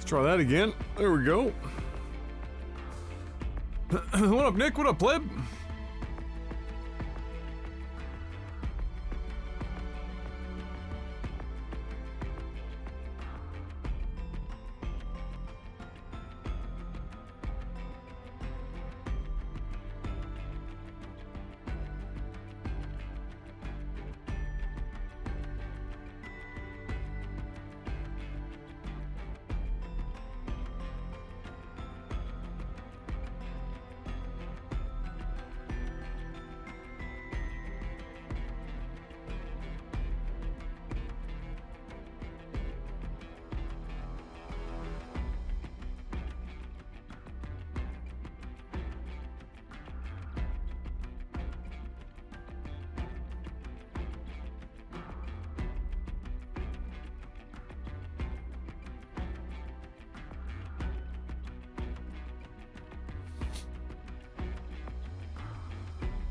Let's try that again. There we go. What up, Nick? What up, pleb?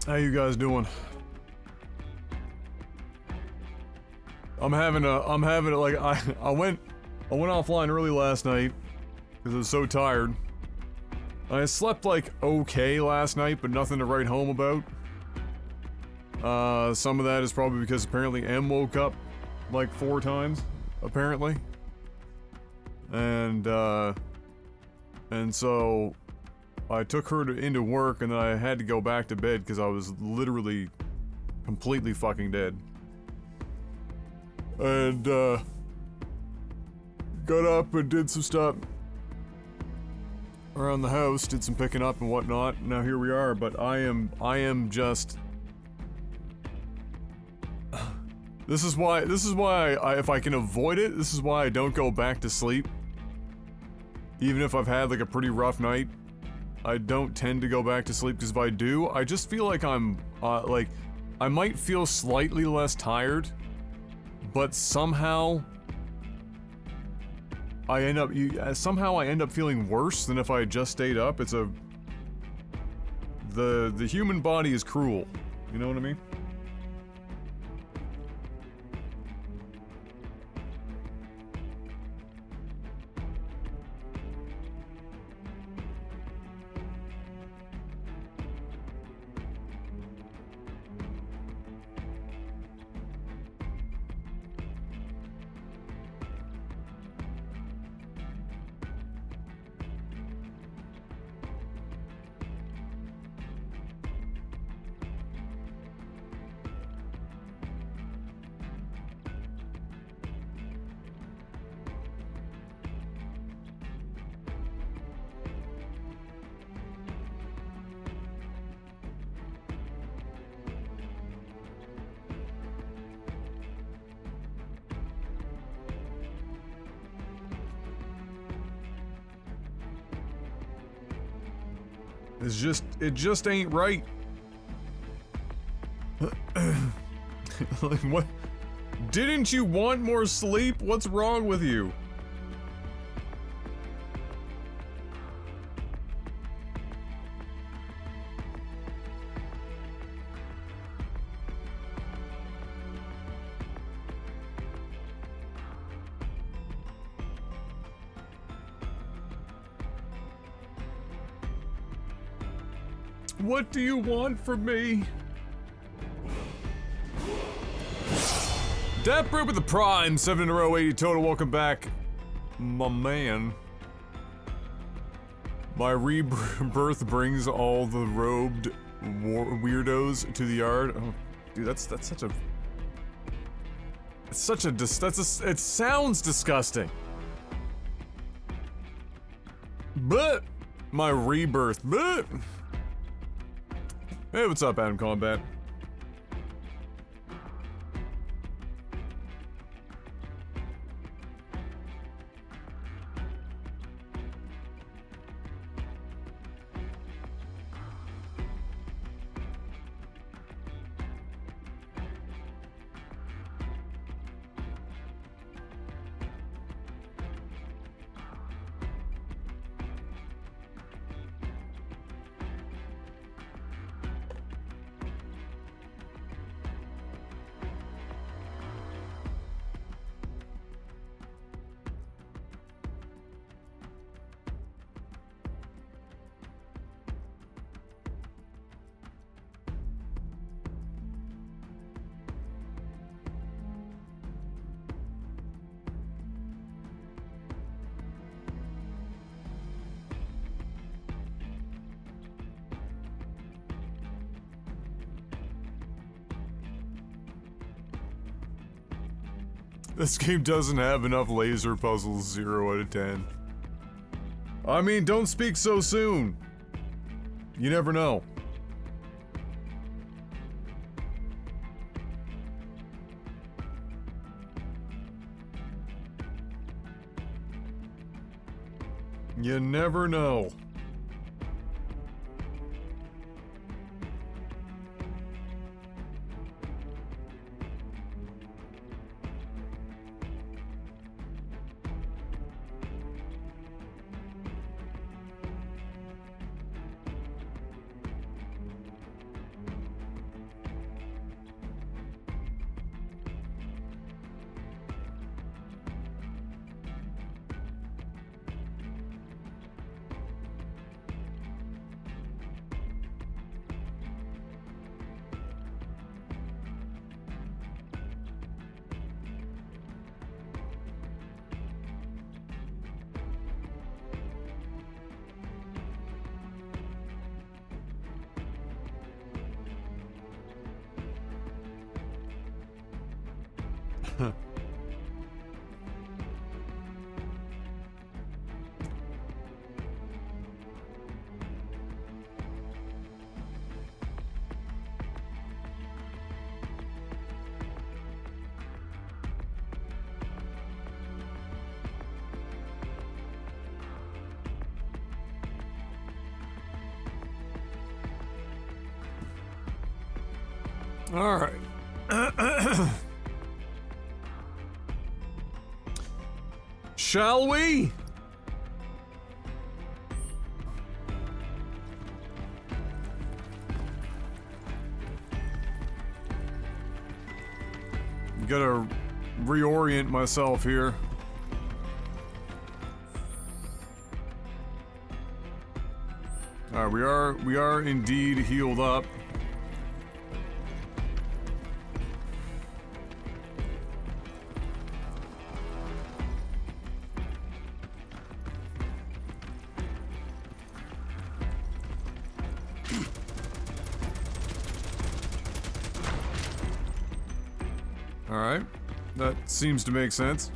How you guys doing? I'm having it like I went offline early last night because I was so tired. I slept like okay last night, but nothing to write home about. Some of that is probably because apparently M woke up like 4 times, apparently. And so I took her into work, and then I had to go back to bed because I was literally completely fucking dead. And, got up and did some stuff around the house, did some picking up and whatnot. Now here we are, but I am just... This is why I, if I can avoid it, this is why I don't go back to sleep. Even if I've had like a pretty rough night. I don't tend to go back to sleep, because if I do, I just feel like I'm, like, I might feel slightly less tired, but somehow I end up feeling worse than if I had just stayed up. It's the human body is cruel, you know what I mean? It just ain't right. Like, what? Didn't you want more sleep? What's wrong with you? What do you want from me? Dapper with the Prime, 7 in a row, 80 total, welcome back. My man. My rebirth brings all the robed weirdos to the yard. Oh, dude, that's such a... It's such a... it sounds disgusting. But... My rebirth, but... Hey, what's up, Adam Combat? This game doesn't have enough laser puzzles, 0 out of 10. I mean, don't speak so soon. You never know. You never know. All right. Shall we? Gotta reorient myself here. All right, we are indeed healed up. Alright, that seems to make sense.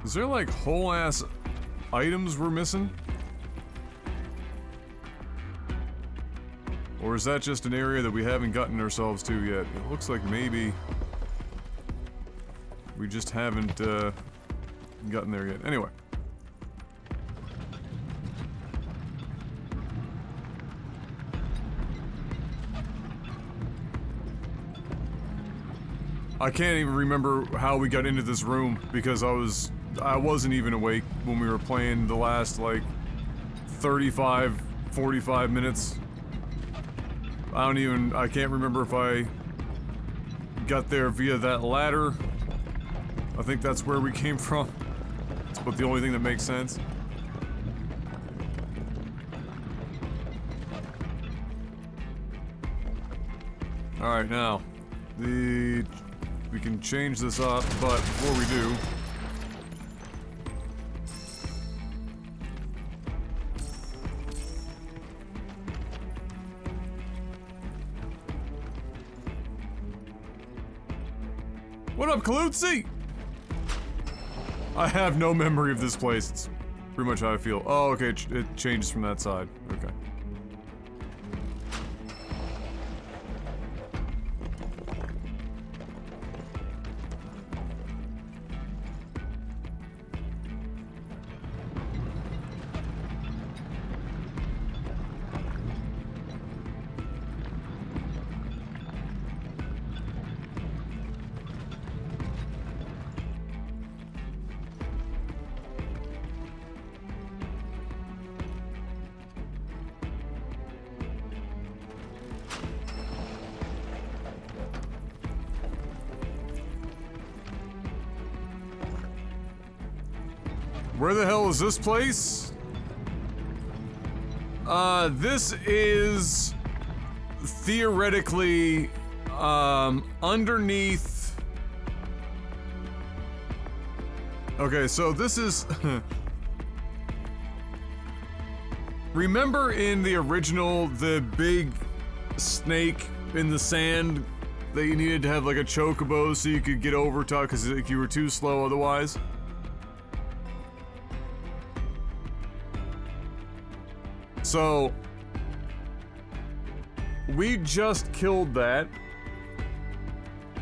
Is there like whole ass items we're missing? Or is that just an area that we haven't gotten ourselves to yet? It looks like maybe we just haven't gotten there yet. Anyway. I can't even remember how we got into this room because I wasn't even awake when we were playing the last like 35, 45 minutes. I can't remember if I got there via that ladder. I think that's where we came from. It's about the only thing that makes sense. Alright, now. We can change this up, but before we do... What up, Kalutzi? I have no memory of this place. It's pretty much how I feel. Oh, okay, it changes from that side. Okay. Where the hell is this place? This is theoretically underneath Okay, so this is... Remember in the original, the big snake in the sand that you needed to have like a chocobo so you could get over top because like, you were too slow otherwise? So... we just killed that.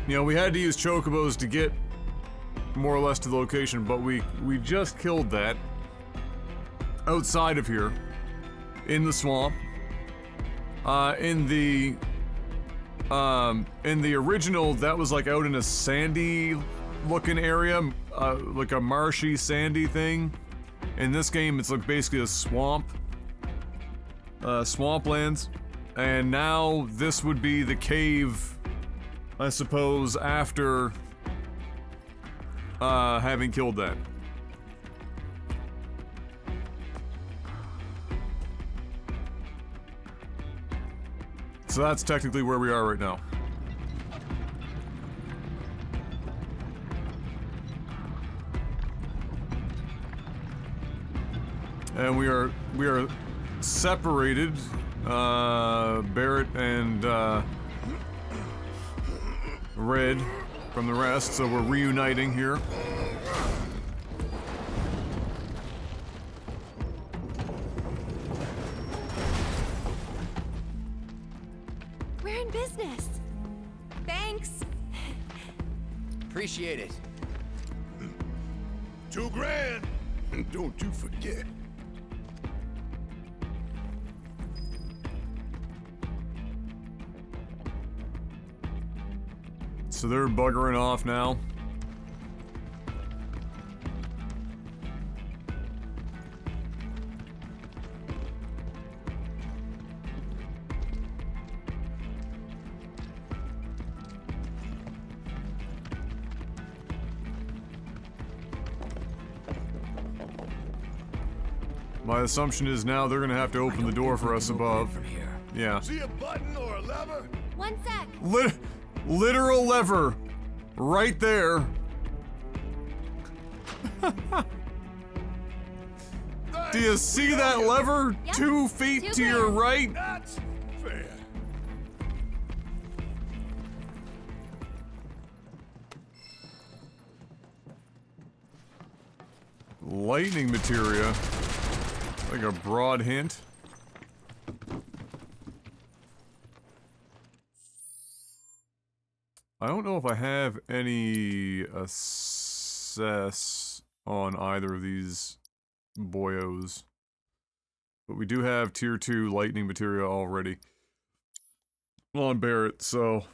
You know, we had to use chocobos to get more or less to the location, but we just killed that outside of here in the swamp. In the original, that was like out in a sandy looking area, like a marshy sandy thing. In this game, it's like basically a swamp, swamplands. And now this would be the cave, I suppose, after having killed that. So that's technically where we are right now. And we are separated, Barrett and Red from the rest, so we're reuniting here. We're in business. Thanks. Appreciate it. $2 grand. Don't you forget. So they're buggering off now. My assumption is now they're gonna have to open the door for us above. From here. Yeah. See a button or a lever? One sec. Literal lever. Right there. Do you see that lever? Yep. 2 feet Two to your grand. right? That's fair. Lightning materia. Like a broad hint. I don't know if I have any assess on either of these boyos. But we do have tier 2 lightning materia already on Barrett, so...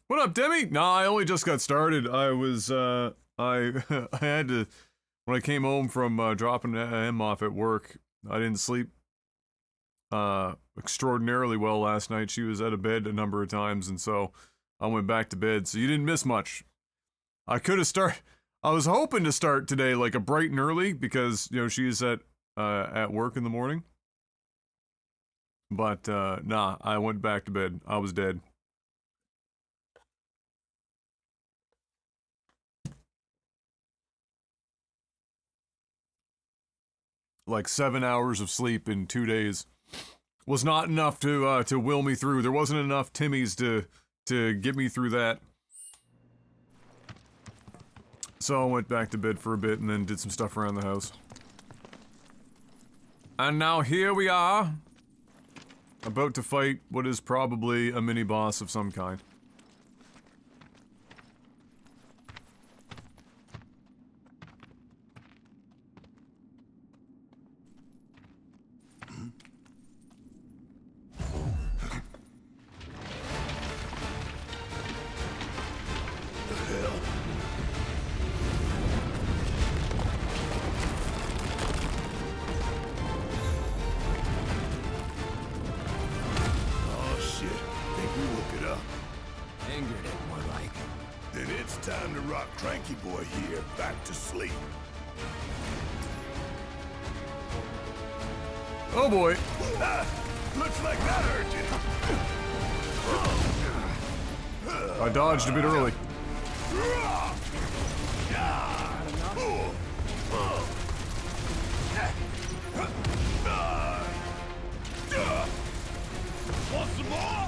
What up, Demi? Nah, I only just got started. I was, I had to... When I came home from dropping him off at work, I didn't sleep extraordinarily well last night. She was out of bed a number of times, and so I went back to bed. So you didn't miss much. I could have I was hoping to start today like a bright and early because you know she's at work in the morning. But nah, I went back to bed. I was dead. Like 7 hours of sleep in 2 days was not enough to will me through. There wasn't enough Timmies to get me through that. So I went back to bed for a bit and then did some stuff around the house. And now here we are, about to fight what is probably a mini boss of some kind. Oh boy. Looks like that hurt you. I dodged a bit early. Want some more?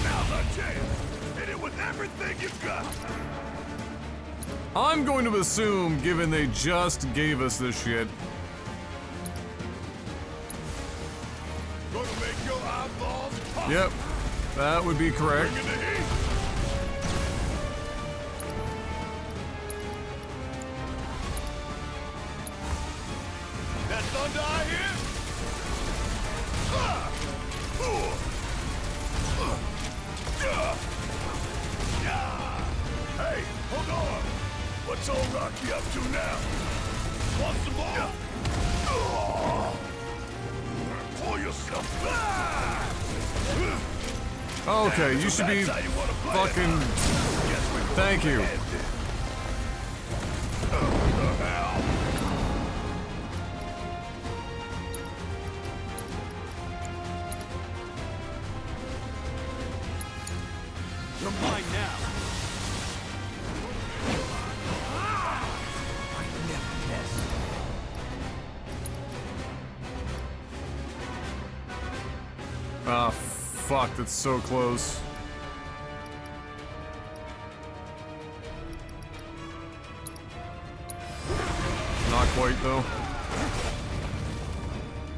Now's our chance. Hit it with everything you've got. I'm going to assume, given they just gave us this shit. Gonna make your eyeballs pop. Yep, that would be correct. Bringing the heat. That thunder I hear? Hey, hold on. What's old Rocky up to now? Want some more? Pull yourself back. Okay, you should be fucking... Thank you. You're mine now. Ah, fuck, that's so close. Not quite, though.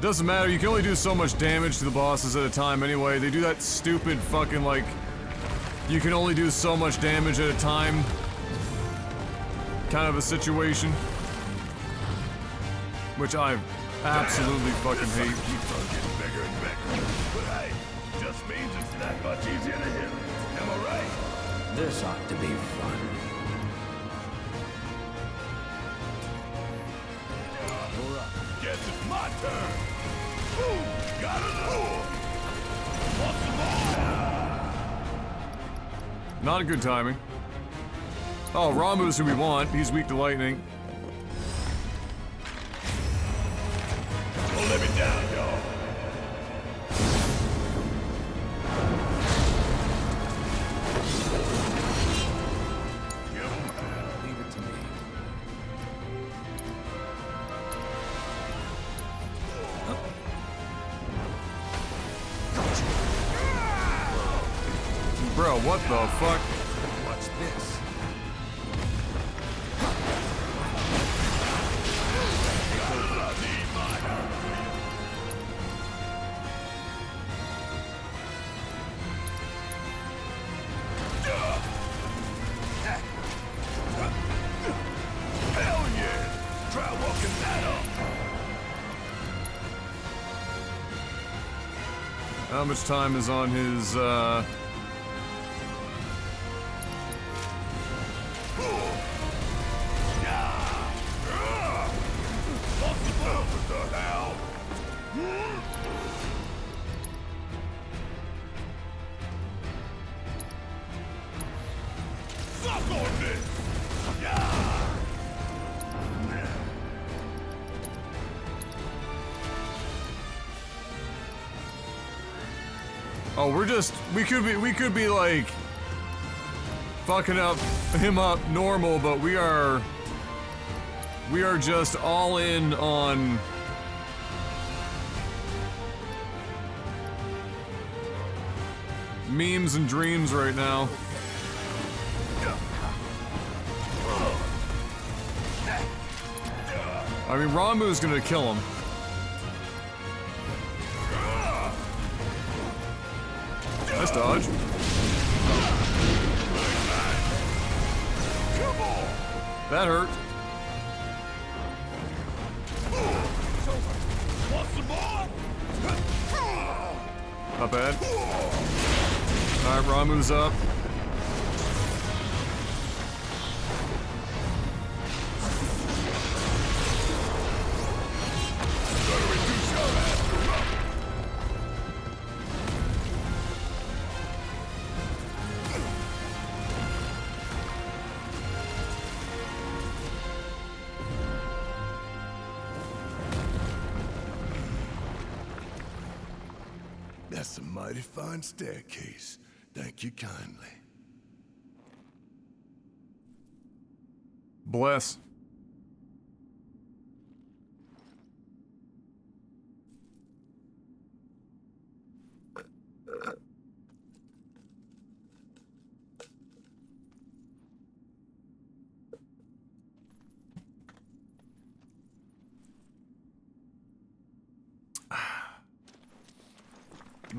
Doesn't matter, you can only do so much damage to the bosses at a time anyway. They do that stupid fucking, like... You can only do so much damage at a time kind of a situation. Which I absolutely fucking hate. Keeps on getting bigger and bigger. But hey, just means it's that much easier to hit. Am I right? This ought to be fun. Guess it's my turn. Ooh, got it. Want some more? Not a good timing. Oh, Ramu's who we want. He's weak to lightning. Don't let me down, y'all. Leave it to me. Bro, what the fuck? What's this? Hell yeah! Try walking that up. How much time is on his, What the hell? Suck on this! Oh, we could be like fucking him up normal, but we are just all in on memes and dreams right now. I mean, Ramu's gonna kill him. Nice dodge. That hurt. Want some more? Not bad. Alright, Ramu's up. That's a mighty fine staircase. Thank you kindly. Bless.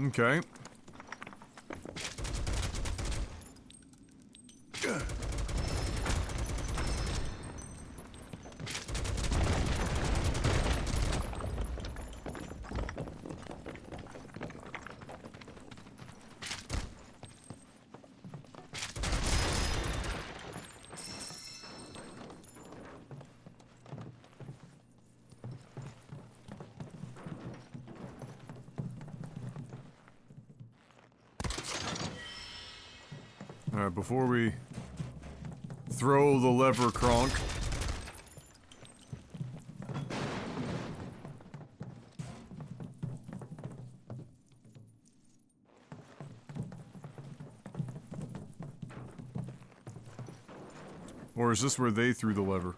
Okay. Alright, before we throw the lever cronk. Or is this where they threw the lever?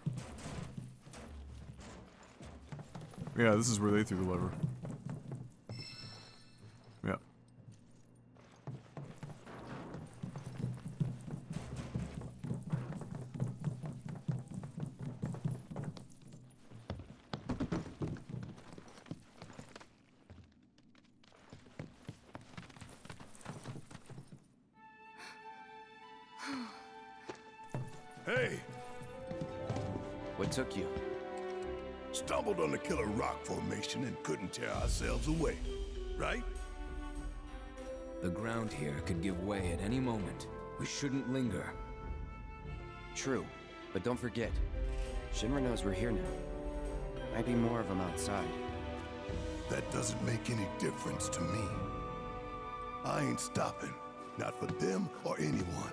Yeah, this is where they threw the lever. Yeah. Hey, What took you? stumbled on the killer rock formation and couldn't tear ourselves away, right? The ground here could give way at any moment. We shouldn't linger. True, but don't forget, Shinra knows we're here now. Might be more of them outside. That doesn't make any difference to me. I ain't stopping, not for them or anyone.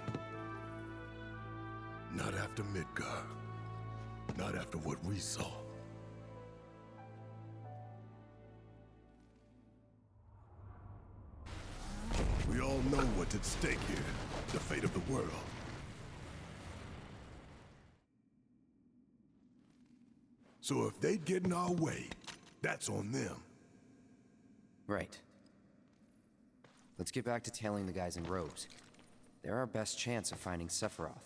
Not after Midgar. Not after what we saw. We all know what's at stake here. The fate of the world. So if they get in our way, that's on them. Right. Let's get back to tailing the guys in robes. They're our best chance of finding Sephiroth.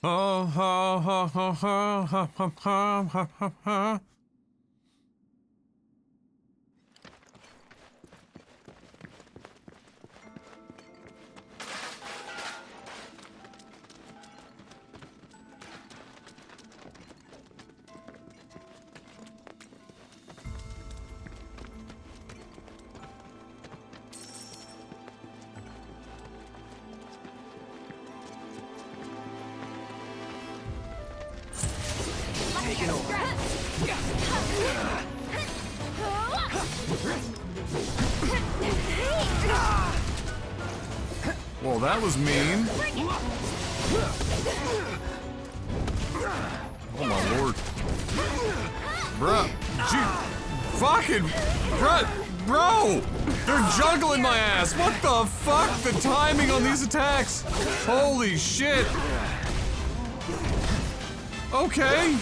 Ha ha ha ha ha ha ha ha ha ha. Well, that was mean. Oh my lord. Bruh. Fucking. Bro! They're juggling my ass! What the fuck? The timing on these attacks! Holy shit! Okay.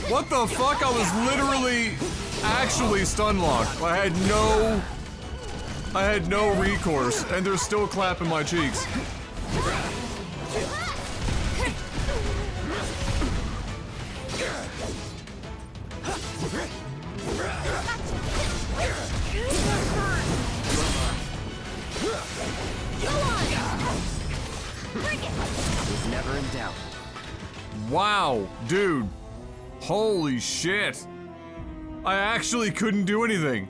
What the fuck? I was literally actually stun locked. I had no recourse, and they're still clapping my cheeks. Was never in doubt. Wow, dude. Holy shit. I actually couldn't do anything.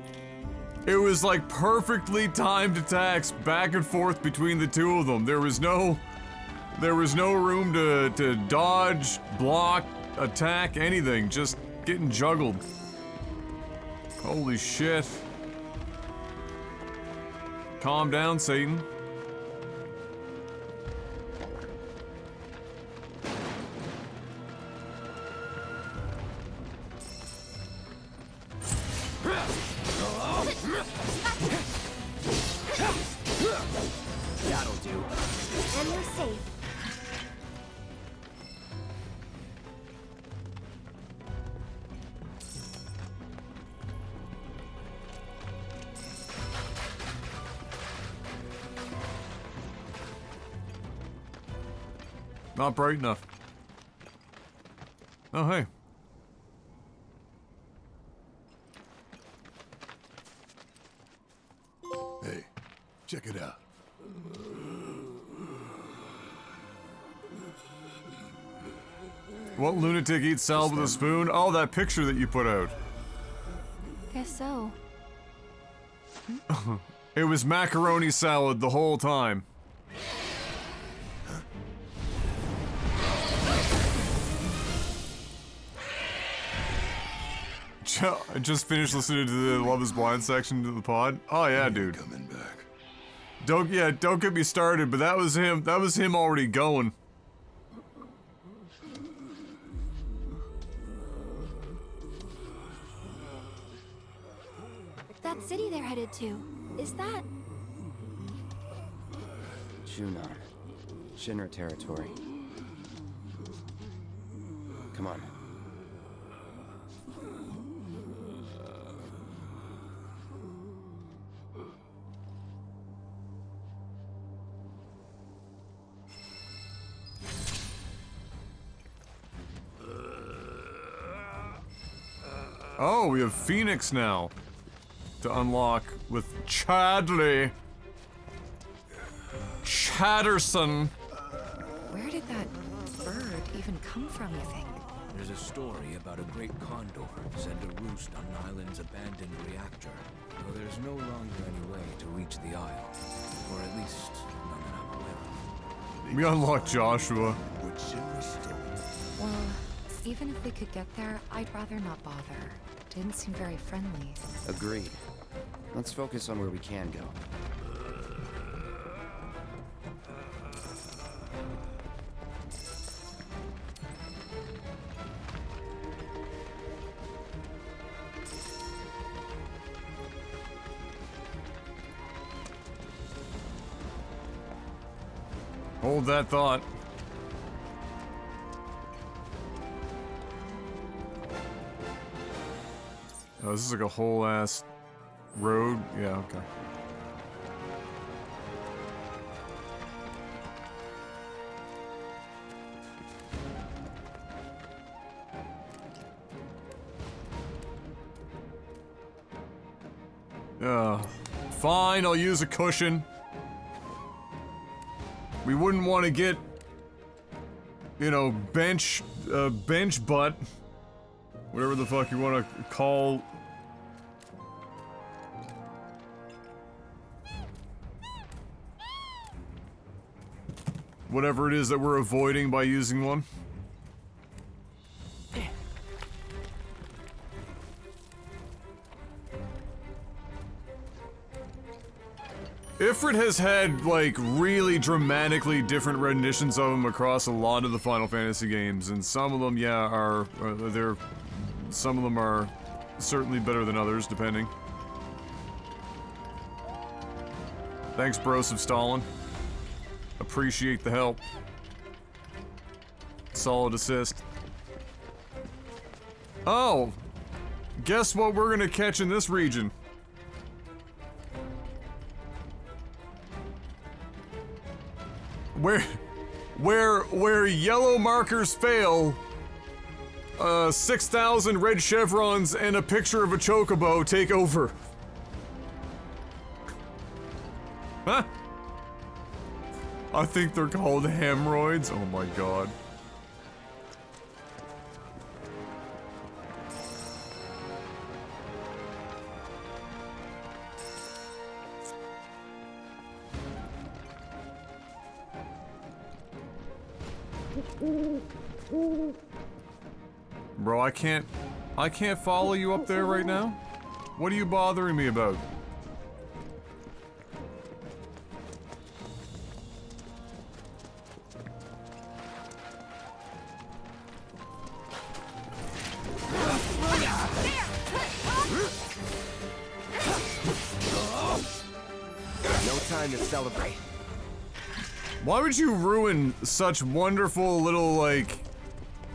It was like perfectly timed attacks back and forth between the two of them. There was no room to dodge, block, attack, anything. Just getting juggled. Holy shit. Calm down, Satan. That'll do. And you're safe. Not bright enough. Oh, hey. Hey, check it out. What lunatic eats salad with a spoon? Oh, that picture that you put out. Guess so. It was macaroni salad the whole time. I just finished listening to the Love is Blind section of the pod. Oh yeah, dude. Coming back. Don't get me started, but that was him already going. That city they're headed to, is that... Junon. Shinra territory. Come on. Oh, we have Phoenix now to unlock with Chadley. Chatterson. Where did that bird even come from, you think? There's a story about a great condor sent to roost on an island's abandoned reactor. Though there's no longer any way to reach the isle. Or at least, none that I'm aware of. We unlocked Joshua. What Shinra stole. Well, even if we could get there, I'd rather not bother. Didn't seem very friendly. Agreed. Let's focus on where we can go. Hold that thought. Oh, this is like a whole ass road. Yeah, okay. Fine, I'll use a cushion. We wouldn't want to get, you know, bench butt. Whatever the fuck you want to call. Whatever it is that we're avoiding by using one. Ifrit has had, like, really dramatically different renditions of them across a lot of the Final Fantasy games, and some of them, yeah, some of them are certainly better than others, depending. Thanks, Bros of Stalin. Appreciate the help. Solid assist. Oh! Guess what we're gonna catch in this region? Where yellow markers fail, 6,000 red chevrons and a picture of a chocobo take over. Huh? I think they're called hemorrhoids. Oh my god. Bro, I can't follow you up there right now? What are you bothering me about? No time to celebrate. Why would you ruin such wonderful little, like,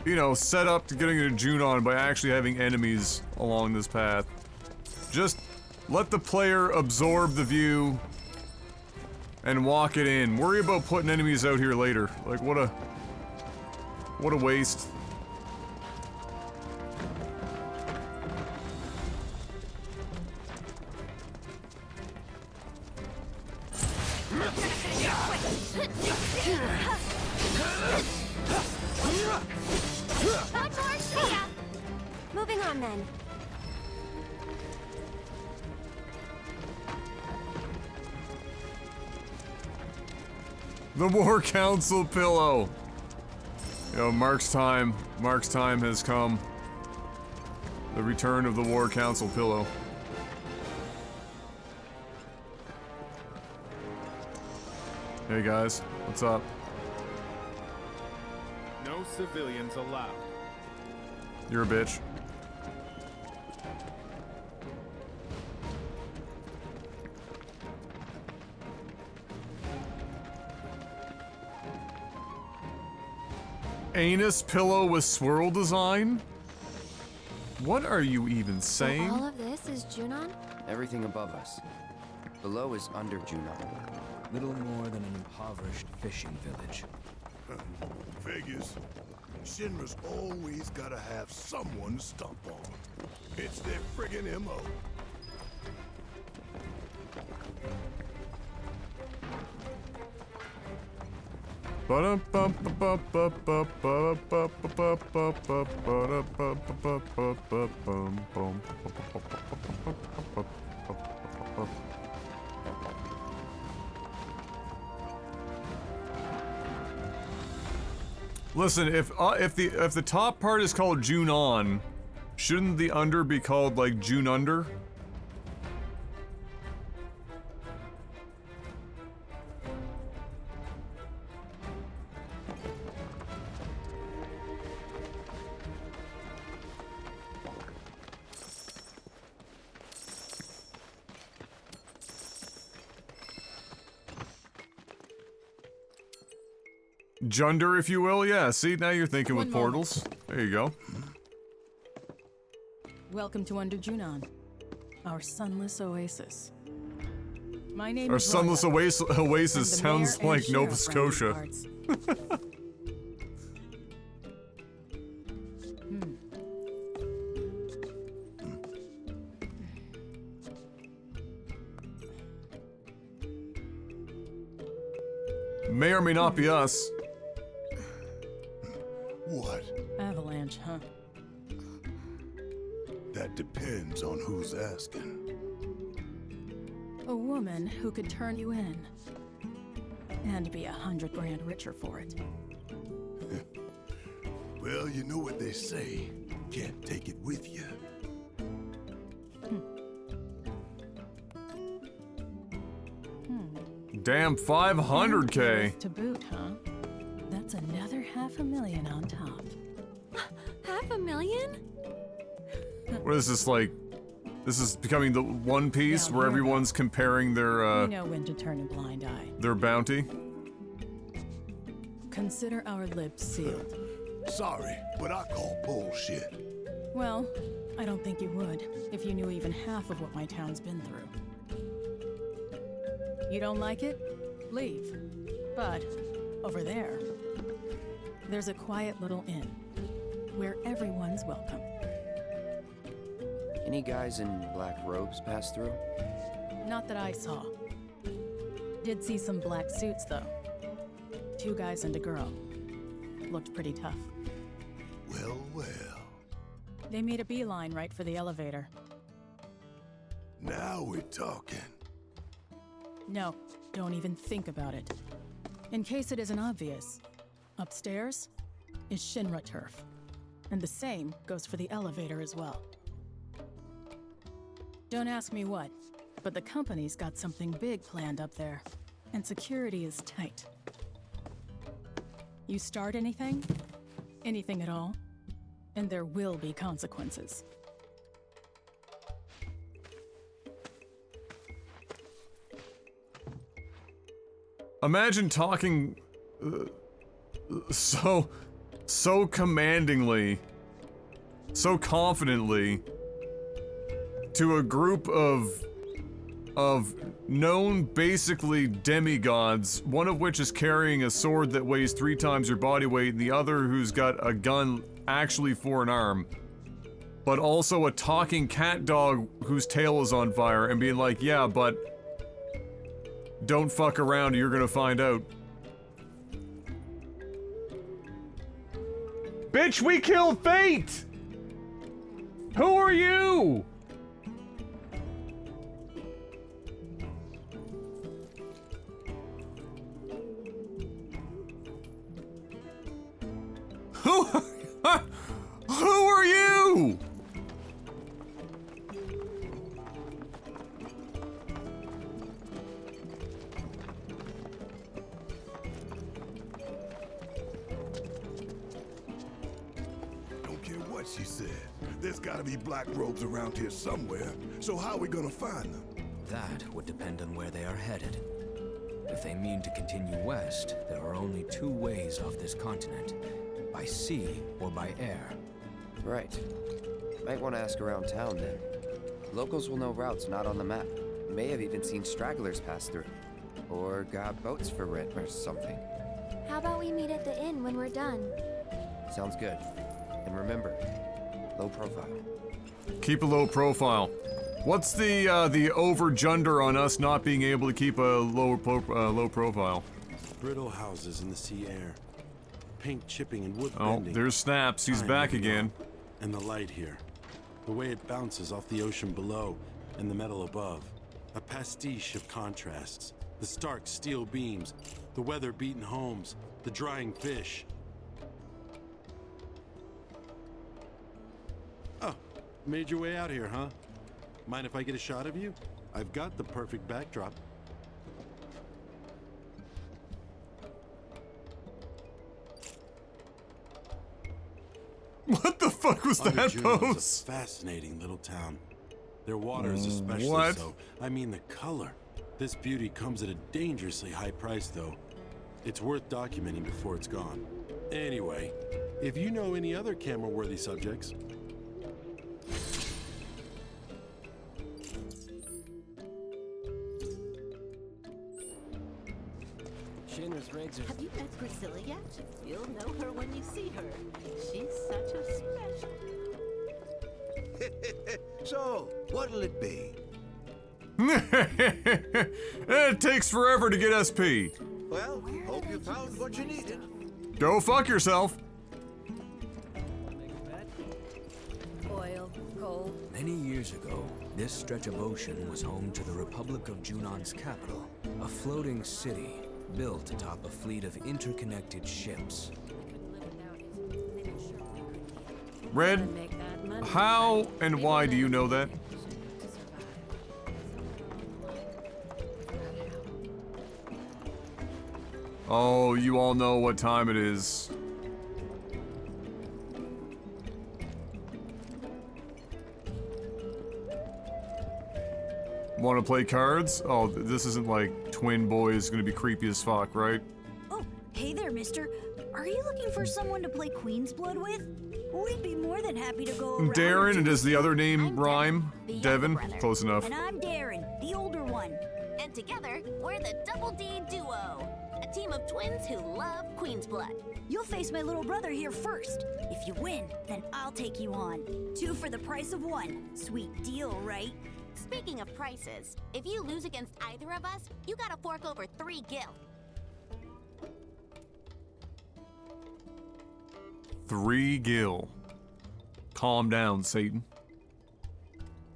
you know, setup to getting into Junon by actually having enemies along this path? Just let the player absorb the view and walk it in. Worry about putting enemies out here later. Like, what a What a waste. Moving on then. The War Council pillow. Yo, Mark's time has come. The return of the War Council pillow. Hey guys, what's up? No civilians allowed. You're a bitch. Anus pillow with swirl design? What are you even saying? So all of this is Junon? Everything above us. Below is under Junon. Little more than an impoverished fishing village. Figures. Shinra's always gotta have someone to stomp on. It's their friggin' MO. Listen, if the top part is called June on, shouldn't the under be called like June under? Junder, if you will, yeah. See, now you're thinking with portals. There you go. Welcome to Under Junon, our sunless oasis. My name Our is sunless Rhoda. oasis I'm the mayor sounds and like sheriff Nova around these Scotia. parts. May or may not be us. What? Avalanche, huh? That depends on who's asking. A woman who could turn you in. And be 100 grand richer for it. Well, you know what they say. Can't take it with you. Damn, 500K. To boot, huh? That's another $500,000 on top. $500,000? What is this like? This is becoming the One Piece Down where here, everyone's comparing You their know when to turn a blind eye. their bounty. Consider our lips sealed. Sorry, but I call bullshit. Well, I don't think you would, if you knew even half of what my town's been through. You don't like it? Leave. But, over there, there's a quiet little inn, where everyone's welcome. Any guys in black robes pass through? Not that I saw. Did see some black suits, though. 2 guys and a girl. Looked pretty tough. Well, well. They made a beeline right for the elevator. Now we're talking. No, don't even think about it. In case it isn't obvious, upstairs is Shinra turf. And the same goes for the elevator as well. Don't ask me what, but the company's got something big planned up there, and security is tight. You start anything at all, and there will be consequences. Imagine talking so commandingly, so confidently to a group of of known, basically, demigods, one of which is carrying a sword that weighs 3 times your body weight, and the other who's got a gun actually for an arm, but also a talking cat dog whose tail is on fire, and being like, yeah, but don't fuck around, you're gonna find out. Bitch, we killed Fate! Who are you? Who are you? Don't care what she said. There's gotta be black robes around here somewhere. So how are we gonna find them? That would depend on where they are headed. If they mean to continue west, there are only 2 ways off this continent. By sea or by air. Right. Might want to ask around town then. Locals will know routes not on the map. May have even seen stragglers pass through. Or got boats for rent or something. How about we meet at the inn when we're done? Sounds good. And remember, low profile. Keep a low profile. What's the over-junder on us not being able to keep a low profile? Brittle houses in the sea air. Paint chipping and wood Oh, bending. there's Snaps. He's back again. And the light here. The way it bounces off the ocean below and the metal above. A pastiche of contrasts. The stark steel beams, the weather-beaten homes, the drying fish. Oh, made your way out here, huh? Mind if I get a shot of you? I've got the perfect backdrop. What the fuck was that Juneau's pose? a fascinating little town. Their waters especially what? so. I mean the color. This beauty comes at a dangerously high price though. It's worth documenting before it's gone. Anyway, if you know any other camera-worthy subjects... Shinra's rigs are... Have you met Priscilla yet? You'll know her when you see her. She's such a special... So, what'll it be? It takes forever to get SP. Well, hope you found what you needed. Go fuck yourself. Oil, coal. Many years ago, this stretch of ocean was home to the Republic of Junon's capital, a floating city built atop a fleet of interconnected ships. Red, how and why do you know that? Oh, you all know what time it is. Want to play cards? Oh, this isn't like Twin Boys gonna be creepy as fuck, right? Oh, hey there, mister. Are you looking for someone to play Queen's Blood with? We'd be more than happy to go around. Darren, and does the other name I'm rhyme? Devin, the Devin? younger brother. Close enough. And I'm Darren, the older one. And together, we're the Double D Duo. A team of twins who love Queen's Blood. You'll face my little brother here first. If you win, then I'll take you on. 2 for the price of 1. Sweet deal, right? Speaking of prices, if you lose against either of us, you gotta fork over 3 gil. 3 gil. Calm down, Satan.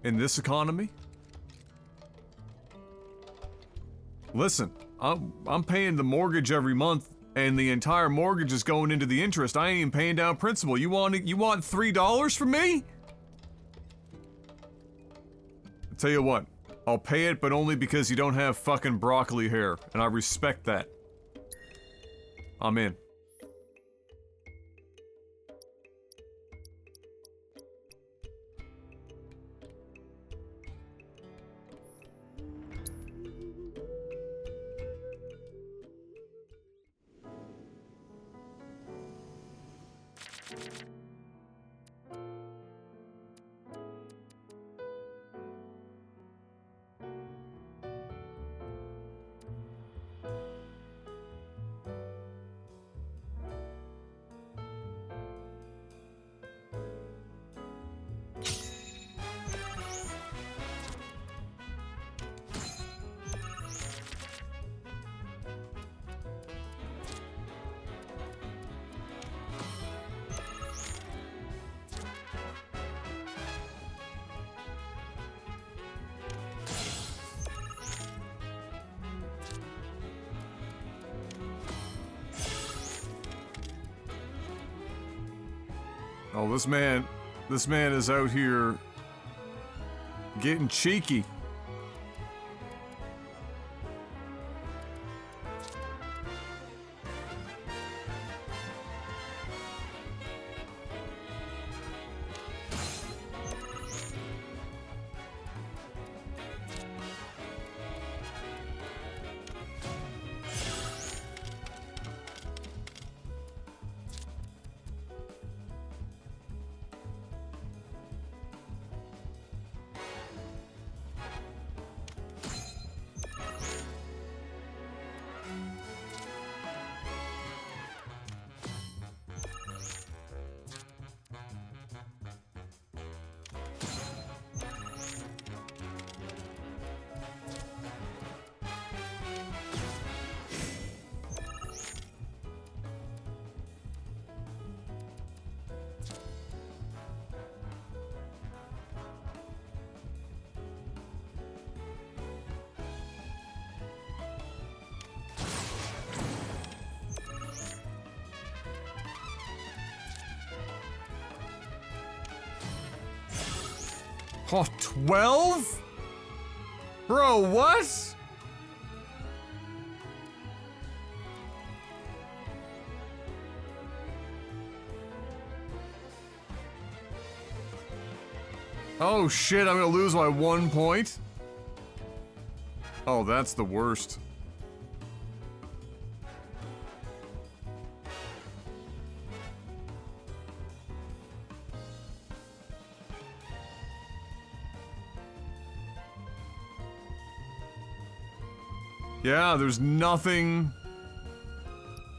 In this economy? Listen, I'm paying the mortgage every month, and the entire mortgage is going into the interest. I ain't even paying down principal. You want $3 from me? I'll tell you what, I'll pay it, but only because you don't have fucking broccoli hair, and I respect that. I'm in. Oh, this man is out here getting cheeky. Oh, 12? Bro, what? Oh shit, I'm gonna lose by 1 point? Oh, that's the worst. Yeah, there's nothing.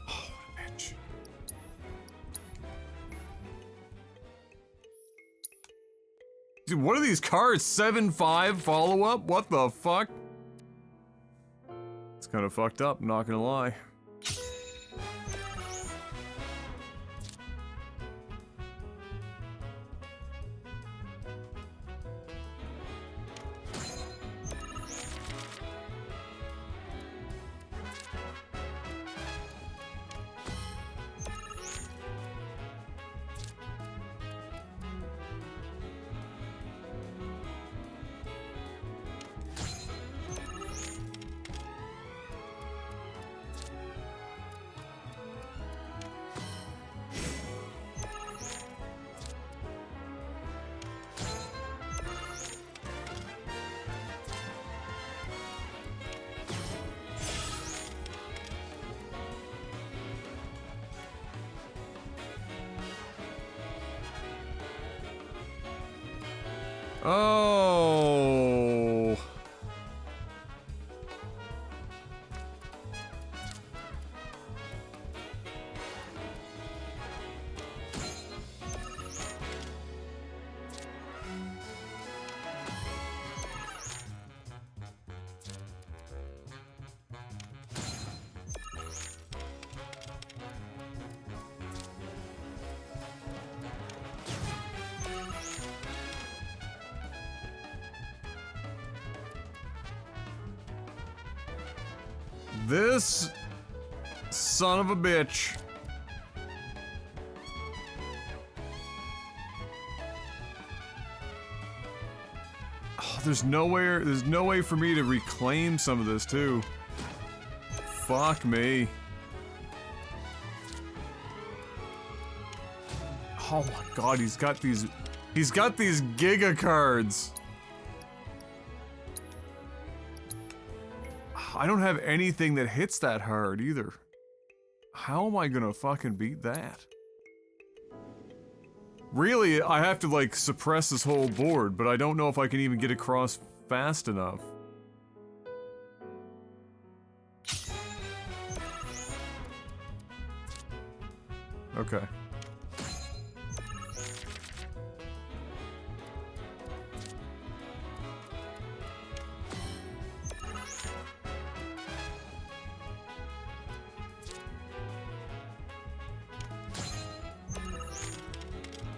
Oh, what a bitch. Dude, what are these cards? 7-5 follow-up? What the fuck? It's kind of fucked up, I'm not gonna lie. Oh. This son of a bitch. Oh, there's no way for me to reclaim some of this too. Fuck me. Oh my god, he's got these giga cards. I don't have anything that hits that hard either. How am I gonna fucking beat that? Really, I have to like suppress this whole board, but I don't know if I can even get across fast enough. Okay.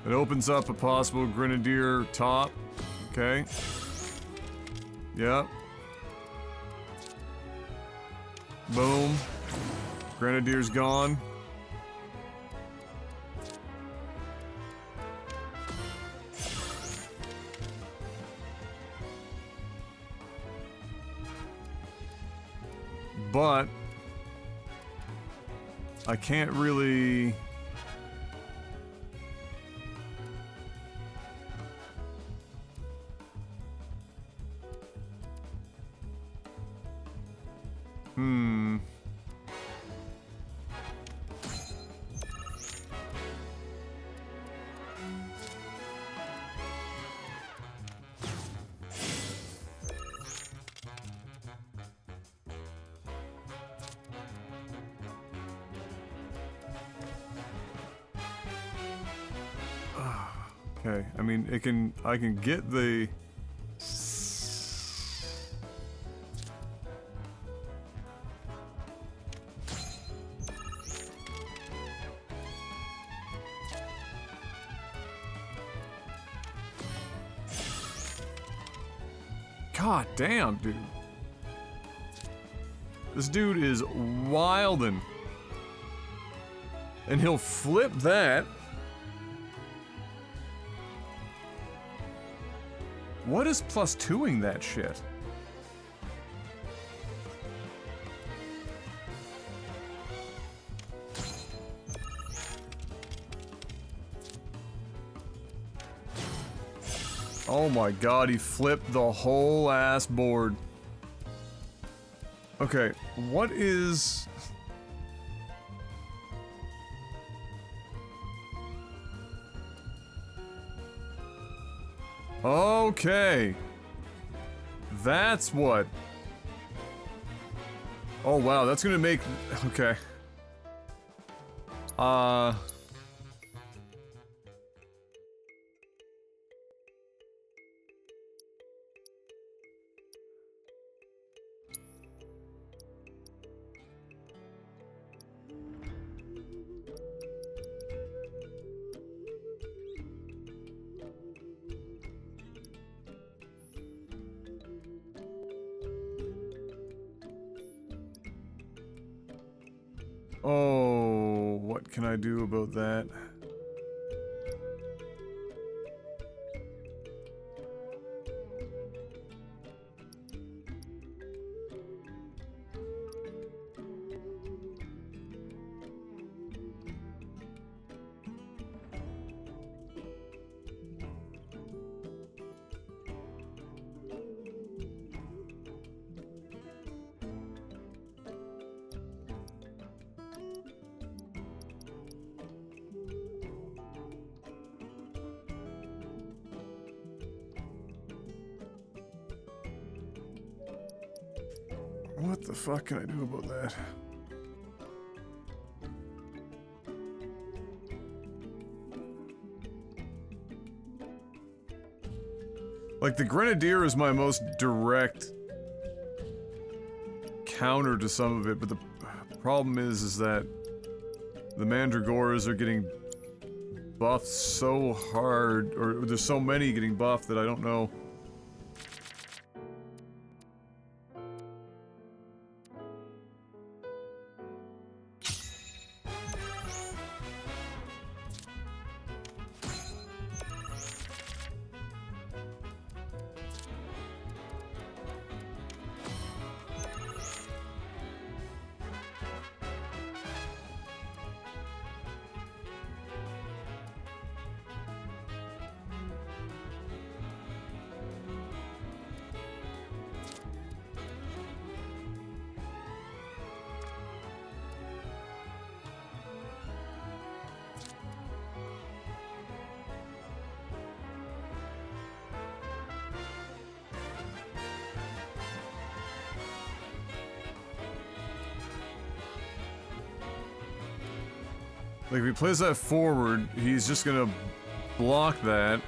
It opens up a possible Grenadier top. Okay. Yep. Boom. Grenadier's gone. but I can't really... Okay, I mean, I can get the... God damn, dude. This dude is wildin'. And he'll flip that. What is plus 2ing that shit? Oh my god, he flipped the whole ass board. Okay, what is... Okay. That's what... Oh wow, that's gonna make... Okay. Oh, what can I do about that? What the fuck can I do about that? Like, the Grenadier is my most direct counter to some of it, but the problem is that the Mandragoras are getting buffed so hard, or there's so many getting buffed that I don't know. Like, if he plays that forward, he's just gonna block that.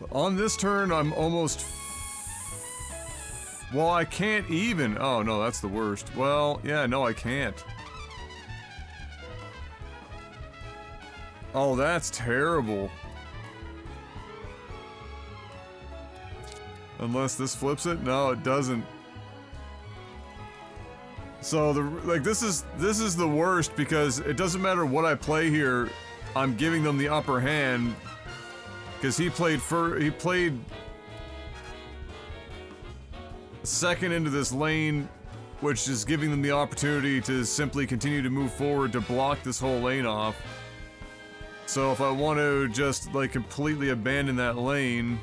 On this turn, I'm almost... Well, I can't even. Oh, no, that's the worst. Well, yeah, no, I can't. Oh, that's terrible. Unless this flips it? No, it doesn't. So, this is the worst because it doesn't matter what I play here, I'm giving them the upper hand. Because he played second into this lane, which is giving them the opportunity to simply continue to move forward to block this whole lane off. So if I want to just, like, completely abandon that lane...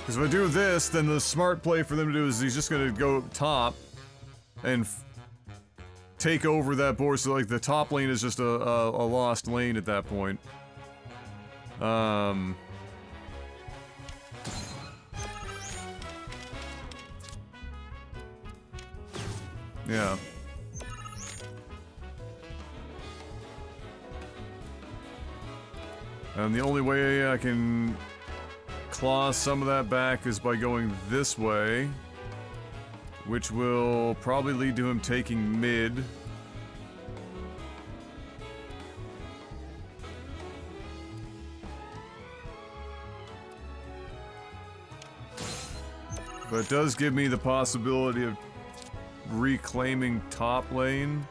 Because if I do this, then the smart play for them to do is he's just going to go top and take over that board. So, like, the top lane is just a lost lane at that point. Yeah. And the only way I can claw some of that back is by going this way, which will probably lead to him taking mid. But it does give me the possibility of reclaiming top lane.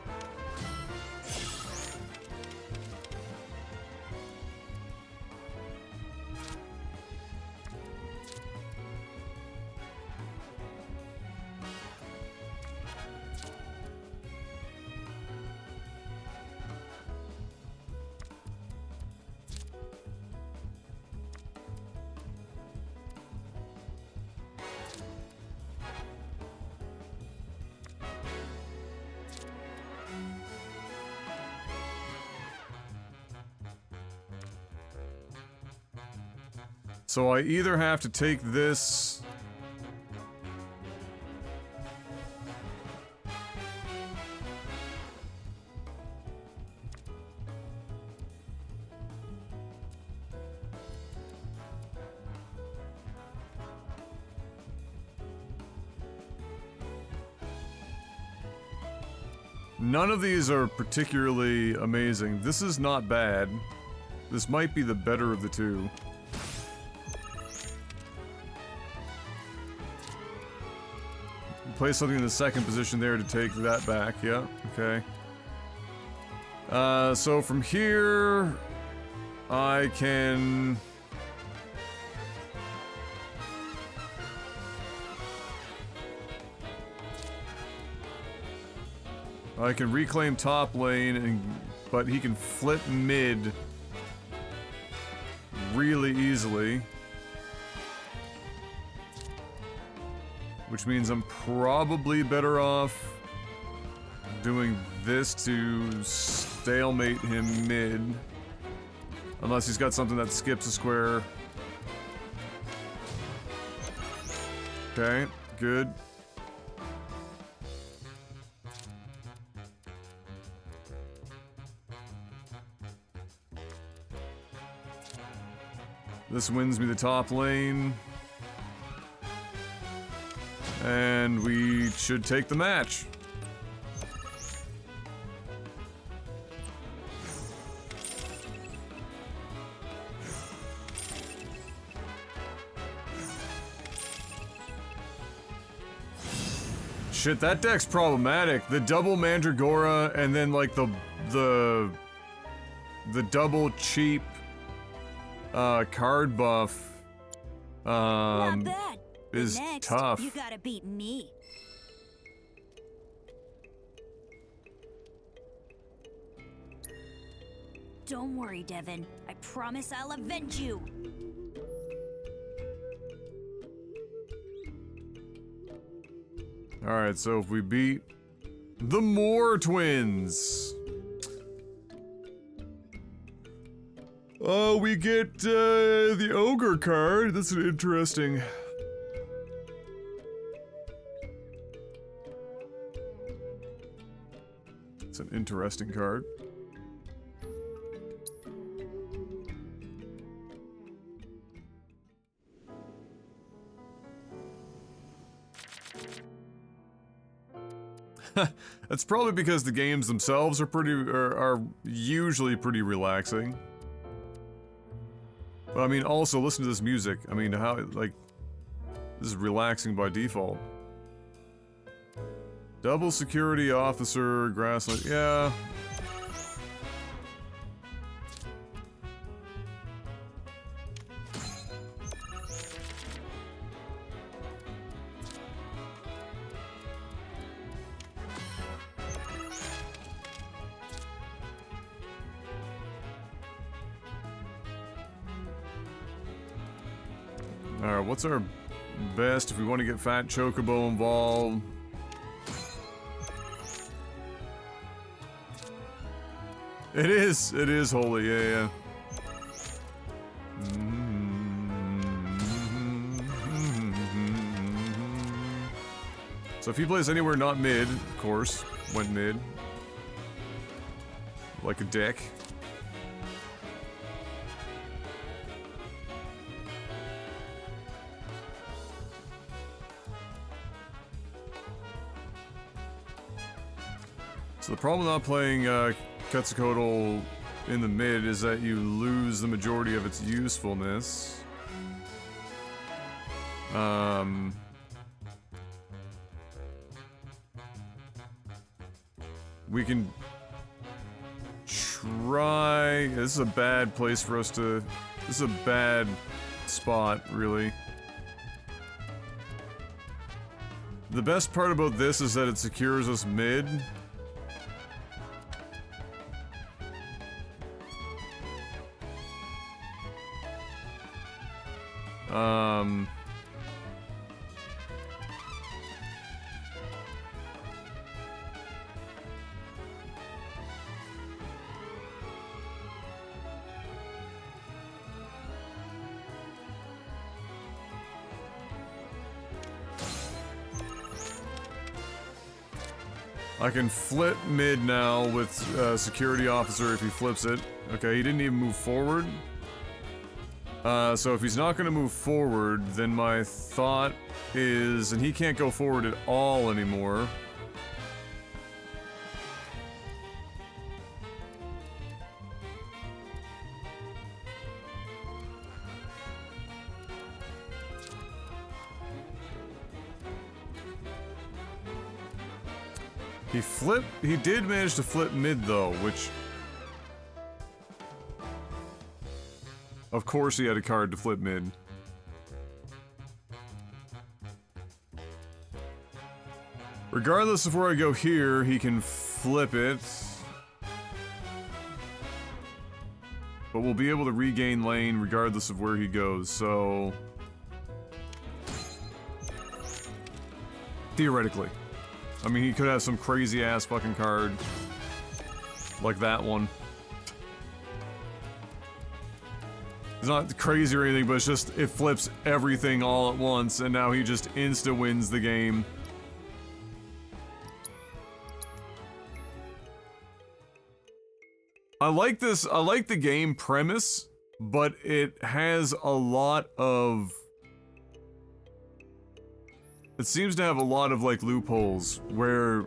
So I either have to take this... None of these are particularly amazing. This is not bad. This might be the better of the two. Place something in the second position there to take that back, yeah, okay. So from here, I can... I can reclaim top lane, but he can flip mid really easily. Which means I'm probably better off doing this to stalemate him mid. Unless he's got something that skips a square. Okay, good. This wins me the top lane. And we should take the match. Shit, that deck's problematic. The double Mandragora and then like the double cheap card buff Not bad. is Next, tough. You gotta beat me. Don't worry, Devin. I promise I'll avenge you. Alright, so if we beat the Moore twins. Oh, we get the Ogre card. That's an interesting It's an interesting card. That's probably because the games themselves are usually pretty relaxing. But I mean, also listen to this music. I mean, how like this is relaxing by default. Double security officer, grassland. Yeah. Alright, what's our best if we want to get Fat Chocobo involved? It is holy, yeah. So if he plays anywhere not mid, of course, went mid. Like a dick. So the problem with not playing Quetzalcoatl in the mid is that you lose the majority of its usefulness. We can try... This is a bad place for us to... This is a bad spot, really. The best part about this is that it secures us mid. I can flip mid now with security officer if he flips it. Okay, he didn't even move forward. So if he's not going to move forward, then my thought is... And he can't go forward at all anymore. He did manage to flip mid though, which... Of course he had a card to flip mid. Regardless of where I go here, he can flip it. But we'll be able to regain lane regardless of where he goes, so... Theoretically. I mean, he could have some crazy-ass fucking card. Like that one. It's not crazy or anything, but it's just, it flips everything all at once, and now he just insta-wins the game. I like this, I like the game premise, but it has a lot of... It seems to have a lot of, like, loopholes, where,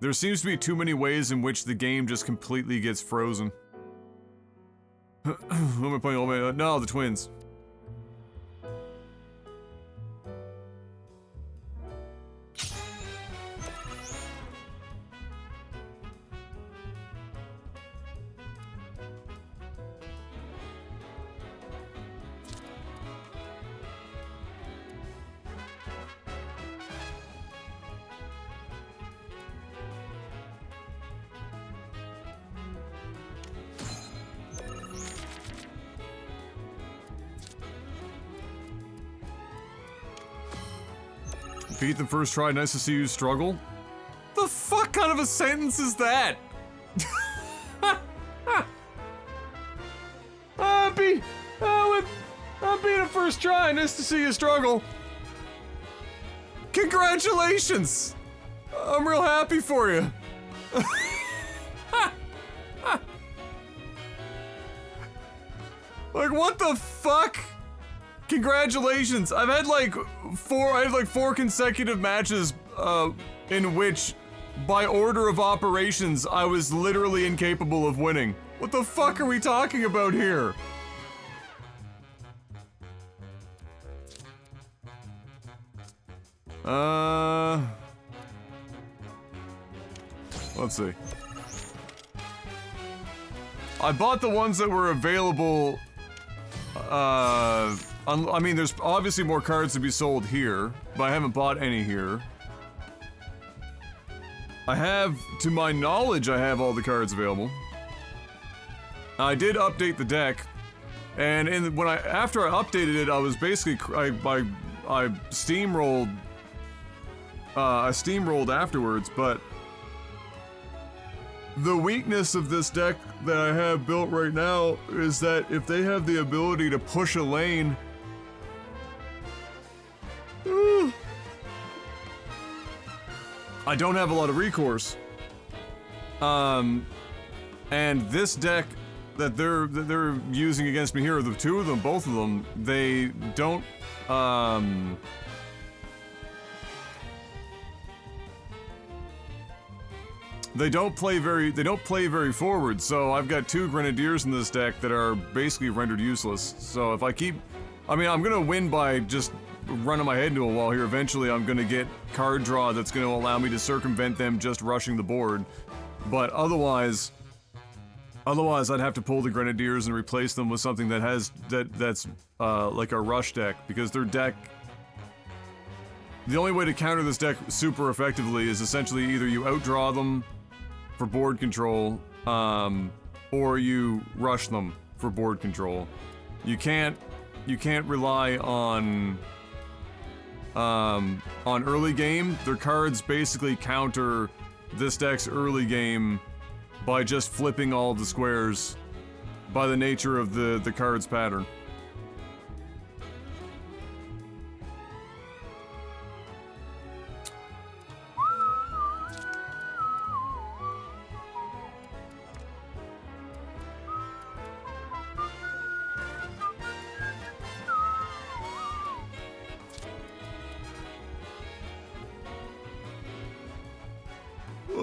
there seems to be too many ways in which the game just completely gets frozen. Who am I playing? Oh, no, the twins. Beat them first try, nice to see you struggle. The fuck kind of a sentence is that? I beat him first try, nice to see you struggle. Congratulations! I'm real happy for you. Like, what the fuck? Congratulations. I had like four consecutive matches in which, by order of operations, I was literally incapable of winning. What the fuck are we talking about here? Let's see. I bought the ones that were available. I mean, there's obviously more cards to be sold here, but I haven't bought any here. I have, to my knowledge, I have all the cards available. I did update the deck, and after I updated it, I was basically I steamrolled. I steamrolled afterwards, but the weakness of this deck that I have built right now is that if they have the ability to push a lane, I don't have a lot of recourse. And this deck that they're using against me here, the two of them, both of them, they don't They don't play very forward, so I've got two Grenadiers in this deck that are basically rendered useless. So if I keep, I mean, I'm gonna win by just running my head into a wall here. Eventually I'm gonna get card draw that's gonna allow me to circumvent them just rushing the board. But otherwise I'd have to pull the Grenadiers and replace them with something that has, that's like a rush deck, because their deck, the only way to counter this deck super effectively is essentially either you outdraw them for board control, or you rush them for board control. You can't rely on early game. Their cards basically counter this deck's early game by just flipping all the squares by the nature of the card's pattern.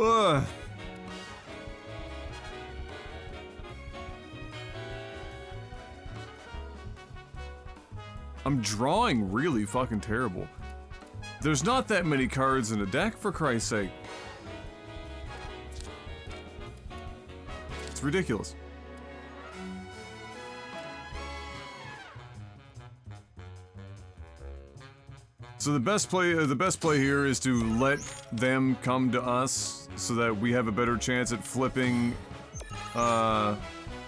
Ugh. I'm drawing really fucking terrible. There's not that many cards in a deck, for Christ's sake. It's ridiculous. So the best play here is to let them come to us so that we have a better chance at flipping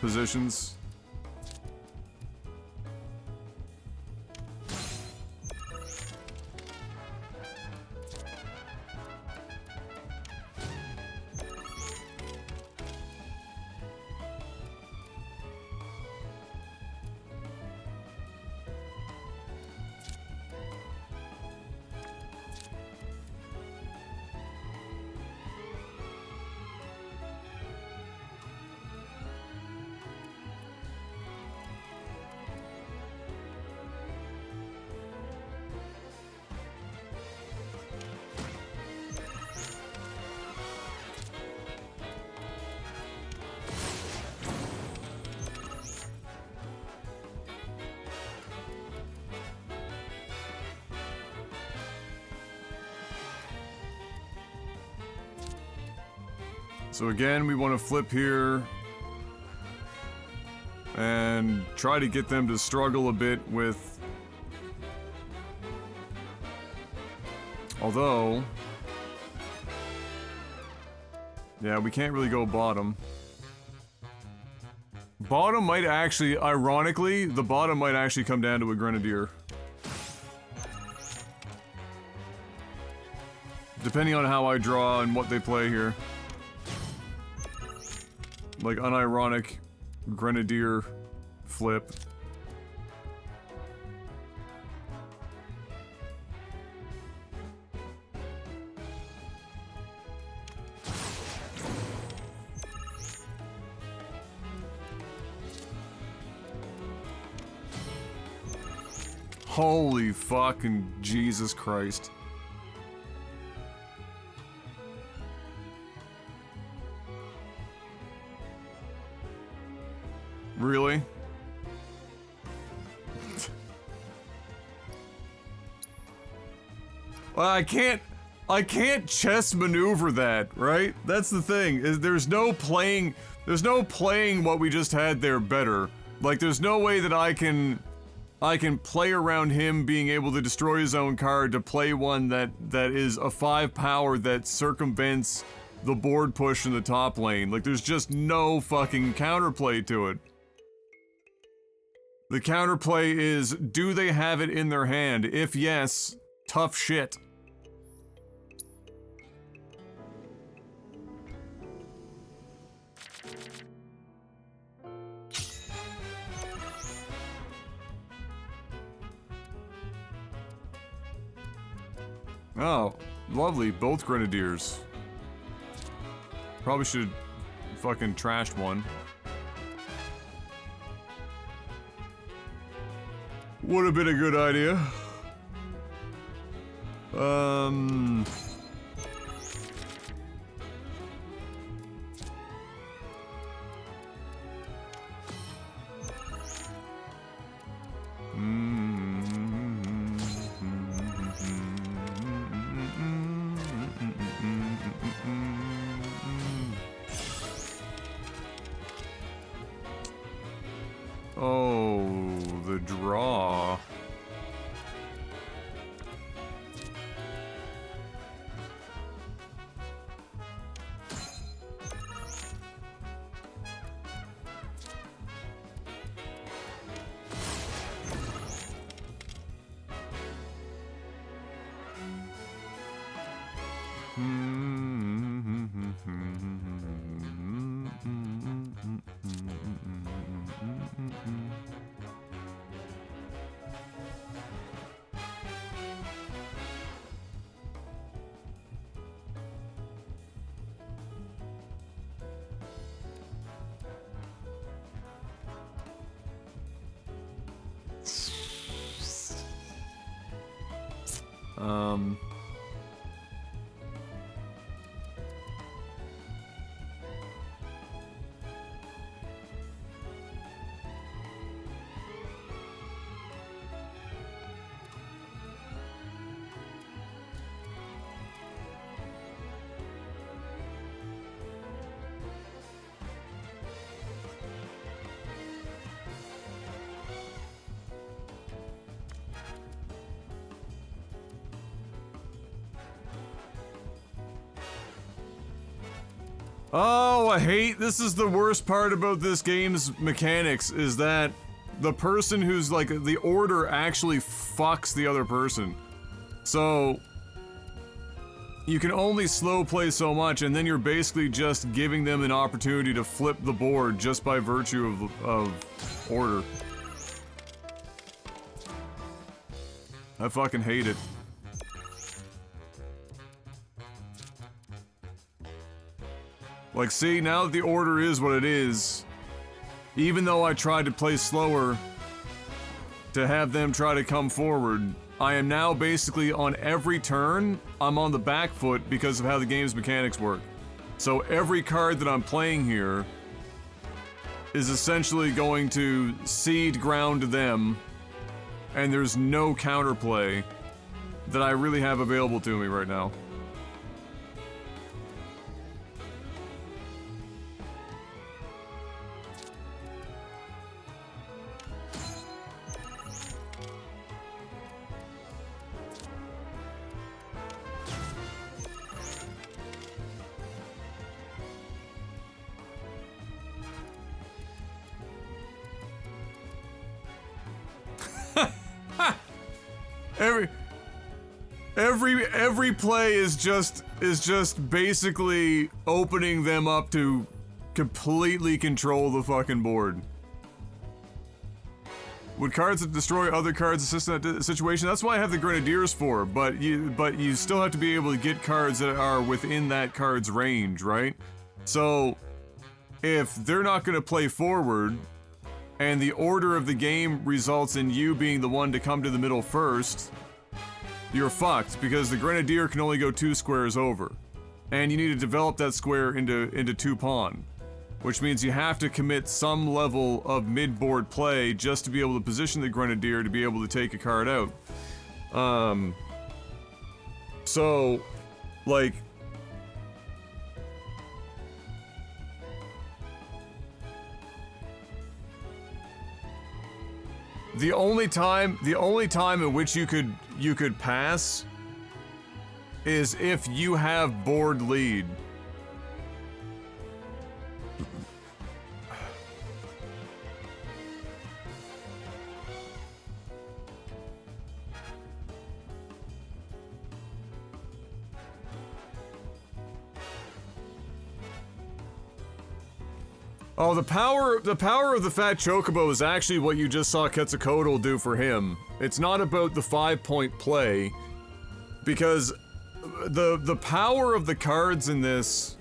positions. So again, we want to flip here and try to get them to struggle a bit with, although, yeah, we can't really go bottom. Bottom might actually, ironically, the bottom might actually come down to a Grenadier. Depending on how I draw and what they play here. Like, unironic Grenadier flip. Holy fucking Jesus Christ. Really? Well, I can't chess maneuver that, right? That's the thing, is there's no playing what we just had there better. Like, there's no way that I can play around him being able to destroy his own card to play one that is a 5 power that circumvents the board push in the top lane. Like, there's just no fucking counterplay to it. The counterplay is, do they have it in their hand? If yes, tough shit. Oh, lovely, both grenadiers. Probably should have fucking trashed one. Would have been a good idea. Oh, the draw. Oh, I hate, this is the worst part about this game's mechanics, is that the person who's like, the order actually fucks the other person. So, you can only slow play so much, and then you're basically just giving them an opportunity to flip the board just by virtue of order. I fucking hate it. Like, see, now that the order is what it is, even though I tried to play slower to have them try to come forward, I am now basically on every turn, I'm on the back foot because of how the game's mechanics work. So every card that I'm playing here is essentially going to cede ground to them, and there's no counterplay that I really have available to me right now. Every play is just basically opening them up to completely control the fucking board. Would cards that destroy other cards assist in that situation? That's why I have the Grenadiers for, but you still have to be able to get cards that are within that card's range, right? So, if they're not gonna play forward, and the order of the game results in you being the one to come to the middle first, you're fucked, because the Grenadier can only go 2 squares over. And you need to develop that square into 2 pawn. Which means you have to commit some level of mid-board play just to be able to position the Grenadier to be able to take a card out. So, like... The only time in which you could pass is if you have board lead. Oh, the power of the Fat Chocobo is actually what you just saw Quetzalcoatl do for him. It's not about the 5-point play, because the power of the cards in this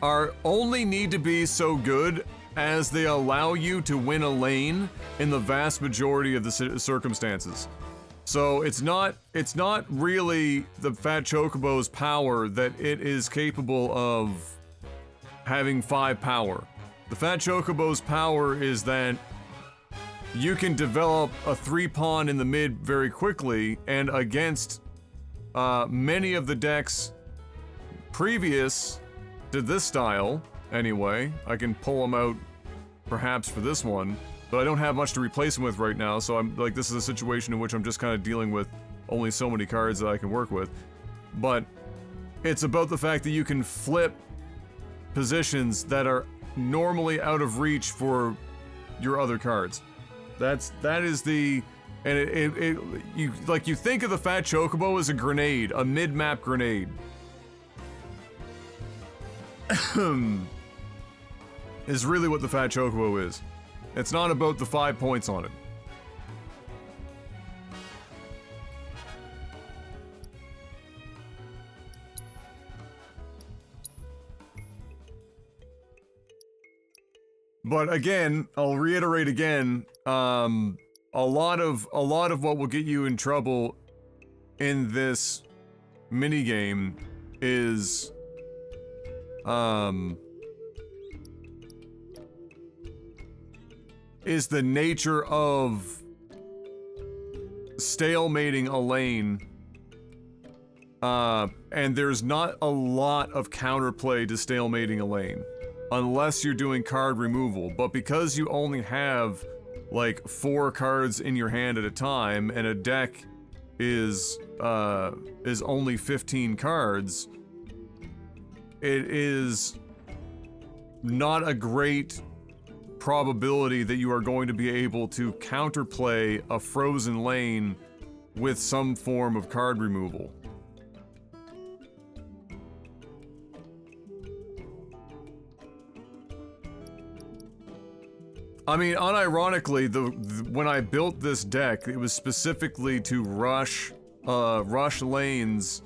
only need to be so good as they allow you to win a lane in the vast majority of the circumstances. So it's not really the Fat Chocobo's power that it is capable of having 5 power. The Fat Chocobo's power is that you can develop a 3-pawn in the mid very quickly, and against many of the decks previous to this style, anyway. I can pull them out perhaps for this one, but I don't have much to replace them with right now, so I'm like, this is a situation in which I'm just kind of dealing with only so many cards that I can work with. But it's about the fact that you can flip positions that are normally out of reach for your other cards. That is the, and you think of the Fat Chocobo as a grenade, a mid-map grenade. Is really what the Fat Chocobo is. It's not about the 5 points on it. But again, I'll reiterate again, a lot of what will get you in trouble in this minigame is the nature of stalemating a lane, and there's not a lot of counterplay to stalemating a lane. Unless you're doing card removal, but because you only have like 4 cards in your hand at a time, and a deck is only 15 cards, it is not a great probability that you are going to be able to counterplay a frozen lane with some form of card removal. I mean, unironically, when I built this deck, it was specifically to rush lanes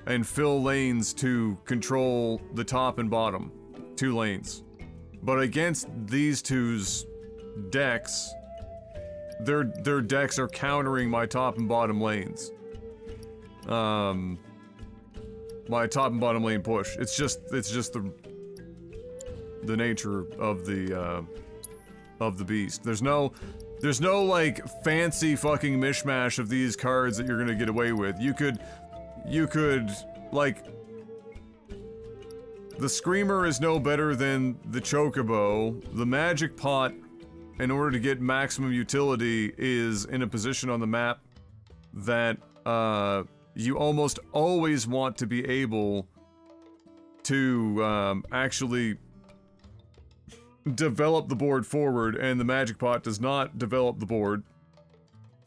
and fill lanes to control the top and bottom 2 lanes. But against these two's decks, their decks are countering my top and bottom lanes. My top and bottom lane push. It's just the nature of the beast. There's no like fancy fucking mishmash of these cards that you're gonna get away with. You could like, the Screamer is no better than the Chocobo. The Magic Pot, in order to get maximum utility, is in a position on the map that you almost always want to be able to actually develop the board forward, and the Magic Pot does not develop the board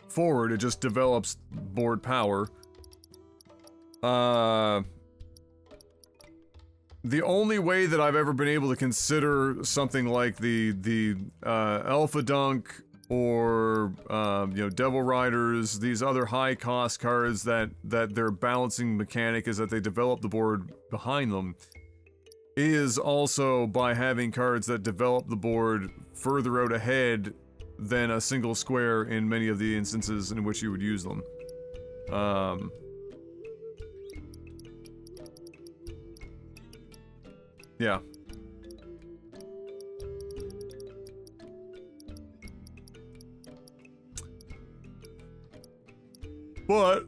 forward, it just develops board power. The only way that I've ever been able to consider something like the Alpha Dunk or Devil Riders, these other high cost cards that their balancing mechanic is that they develop the board behind them, is also by having cards that develop the board further out ahead than a single square in many of the instances in which you would use them. Yeah. But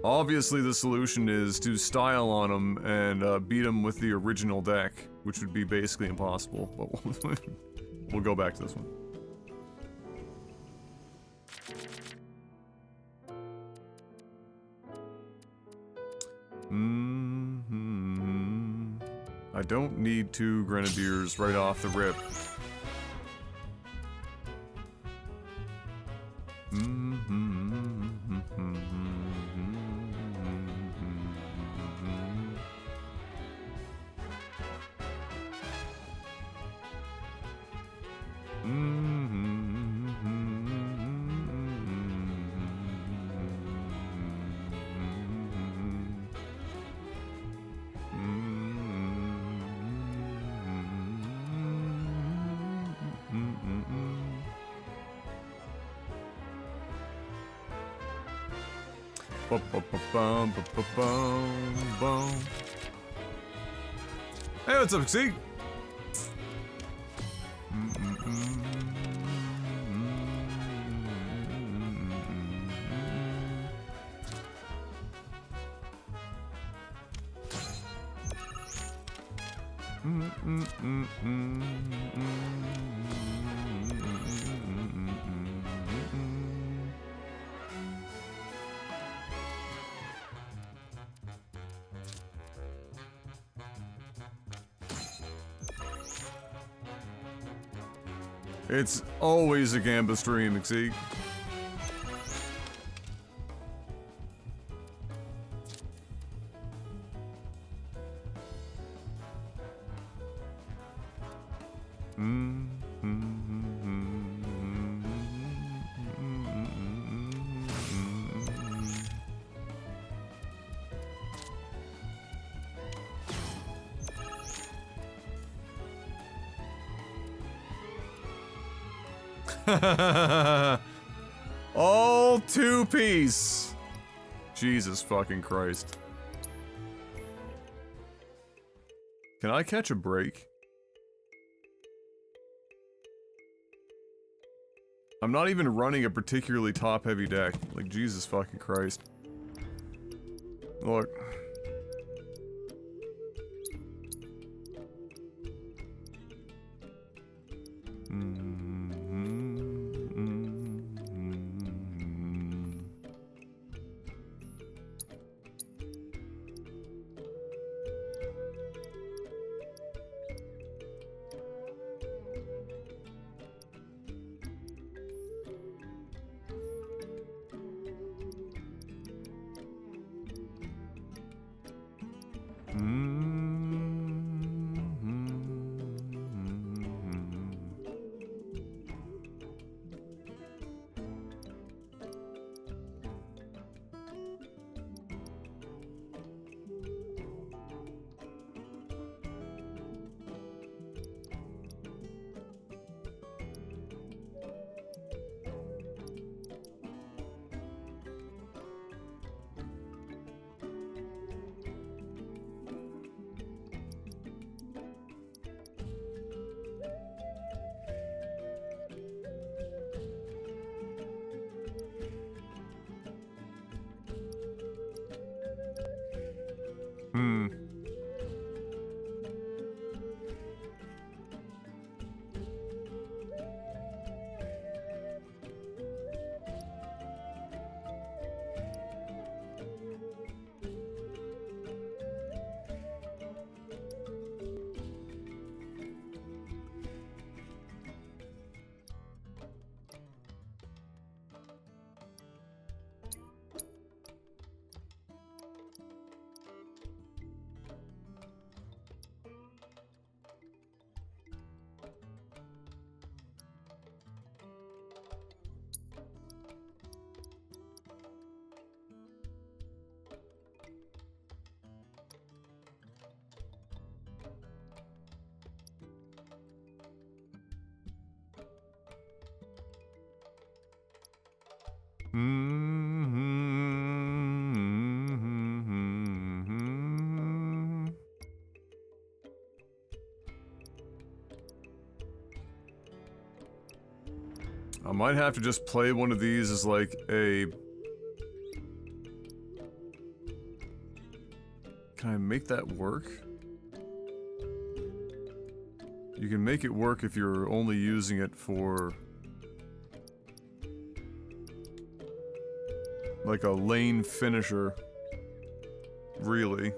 obviously the solution is to style on them and beat them with the original deck, which would be basically impossible, but we'll go back to this one. I don't need 2 Grenadiers right off the rip. Hey, what's up, Xig? It's always a Gamba stream, Xig. All 2-piece. Jesus fucking Christ. Can I catch a break? I'm not even running a particularly top-heavy deck. Like, Jesus fucking Christ. Look. I might have to just play one of these as like a... Can I make that work? You can make it work if you're only using it for... like a lane finisher. Really.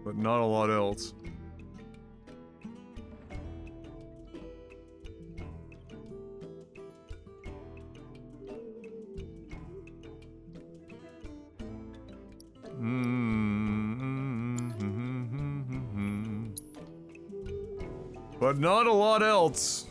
But not a lot else. But not a lot else.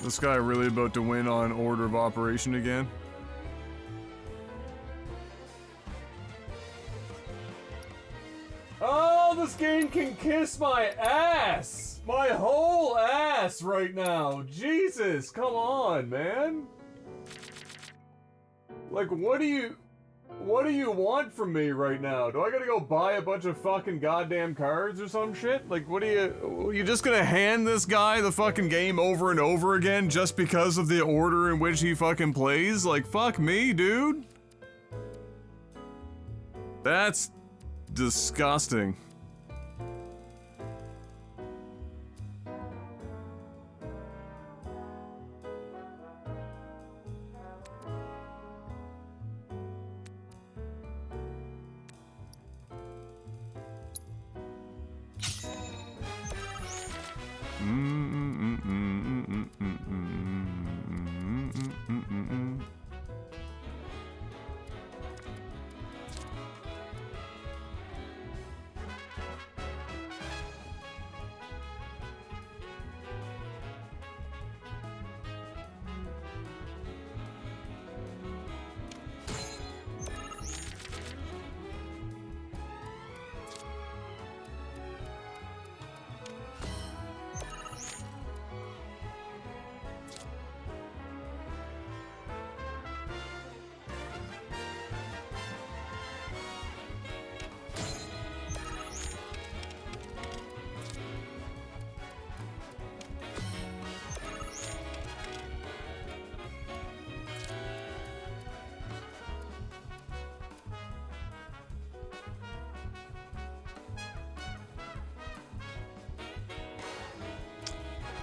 This guy really about to win on order of operation again? Oh, this game can kiss my ass! My whole ass right now! Jesus, come on, man! Like, what do you want from me right now? Do I gotta go buy a bunch of fucking goddamn cards or some shit? Like, what are you just gonna hand this guy the fucking game over and over again just because of the order in which he fucking plays? Like, fuck me, dude. That's disgusting.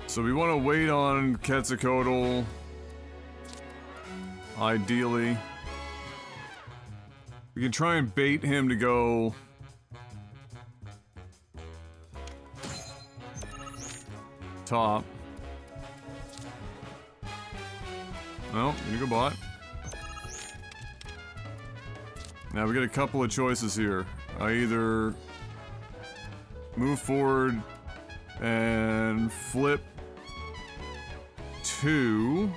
So we want to wait on Quetzalcoatl. Ideally. We can try and bait him to go... top. No, gonna go bot. Now we got a couple of choices here. I either move forward and flip 2.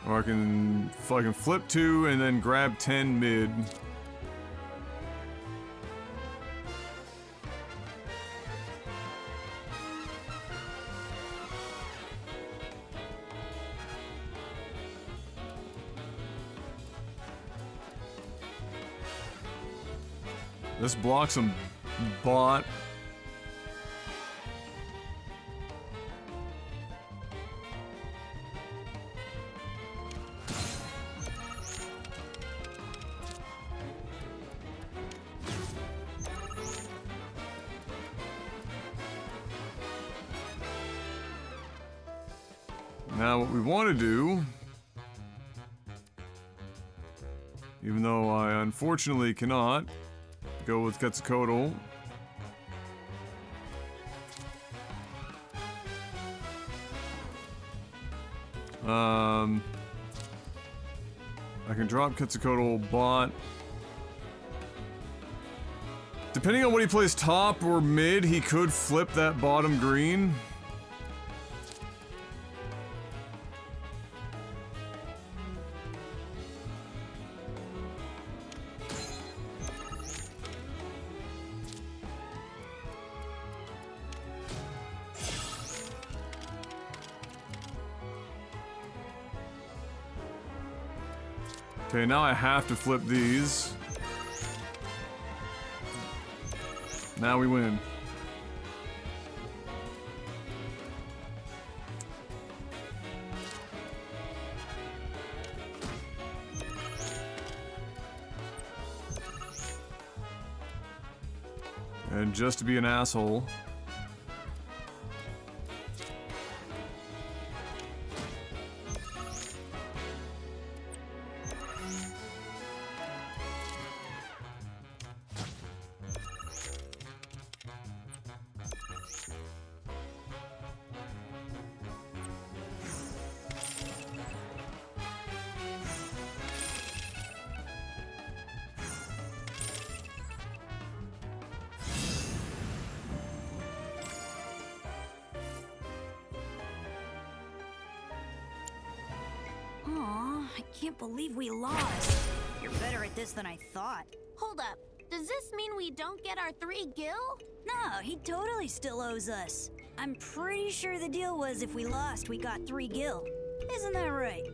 Or I can fucking flip 2 and then grab 10 mid. This blocks some bot. Now what we want to do, even though I unfortunately cannot go with Quetzalcoatl, I can drop Quetzalcoatl bot. Depending on what he plays top or mid, he could flip that bottom green. Okay, now I have to flip these. Now we win. And just to be an asshole, I can't believe we lost. You're better at this than I thought. Hold up. Does this mean we don't get our 3 gil? No, he totally still owes us. I'm pretty sure the deal was if we lost, we got 3 gil. Isn't that right?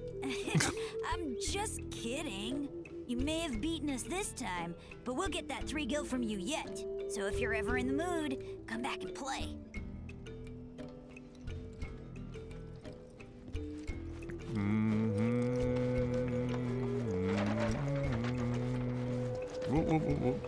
I'm just kidding. You may have beaten us this time, but we'll get that 3 gil from you yet. So if you're ever in the mood, come back and play. Whoa, whoa, whoa, whoa.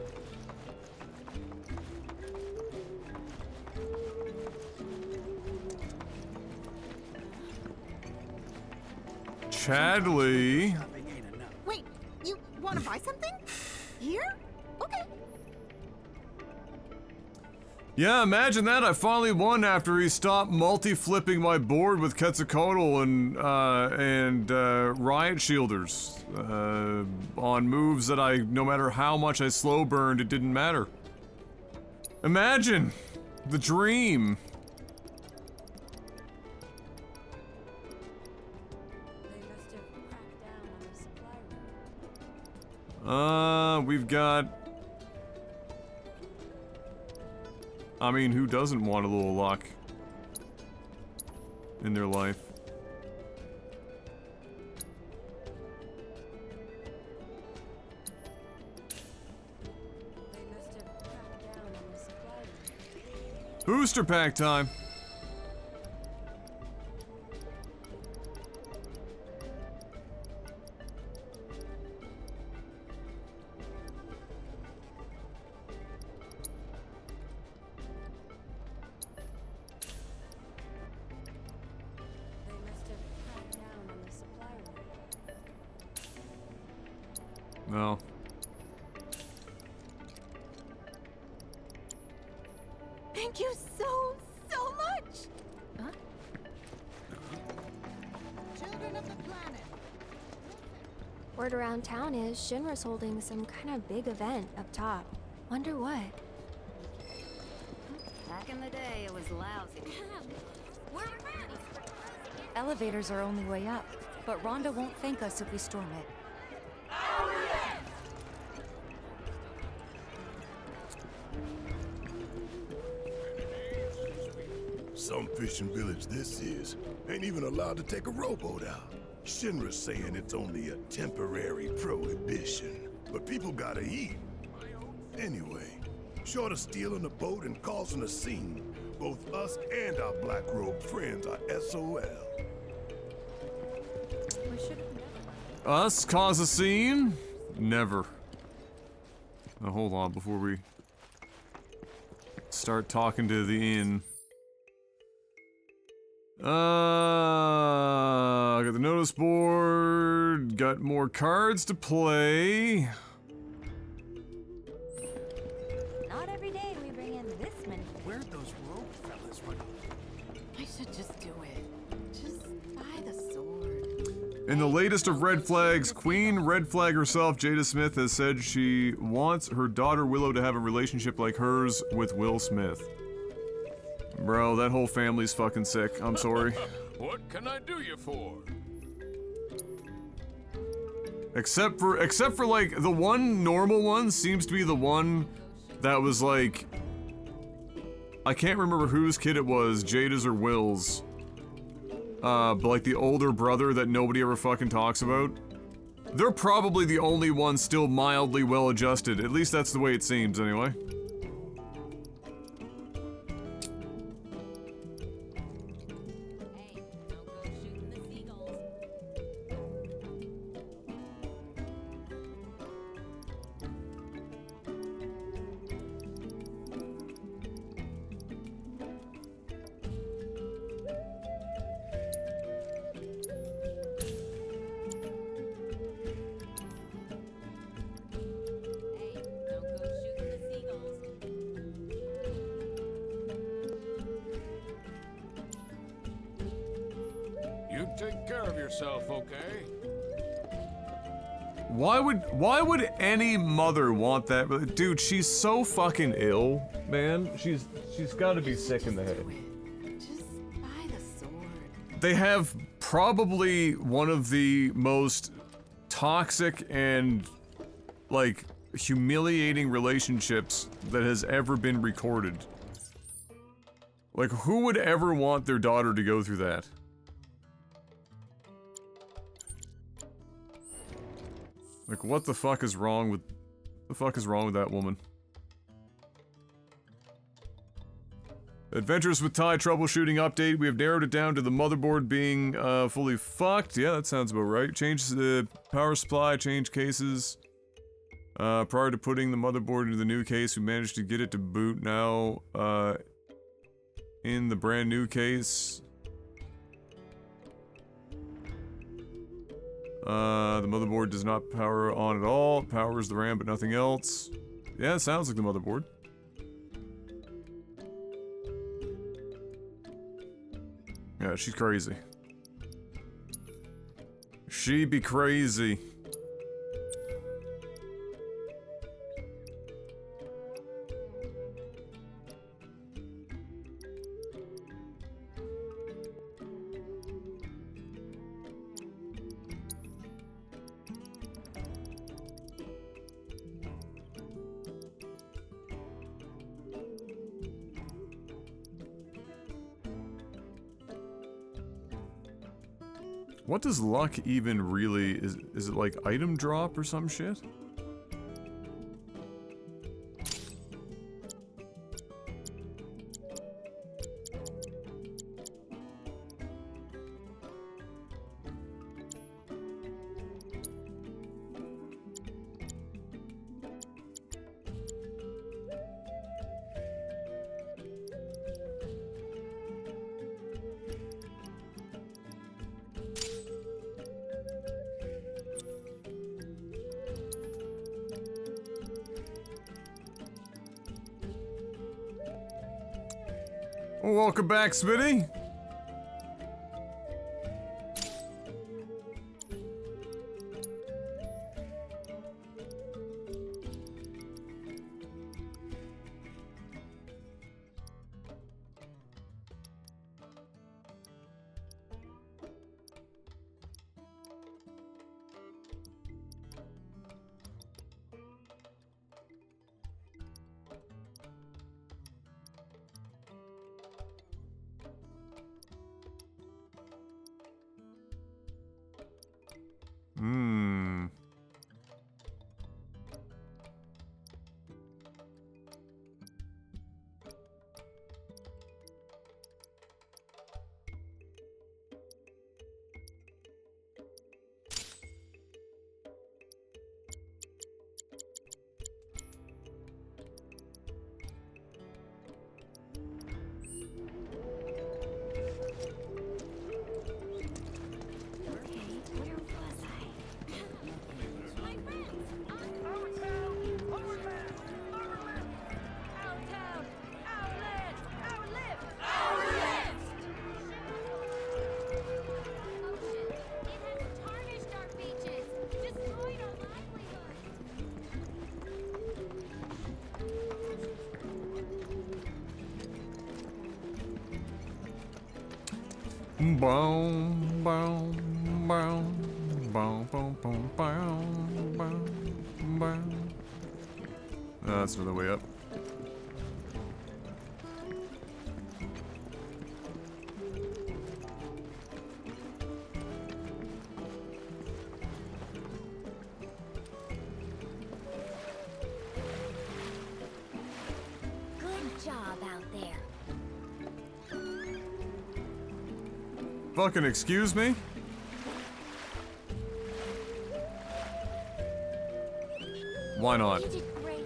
Chadley. Wait, you want to buy something? Here? Okay. Yeah, imagine that. I finally won after he stopped multi-flipping my board with Quetzalcoatl and Riot Shielders on moves that no matter how much I slow burned, it didn't matter. Imagine the dream. We've got... I mean, who doesn't want a little luck in their life? Booster pack time. No. Thank you so much! Huh? Children of the planet. Word around town is Shinra's holding some kind of big event up top. Wonder what? Back in the day, it was lousy. We're ready. Elevators are only way up, but Rhonda won't thank us if we storm it. Some fishing village this is ain't even allowed to take a rowboat out. Shinra's saying it's only a temporary prohibition, but people gotta eat. Anyway, short of stealing a boat and causing a scene, both us and our black robe friends are SOL. Us cause a scene? Never. Now hold on before we start talking to the inn. Got the notice board, got more cards to play. Not every day we bring in this many. Where'd those rogue fellas run? I should just do it. Just buy the sword. In the latest of red flags, Queen Red Flag herself, Jada Smith, has said she wants her daughter Willow to have a relationship like hers with Will Smith. Bro, that whole family's fucking sick. I'm sorry. What can I do you for? Except for like the one normal one seems to be the one that was like, I can't remember whose kid it was, Jada's or Will's. But like the older brother that nobody ever fucking talks about. They're probably the only ones still mildly well adjusted. At least that's the way it seems anyway. You take care of yourself, okay? Why would any mother want that? Dude, she's so fucking ill, man. She's got to be sick in the head. Just buy the sword. They have probably one of the most toxic and like humiliating relationships that has ever been recorded. Like, who would ever want their daughter to go through that? Like, what the fuck is wrong with that woman? Adventures with Ty troubleshooting update. We have narrowed it down to the motherboard being fully fucked. Yeah, that sounds about right. Change the power supply, change cases. Prior to putting the motherboard into the new case, we managed to get it to boot now in the brand new case. The motherboard does not power on at all. It powers the RAM but nothing else. Yeah, it sounds like the motherboard. Yeah, she's crazy. She be crazy. What does luck even really, is it like item drop or some shit? Well, welcome back, Smitty. Boom, boom, boom, boom, boom, boom, boom, boom, boom. That's another way up. Good job out there. Fucking excuse me? Why not? You did great.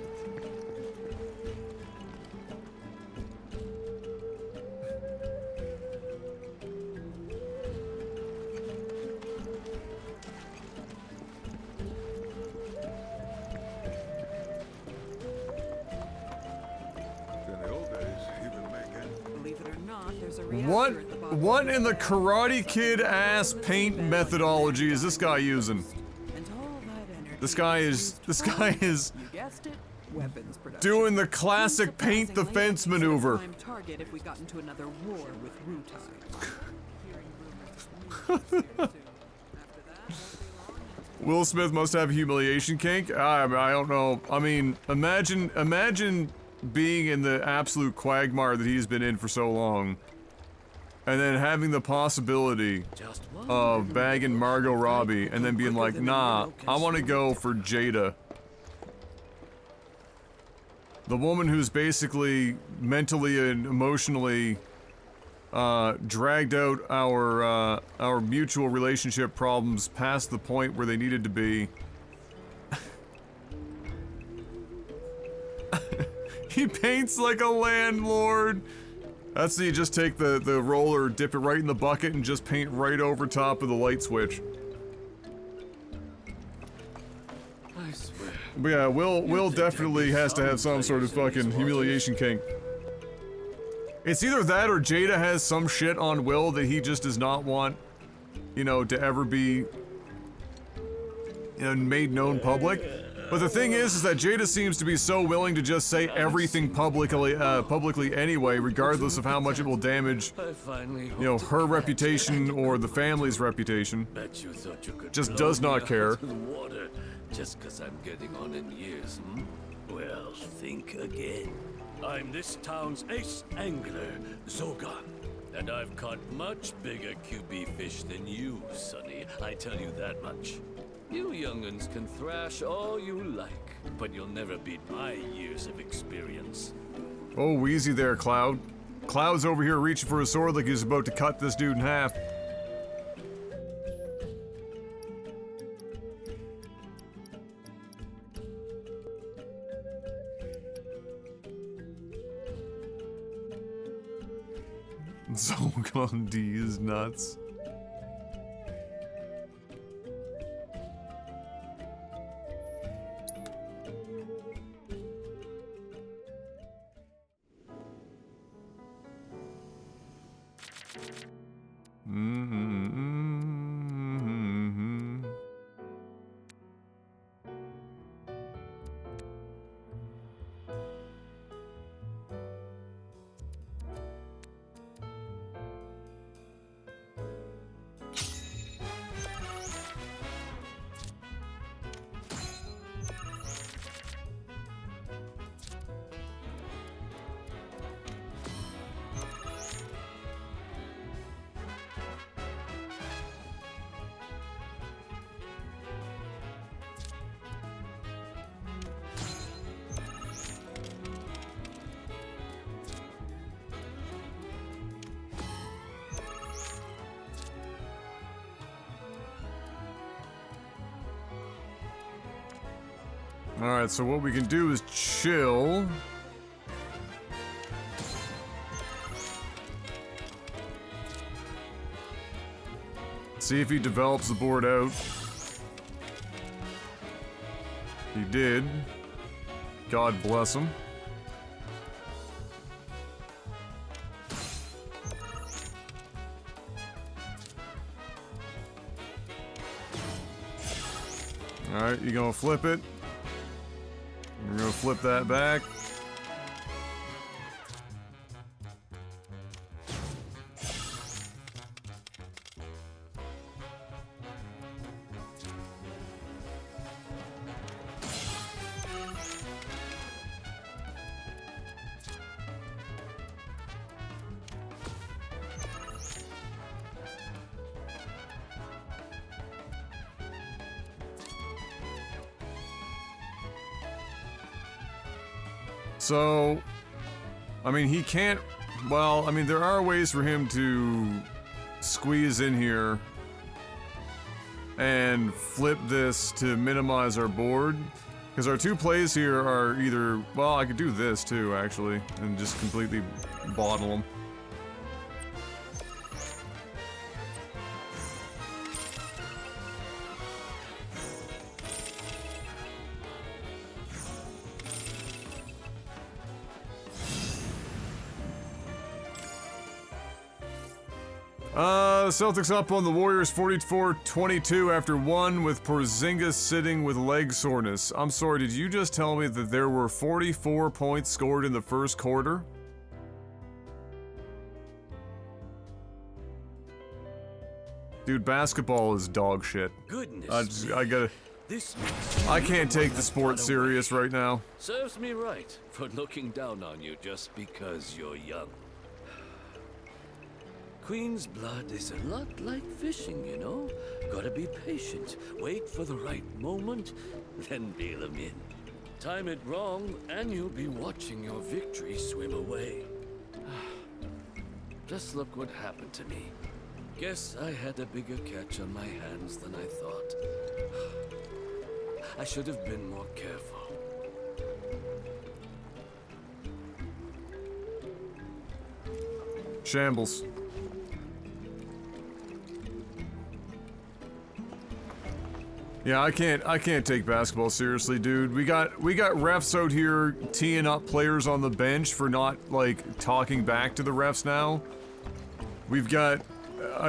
In the old days, even making. Believe it or not, there's a reactor What? at the bottom. What in the Karate Kid ass paint methodology is this guy using? And all that energy This guy is you guessed it, weapons production. doing the classic paint the fence maneuver. Prime target if we got into another war with Rutai. Will Smith must have a humiliation kink. I don't know. I mean, imagine being in the absolute quagmire that he's been in for so long, and then having the possibility of bagging Margot Robbie, and then being like, nah, I want to go for Jada. The woman who's basically mentally and emotionally dragged out our mutual relationship problems past the point where they needed to be. He paints like a landlord. That's you just take the roller, dip it right in the bucket, and just paint right over top of the light switch. I swear. But yeah, Will definitely has to have some sort of fucking humiliation kink. It's either that or Jada has some shit on Will that he just does not want, you know, to ever be, you know, made known public. But the thing is that Jada seems to be so willing to just say everything publicly anyway, regardless of how much it will damage, you know, her reputation or the family's reputation. Bet you thought you could Just blow does me not out care. of the water just 'cause I'm getting on in years, hmm? Well, think again. I'm this town's ace angler, Zogan. And I've caught much bigger QB fish than you, Sonny. I tell you that much. You young'uns can thrash all you like, but you'll never beat my years of experience. Oh, easy there, Cloud. Cloud's over here reaching for a sword like he's about to cut this dude in half. Zogan D is nuts. Alright, so what we can do is chill. See if he develops the board out. He did. God bless him. Alright, you gonna flip it? We're gonna flip that back. So, I mean, he can't, well, I mean, there are ways for him to squeeze in here and flip this to minimize our board. Because our two plays here are either, well, I could do this too, actually, and just completely bottle them. Celtics up on the Warriors 44-22 after one with Porzingis sitting with leg soreness. I'm sorry, did you just tell me that there were 44 points scored in the first quarter? Dude, basketball is dog shit. Goodness. I gotta... I can't take the sport serious right now. Serves me right for looking down on you just because you're young. Queen's blood is a lot like fishing, you know? Gotta be patient, wait for the right moment, then reel them in. Time it wrong, and you'll be watching your victory swim away. Just look what happened to me. Guess I had a bigger catch on my hands than I thought. I should have been more careful. Shambles. Yeah, I can't take basketball seriously, dude. We got refs out here teeing up players on the bench for not, like, talking back to the refs now. We've got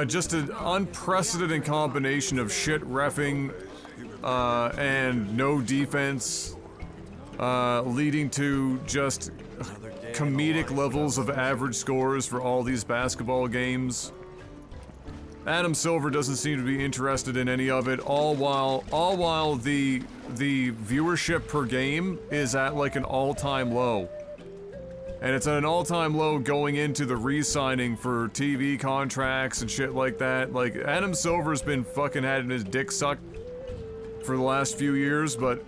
just an unprecedented combination of shit reffing and no defense, leading to just comedic levels of average scores for all these basketball games. Adam Silver doesn't seem to be interested in any of it, all while the viewership per game is at like an all-time low. And it's at an all-time low going into the re-signing for TV contracts and shit like that. Like, Adam Silver's been fucking having his dick sucked for the last few years, but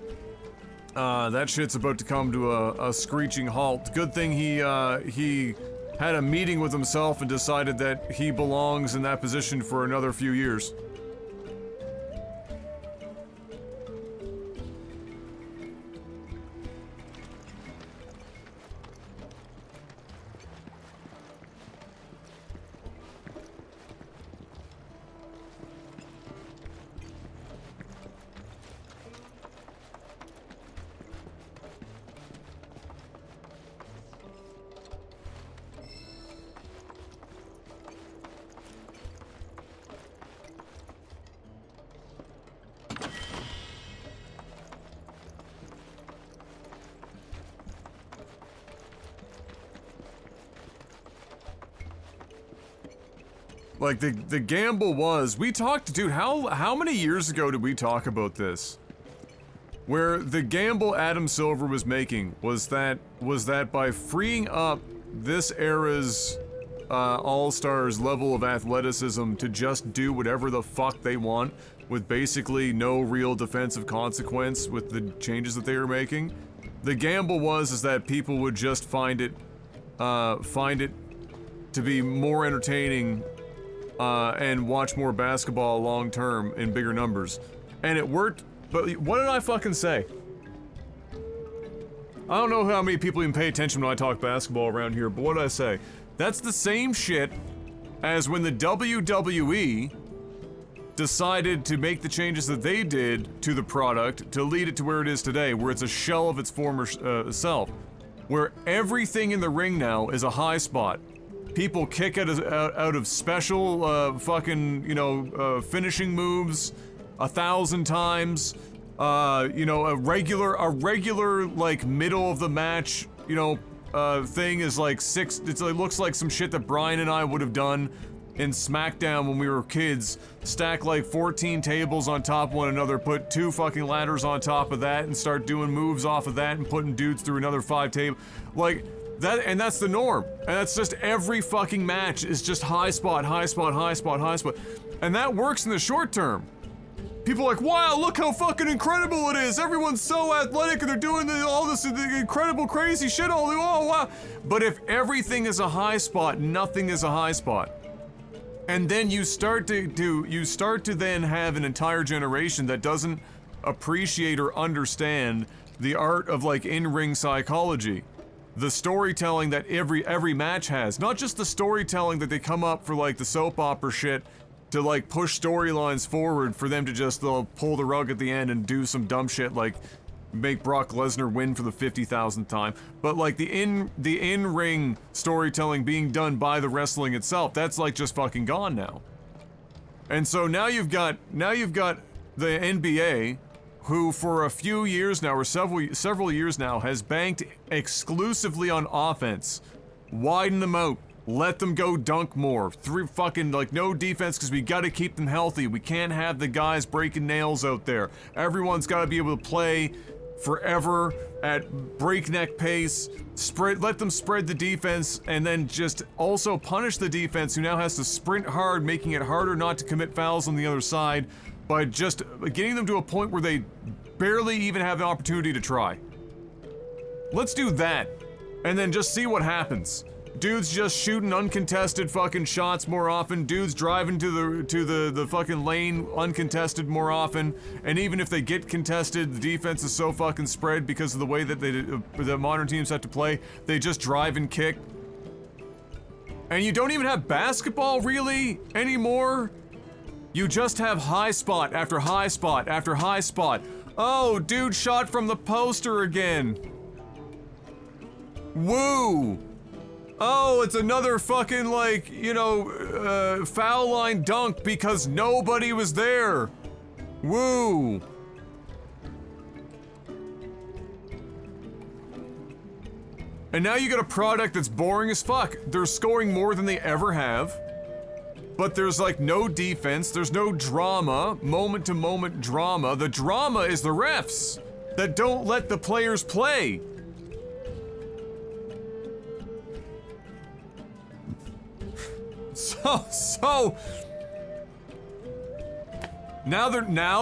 that shit's about to come to a screeching halt. Good thing he had a meeting with himself and decided that he belongs in that position for another few years. Like, the gamble was, we talked, dude, how many years ago did we talk about this? Where the gamble Adam Silver was making was that by freeing up this era's All-Stars level of athleticism to just do whatever the fuck they want with basically no real defensive consequence with the changes that they were making, the gamble was that people would just find it to be more entertaining and watch more basketball long term in bigger numbers. And it worked, but what did I fucking say? I don't know how many people even pay attention when I talk basketball around here, but what did I say? That's the same shit as when the WWE decided to make the changes that they did to the product to lead it to where it is today, where it's a shell of its former self. Where everything in the ring now is a high spot. People kick out of special fucking, you know, finishing moves 1,000 times. You know, a regular like middle of the match, you know, thing is like it looks like some shit that Brian and I would have done in SmackDown when we were kids. Stack like 14 tables on top of one another, put 2 fucking ladders on top of that, and start doing moves off of that and putting dudes through another 5 tables. Like, that, and that's the norm. And that's just every fucking match is just high spot, high spot, high spot, high spot. And that works in the short term. People are like, wow, look how fucking incredible it is. Everyone's so athletic and they're doing all this incredible, crazy shit. Oh, wow. But if everything is a high spot, nothing is a high spot. And then you start to then have an entire generation that doesn't appreciate or understand the art of like in-ring psychology. The storytelling that every match has. Not just the storytelling that they come up for like the soap opera shit to like push storylines forward for them to just pull the rug at the end and do some dumb shit like make Brock Lesnar win for the 50,000th time. But like the in-ring storytelling being done by the wrestling itself, that's like just fucking gone now. And so now you've got the NBA, who for a few years now, or several years now, has banked exclusively on offense. Widen them out. Let them go dunk more. No defense because we gotta keep them healthy. We can't have the guys breaking nails out there. Everyone's gotta be able to play forever at breakneck pace. Let them spread the defense and then just also punish the defense who now has to sprint hard, making it harder not to commit fouls on the other side by just getting them to a point where they barely even have the opportunity to try. Let's do that and then just see what happens. Dudes just shooting uncontested fucking shots more often. Dudes driving to the fucking lane uncontested more often. And even if they get contested, the defense is so fucking spread because of the way that the modern teams have to play. They just drive and kick. And you don't even have basketball really anymore. You just have high spot after high spot after high spot. Oh, dude shot from the poster again. Woo! Oh, it's another fucking, like, you know, foul line dunk because nobody was there. Woo. And now you got a product that's boring as fuck. They're scoring more than they ever have. But there's, like, no defense. There's no drama, moment-to-moment drama. The drama is the refs that don't let the players play. So now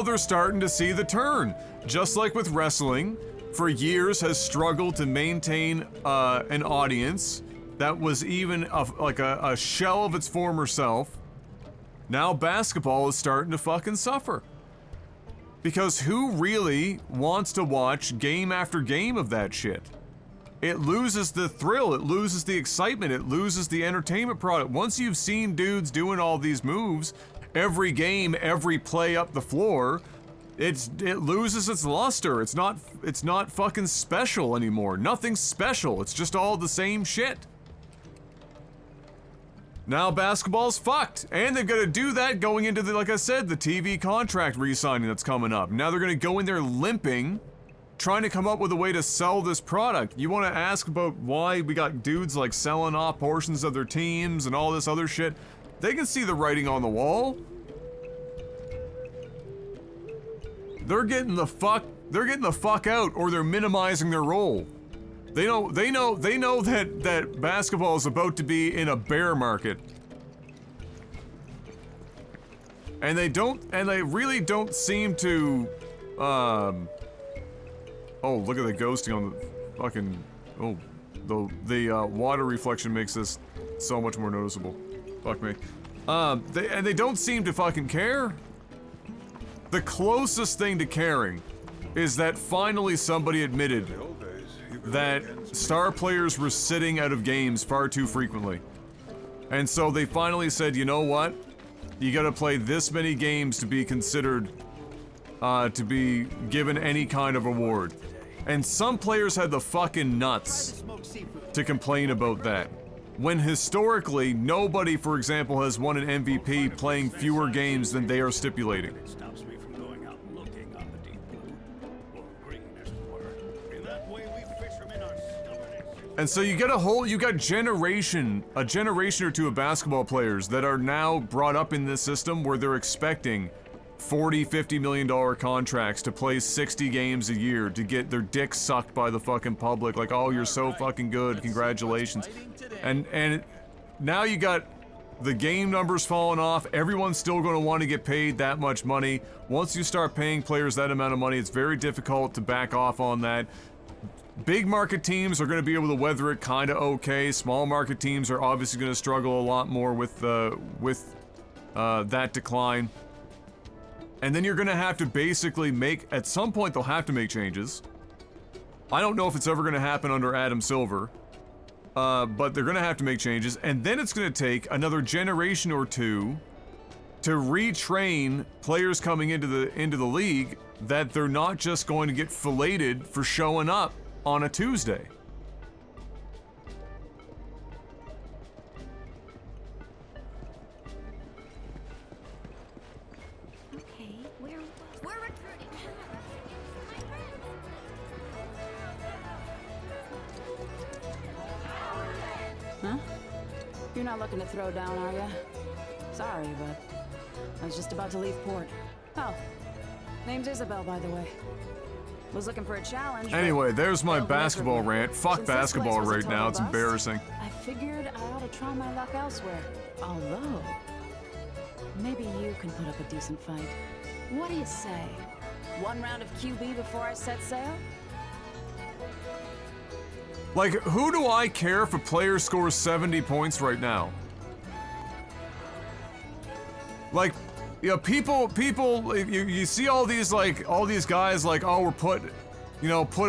they're starting to see the turn. Just like with wrestling, for years has struggled to maintain an audience that was even a shell of its former self. Now basketball is starting to fucking suffer. Because who really wants to watch game after game of that shit? It loses the thrill, it loses the excitement, it loses the entertainment product. Once you've seen dudes doing all these moves, every game, every play up the floor, it loses its luster. It's not fucking special anymore. Nothing's special. It's just all the same shit. Now basketball's fucked, and they've got to do that going into like I said, the TV contract re-signing that's coming up. Now they're gonna go in there limping, trying to come up with a way to sell this product. You want to ask about why we got dudes like selling off portions of their teams and all this other shit? They can see the writing on the wall. They're getting the fuck out, or they're minimizing their role. They know that basketball is about to be in a bear market. And they really don't seem to oh, look at the ghosting on the fucking... Oh, the water reflection makes this so much more noticeable. Fuck me. They don't seem to fucking care. The closest thing to caring is that finally somebody admitted that star players were sitting out of games far too frequently. And so they finally said, you know what? You gotta play this many games to be considered, to be given any kind of award. And some players had the fucking nuts to complain about that. When historically, nobody, for example, has won an MVP playing fewer games than they are stipulating. It stops me from going out looking on the deep blue, or green as it were. In that way we fishermen are stubborn. And so you got a generation or two of basketball players that are now brought up in this system where they're expecting $40, $50 million contracts to play 60 games a year to get their dicks sucked by the fucking public. Like, oh, you're so fucking good, congratulations. And now you got the game numbers falling off. Everyone's still going to want to get paid that much money. Once you start paying players that amount of money, it's very difficult to back off on that. Big market teams are going to be able to weather it kind of okay. Small market teams are obviously going to struggle a lot more with that decline. And then you're going to have to basically at some point they'll have to make changes. I don't know if it's ever going to happen under Adam Silver, but they're going to have to make changes. And then it's going to take another generation or two to retrain players coming into the league that they're not just going to get filleted for showing up on a Tuesday. Huh? You're not looking to throw down, are ya? Sorry, but I was just about to leave port. Oh, name's Isabel, by the way. Was looking for a challenge. Anyway, there's my basketball rant. Fuck basketball right now, it's embarrassing. I figured I ought to try my luck elsewhere. Although, maybe you can put up a decent fight. What do you say? One round of QB before I set sail? Like, who do I care if a player scores 70 points right now? Like, you know, people, you see all these guys like, oh, we're put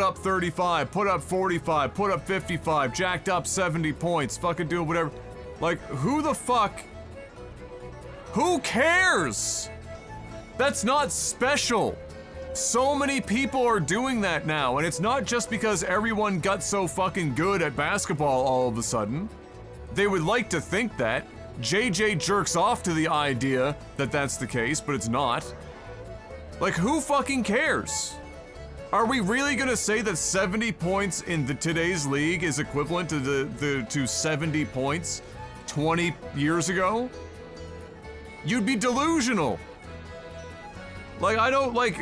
up 35, put up 45, put up 55, jacked up 70 points, fucking doing whatever. Like, who the fuck? Who cares? That's not special. So many people are doing that now, and it's not just because everyone got so fucking good at basketball all of a sudden. They would like to think that. JJ jerks off to the idea that that's the case, but it's not. Like, who fucking cares? Are we really gonna say that 70 points in today's league is equivalent to 70 points 20 years ago? You'd be delusional. Like, I don't, like...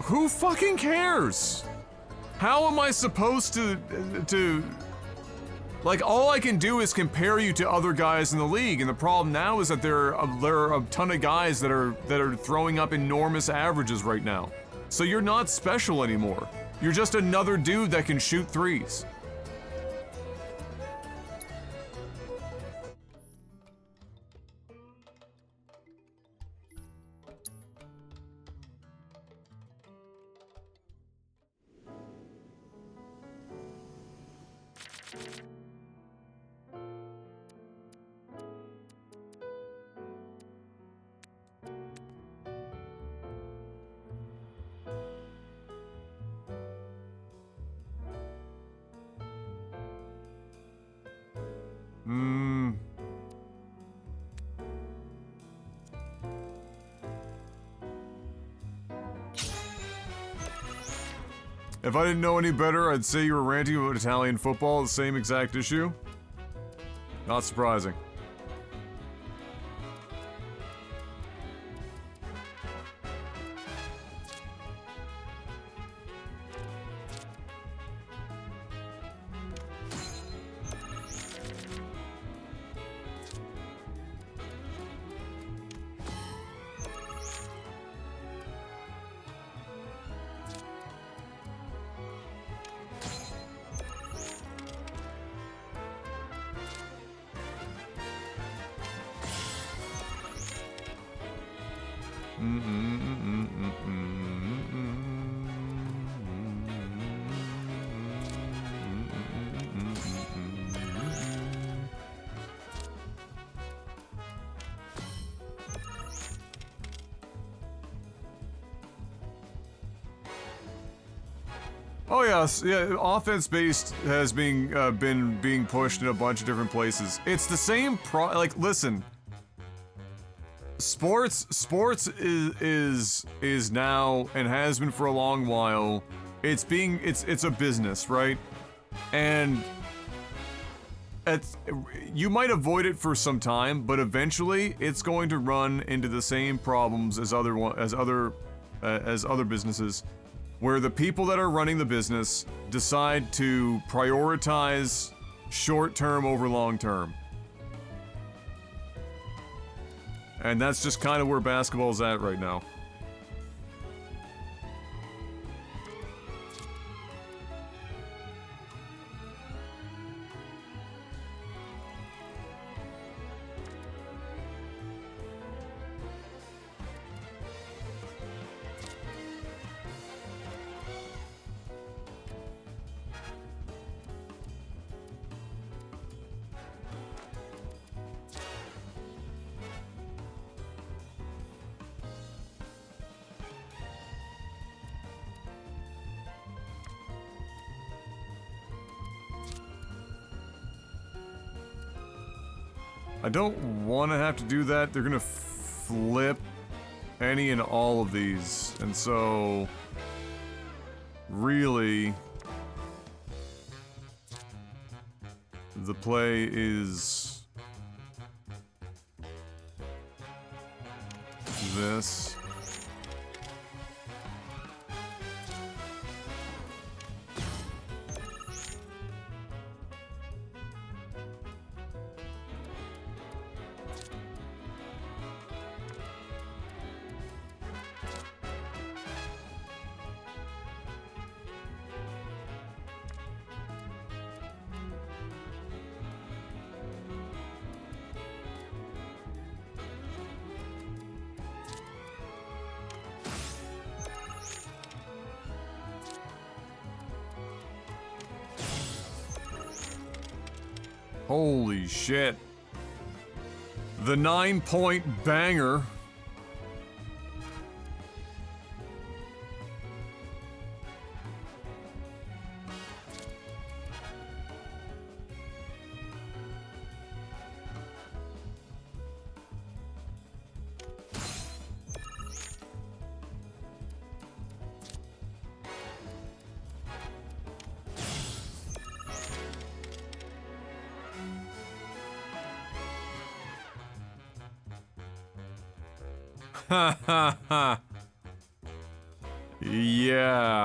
Who fucking cares? How am I supposed to like, all I can do is compare you to other guys in the league, and the problem now is that there are a ton of guys that are throwing up enormous averages right now. So you're not special anymore. You're just another dude that can shoot threes. If I didn't know any better, I'd say you were ranting about Italian football, the same exact issue. Not surprising. Oh yes, yeah. Offense based has been being pushed in a bunch of different places. It's the same like listen. Sports is now and has been for a long while. It's a business, right? And you might avoid it for some time, but eventually it's going to run into the same problems as other businesses, where the people that are running the business decide to prioritize short-term over long-term. And that's just kind of where basketball's at right now. I don't want to have to do that. They're gonna flip any and all of these, and so really the play is this. Holy shit. The 9-point banger. Ha ha ha. Yeah.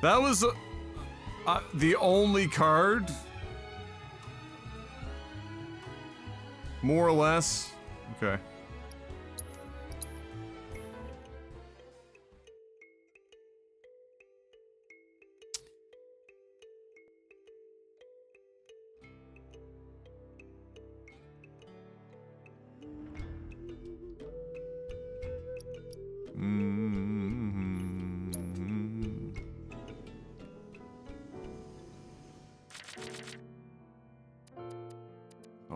That was the only card, more or less. Okay.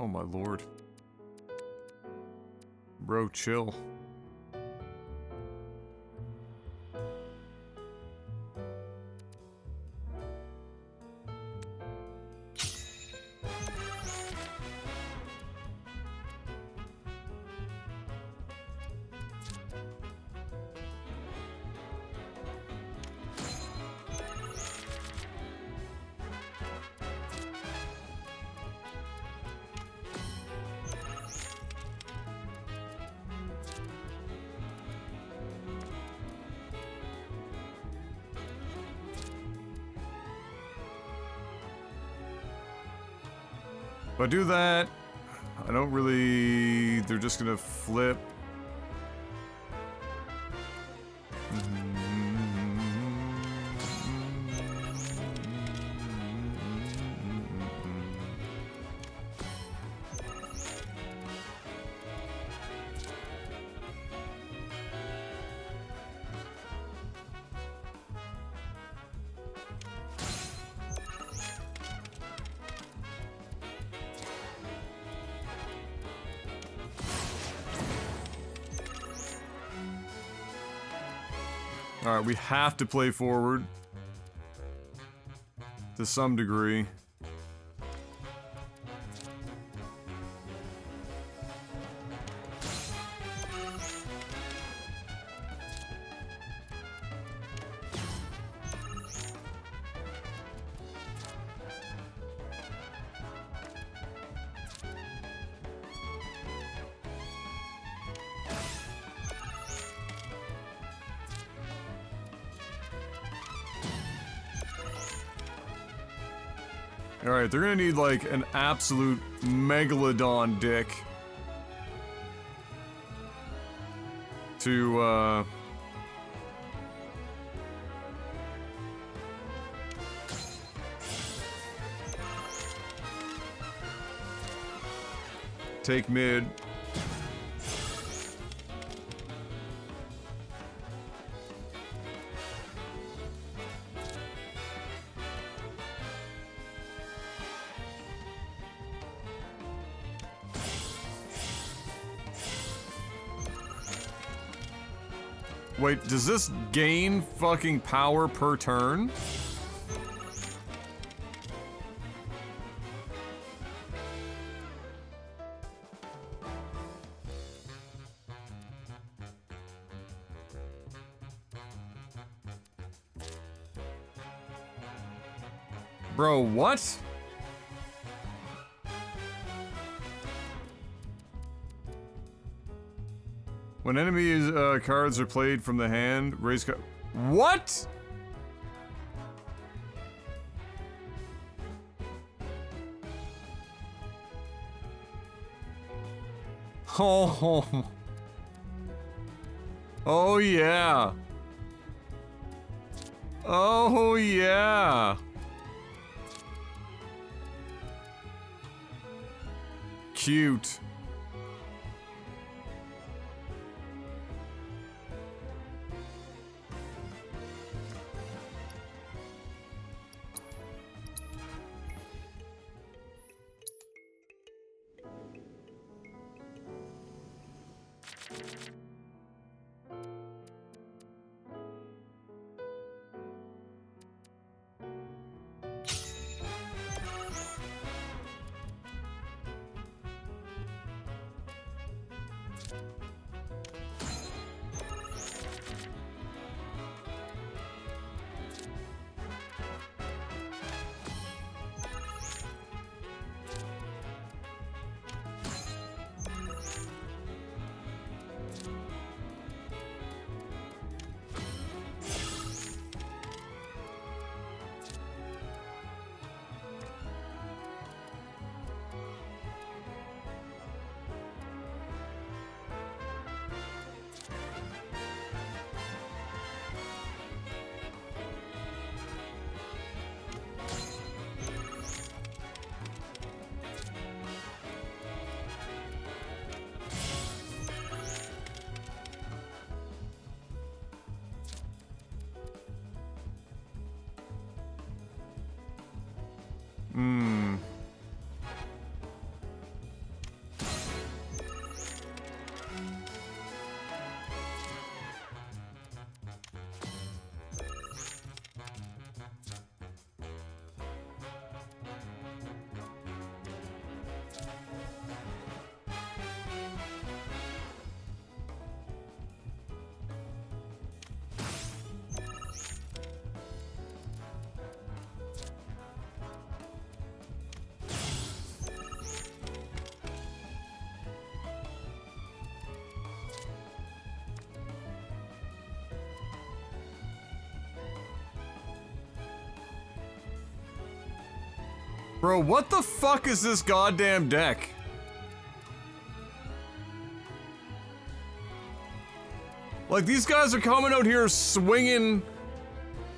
Oh my lord. Bro, chill. If I do that, I don't really... They're just gonna flip. Alright, we have to play forward. To some degree. Alright, they're gonna need like an absolute megalodon dick to take mid. Wait, does this gain fucking power per turn? Bro, what? When enemy cards are played from the hand, raise card. What? Oh. Oh yeah. Oh yeah. Cute. Bro, what the fuck is this goddamn deck? Like, these guys are coming out here swinging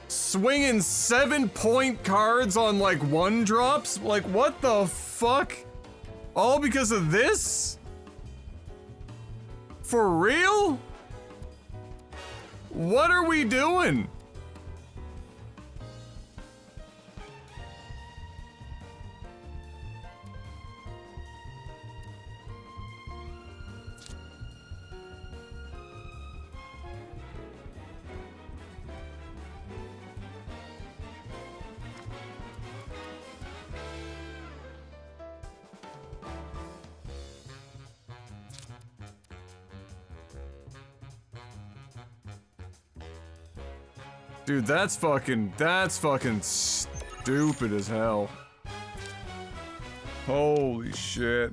7-point cards on, like, 1-drops? Like, what the fuck? All because of this? For real? What are we doing? Dude, that's fucking stupid as hell. Holy shit.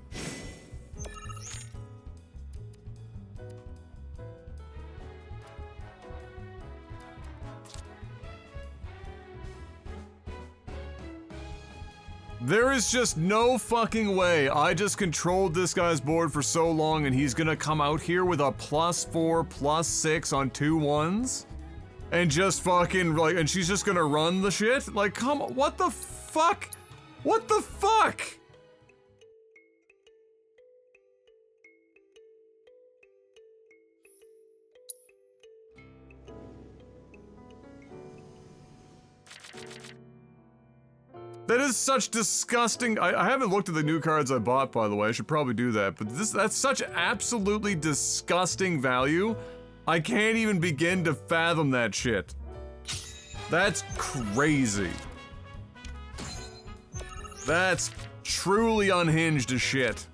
There is just no fucking way I just controlled this guy's board for so long and he's gonna come out here with a +4, +6 on 2 1s? And just fucking, like, and she's just gonna run the shit? Like, come on, what the fuck? What the fuck? That is such disgusting. I haven't looked at the new cards I bought, by the way. I should probably do that. But that's such absolutely disgusting value. I can't even begin to fathom that shit. That's crazy. That's truly unhinged as shit.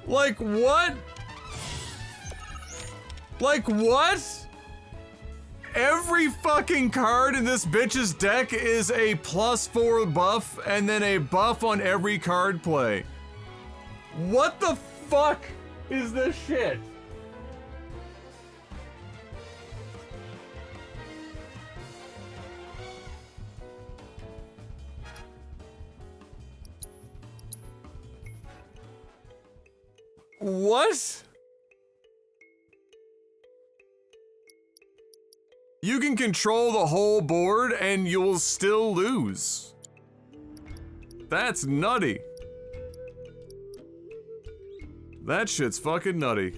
Like what? Like what? Every fucking card in this bitch's deck is a +4 buff and then a buff on every card play. What the fuck is this shit? What? You can control the whole board and you'll still lose. That's nutty. That shit's fucking nutty.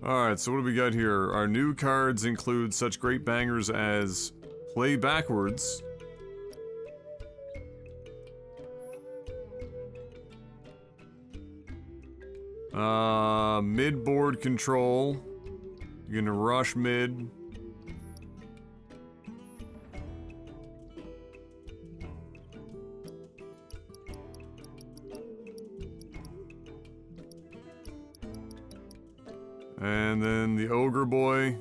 Alright, so what do we got here? Our new cards include such great bangers as Play Backwards, mid-board control. You're gonna rush mid. And then the Ogre Boy.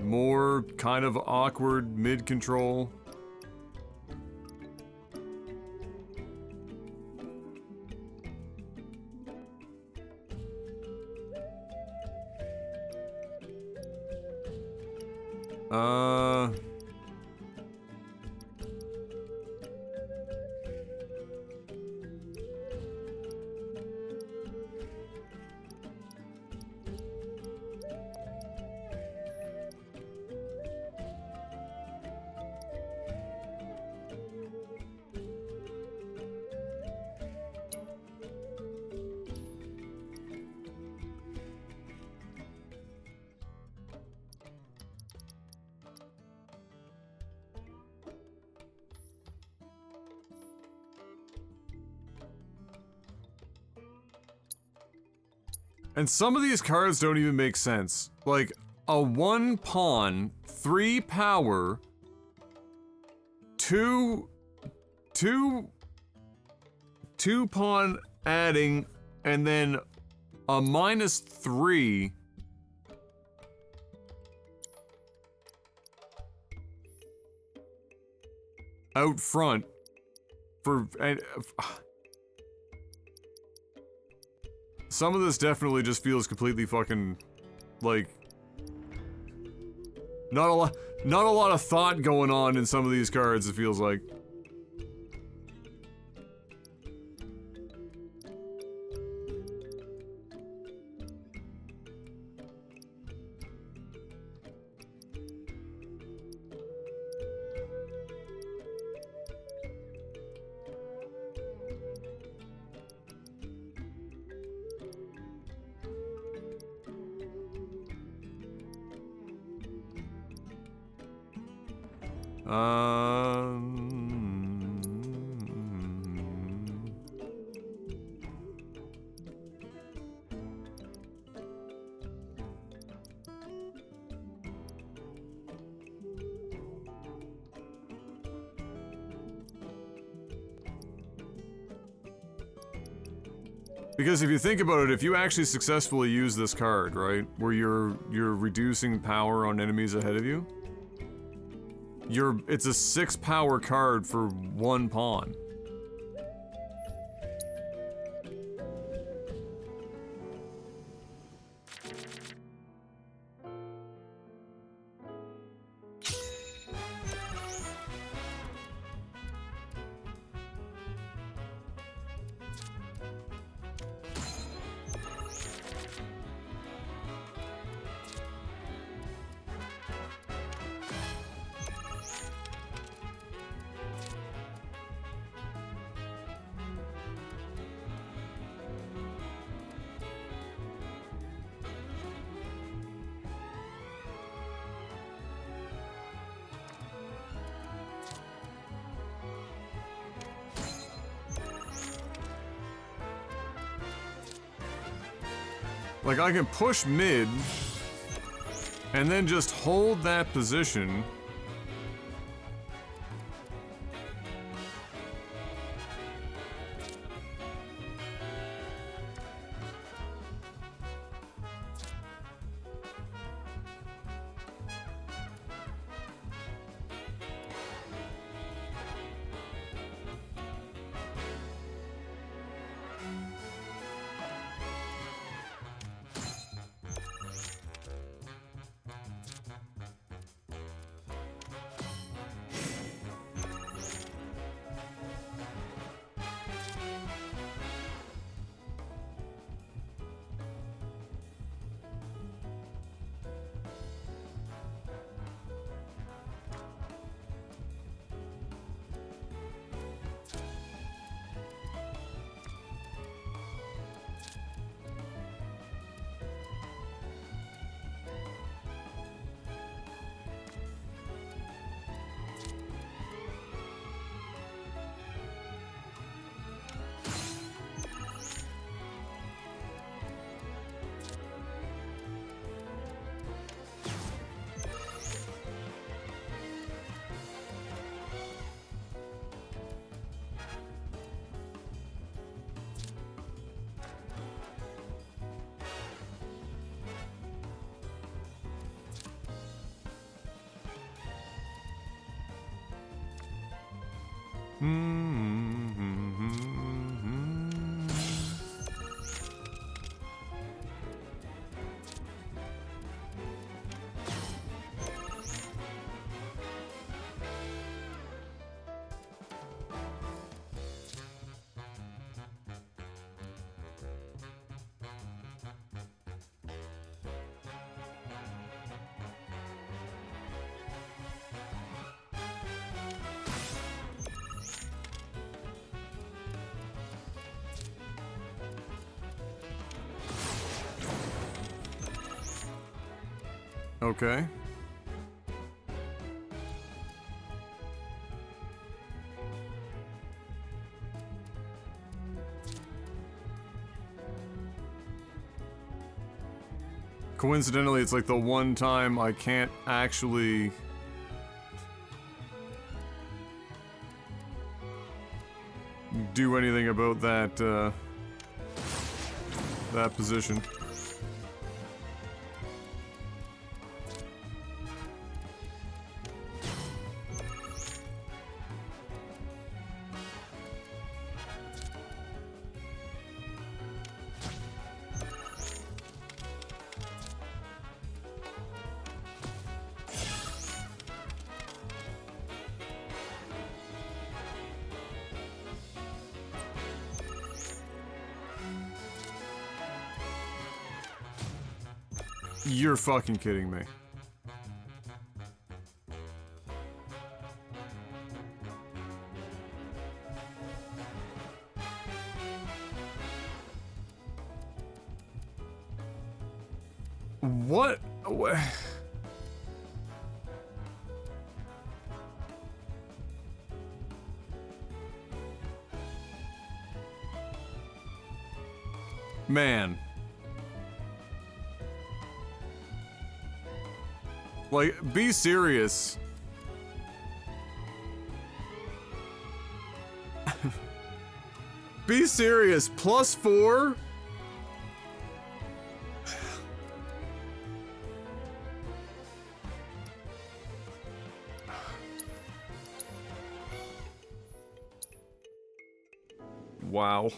More kind of awkward mid-control. And some of these cards don't even make sense. Like, a 1 pawn, 3 power, 2 pawn adding, and then a -3. Out front for some of this definitely just feels completely fucking like not a lot of thought going on in some of these cards, it feels like. Because if you think about it, if you actually successfully use this card, right, where you're reducing power on enemies ahead of you, it's a 6 power card for 1 pawn. Like, I can push mid, and then just hold that position. Okay. coincidentally, it's like the one time I can't actually... do anything about that, that position. You're fucking kidding me. What? Man. Like, be serious. Be serious. +4? Wow.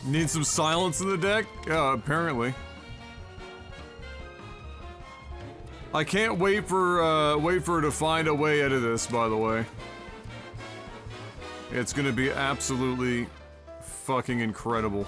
Need some silence in the deck? Yeah, apparently. I can't wait for her to find a way out of this, by the way. It's gonna be absolutely fucking incredible.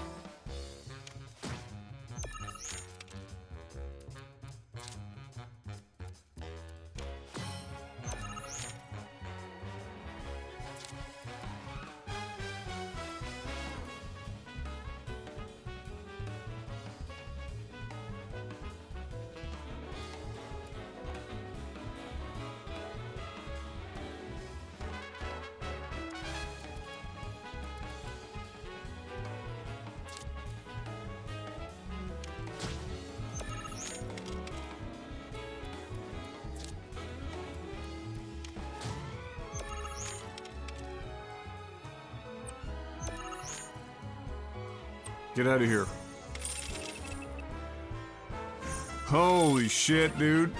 Get out of here. Holy shit, dude.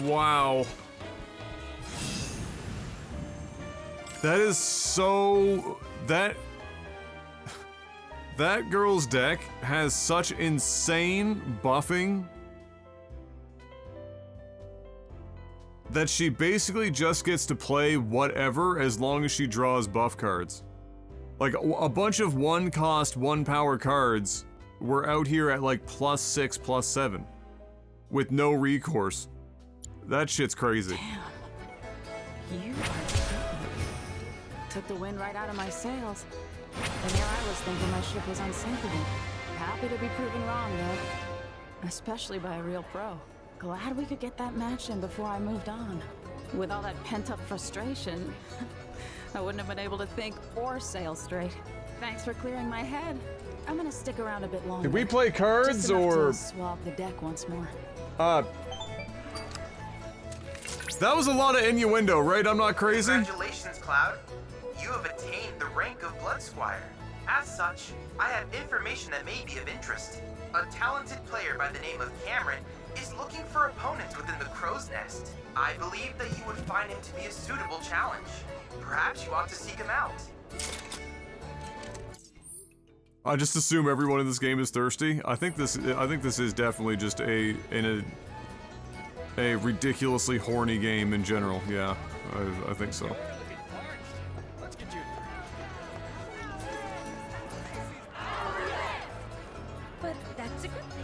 Wow. That is so... That girl's deck has such insane buffing that she basically just gets to play whatever as long as she draws buff cards. Like, a bunch of 1-cost, 1-power cards were out here at like +6, +7. With no recourse. That shit's crazy. Damn. You took the wind right out of my sails. And here I was thinking my ship was unsinkable. Happy to be proven wrong, though. Especially by a real pro. Glad we could get that match in before I moved on. With all that pent-up frustration, I wouldn't have been able to think or sail straight. Thanks for clearing my head. I'm gonna stick around a bit longer. Did we play cards Just enough or to swab the deck once more? That was a lot of innuendo, right? I'm not crazy? Congratulations, Cloud. You have attained the rank of Blood Squire. As such, I have information that may be of interest. A talented player by the name of Cameron is looking for opponents within the Crow's Nest. I believe that you would find him to be a suitable challenge. Perhaps you ought to seek him out. I just assume everyone in this game is thirsty. I think this is definitely just a ridiculously horny game in general. Yeah, I think so. But that's a good thing.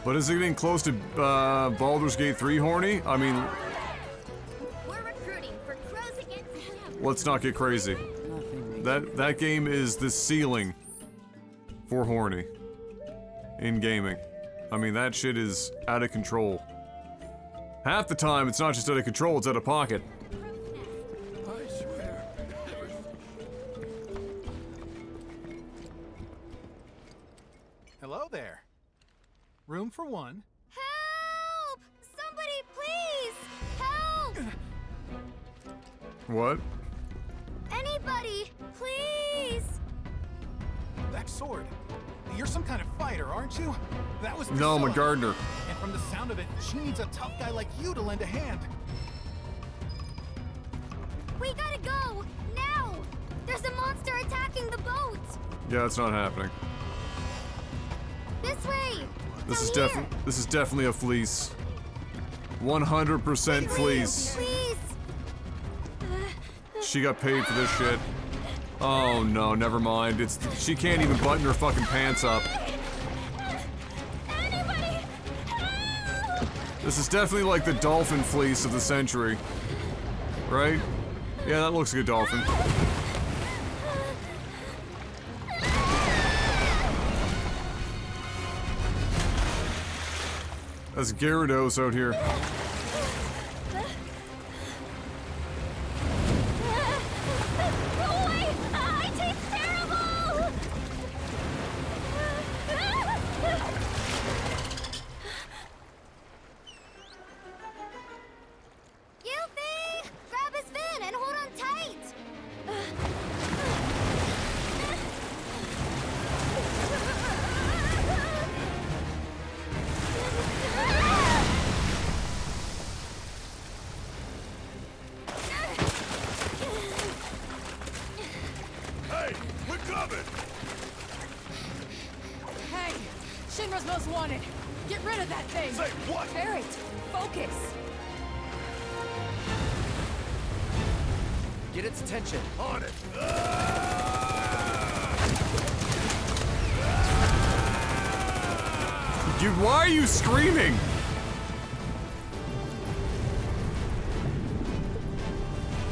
But is it getting close to Baldur's Gate 3 horny? I mean, We're recruiting for Crows Against Him. let's not get crazy. That game is the ceiling for horny in gaming. I mean, that shit is out of control. Half the time, it's not just out of control, it's out of pocket. I swear. Hello there. Room for one. Help! Somebody please! Help! What? Anybody, please! That sword. You're some kind of fighter, aren't you? That was No, I'm a Priscilla. gardener. And from the sound of it, she needs a tough guy like you to lend a hand. We gotta go! Now! There's a monster attacking the boat! Yeah, it's not happening. This way! This is Down here. this is definitely a fleece. 100% fleece. Please! She got paid for this shit. Oh no, never mind. She can't even button her fucking pants up. Anybody! This is definitely like the dolphin fleece of the century. Right? Yeah, that looks like a dolphin. That's Gyarados out here. Go away! I taste terrible! Gilfie! Grab his fin and hold on tight! Hey, we're coming! Hey! Shinra's most wanted! Get rid of that thing! Say what? Barret, focus! Get its attention. On it! Why are you screaming?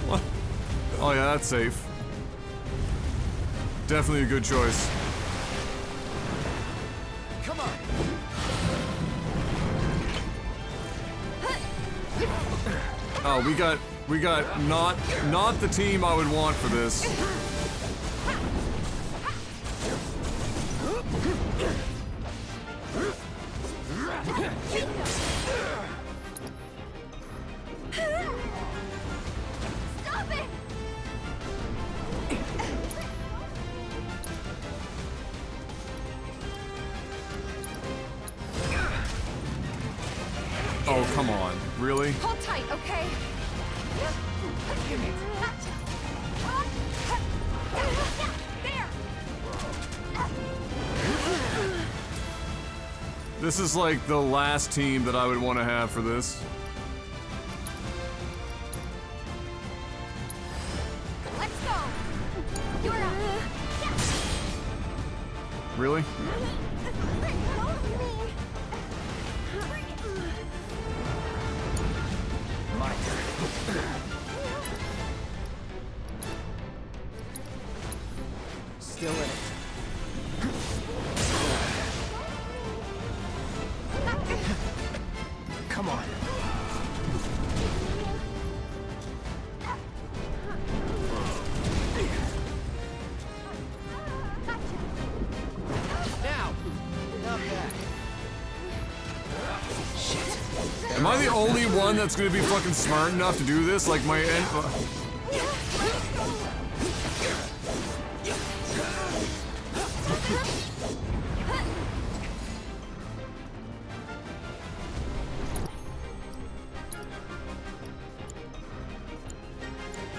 What? Oh yeah, that's safe. Definitely a good choice. Come on! Oh, we got not the team I would want for this. Stop it! Oh, come on. Really? Hold tight, okay? There! This is like the last team that I would want to have for this. Let's go! You're up! Really? My turn. Still in it. Come on. Now, not bad. Shit. Am I the only one that's gonna be fucking smart enough to do this? Like my end.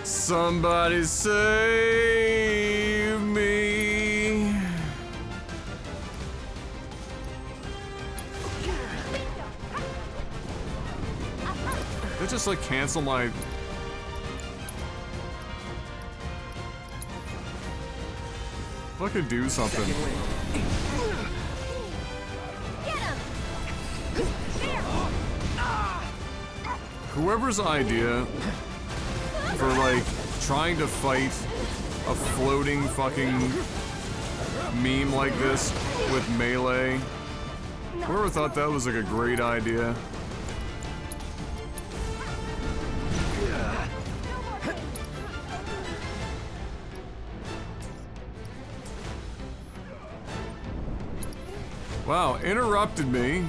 Somebody save me. They just like cancel my. If I could do something. Whoever's idea for like trying to fight a floating fucking meme like this with melee. Whoever thought that was like a great idea. Wow, interrupted me.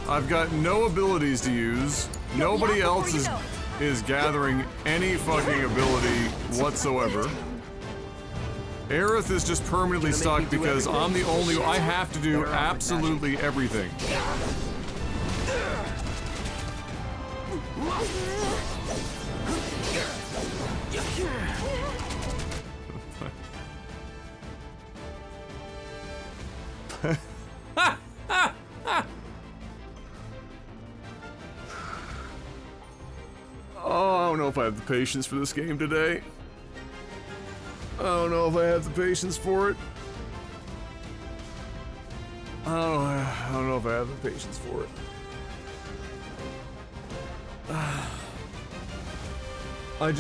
I've got no abilities to use. Nobody else is gathering any fucking ability whatsoever. Aerith is just permanently stuck because I'm the only. I have to do absolutely everything. Oh, I don't know if I have the patience for this game today. I don't know if I have the patience for it. I don't know if I have the patience for it. I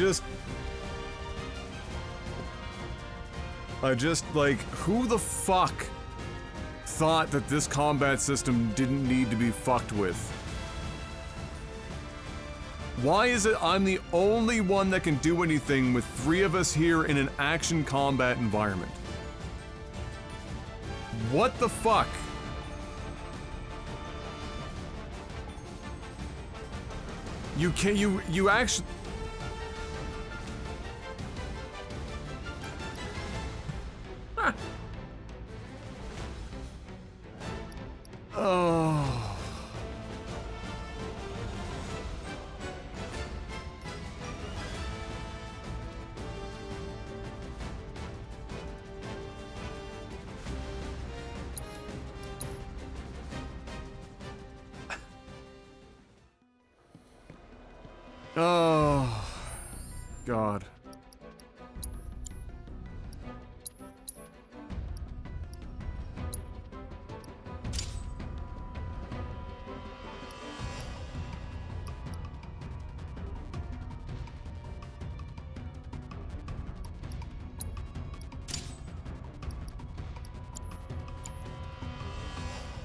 just, like, who the fuck thought that this combat system didn't need to be fucked with? Why is it I'm the only one that can do anything with 3 of us here in an action combat environment? What the fuck? You actually... Oh... Oh, God.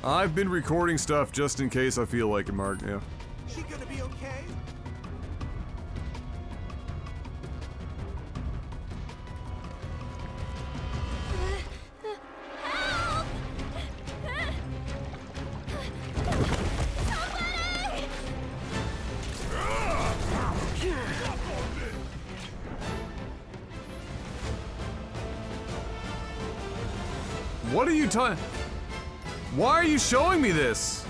I've been recording stuff just in case I feel like it, Mark, yeah. She gonna be okay? What are you talking? Why are you showing me this?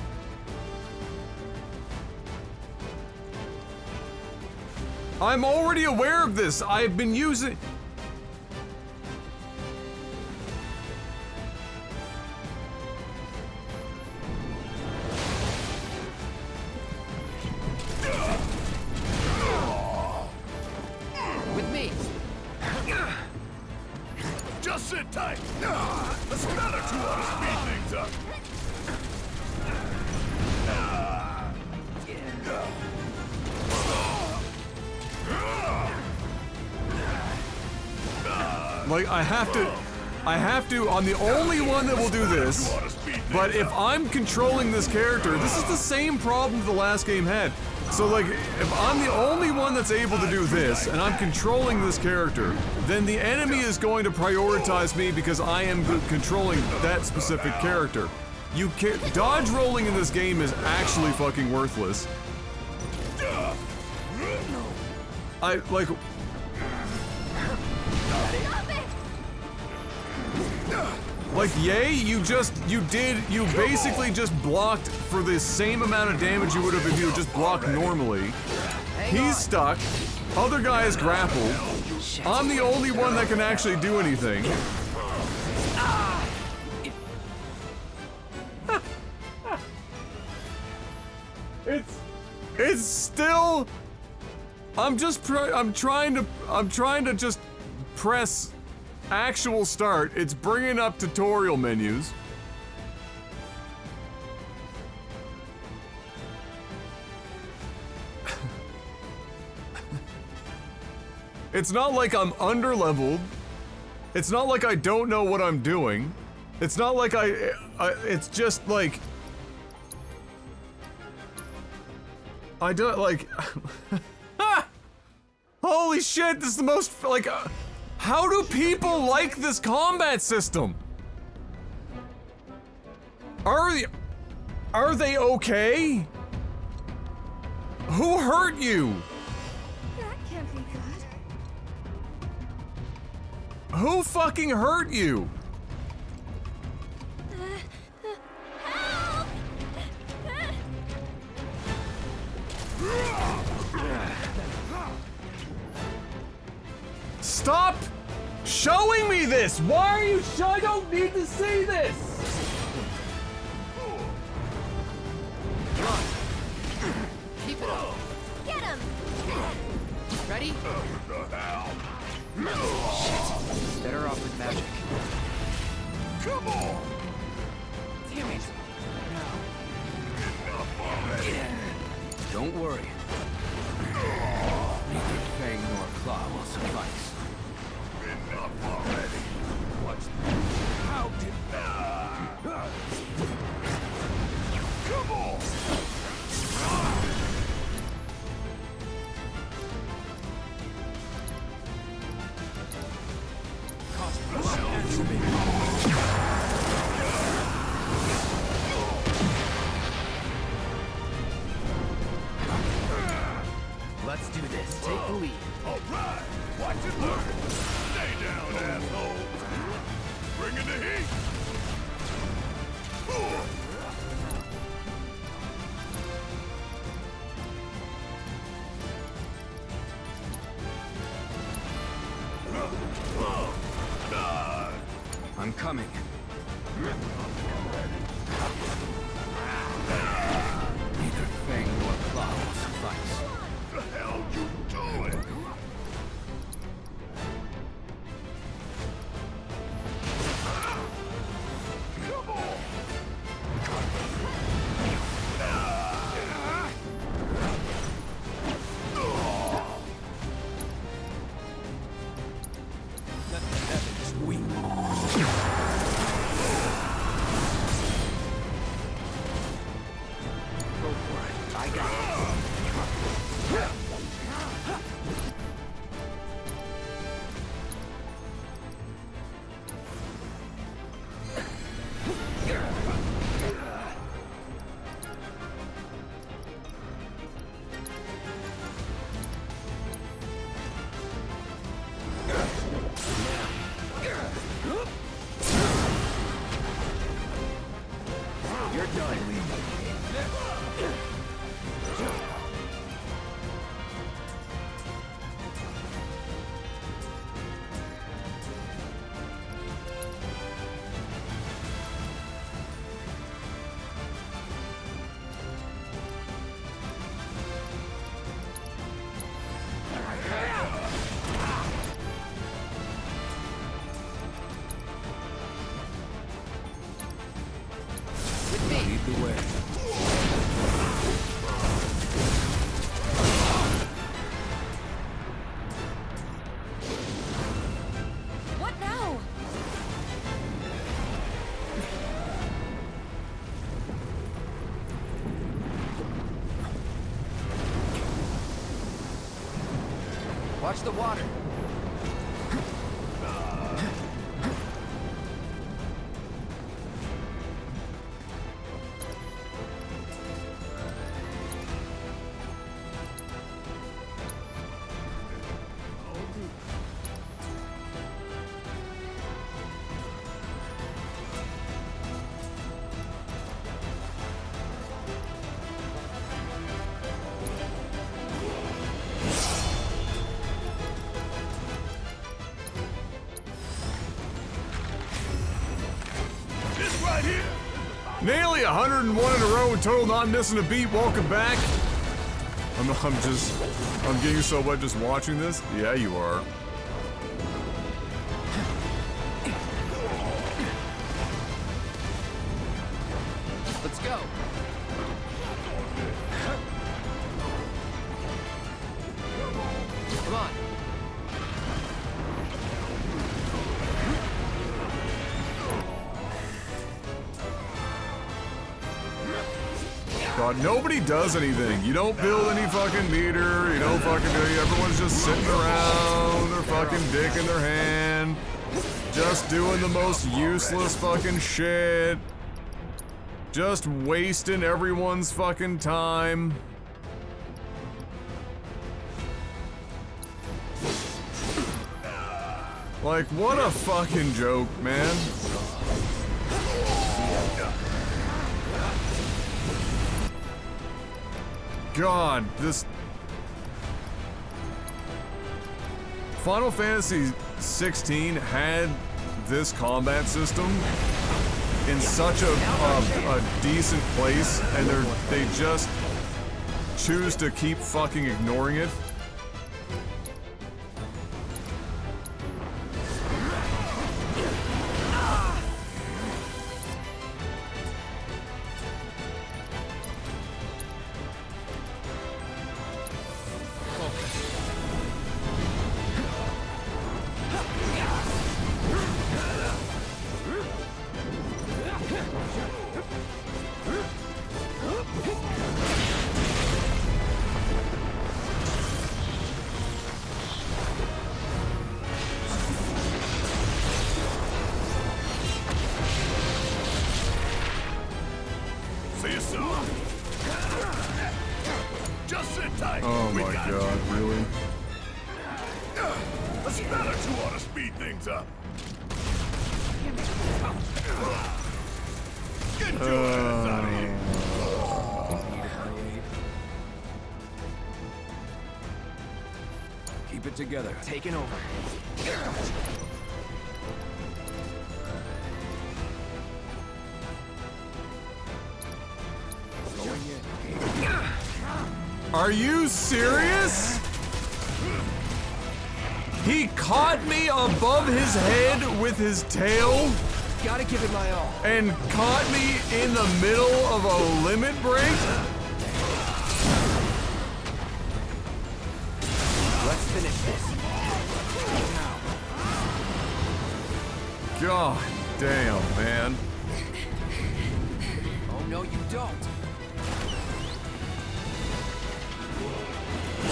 I'm already aware of this. I've been using... With me. Just sit tight. A spell or two ought to speed things up. Like, I have to, I'm the only one that will do this, but if I'm controlling this character, this is the same problem the last game had. So like, if I'm the only one that's able to do this, and I'm controlling this character, then the enemy is going to prioritize me because I am controlling that specific character. Dodge rolling in this game is actually fucking worthless. Like, yay, you basically just blocked for the same amount of damage you would have if you just blocked normally. He's stuck. Other guy is grappled. I'm the only one that can actually do anything. It's still... I'm trying to just press actual start. It's bringing up tutorial menus. It's not like I'm underleveled. It's not like I don't know what I'm doing. It's not like it's just like... I don't, like... Holy shit, this is the most, like... how do people like this combat system? Are they okay? Who hurt you? That can't be good. Who fucking hurt you? Stop showing me this! Why are you I don't need to see this! Come on. Keep it up. Get him! Ready? Shit. Better off with magic. Come on! Damn it. Yeah. Don't worry. Neither fang nor claw will suffice. Enough already. What's how did come on! Let's do this. Take the lead. All right. Watch it learn. Stay down, asshole. Bring in the heat. I'm coming. Neither fang nor claw will suffice. The hell you doing? Come on. Let the heavens weep. the way. What now? Watch the water. Nearly 101 in a row in total, not missing a beat. Welcome back. I'm getting so wet just watching this. Yeah, you are. Let's go. Come on. God, nobody does anything. You don't build any fucking meter. You don't fucking do it. Everyone's just sitting around, their fucking dick in their hand, just doing the most useless fucking shit. Just wasting everyone's fucking time. Like, what a fucking joke, man. God, this Final Fantasy 16 had this combat system in such a decent place, and they just choose to keep fucking ignoring it. See you soon. Just sit tight. Oh my God, really? A spell or two ought to speed things up. Get your ass out of here. Keep it together. Taking over. Are you serious? He caught me above his head with his tail. Gotta give it my all. And caught me in the middle of a limit break? Let's finish this. God damn, man. Oh no, you don't.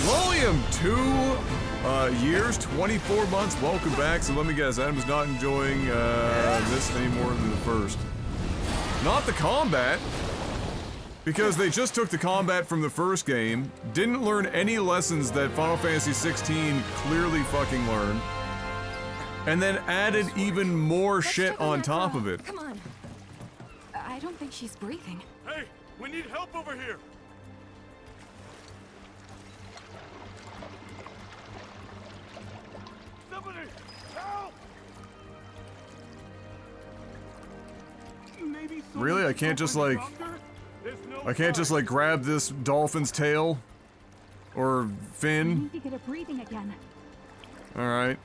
William, 2 years, 24 months. Welcome back. So let me guess, Adam's not enjoying this any more than the first. Not the combat, because they just took the combat from the first game, didn't learn any lessons that Final Fantasy 16 clearly fucking learned, and then added even more shit on top of it. Come on. I don't think she's breathing. Hey, we need help over here. Somebody, help! Really? I can't just like... I can't just like grab this dolphin's tail? Or fin? need to get her breathing again. Alright.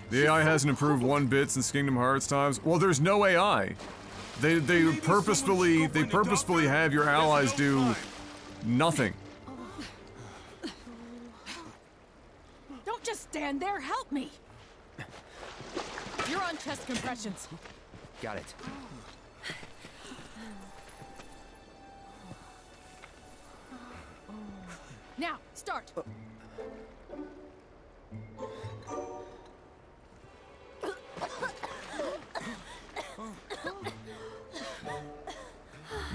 The AI hasn't improved one bit since Kingdom Hearts times. Well, there's no AI. They purposefully have your allies do nothing. Don't just stand there, help me! You're on chest compressions. Got it. Now, start!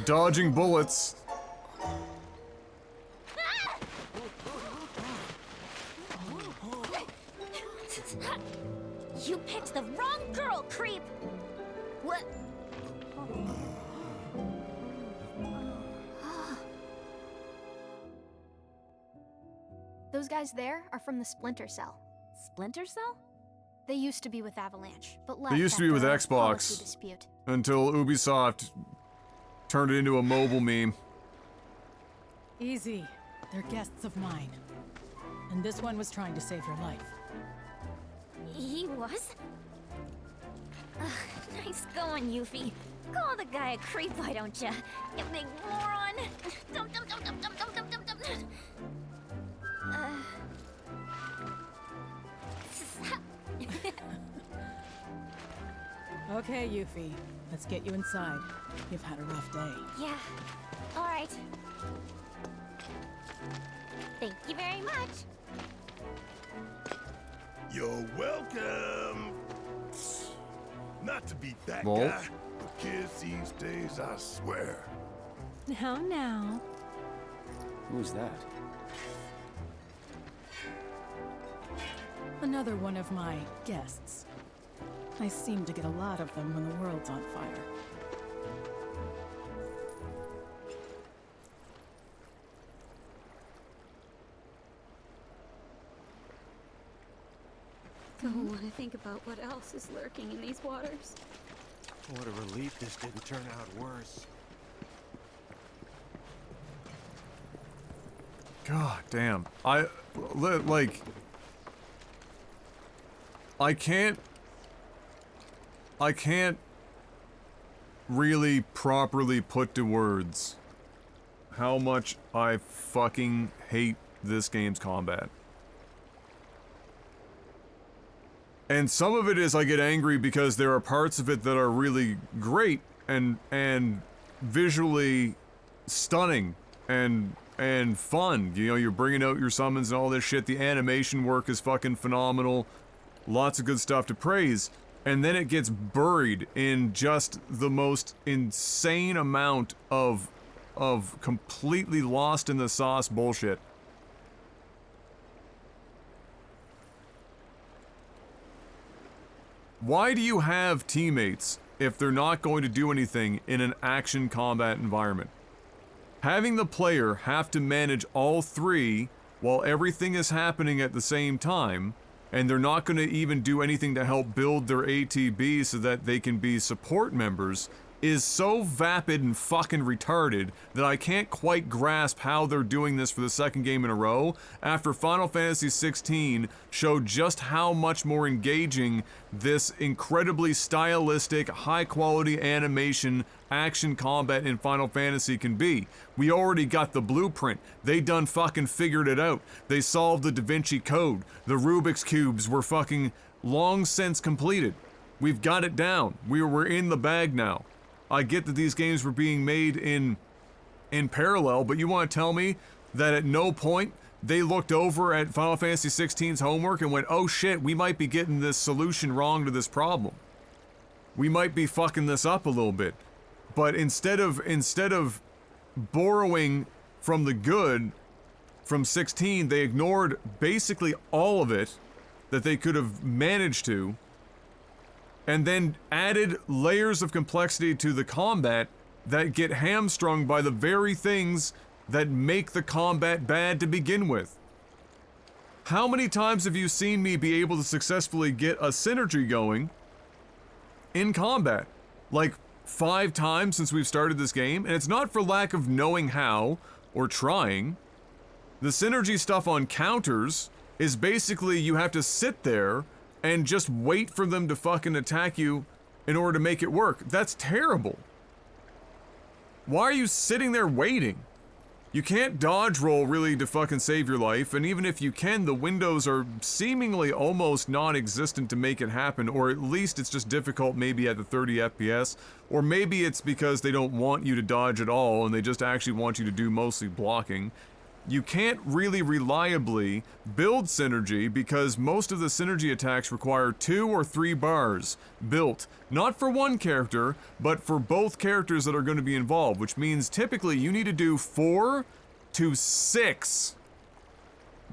Dodging bullets. You picked the wrong girl, creep! What? Those guys there are from the Splinter Cell. Splinter Cell? They used to be with Avalanche, but left They used to be with after a policy Xbox dispute. until Ubisoft turned it into a mobile meme. Easy. They're guests of mine. And this one was trying to save your life. He was? Ugh, nice going, Yuffie. Call the guy a creep, why don't ya? You big moron! Dum dum dum dum dum dum dum dum dum. Okay, Yuffie. Let's get you inside. You've had a rough day. Yeah. All right. Thank you very much. You're welcome. Not to be that Well. guy, but kids these days, I swear. Now. Who's that? Another one of my guests. I seem to get a lot of them when the world's on fire. Don't want to think about what else is lurking in these waters. What a relief this didn't turn out worse. God damn. I can't really properly put to words how much I fucking hate this game's combat. And some of it is I get angry because there are parts of it that are really great and visually stunning and fun. You know, you're bringing out your summons and all this shit. The animation work is fucking phenomenal. Lots of good stuff to praise. And then it gets buried in just the most insane amount of completely lost in the sauce bullshit. Why do you have teammates if they're not going to do anything in an action combat environment? Having the player have to manage all three while everything is happening at the same time, and they're not going to even do anything to help build their ATB so that they can be support members, is so vapid and fucking retarded that I can't quite grasp how they're doing this for the second game in a row after Final Fantasy XVI showed just how much more engaging this incredibly stylistic, high-quality animation action combat in Final Fantasy can be. We already got the blueprint. They done fucking figured it out. They solved the Da Vinci Code. The Rubik's Cubes were fucking long since completed. We've got it down. We're in the bag now. I get that these games were being made in parallel, but you want to tell me that at no point they looked over at Final Fantasy XVI's homework and went, oh shit, we might be getting this solution wrong to this problem. We might be fucking this up a little bit. But instead of borrowing from the good from 16, they ignored basically all of it that they could have managed to, and then added layers of complexity to the combat that get hamstrung by the very things that make the combat bad to begin with. How many times have you seen me be able to successfully get a synergy going in combat? Like 5 times since we've started this game, and it's not for lack of knowing how or trying. The synergy stuff on counters is basically you have to sit there and just wait for them to fucking attack you in order to make it work. That's terrible. Why are you sitting there waiting? You can't dodge roll really to fucking save your life, and even if you can, the windows are seemingly almost non-existent to make it happen, or at least it's just difficult maybe at the 30 FPS, or maybe it's because they don't want you to dodge at all and they just actually want you to do mostly blocking. You can't really reliably build synergy because most of the synergy attacks require 2 or 3 bars built, not for one character, but for both characters that are going to be involved, which means typically you need to do 4 to 6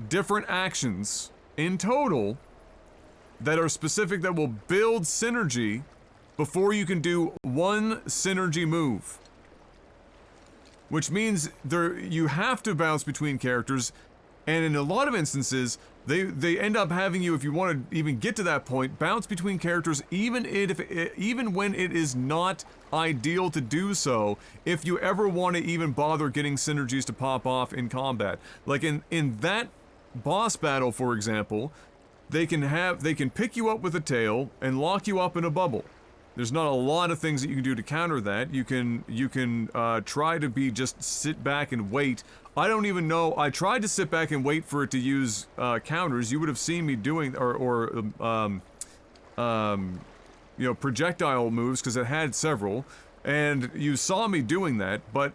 different actions in total that are specific that will build synergy before you can do one synergy move. Which means you have to bounce between characters, and in a lot of instances, they end up having you, if you want to even get to that point, bounce between characters even when it is not ideal to do so, if you ever want to even bother getting synergies to pop off in combat. Like in that boss battle, for example, they can pick you up with a tail and lock you up in a bubble. There's not a lot of things that you can do to counter that. You can try to just sit back and wait. I don't even know. I tried to sit back and wait for it to use counters. You would have seen me doing you know, projectile moves because it had several, and you saw me doing that. But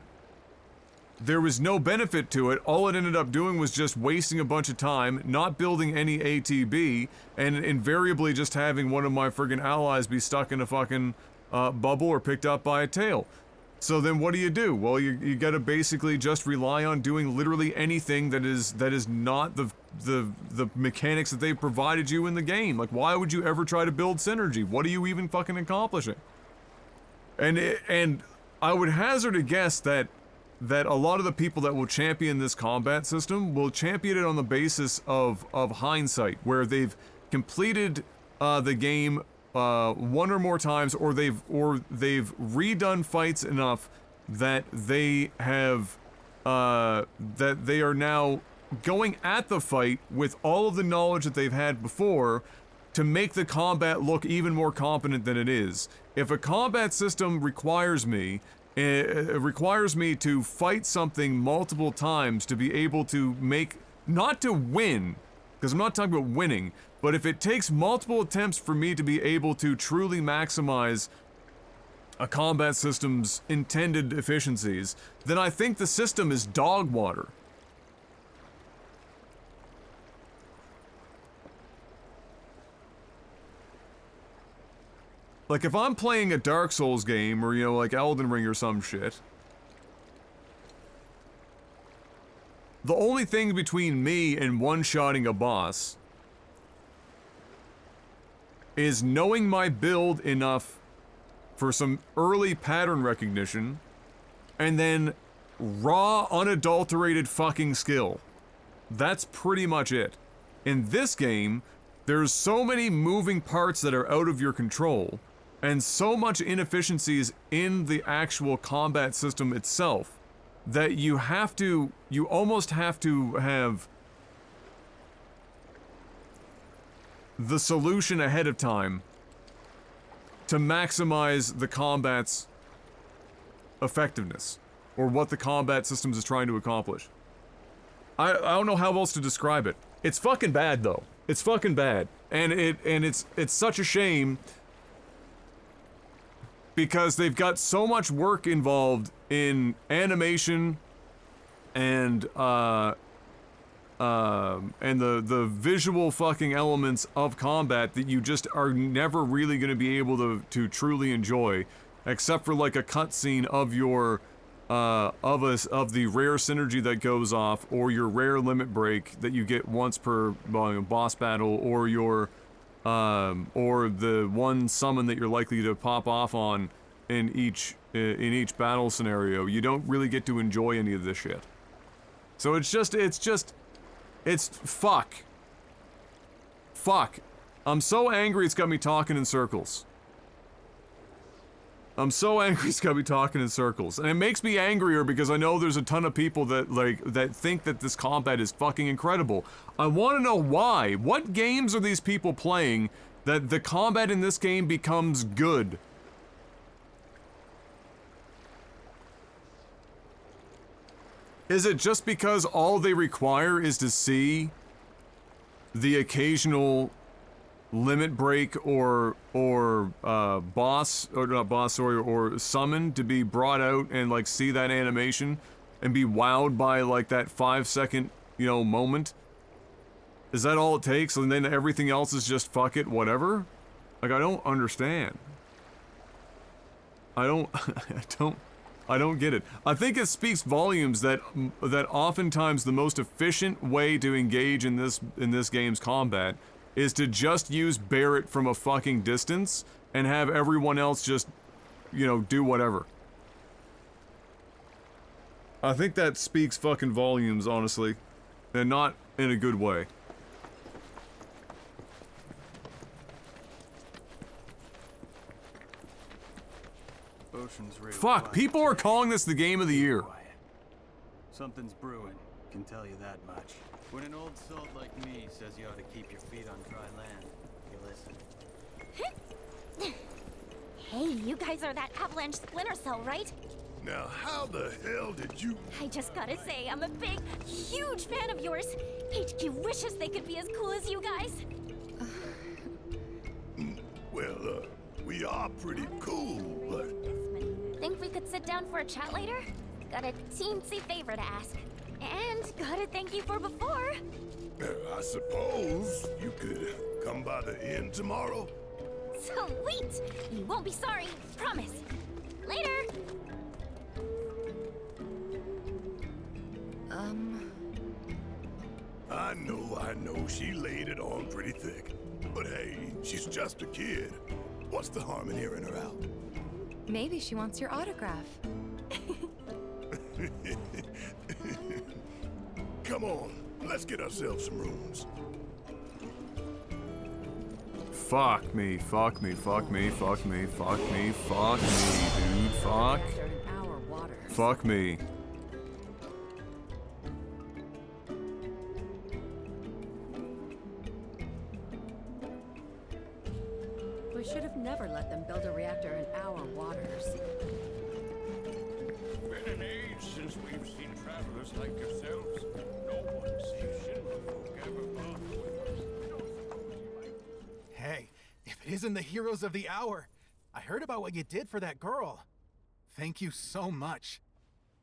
there was no benefit to it. All it ended up doing was just wasting a bunch of time, not building any ATB, and invariably just having one of my friggin' allies be stuck in a fucking bubble or picked up by a tail. So then what do? Well, you gotta basically just rely on doing literally anything that is not the mechanics that they've provided you in the game. Like, why would you ever try to build synergy? What are you even fucking accomplishing? And I would hazard a guess that a lot of the people that will champion this combat system will champion it on the basis of hindsight, where they've completed the game one or more times, or they've redone fights enough that they have that they are now going at the fight with all of the knowledge that they've had before to make the combat look even more competent than it is. If a combat system requires me to fight something multiple times to be able to make, not to win, because I'm not talking about winning, but if it takes multiple attempts for me to be able to truly maximize a combat system's intended efficiencies, then I think the system is dog water. Like, if I'm playing a Dark Souls game, or, you know, like Elden Ring or some shit, the only thing between me and one-shotting a boss is knowing my build enough for some early pattern recognition, and then raw, unadulterated fucking skill. That's pretty much it. In this game, there's so many moving parts that are out of your control, and so much inefficiencies in the actual combat system itself, that you almost have to have the solution ahead of time to maximize the combat's effectiveness, or what the combat systems is trying to accomplish. I don't know how else to describe it. It's fucking bad, though. It's fucking bad. And it's such a shame, because they've got so much work involved in animation and the visual fucking elements of combat that you just are never really going to be able to truly enjoy, except for like a cutscene of your of the rare synergy that goes off, or your rare limit break that you get once per boss battle, or your or the one summon that you're likely to pop off on in each battle scenario. You don't really get to enjoy any of this shit. So it's fuck. I'm so angry it's got me talking in circles. I'm so angry it's got me talking in circles. And it makes me angrier because I know there's a ton of people that think that this combat is fucking incredible. I want to know why. What games are these people playing that the combat in this game becomes good? Is it just because all they require is to see the occasional limit break or boss, or not boss, sorry, or summon to be brought out and like see that animation and be wowed by like that 5-second, you know, moment? Is that all it takes? And then everything else is just fuck it, whatever? Like, I don't understand. I don't get it. I think it speaks volumes that oftentimes the most efficient way to engage in this game's combat is to just use Barret from a fucking distance and have everyone else just, you know, do whatever. I think that speaks fucking volumes, honestly, and not in a good way. Fuck, people are calling this the game of the year. Something's brewing, can tell you that much. When an old salt like me says you ought to keep your feet on dry land, you listen. Hey, you guys are that Avalanche Splinter Cell, right? Now, how the hell did you... I just gotta say, I'm a big, huge fan of yours. HQ wishes they could be as cool as you guys. Well, we are pretty cool, but... Think we could sit down for a chat later? Got a teensy favor to ask. And gotta thank you for before. I suppose you could come by the inn tomorrow? Sweet! You won't be sorry, promise. Later! I know, she laid it on pretty thick. But hey, she's just a kid. What's the harm in hearing her out? Maybe she wants your autograph. Come on, let's get ourselves some rooms. Fuck me, fuck me, fuck me, fuck me, fuck me, fuck me, dude, fuck. Fuck me. We should have never let them build a reactor in our waters. Been an age since we've seen travelers like yourselves. No one sees Shinra folk ever bother with us. Hey, if it isn't the heroes of the hour, I heard about what you did for that girl. Thank you so much.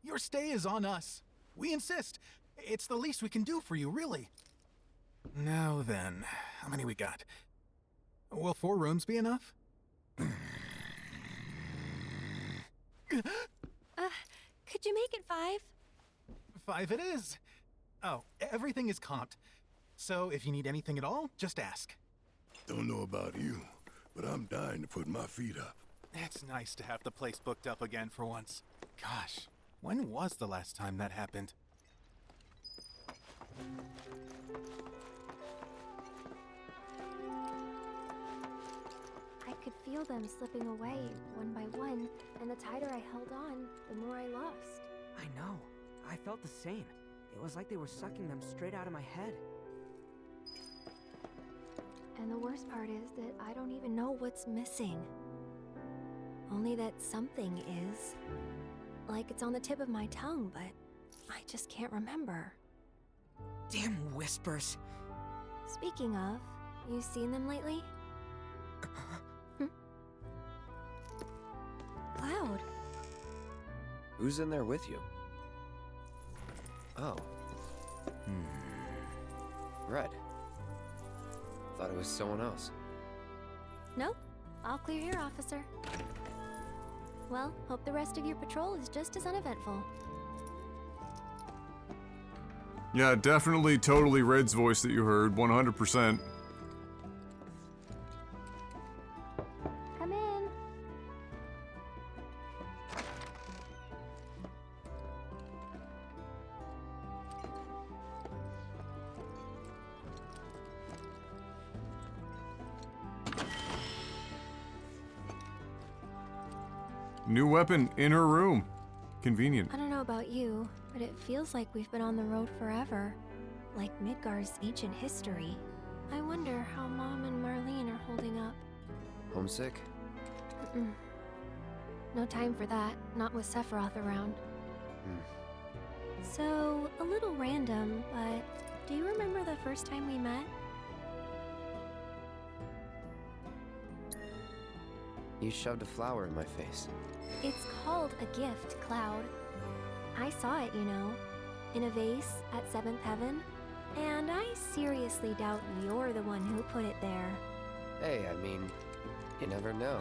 Your stay is on us. We insist. It's the least we can do for you, really. Now then, how many we got? Will 4 rooms be enough? Could you make it 5? 5 it is. Oh, everything is comped. So if you need anything at all, just ask. Don't know about you, but I'm dying to put my feet up. It's nice to have the place booked up again for once. Gosh, when was the last time that happened? I could feel them slipping away one by one, and the tighter I held on, the more I lost. I know. I felt the same. It was like they were sucking them straight out of my head. And the worst part is that I don't even know what's missing. Only that something is. Like it's on the tip of my tongue, but I just can't remember. Damn whispers. Speaking of, you seen them lately? Cloud. Who's in there with you? Oh. Red. Thought it was someone else. Nope. All clear here, officer. Well, hope the rest of your patrol is just as uneventful. Yeah, definitely totally Red's voice that you heard, 100%. Come in. New weapon in her room. Convenient. I don't know about you, but it feels like we've been on the road forever. Like Midgar's ancient history. I wonder how Mom and Marlene are holding up. Homesick? No time for that, not with Sephiroth around. So, a little random, but do you remember the first time we met? You shoved a flower in my face. It's called a gift, Cloud. I saw it, you know, in a vase at 7th Heaven, and I seriously doubt you're the one who put it there. Hey, I mean, you never know.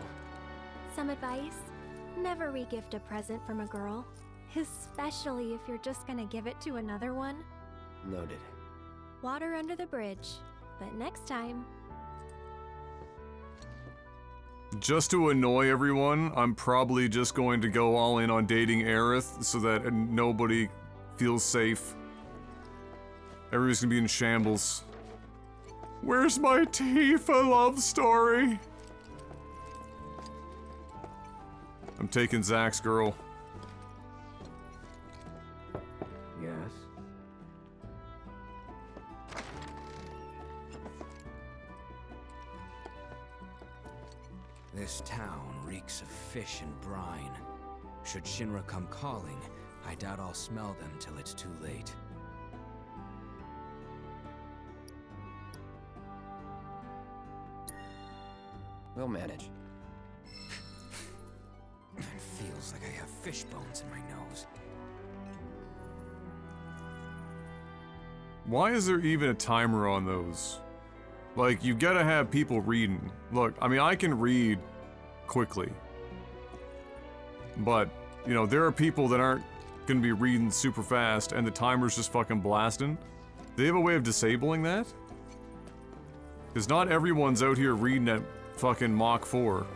Some advice? Never re-gift a present from a girl, especially if you're just gonna give it to another one. Noted. Water under the bridge, but next time. Just to annoy everyone, I'm probably just going to go all in on dating Aerith so that nobody feels safe. Everybody's gonna be in shambles. Where's my Tifa love story? I'm taking Zach's girl. Yes. This town reeks of fish and brine. Should Shinra come calling, I doubt I'll smell them till it's too late. We'll manage. It feels like I have fish bones in my nose. Why is there even a timer on those? Like, you gotta have people reading. Look, I mean, I can read quickly. But, you know, there are people that aren't gonna be reading super fast and the timer's just fucking blasting. They have a way of disabling that? Because not everyone's out here reading at fucking Mach 4.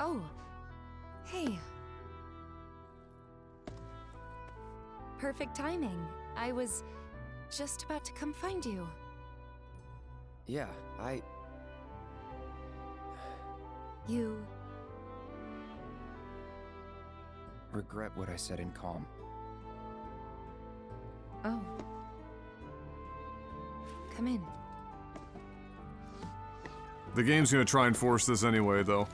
Oh. Hey. Perfect timing. I was just about to come find you. Yeah, You... regret what I said in Calm. Oh. Come in. The game's gonna try and force this anyway, though.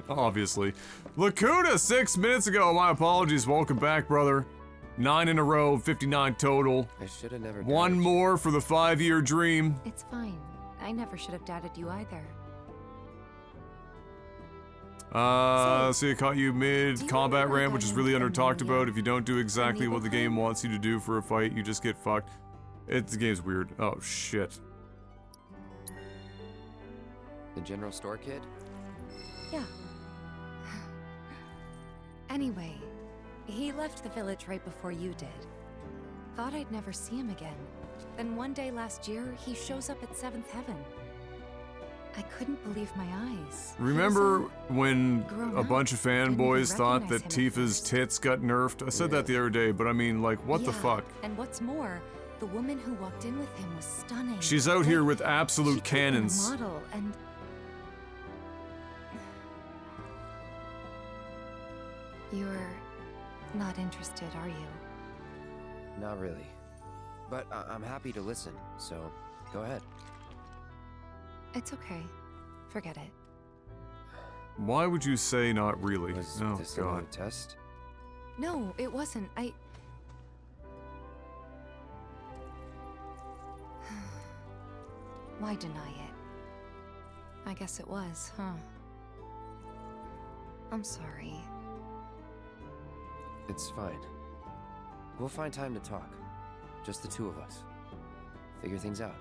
Obviously. Lacuna, 6 minutes ago. My apologies. Welcome back, brother. 9 in a row, 59 total. I should have never. One more for the 5-year dream. It's fine. I never should have doubted you either. So you caught you mid-combat ramp, which is really under-talked about. If you don't do exactly what the game wants you to do for a fight, you just get fucked. The game's weird. Oh, shit. The general store kid? Yeah. Anyway, he left the village right before you did. Thought I'd never see him again. Then one day last year, he shows up at 7th Heaven. I couldn't believe my eyes. Remember when a bunch of fanboys even thought that recognize him at Tifa's tits got nerfed? I said that the other day, but I mean, like, what the Yeah, fuck? And what's more, the woman who walked in with him was stunning. She's out here with absolute She could've been a cannons. model, and you're not interested, are you? Not really. But I'm happy to listen, so go ahead. It's okay. Forget it. Why would you say not really? Was Oh, this God. a test? No, it wasn't. Why deny it? I guess it was, huh? I'm sorry. It's fine. We'll find time to talk. Just the two of us. Figure things out.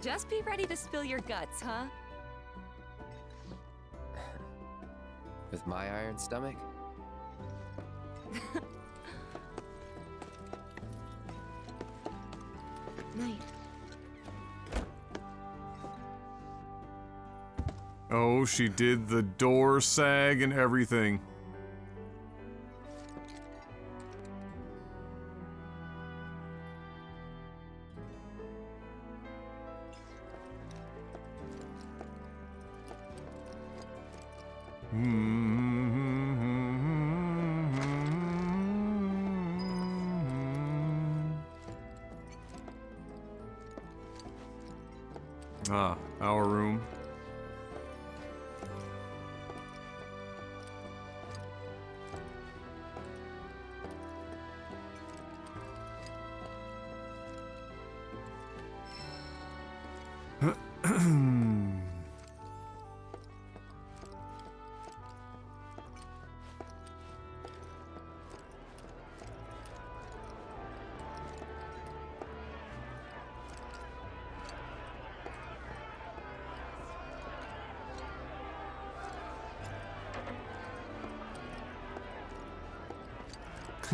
Just be ready to spill your guts, huh? With my iron stomach? Night. Oh, she did the door sag and everything. Ah, our room.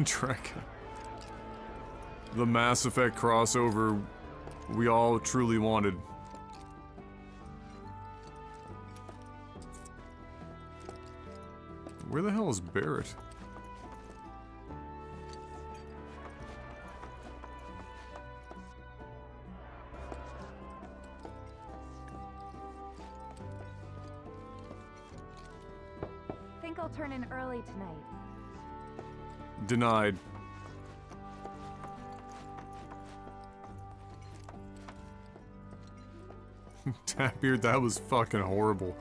Trek. The Mass Effect crossover we all truly wanted. Where the hell is Barrett? Think I'll turn in early tonight. Denied. Tapbeard, that was fucking horrible.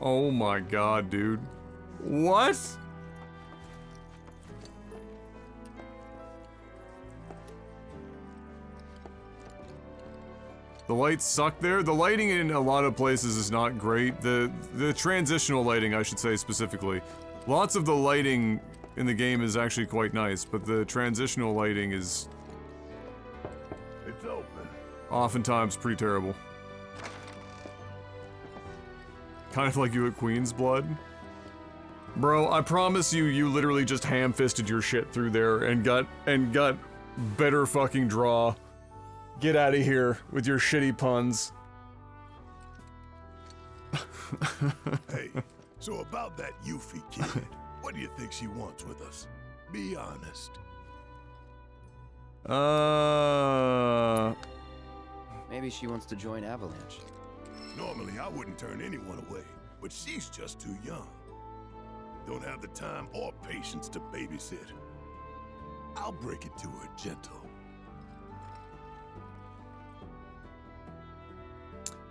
Oh my god, dude. What? The lights suck there. The lighting in a lot of places is not great. The transitional lighting, I should say specifically. Lots of the lighting in the game is actually quite nice, but the transitional lighting is It's open. oftentimes pretty terrible. Kind of like you at Queen's Blood. Bro, I promise you, you literally just ham-fisted your shit through there and got better fucking draw. Get out of here with your shitty puns. Hey, so about that Yuffie kid, what do you think she wants with us? Be honest. Maybe she wants to join Avalanche. Normally, I wouldn't turn anyone away, but she's just too young. Don't have the time or patience to babysit. I'll break it to her gentle.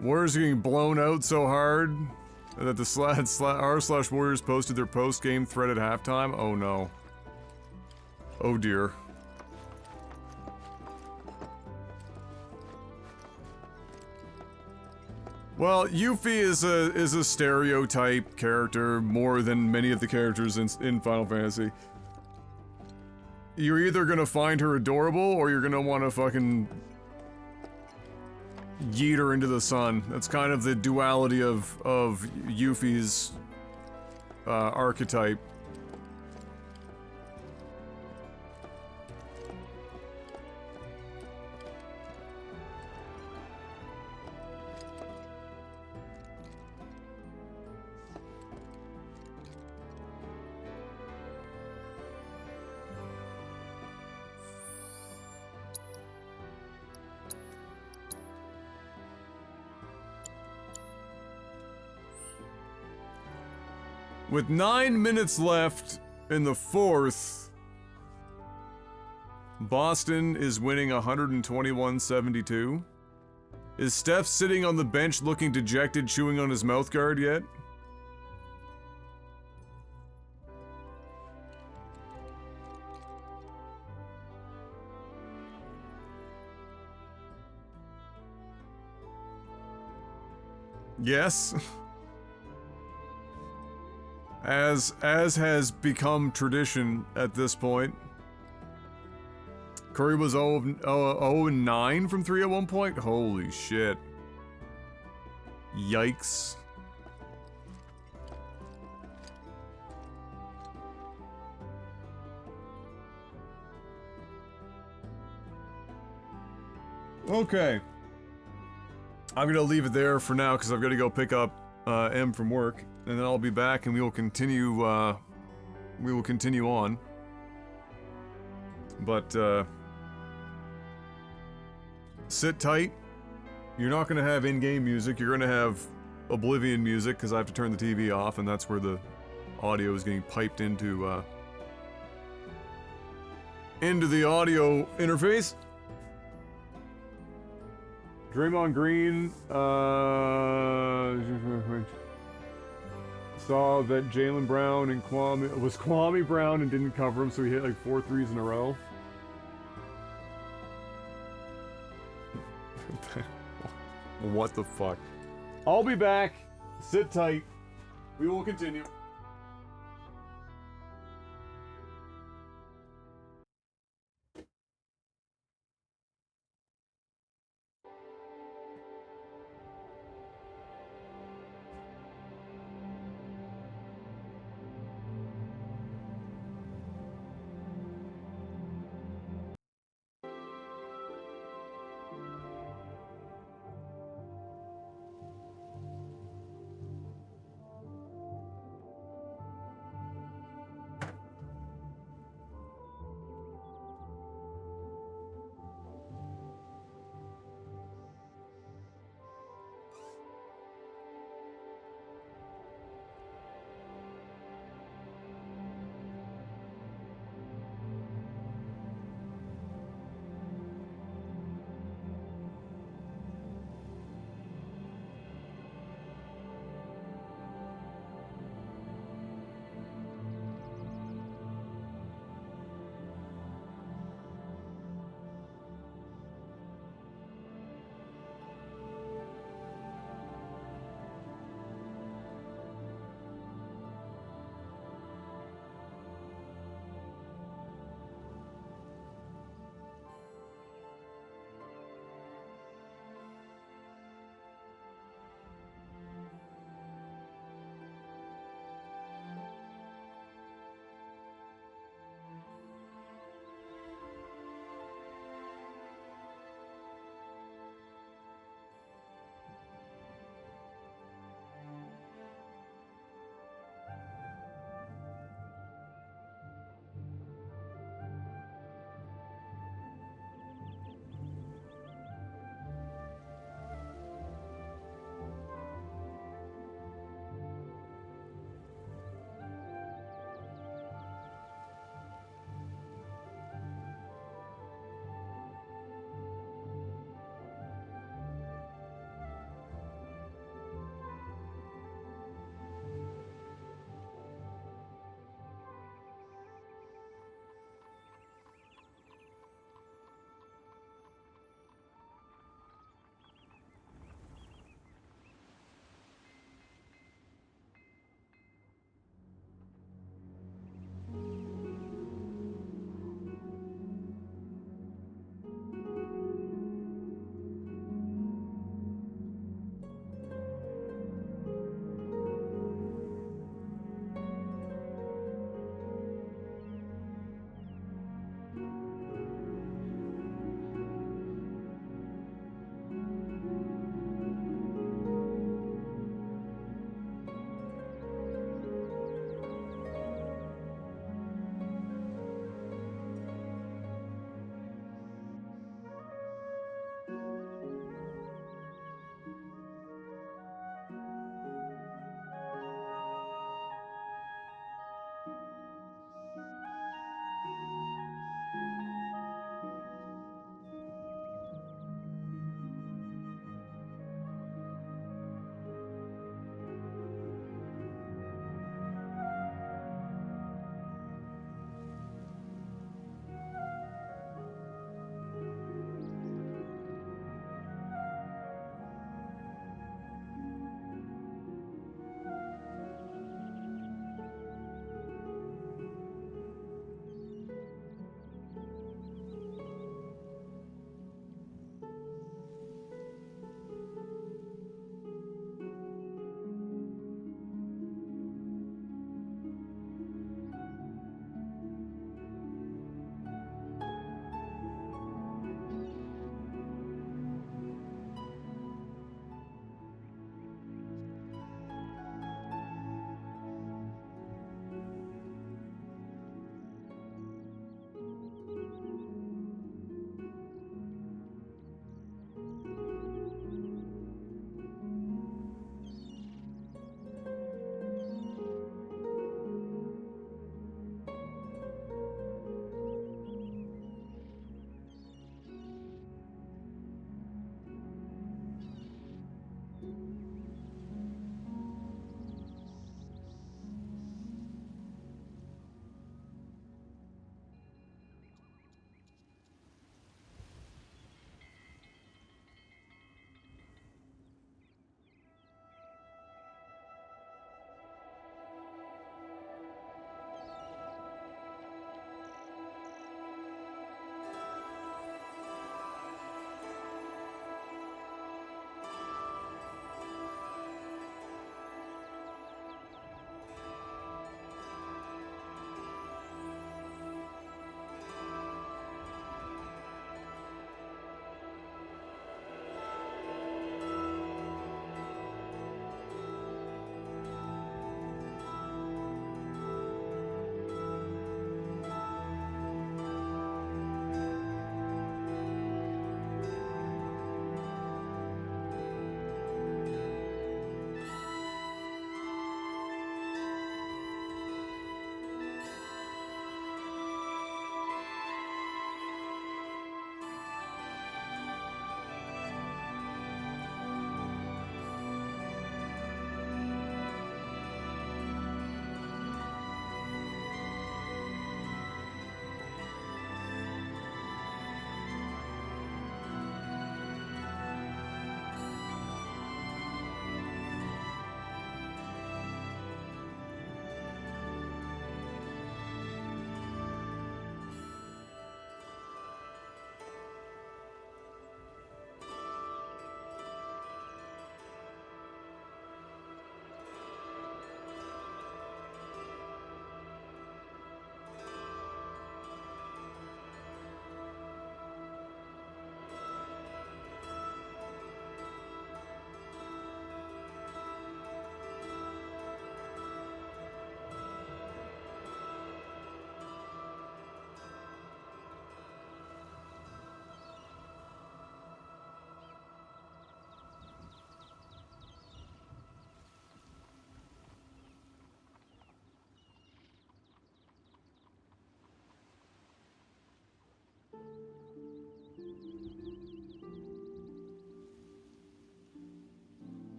Warriors are getting blown out so hard that the r/Warriors posted their post-game thread at halftime. Oh no. Oh dear. Well, Yuffie is a stereotype character more than many of the characters in Final Fantasy. You're either gonna find her adorable or you're gonna want to fucking yeet her into the sun. That's kind of the duality of Yuffie's archetype. With 9 minutes left in the fourth, Boston is winning 121-72. Is Steph sitting on the bench looking dejected, chewing on his mouthguard yet? Yes. As has become tradition at this point. Curry was 0-9 from 3 at one point? Holy shit. Yikes. Okay. I'm gonna leave it there for now because I've got to go pick up M from work. And then I'll be back and we will continue on. But, sit tight. You're not gonna have in-game music, you're gonna have Oblivion music, because I have to turn the TV off, and that's where the audio is getting piped into the audio interface. Draymond Green saw that Jaylen Brown and Kwame Brown and didn't cover him, so he hit like 4 threes in a row. What the fuck? I'll be back. Sit tight. We will continue.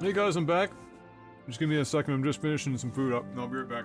Hey guys, I'm back. Just give me a second, I'm just finishing some food up, and I'll be right back.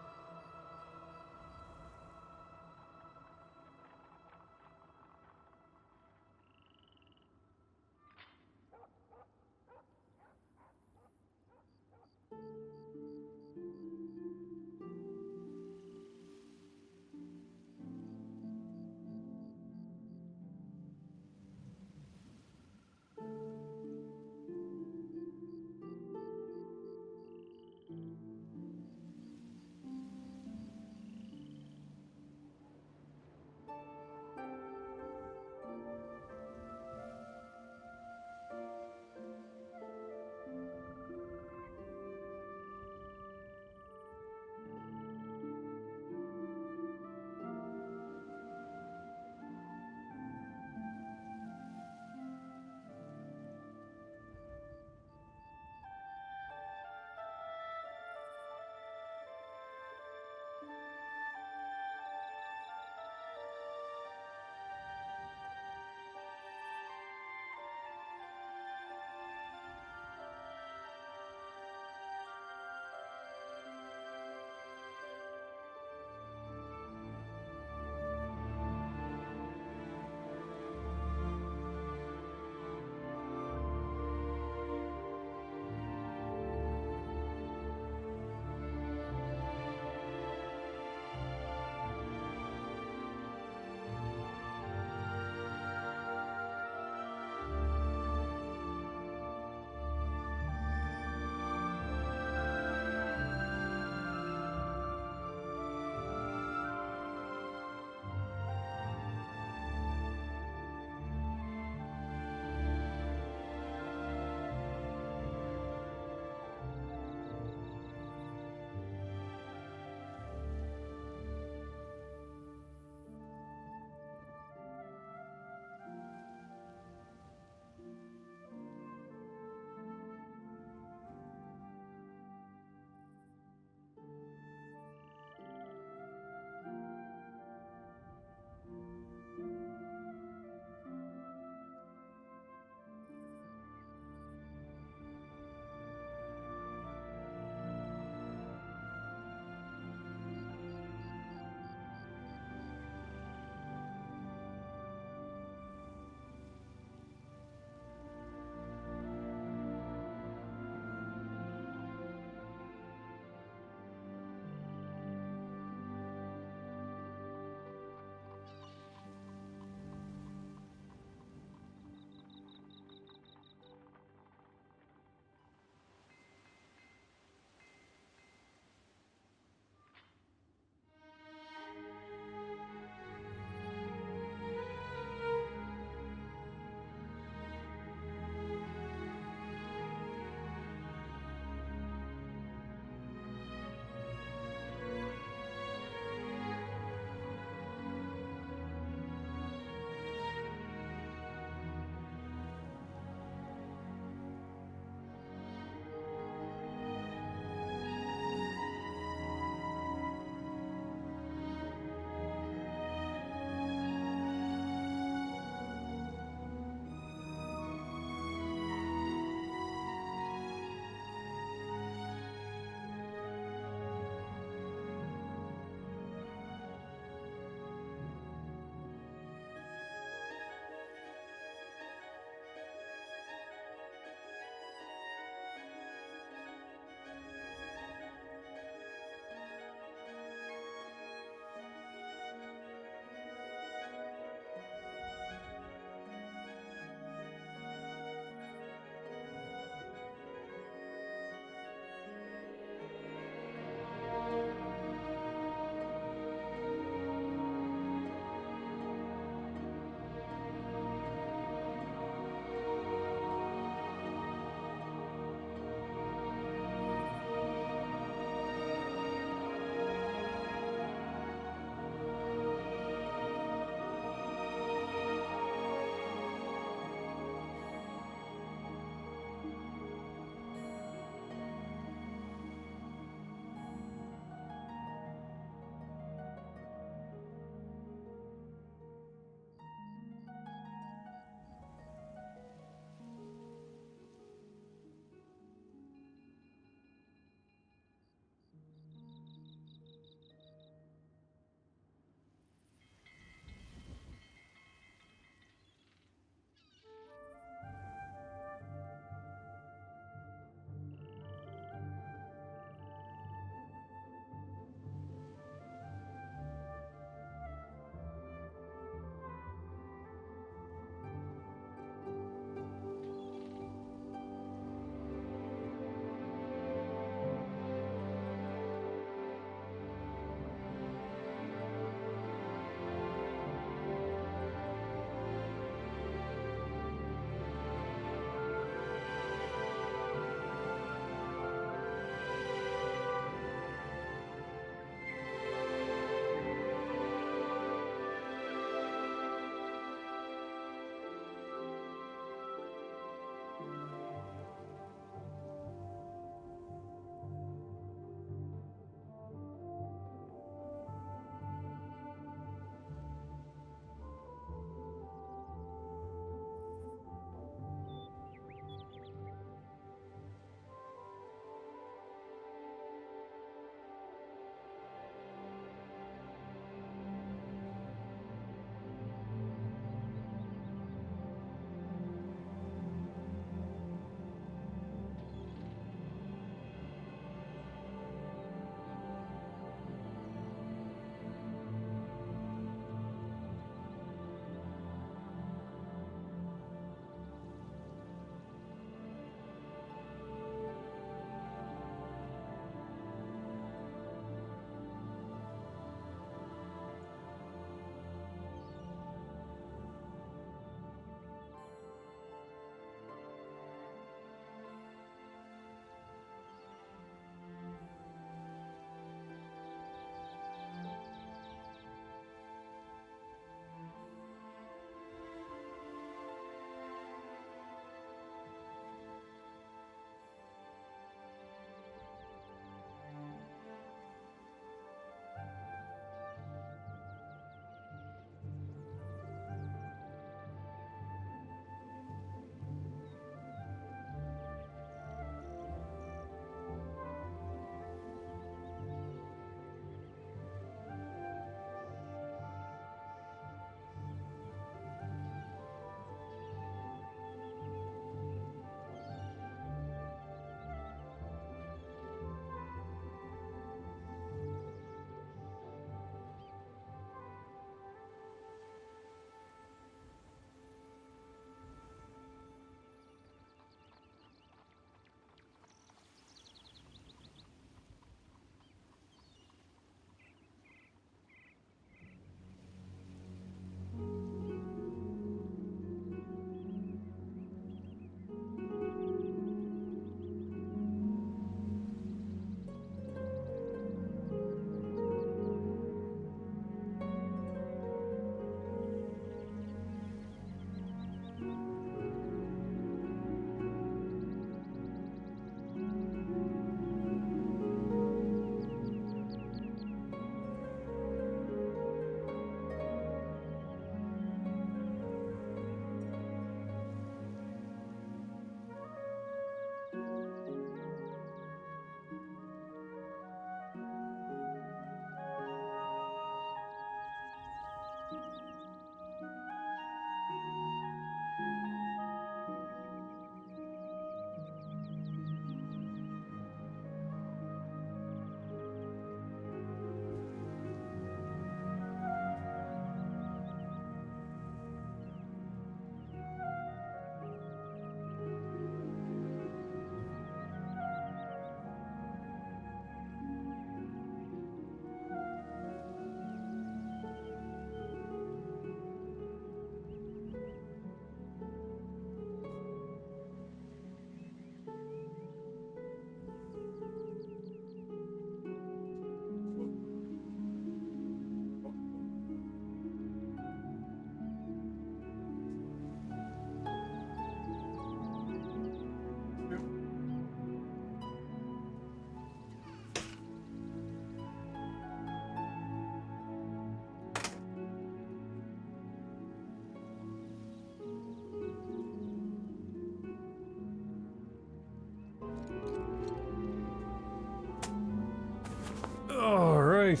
Alright.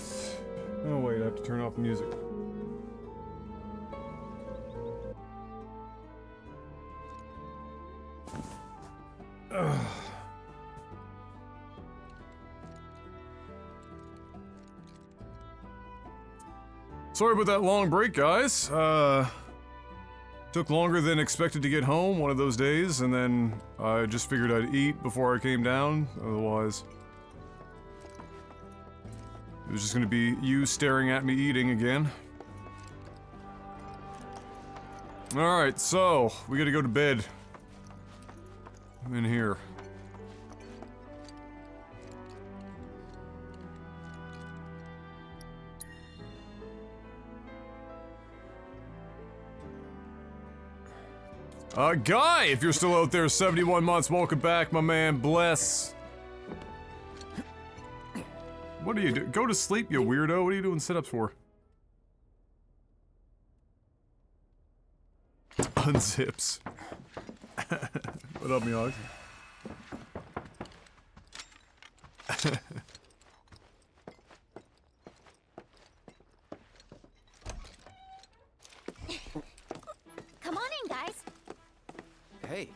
Oh wait, I have to turn off the music. Ugh. Sorry about that long break, guys. Took longer than expected to get home one of those days, and then I just figured I'd eat before I came down. Otherwise, it was just gonna be you staring at me eating again. Alright, so, we gotta go to bed. I'm in here. Guy, if you're still out there, 71 months, welcome back, my man, bless. What are you doing? Go to sleep, you weirdo. What are you doing sit-ups for? Unzips. What up, Miyagi? Come on in, guys. Hey.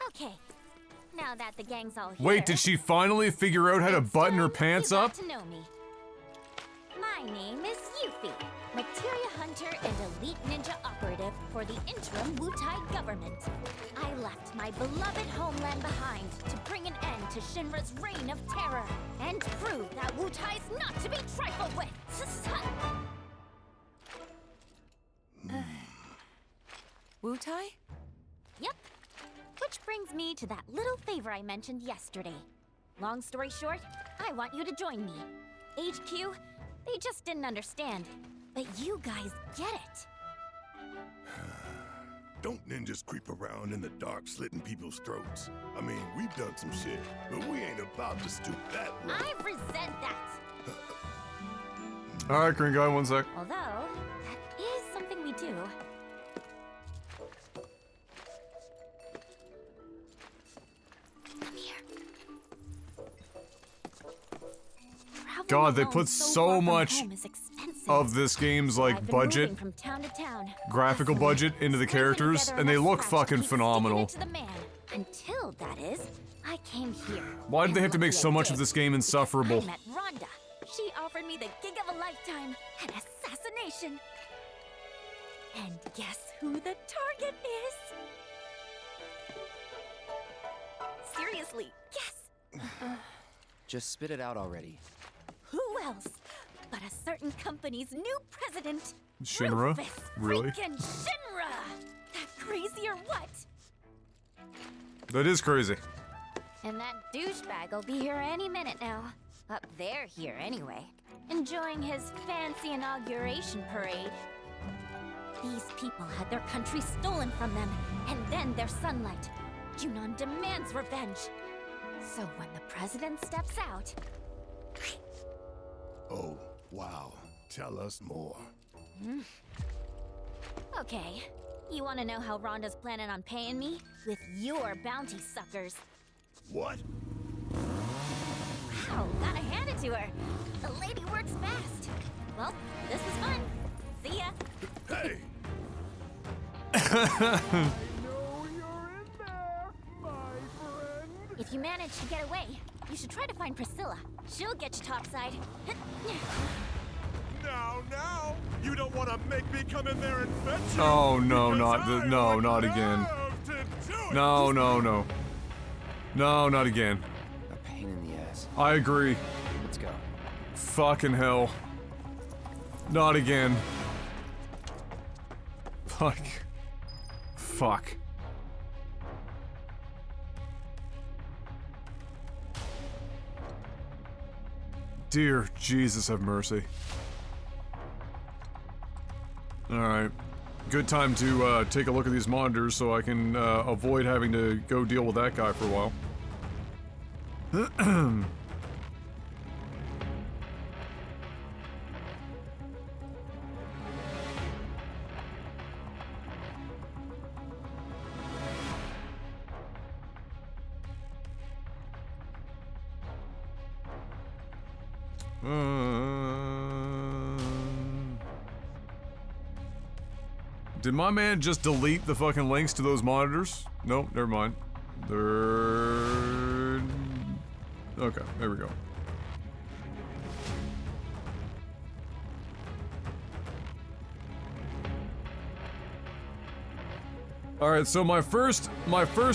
Okay. Now that the gang's all here. Wait, did she finally figure out how to button her pants up? To know me. My name is Yuffie, materia hunter and elite ninja operative for the interim Wutai government. I left my beloved homeland behind to bring an end to Shinra's reign of terror and prove that Wutai's not to be trifled with. Wutai? Yep. Which brings me to that little favor I mentioned yesterday. Long story short, I want you to join me. HQ, they just didn't understand. But you guys get it. Don't ninjas creep around in the dark slitting people's throats. I mean, we've done some shit, but we ain't about to stoop that low. I resent that. Alright, green guy, one sec. Although, that is something we do. Come here. God, they put so much of this game's like budget, From town to town, graphical budget into the characters, and they look fucking phenomenal. to the man. Until, that is, I came here. Why did they have to make so much of this game insufferable? I met Rhonda. She offered me the gig of a lifetime, an assassination. And guess who the target is? Seriously, guess. Just spit it out already. Who else but a certain company's new president? Shinra? Rufus Really? freaking Shinra! That crazy or what? That is crazy. And that douchebag will be here any minute now. Up there here anyway. Enjoying his fancy inauguration parade. These people had their country stolen from them, and then their sunlight. Junon demands revenge. So when the president steps out... Oh, wow. Tell us more. Okay. You want to know how Rhonda's planning on paying me? With your bounty suckers. What? Wow, gotta hand it to her. The lady works fast. Well, this was fun. See ya. Hey! If you manage to get away, you should try to find Priscilla. She'll get you topside. Now! You don't want to make me come in there and fetch you! Oh no, not again. No, no, no. No, not again. A pain in the ass. I agree. Let's go. Fucking hell. Not again. Fuck. Fuck. Dear Jesus, have mercy. Alright. Good time to take a look at these monitors so I can avoid having to go deal with that guy for a while. Did my man just delete the fucking links to those monitors? Nope, never mind. They're... Okay, there we go. Alright, so my first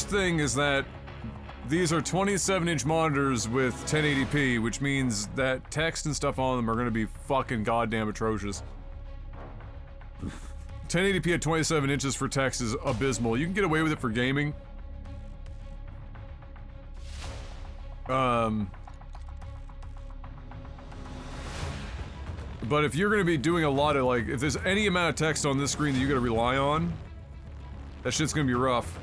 thing is that these are 27-inch monitors with 1080p, which means that text and stuff on them are gonna be fucking goddamn atrocious. 1080p at 27 inches for text is abysmal. You can get away with it for gaming. But if you're gonna be doing a lot of, like, if there's any amount of text on this screen that you gotta rely on, that shit's gonna be rough.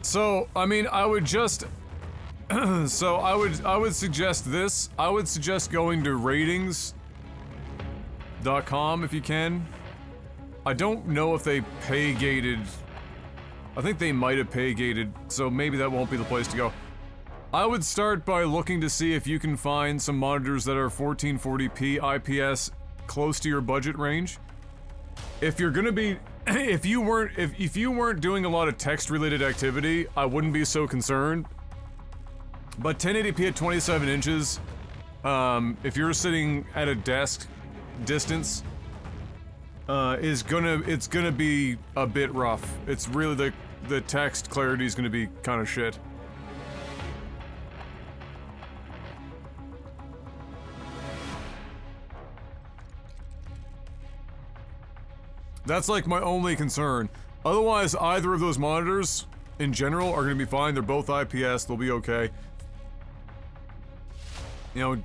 So, I mean, I would just... so, I would suggest this. I would suggest going to ratings.com if you can. I don't know if they pay-gated... I think they might have pay-gated, so maybe that won't be the place to go. I would start by looking to see if you can find some monitors that are 1440p IPS close to your budget range. If you're gonna be... if you weren't doing a lot of text-related activity, I wouldn't be so concerned. But 1080p at 27 inches, if you're sitting at a desk distance, it's gonna be a bit rough. It's really the text clarity is gonna be kind of shit. That's like my only concern. Otherwise, either of those monitors, in general, are gonna be fine. They're both IPS, they'll be okay. You know,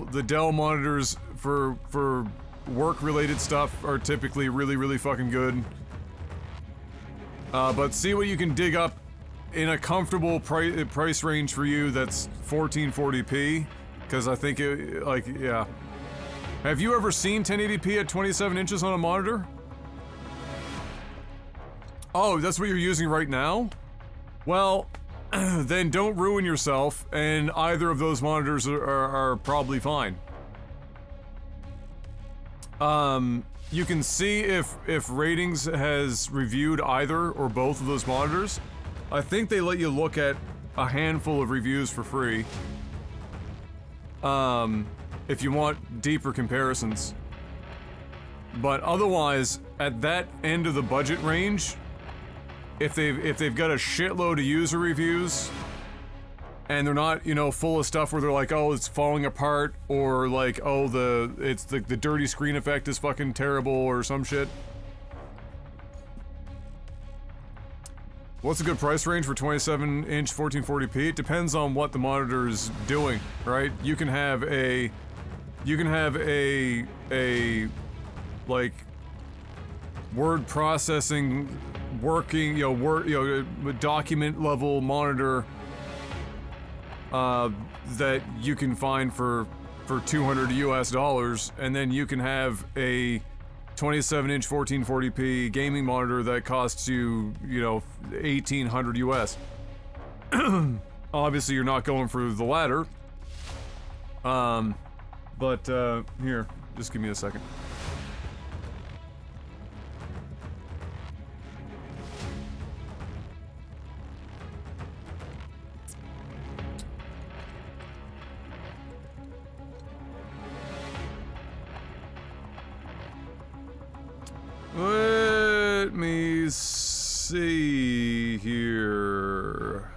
the Dell monitors for work-related stuff are typically really, really fucking good. But see what you can dig up in a comfortable price range for you that's 1440p, because I think it, like, yeah. Have you ever seen 1080p at 27 inches on a monitor? Oh, that's what you're using right now? Well, then don't ruin yourself, and either of those monitors are probably fine. You can see if Ratings has reviewed either or both of those monitors. I think they let you look at a handful of reviews for free. If you want deeper comparisons. But otherwise, at that end of the budget range, if they've got a shitload of user reviews, and they're not, you know, full of stuff where they're like, oh, it's falling apart, or like, oh, the dirty screen effect is fucking terrible, or some shit. What's a good price range for 27-inch 1440p? It depends on what the monitor is doing, right? You can have a like word processing working, document level monitor that you can find for $200 US, and then you can have a 27-inch 1440p gaming monitor that costs you, you know, $1,800 US. Obviously, you're not going for the latter. But here, just give me a second. see here.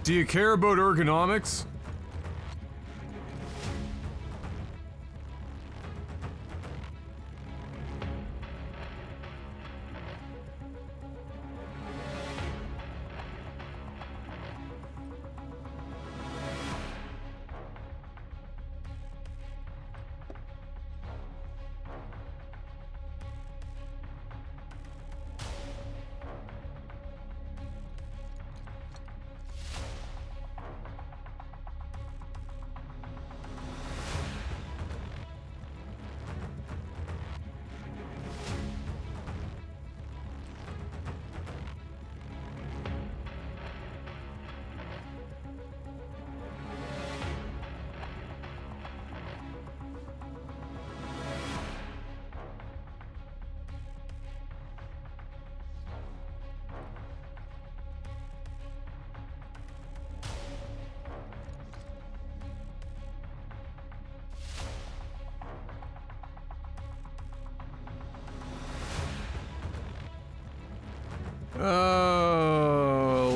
Do you care about ergonomics?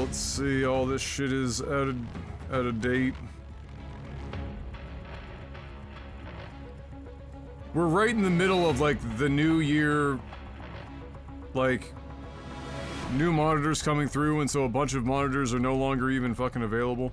Let's see, all this shit is out of date. We're right in the middle of, like, the new year, like, new monitors coming through, and so a bunch of monitors are no longer even fucking available.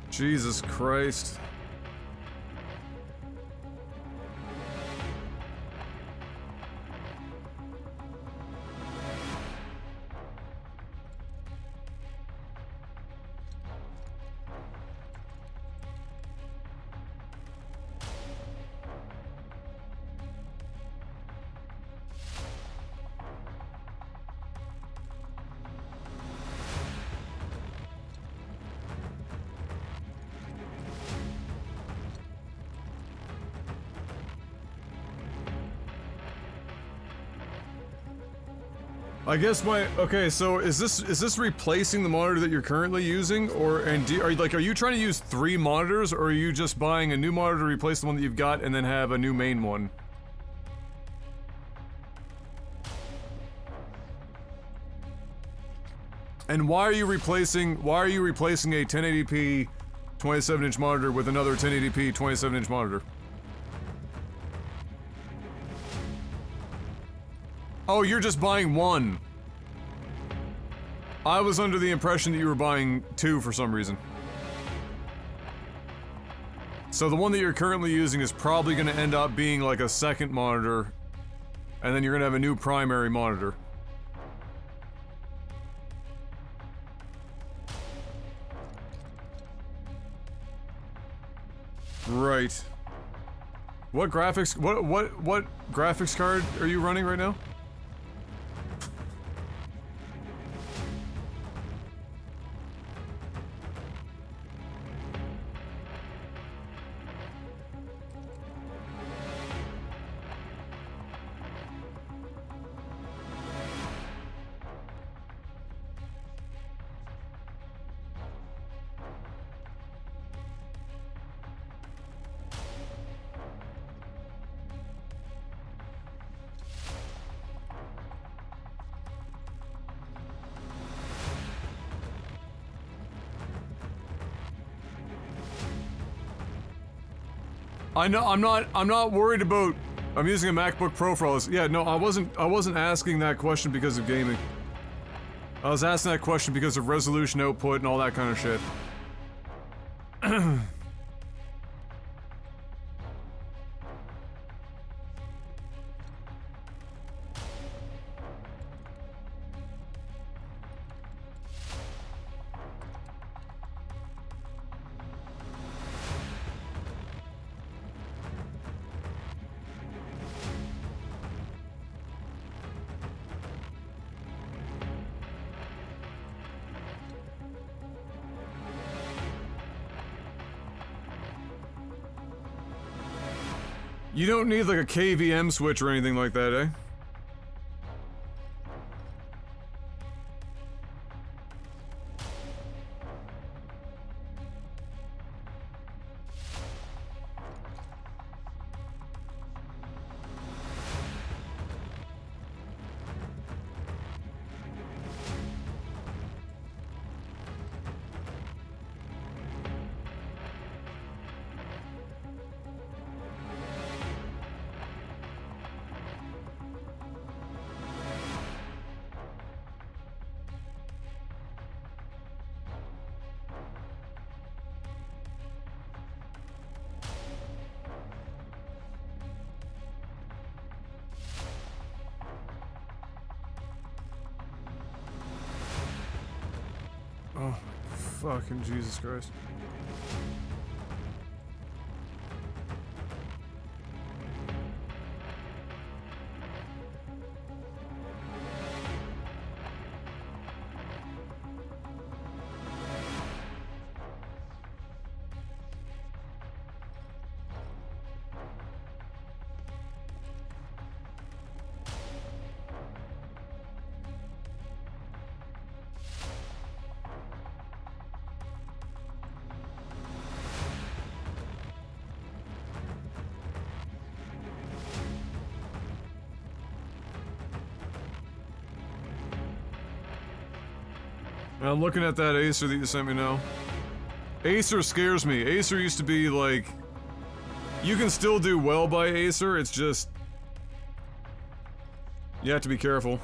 Jesus Christ. I guess okay, so is this replacing the monitor that you're currently using, or are you trying to use 3 monitors, or are you just buying a new monitor to replace the one that you've got and then have a new main one? And why are you replacing a 1080p 27-inch monitor with another 1080p 27-inch monitor? Oh, you're just buying one. I was under the impression that you were buying 2 for some reason. So the one that you're currently using is probably going to end up being like a second monitor, and then you're going to have a new primary monitor. Right. What graphics card are you running right now? I know, I'm not worried about... I'm using a MacBook Pro for all this. Yeah, no, I wasn't asking that question because of gaming. I was asking that question because of resolution output and all that kind of shit. You don't need like a KVM switch or anything like that, eh? Oh, fucking Jesus Christ. I'm looking at that Acer that you sent me now. Acer scares me. Acer used to be like... You can still do well by Acer, it's just... You have to be careful.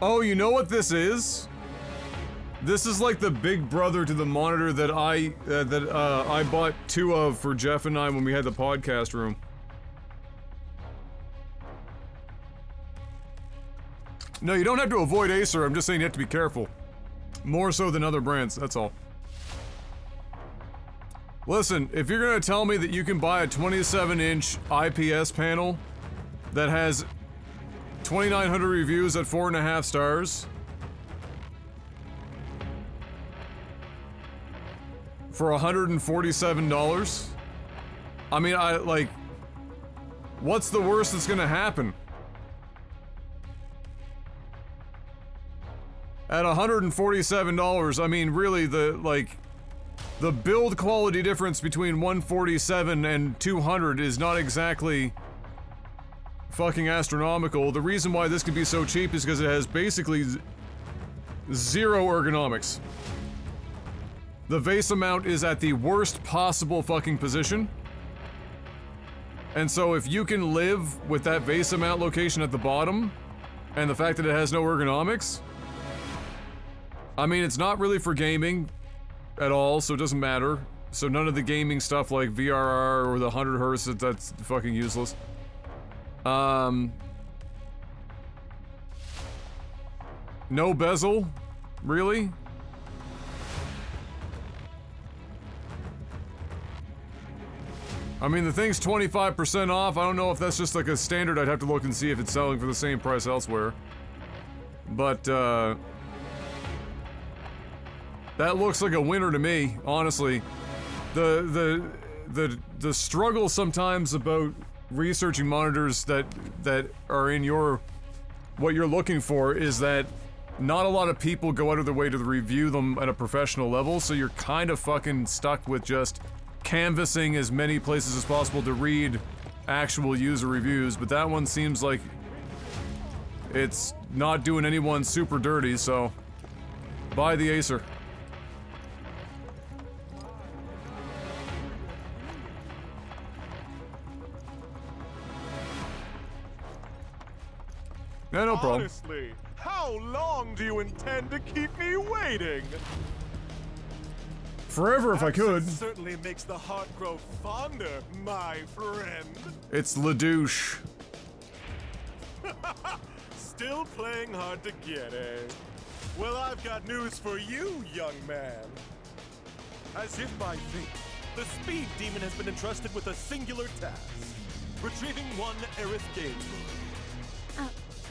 Oh, you know what this is? This is like the big brother to the monitor that I bought two of for Jeff and I when we had the podcast room. No, you don't have to avoid Acer, I'm just saying you have to be careful. More so than other brands, that's all. Listen, if you're gonna tell me that you can buy a 27-inch IPS panel that has 2,900 reviews at 4.5 stars for $147, I mean, what's the worst that's gonna happen? At $147, I mean, really, The build quality difference between 147 and 200 is not exactly fucking astronomical. The reason why this could be so cheap is because it has basically zero ergonomics. The VII mount is at the worst possible fucking position. And so if you can live with that VII mount location at the bottom, and the fact that it has no ergonomics, I mean, it's not really for gaming at all, so it doesn't matter. So none of the gaming stuff like VRR or the 100 Hz, that's fucking useless. No bezel? Really? I mean, the thing's 25% off. I don't know if that's just like a standard. I'd have to look and see if it's selling for the same price elsewhere. But, that looks like a winner to me, honestly. The struggle sometimes about researching monitors that are in what you're looking for is that not a lot of people go out of their way to review them at a professional level, so you're kind of fucking stuck with just canvassing as many places as possible to read actual user reviews, but that one seems like it's not doing anyone super dirty, so buy the Acer. Yeah, no problem. Honestly, how long do you intend to keep me waiting? Forever if I could. Absence certainly makes the heart grow fonder, my friend. It's LaDouche. Still playing hard to get, eh? Well, I've got news for you, young man. As if by fate, the Speed Demon has been entrusted with a singular task. Retrieving one Aerith Gainsborough.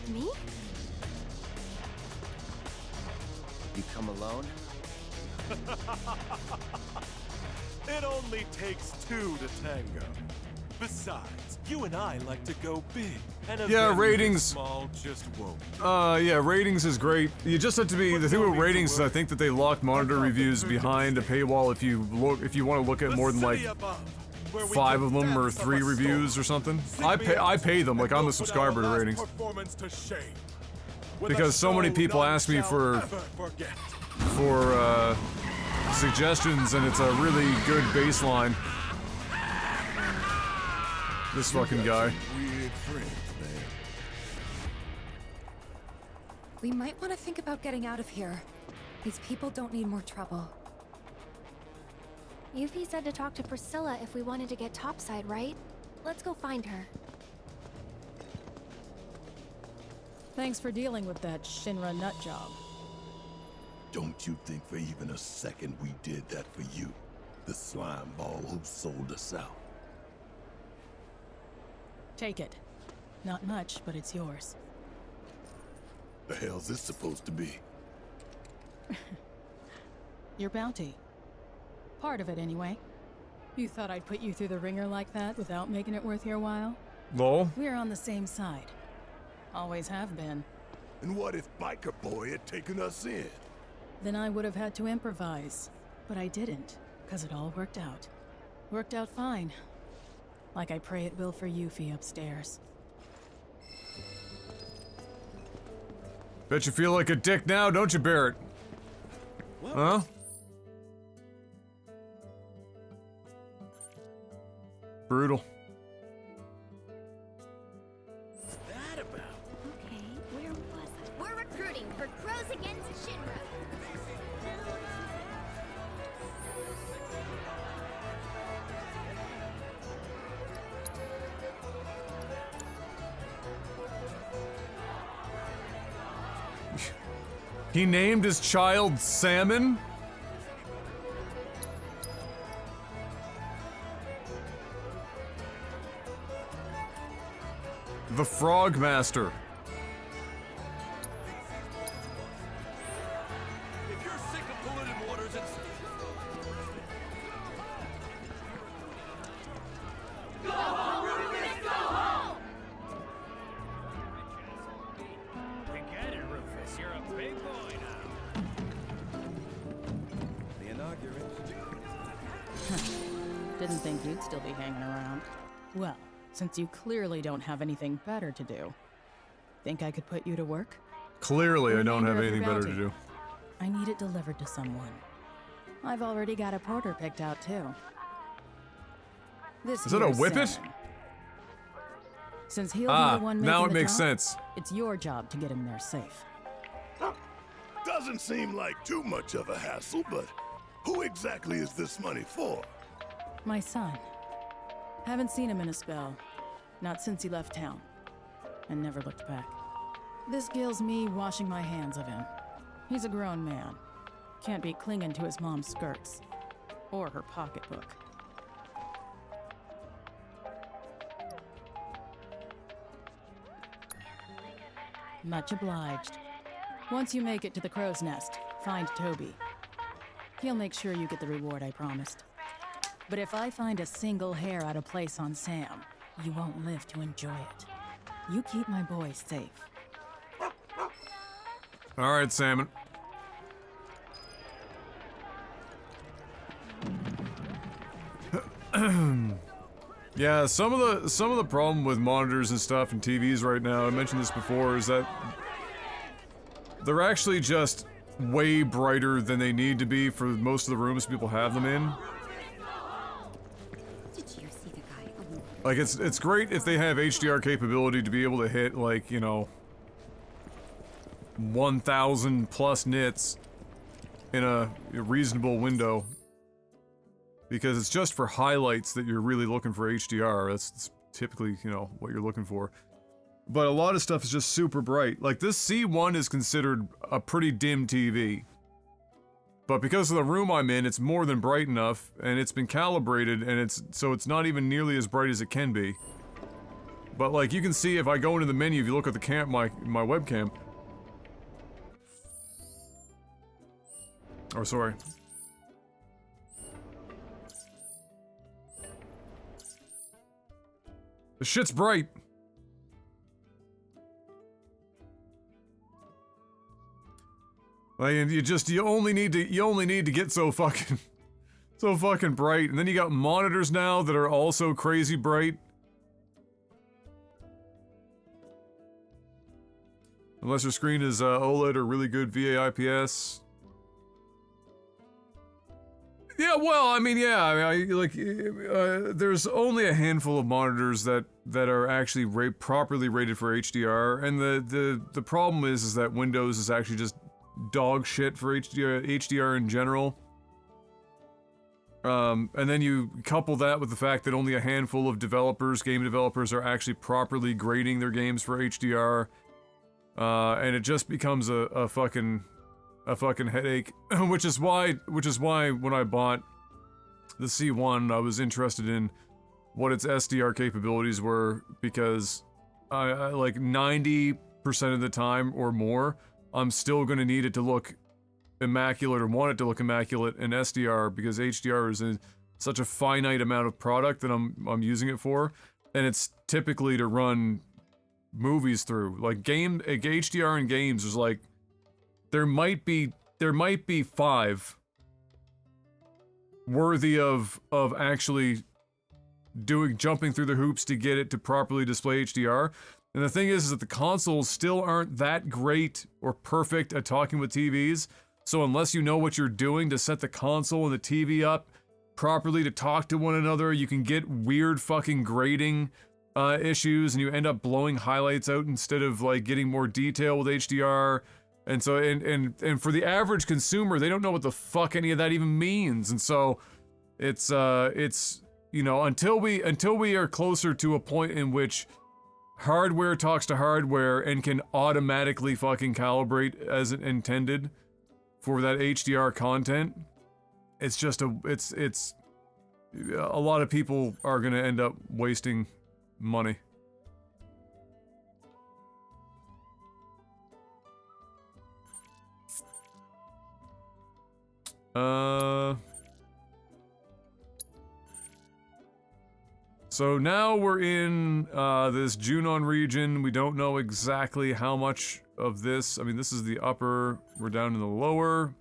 Me? You come alone? It only takes two to tango. Besides, you and I like to go big. And Yeah, ratings. Small just won't. Yeah, ratings is great. You just have to be. The thing with ratings is I think that they lock monitor reviews behind a paywall if you want to look at more than like 5 of them or 3 reviews or something. I pay them, like I'm a subscriber to ratings. Because so many people ask me for suggestions, and it's a really good baseline. This fucking guy. We might want to think about getting out of here. These people don't need more trouble. Yuffie said to talk to Priscilla if we wanted to get topside, right? Let's go find her. Thanks for dealing with that Shinra nut job. Don't you think for even a second we did that for you? The slime ball who sold us out. Take it. Not much, but it's yours. The hell's this supposed to be? Your bounty. Part of it, anyway. You thought I'd put you through the ringer like that without making it worth your while? Lol. We're on the same side. Always have been. And what if Biker Boy had taken us in? Then I would have had to improvise. But I didn't, because it all worked out. Worked out fine. Like I pray it will for Yuffie upstairs. Bet you feel like a dick now, don't you, Barrett? Huh? Brutal. What's that about? Okay, where was I? We're recruiting for Crows Against Shinra. He named his child Salmon? The Frog Master. If you're sick of polluted waters and Go home, Rufus, go home! Forget it, Rufus. You're a big boy now. The inauguration. Didn't think you'd still be hanging around. Well, since you clearly don't have anything better to do, think I could put you to work? Clearly, I don't have Remainder of anything your better to bounty. do. I need it delivered to someone. I've already got a porter picked out, too. This Is that a here's whippet? Sam. Since he'll be Ah, the one now making it the makes drop, sense. it's your job to get him there safe. Doesn't seem like too much of a hassle, but who exactly is this money for? My son. Haven't seen him in a spell. Not since he left town. And never looked back. This gills me washing my hands of him. He's a grown man. Can't be clinging to his mom's skirts. Or her pocketbook. Much obliged. Once you make it to the crow's nest, find Toby. He'll make sure you get the reward I promised. But if I find a single hair out of place on Sam, you won't live to enjoy it. You keep my boy safe. All right, Salmon. Yeah, some of the problem with monitors and stuff and TVs right now, I mentioned this before, is that they're actually just way brighter than they need to be for most of the rooms people have them in. Did you see the guy? Like, it's great if they have HDR capability to be able to hit, like, you know, 1,000 plus nits in a reasonable window. Because it's just for highlights that you're really looking for HDR. That's typically, you know, what you're looking for. But a lot of stuff is just super bright. Like, this C1 is considered a pretty dim TV. But because of the room I'm in, it's more than bright enough, and it's been calibrated, and so it's not even nearly as bright as it can be. But like, you can see if I go into the menu, if you look at the my webcam. Oh, sorry. The shit's bright. Like, and you only need to get so fucking bright, and then you got monitors now that are also crazy bright. Unless your screen is OLED or really good VIPS. Yeah, well, I mean, there's only a handful of monitors that are actually properly rated for HDR, and the problem is that Windows is actually just dog shit for HDR in general. And then you couple that with the fact that only a handful of game developers, are actually properly grading their games for HDR, and it just becomes a fucking headache, which is why when I bought the C1, I was interested in what its SDR capabilities were, because I like 90% of the time or more, I'm still going to need it to look immaculate, or want it to look immaculate in SDR, because HDR is such a finite amount of product that I'm using it for, and it's typically to run movies through. Like HDR in games is like, there might be 5 worthy of actually jumping through the hoops to get it to properly display HDR. And the thing is that the consoles still aren't that great or perfect at talking with TVs. So unless you know what you're doing to set the console and the TV up properly to talk to one another, you can get weird fucking grading issues, and you end up blowing highlights out instead of like getting more detail with HDR. And so, and for the average consumer, they don't know what the fuck any of that even means. And so, it's you know, until we are closer to a point in which hardware talks to hardware and can automatically fucking calibrate as intended for that HDR content, it's just it's a lot of people are gonna end up wasting money. So now we're in this Junon region. We don't know exactly how much of this. I mean, this is the upper. We're down in the lower.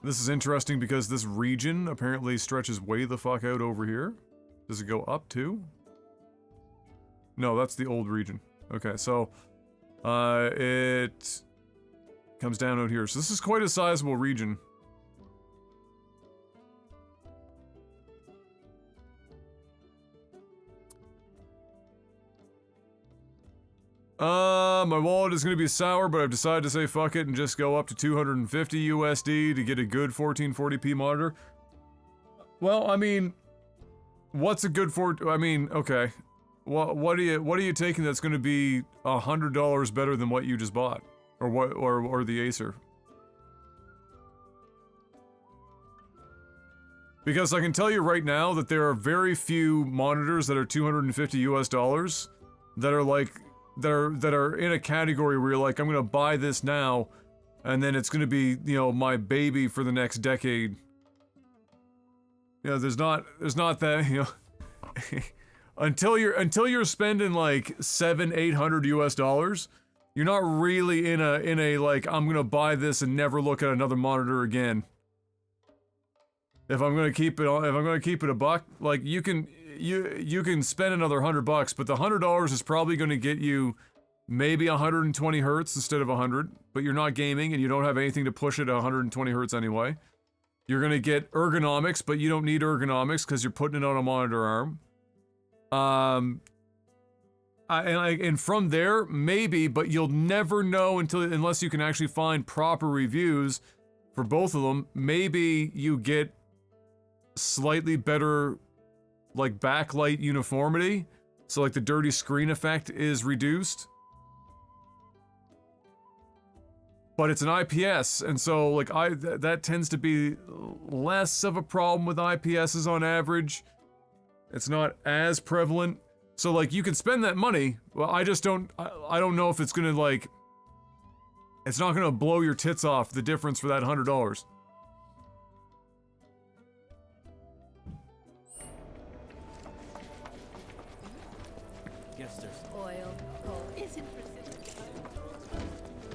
This is interesting because this region apparently stretches way the fuck out over here. Does it go up too? No, that's the old region. Okay, so it comes down out here. So this is quite a sizable region. My wallet is going to be sour, but I've decided to say fuck it and just go up to 250 USD to get a good 1440p monitor. Well, I mean, what's a good I mean, okay. What are you taking that's going to be $100 better than what you just bought? Or what or the Acer? Because I can tell you right now that there are very few monitors that are 250 US dollars that are like that are in a category where you're like, I'm gonna buy this now, and then it's gonna be, you know, my baby for the next decade. You know, there's not that, you know, until you're spending like $700-800 US dollars, you're not really in a like, I'm gonna buy this and never look at another monitor again. If I'm gonna keep it a buck, like you can spend another $100, but the $100 is probably gonna get you maybe 120 hertz instead of 100, but you're not gaming and you don't have anything to push it at 120 hertz anyway. You're gonna get ergonomics, but you don't need ergonomics because you're putting it on a monitor arm. And from there, maybe, but you'll never know unless you can actually find proper reviews for both of them. Maybe you get slightly better, like, backlight uniformity, so like the dirty screen effect is reduced. But it's an IPS, and so like that tends to be less of a problem with IPSs on average. It's not as prevalent. So like you can spend that money. Well, I don't know if it's gonna like, it's not gonna blow your tits off, the difference for that $100.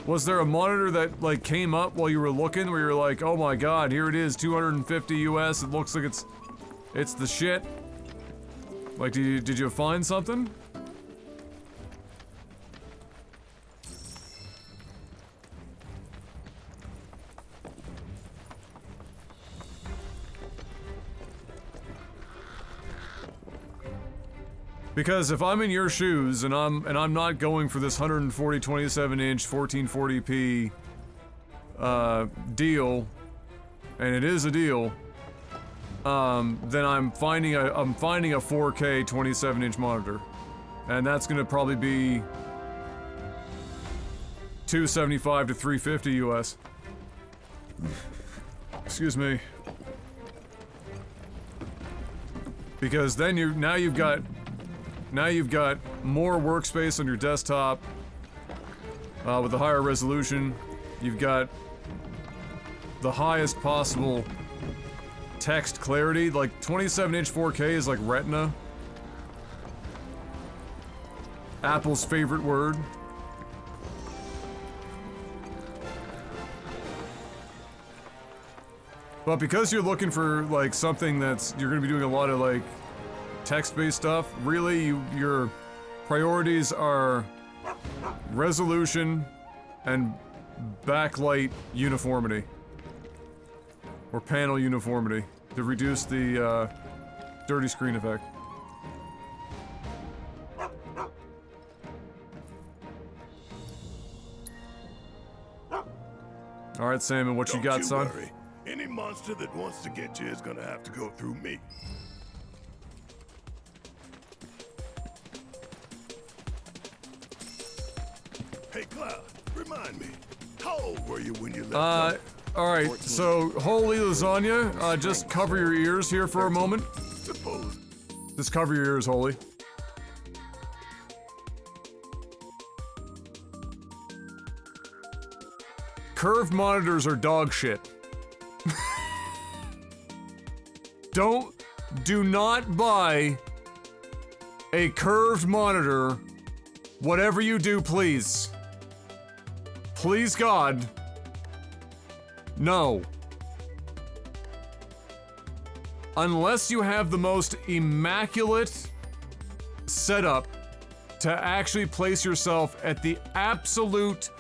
Was there a monitor that like came up while you were looking where you're like, oh my god, here it is, 250 US, it looks like it's the shit? Like, did you find something? Because if I'm in your shoes and I'm not going for this 140 27-inch 1440p deal, and it is a deal, then I'm finding a 4K 27-inch monitor, and that's gonna probably be $275 to $350 US. Excuse me. Because then now you've got more workspace on your desktop with a higher resolution. You've got the highest possible text clarity. Like 27-inch 4K is like Retina. Apple's favorite word. But because you're looking for like something you're gonna be doing a lot of like text-based stuff, really your priorities are resolution and backlight uniformity, or panel uniformity, to reduce the dirty screen effect. Alright, Salmon, what you got, son? Worry. Any monster that wants to get you is gonna have to go through me. Hey, Cloud, remind me, how old were you when you left? Alright, so, holy lasagna, just cover your ears here for a moment. Suppose. Just cover your ears, Holy. Curved monitors are dog shit. Do not buy a curved monitor, whatever you do, please. Please God. No. unless you have the most immaculate setup to actually place yourself at the absolute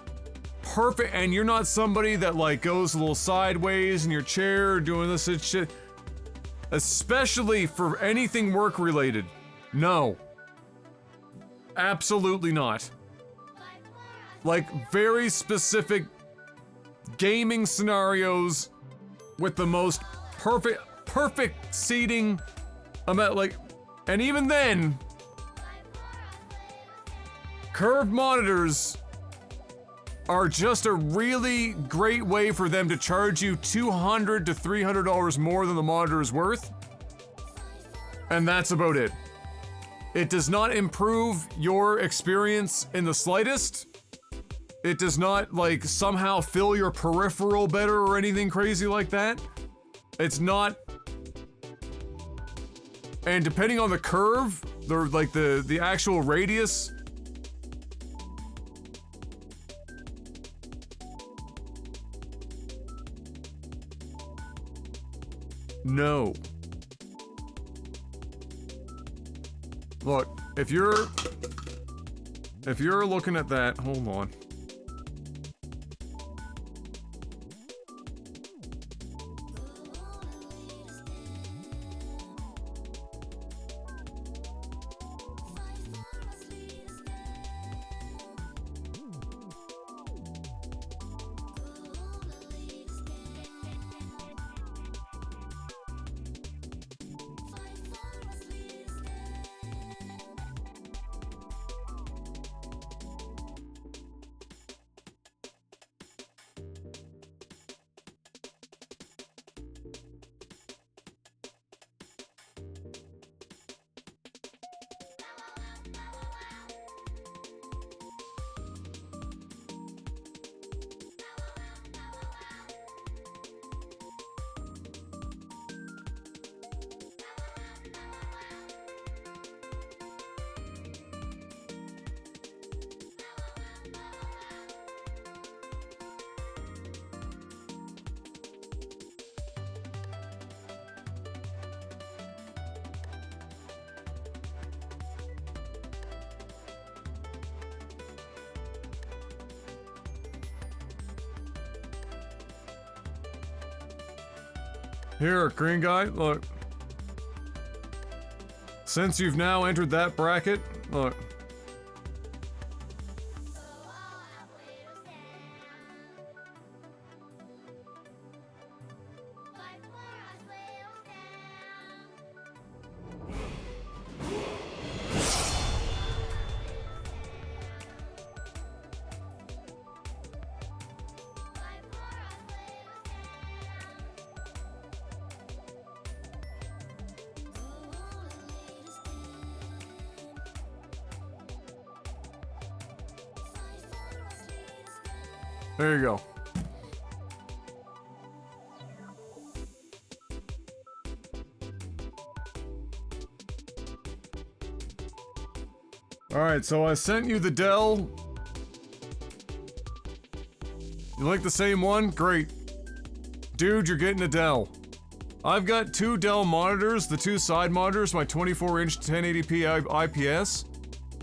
perfect, and you're not somebody that like goes a little sideways in your chair doing this and shit, especially for anything work related. No. Absolutely not. Like very specific gaming scenarios with the most perfect seating amount, like, and even then, curved monitors are just a really great way for them to charge you $200 to $300 more than the monitor is worth. And that's about it. It does not improve your experience in the slightest. It does not, like, somehow fill your peripheral better or anything crazy like that. It's not. And depending on the curve, the actual radius, no. Look, if you're looking at that, hold on. Here, green guy, look. Since you've now entered that bracket, look. There you go. Alright, so I sent you the Dell. You like the same one? Great. Dude, you're getting a Dell. I've got two Dell monitors, the two side monitors, my 24-inch 1080p IPS,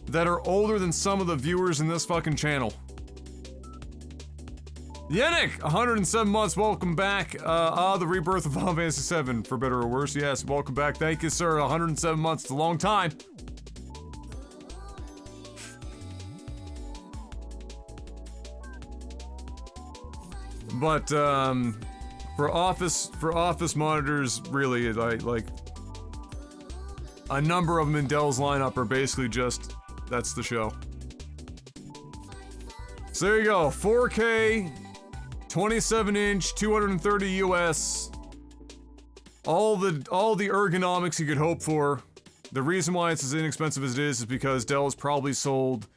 that are older than some of the viewers in this fucking channel. Yannick, 107 months, welcome back. The Rebirth of Final Fantasy VII, for better or worse. Yes, welcome back. Thank you, sir. 107 months, it's a long time. But, for office monitors, really, like, a number of them in Dell's lineup are basically just, that's the show. So there you go, 4K, 27-inch, 230 US, all the ergonomics you could hope for. The reason why it's as inexpensive as it is because Dell has probably sold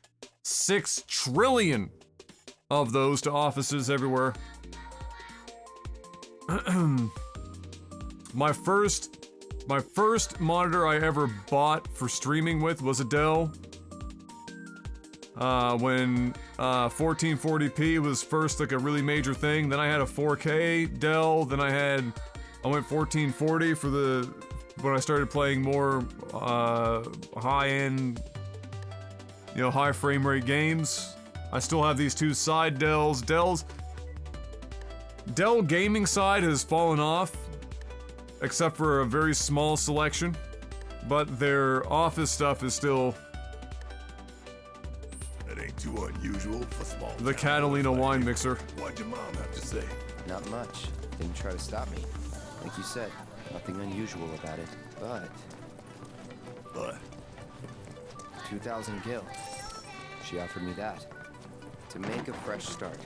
6 trillion of those to offices everywhere. My first monitor I ever bought for streaming with was a Dell. When 1440p was first like a really major thing. Then I had a 4K Dell. Then I went 1440 when I started playing more high-end, you know, high frame rate games. I still have these two side Dells. Dell gaming side has fallen off, except for a very small selection, but their office stuff is still. That ain't too unusual for small. The Catalina wine mixer. What'd your mom have to say? Not much. Didn't try to stop me. Like you said, nothing unusual about it. But 2,000 gil. She offered me that. To make a fresh start.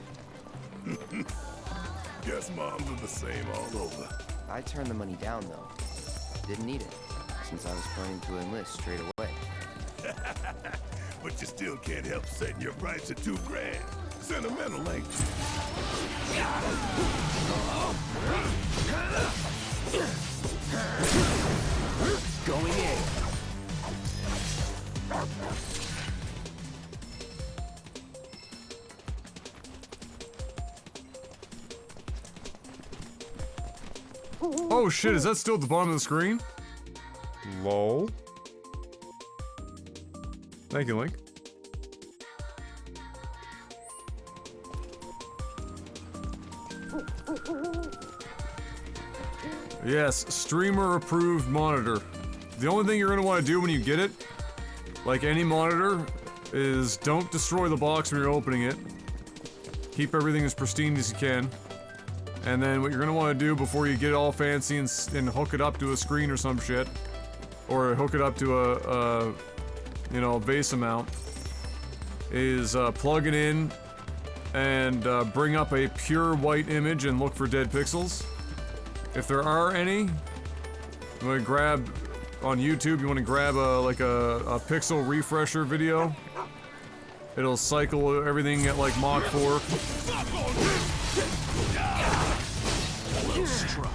Guess moms are the same all over. I turned the money down though. Didn't need it, since I was planning to enlist straight away. But you still can't help setting your price at $2,000. Sentimental, ain't you? Going in. Oh shit, is that still at the bottom of the screen? Lol. Thank you, Link. Yes, streamer approved monitor. The only thing you're gonna want to do when you get it, like any monitor, is don't destroy the box when you're opening it. Keep everything as pristine as you can. And then what you're gonna want to do before you get it all fancy and hook it up to a screen or some shit, or hook it up to a you know, base amount, is plug it in and bring up a pure white image and look for dead pixels. If there are any, you want to grab on YouTube. You want to grab a pixel refresher video. It'll cycle everything at like Mach 4. Well struck.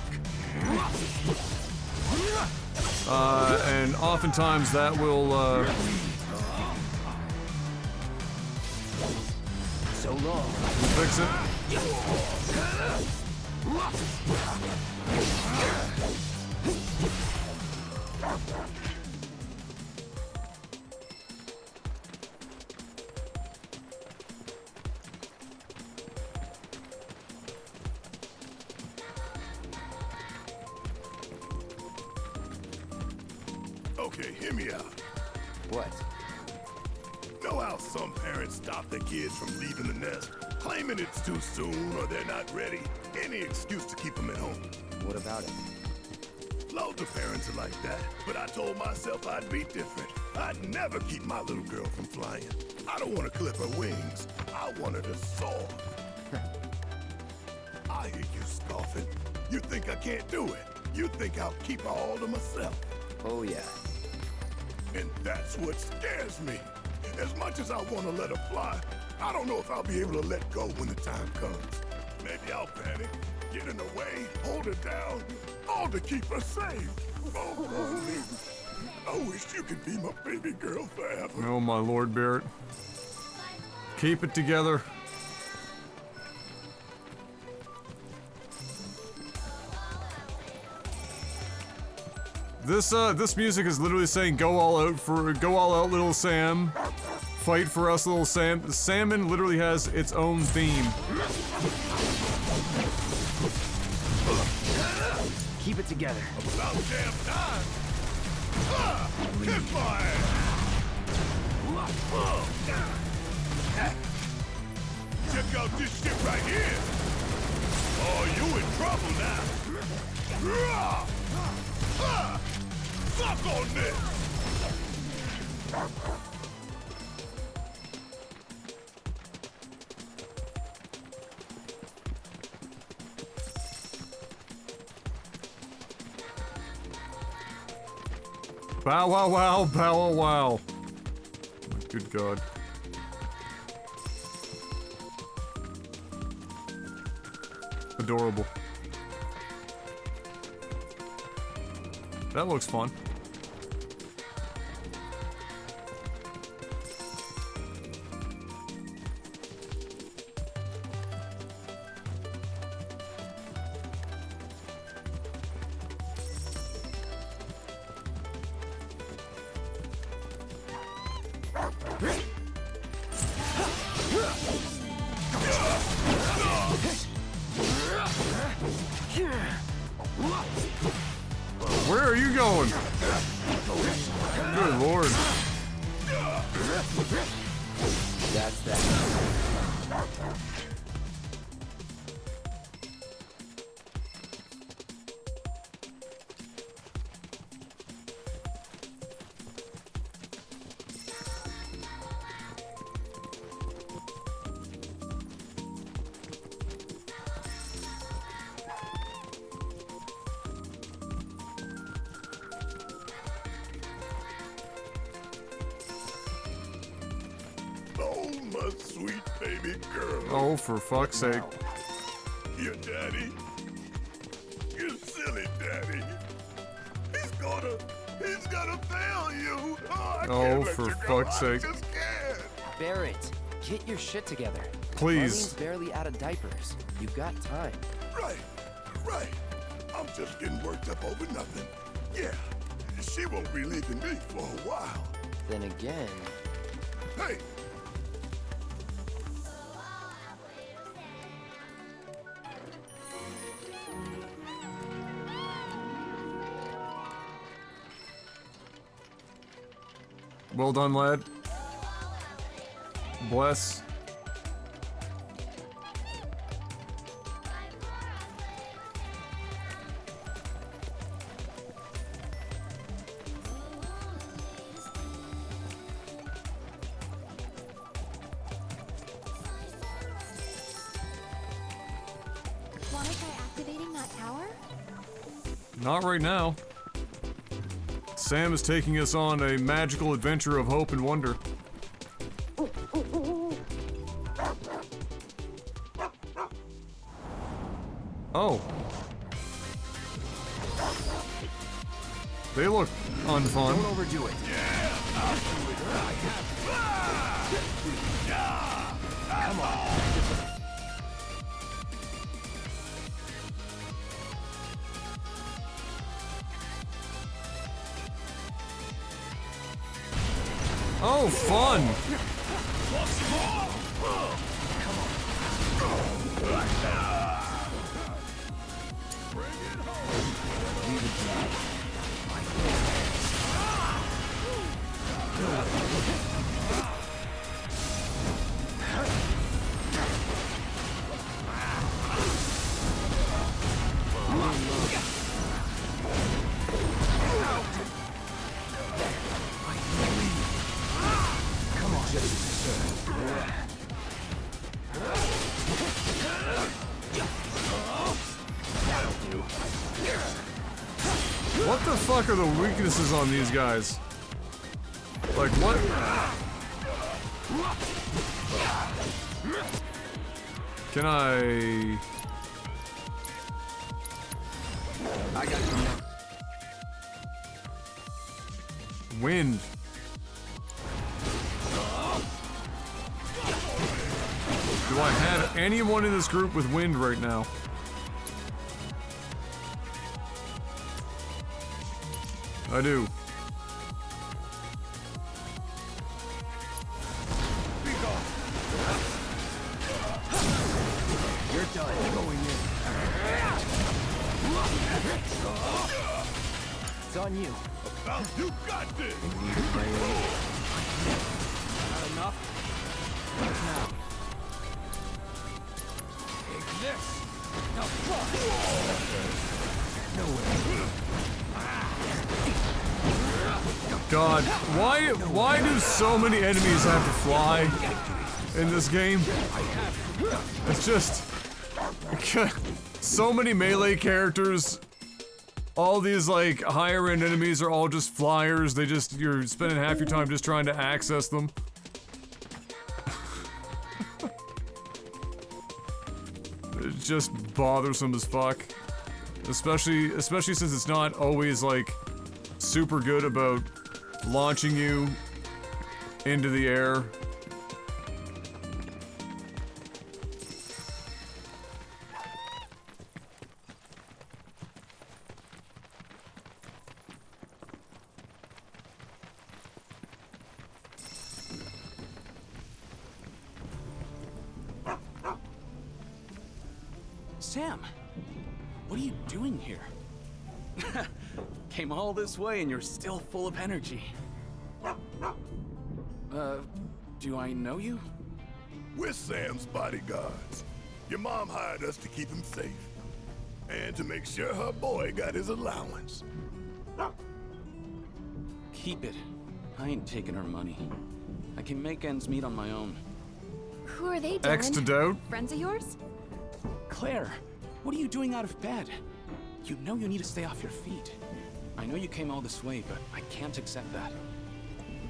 And oftentimes that will so long. Fix it. Okay, hear me out. What? Know how some parents stop their kids from leaving the nest, claiming it's too soon or they're not ready? Any excuse to keep them at home. What about it? Loads of parents are like that, but I told myself I'd be different. I'd never keep my little girl from flying. I don't want to clip her wings. I want her to soar. I hear you scoffing. You think I can't do it. You think I'll keep her all to myself. Oh, yeah. And that's what scares me. As much as I want to let her fly, I don't know if I'll be able to let go when the time comes. Maybe I'll panic, get in the way, hold her down, all to keep her safe. Oh, Molly. I wish you could be my baby girl forever. Oh my Lord, Barrett. Keep it together. This music is literally saying go all out little Sam. Fight for us little Sam. Salmon literally has its own theme. Keep it together. About damn time. Kick my ass. Check out this shit right here. Oh, you in trouble now. Suck on this. Bow wow wow, bow wow wow. Good God. Adorable. That looks fun. are you going? Good lord. That's that. Oh, my sweet baby girl. Oh, for fuck's sake. Your daddy. Your silly daddy. He's gonna fail you. Oh, I Oh, can't let for you go. fuck's I sake. just can't. Barrett, get your shit together. Please. Marlene's barely out of diapers. You've got time. Right. I'm just getting worked up over nothing. Yeah, she won't be leaving me for a while. Then again... Hey! Well done, lad. Bless. Want to try activating that tower? Not right now. Sam is taking us on a magical adventure of hope and wonder. Oh. They look unfun. Don't overdo it. Come on. Oh, fun! What the fuck are the weaknesses on these guys? Like, what? Can I... I got you now. Wind. Do I have anyone in this group with wind right now? I do. You're done. Going in. It's on you. You got this! Not enough? What now? Take this! Now fly! No way. God, why do so many enemies have to fly in this game? It's just so many melee characters. All these like higher end enemies are all just flyers. You're spending half your time just trying to access them. It's just bothersome as fuck. Especially since it's not always like super good about launching you into the air. Sam, what are you doing here? Came all this way and you're still full of energy. Do I know you? We're Sam's bodyguards. Your mom hired us to keep him safe. And to make sure her boy got his allowance. Keep it. I ain't taking her money. I can make ends meet on my own. Who are they, Dylan? X to doubt. Friends of yours? Claire, what are you doing out of bed? You know you need to stay off your feet. I know you came all this way, but I can't accept that.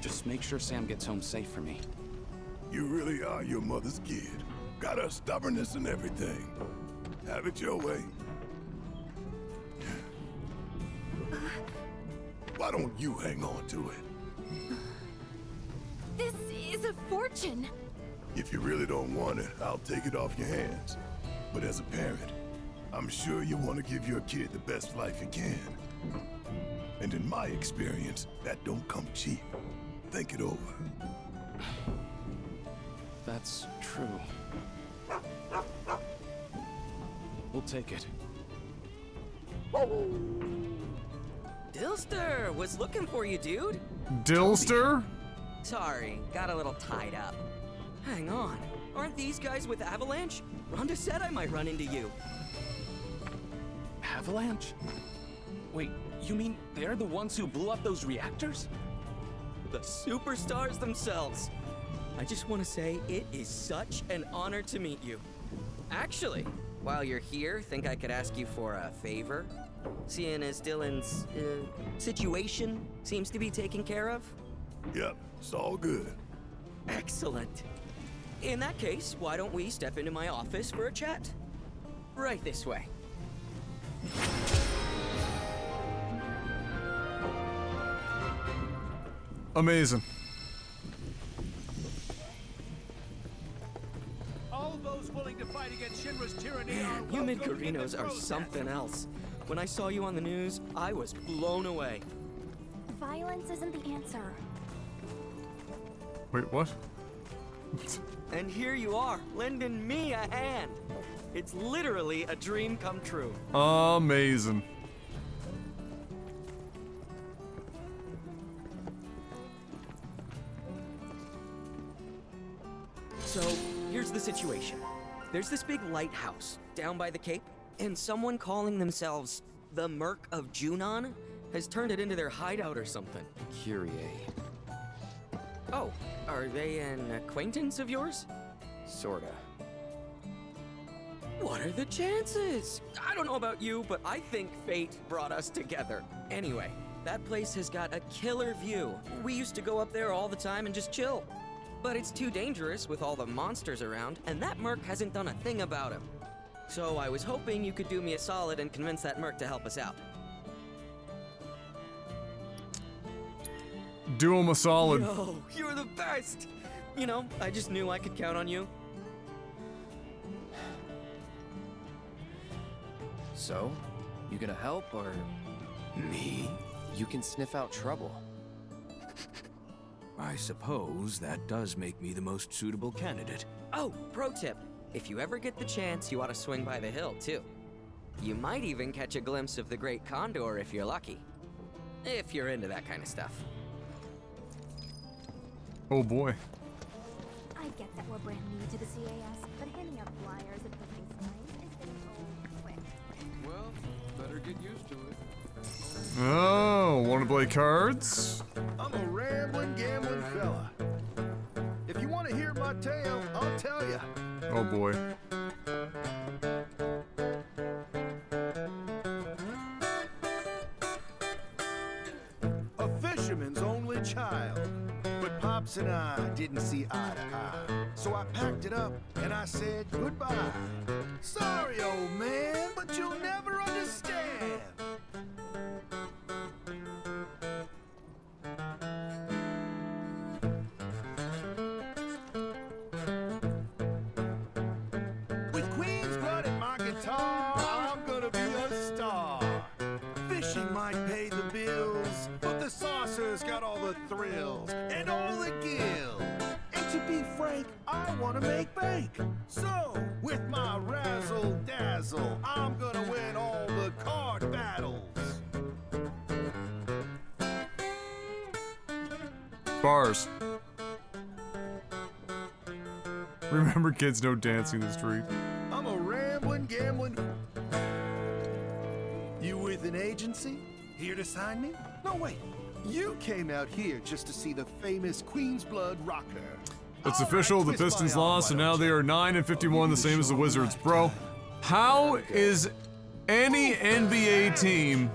Just make sure Sam gets home safe for me. You really are your mother's kid. Got her stubbornness and everything. Have it your way. Why don't you hang on to it? This is a fortune. If you really don't want it, I'll take it off your hands. But as a parent, I'm sure you want to give your kid the best life you can. And in my experience, that don't come cheap. Think it over. That's true. We'll take it. Dilster was looking for you, dude. Dilster? Sorry, got a little tied up. Hang on, aren't these guys with Avalanche? Rhonda said I might run into you. Avalanche? Wait, you mean they're the ones who blew up those reactors? The superstars themselves. I just want to say it is such an honor to meet you. Actually, while you're here, think I could ask you for a favor? Seeing as Dylan's, situation seems to be taken care of? Yep, it's all good. Excellent. In that case, why don't we step into my office for a chat? Right this way. Amazing. All those willing to fight against Shinra's tyranny are you Midgarinos are something else. When I saw you on the news, I was blown away. Violence isn't the answer. Wait, what? And here you are, lending me a hand. It's literally a dream come true. Amazing. So, here's the situation. There's this big lighthouse down by the Cape, and someone calling themselves the Merc of Junon has turned it into their hideout or something. Curie. Oh, are they an acquaintance of yours? Sorta. What are the chances? I don't know about you, but I think fate brought us together. Anyway, that place has got a killer view. We used to go up there all the time and just chill. But it's too dangerous with all the monsters around, and that Merc hasn't done a thing about him. So I was hoping you could do me a solid and convince that Merc to help us out. Do him a solid. Yo, you're the best! You know, I just knew I could count on you. So, you gonna help, or...? Me? You can sniff out trouble. I suppose that does make me the most suitable candidate. Oh, pro tip. If you ever get the chance, you ought to swing by the hill, too. You might even catch a glimpse of the Great Condor if you're lucky. If you're into that kind of stuff. Oh boy. I get that we're brand new to the CAS, but handing out flyers at the place night is getting old quick. Well, better get used to it. Oh, wanna play cards? I'm a rambling, gambling fella. If you want to hear my tale, I'll tell you. Oh boy. A fisherman's only child. But Pops and I didn't see eye to eye. So I packed it up and I said goodbye. Sorry, old man, but you'll never understand. With Queen's blood in my guitar, I'm gonna be a star. Fishing might pay the bills, but the saucer's got all the thrills and all the gills. And to be frank, I wanna make bank. So, with my razzle dazzle, I'm gonna win all the card battles. Bars. Remember, kids, no dancing in the street. I'm a rambling, gambling. You with an agency? Here to sign me? No, wait. You came out here just to see the famous Queen's Blood rocker. It's official, the Pistons lost, and now they are 9-51, the same as the Wizards. Bro, how is any NBA team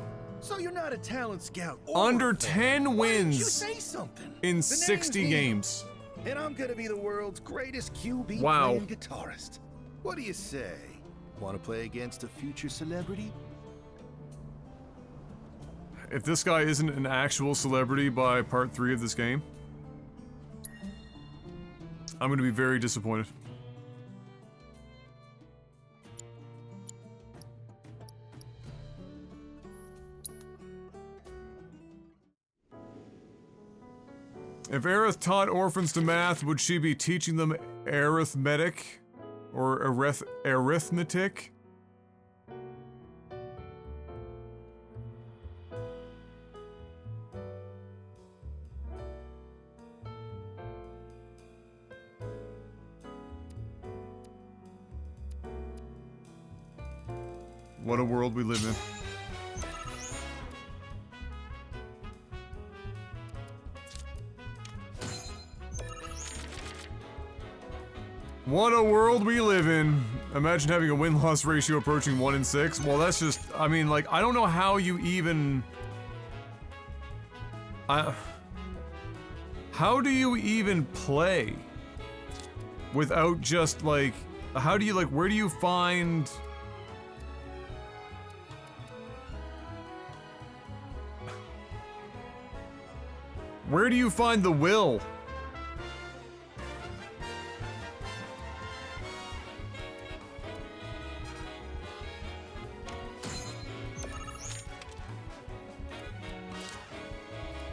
So you're not a talent scout under 10 Why didn't you wins say something? in The 60 name's here. games? And I'm gonna be the world's greatest QB Wow. playing guitarist. What do you say? Want to play against a future celebrity? If this guy isn't an actual celebrity by part 3 of this game, I'm gonna be very disappointed. If Aerith taught orphans to math, would she be teaching them arithmetic? Or arithmetic? What a world we live in. What a world we live in. Imagine having a win-loss ratio approaching 1 in 6. Well, that's just, I mean, like, I don't know how you even... how do you even play without just, like... How do you, like, where do you find... Where do you find the will?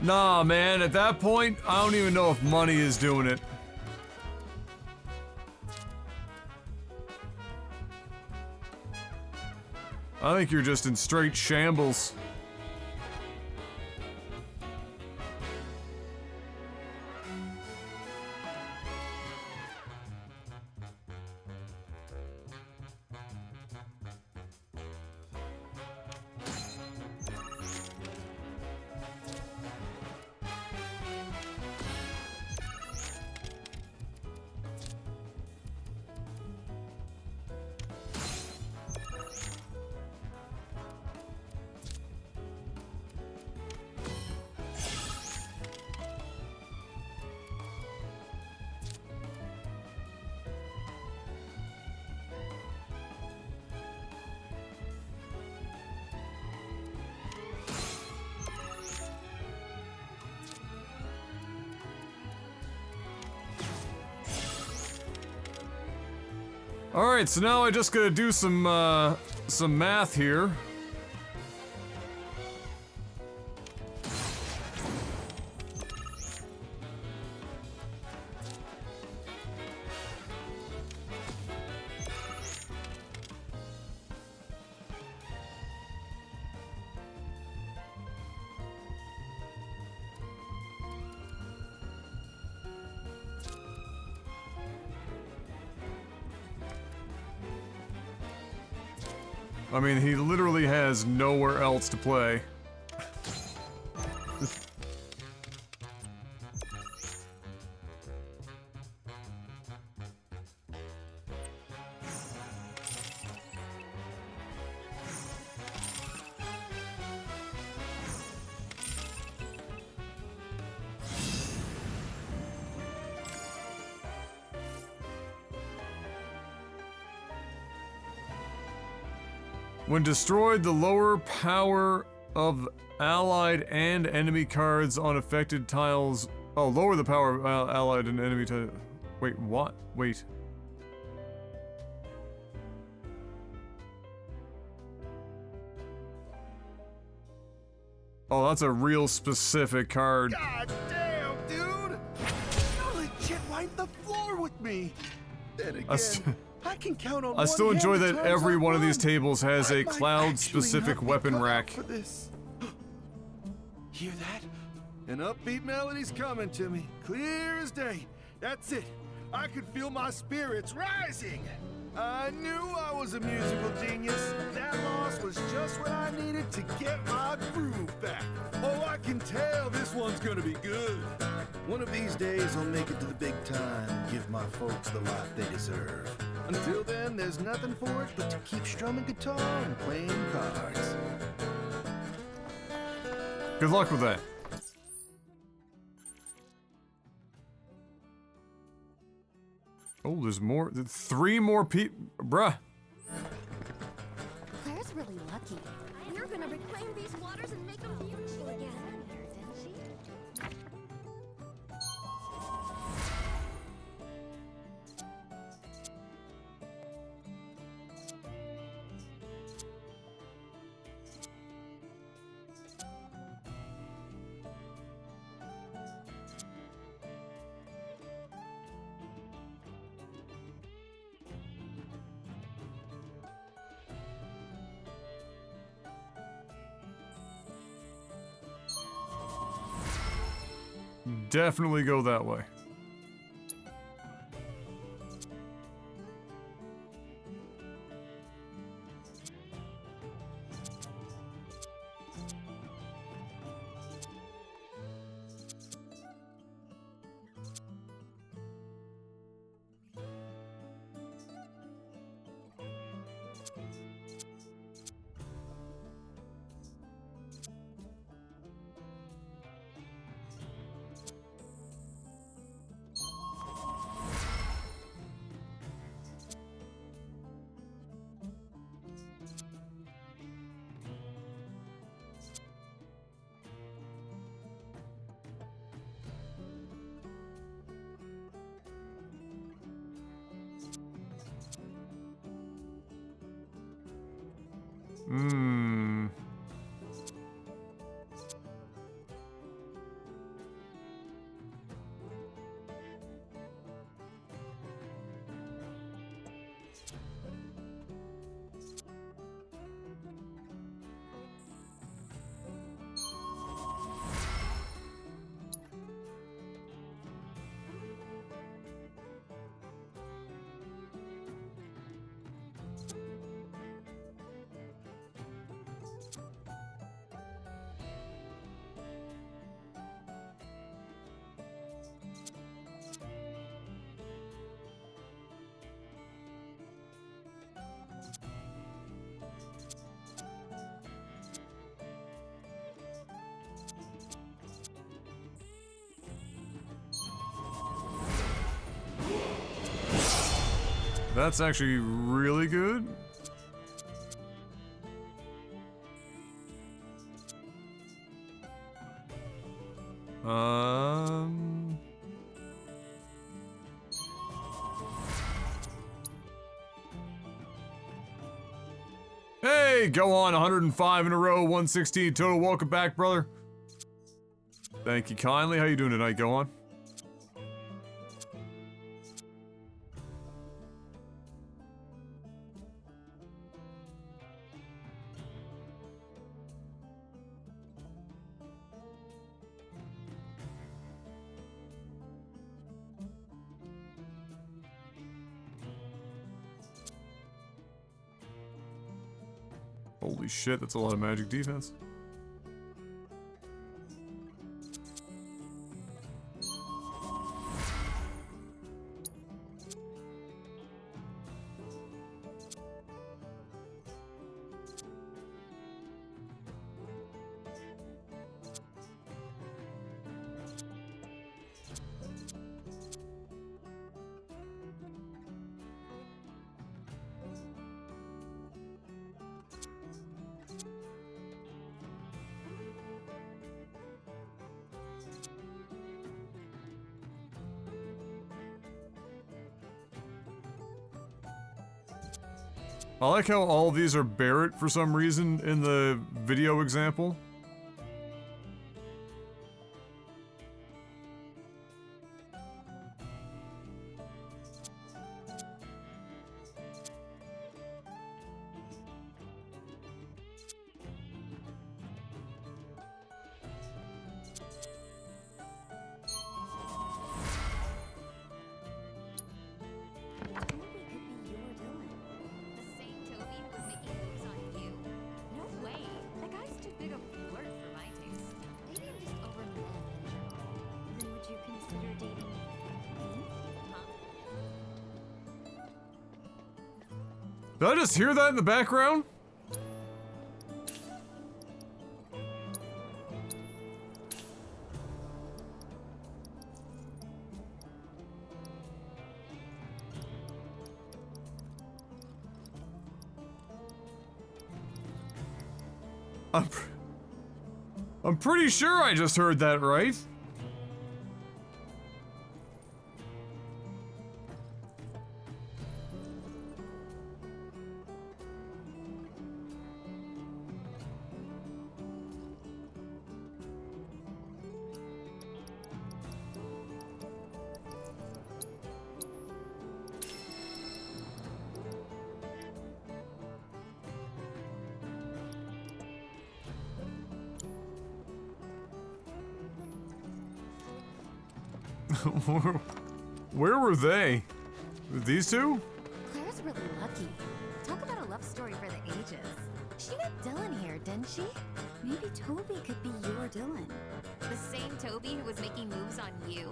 Nah, man, at that point, I don't even know if money is doing it. I think you're just in straight shambles. Alright, so now I just gotta do some math here. I mean, he literally has nowhere else to play. When destroyed, the lower power of allied and enemy cards on affected tiles... Oh, lower the power of allied and enemy tiles... Wait, what? Wait. Oh, that's a real specific card. God damn, dude! You legit wiped the floor with me! Then again, I can count on I still one enjoy hand that the times every I've one of these won. tables has a I might cloud actually specific not be weapon cut out rack. for this. Hear that? An upbeat melody's coming to me, clear as day. That's it. I could feel my spirits rising. I knew I was a musical genius. That loss was just what I needed to get my groove back. Oh, I can tell this one's gonna be good. One of these days I'll make it to the big time and give my folks the life they deserve. Until then, there's nothing for it but to keep strumming guitar and playing cards. Good luck with that. Oh, there's more. 3 more people. Bruh. Claire's really lucky. We're gonna reclaim these waters and make them beautiful again. Didn't she? Definitely go that way. That's actually really good. Hey, go on, 105 in a row, 116 total. Welcome back, brother. Thank you kindly. How you doing tonight? Go on. Holy shit, that's a lot of magic defense. I like how all of these are Barrett for some reason in the video example. Did I just hear that in the background? I'm pretty sure I just heard that right. Where were they? These two? Claire's really lucky. Talk about a love story for the ages. She met Dylan here, didn't she? Maybe Toby could be your Dylan. The same Toby who was making moves on you?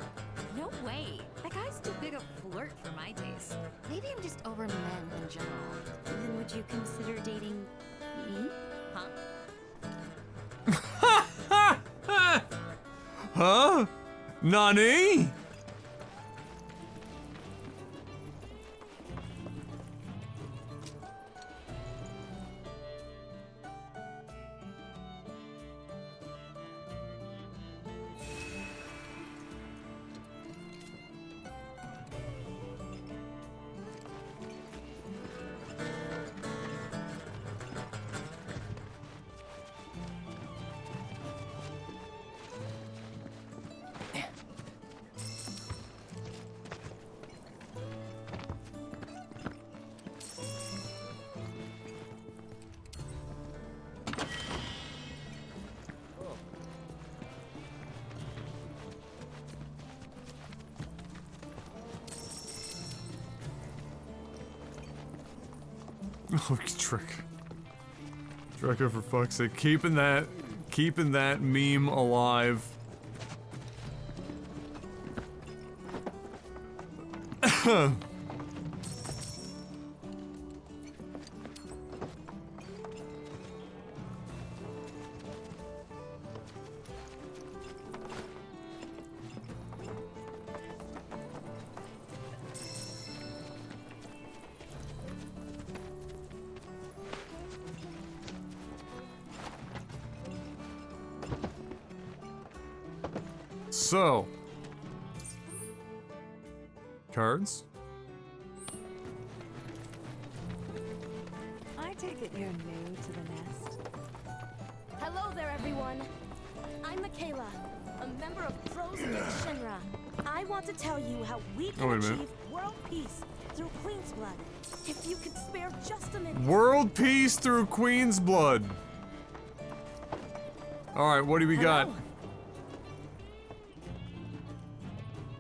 No way. That guy's too big a flirt for my taste. Maybe I'm just over men in general. Then would you consider dating me? Huh? Huh? Nani? Oh, Trekker, for fuck's sake, keeping that meme alive. So, cards. I take it you're new to the nest. Hello there, everyone. I'm Michaela, a member of Pros Against Shinra. I want to tell you how we can achieve world peace through Queen's blood. If you could spare just a minute. World peace through Queen's blood. All right, what do we got?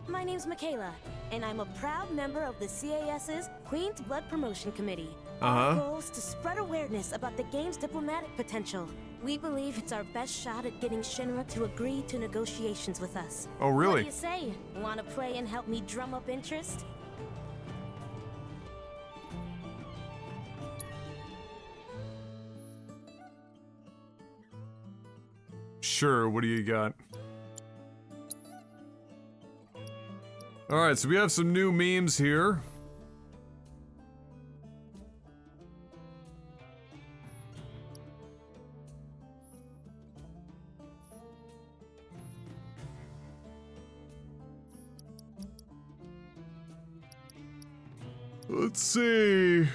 My name's Michaela, and I'm a proud member of the CAS's Queen's Blood Promotion Committee. Our goal is to spread awareness about the game's diplomatic potential. We believe it's our best shot at getting Shinra to agree to negotiations with us. Oh, really? What do you say? Want to play and help me drum up interest? Sure, what do you got? Alright, so we have some new memes here. Let's see.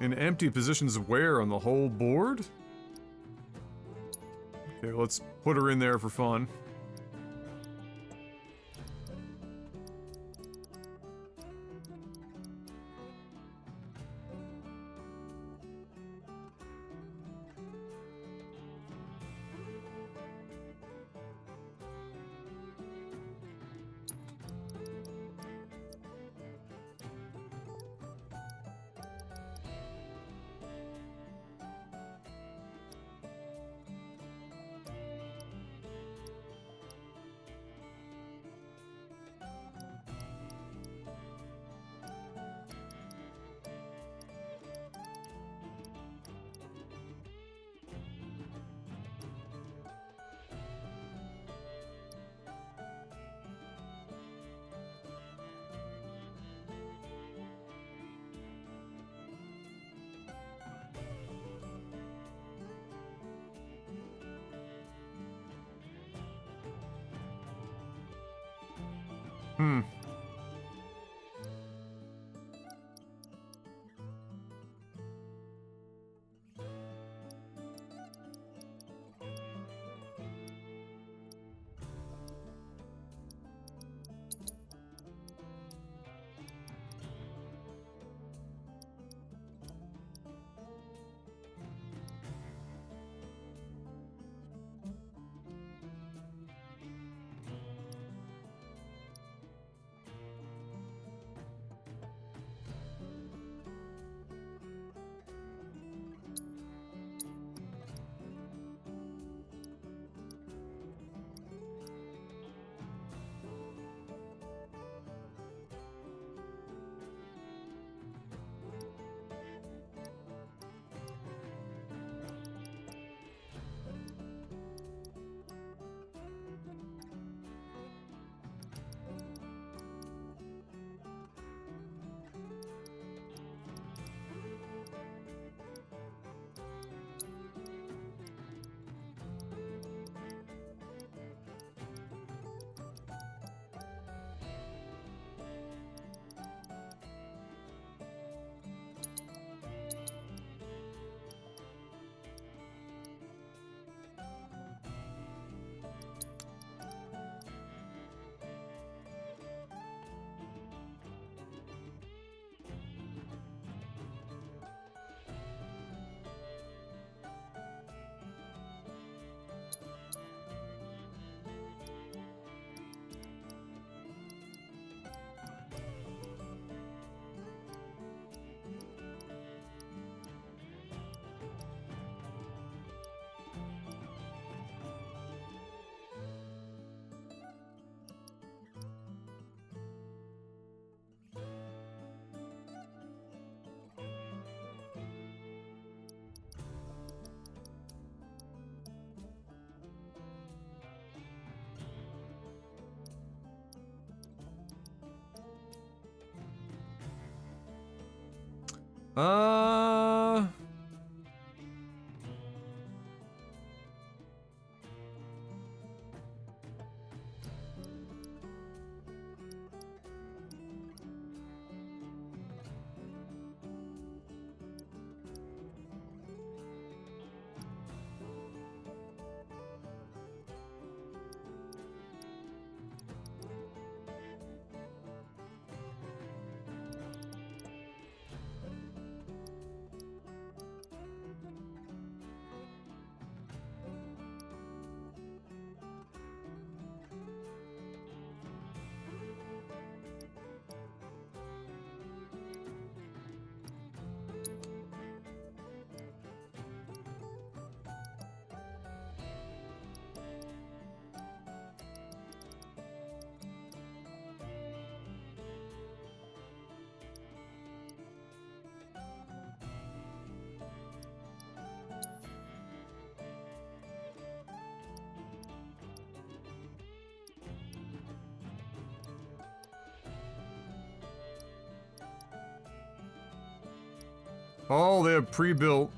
In empty positions where on the whole board? Okay, let's put her in there for fun. Oh, they have pre-built.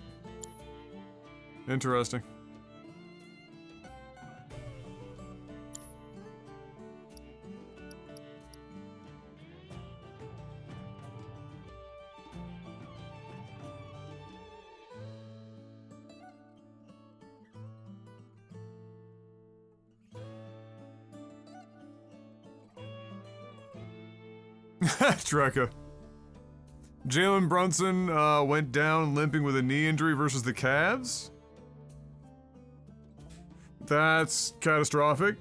Interesting. Drekka. Jalen Brunson went down limping with a knee injury versus the Cavs. That's catastrophic.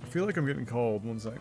I feel like I'm getting called. One sec.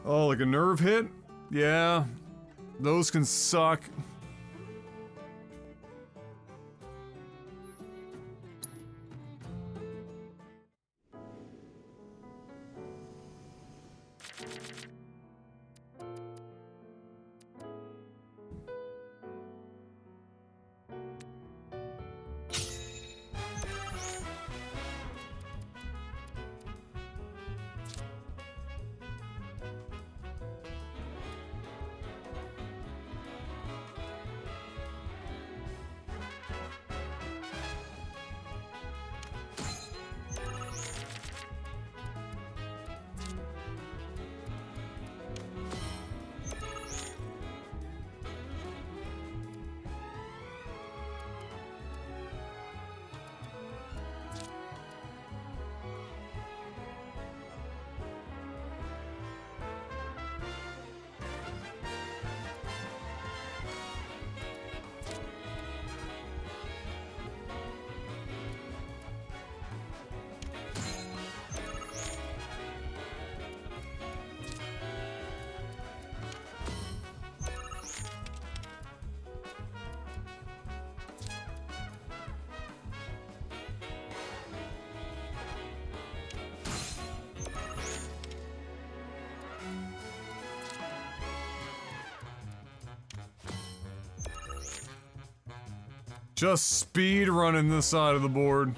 Oh, like a nerve hit? Yeah. Those can suck. Just speed running this side of the board.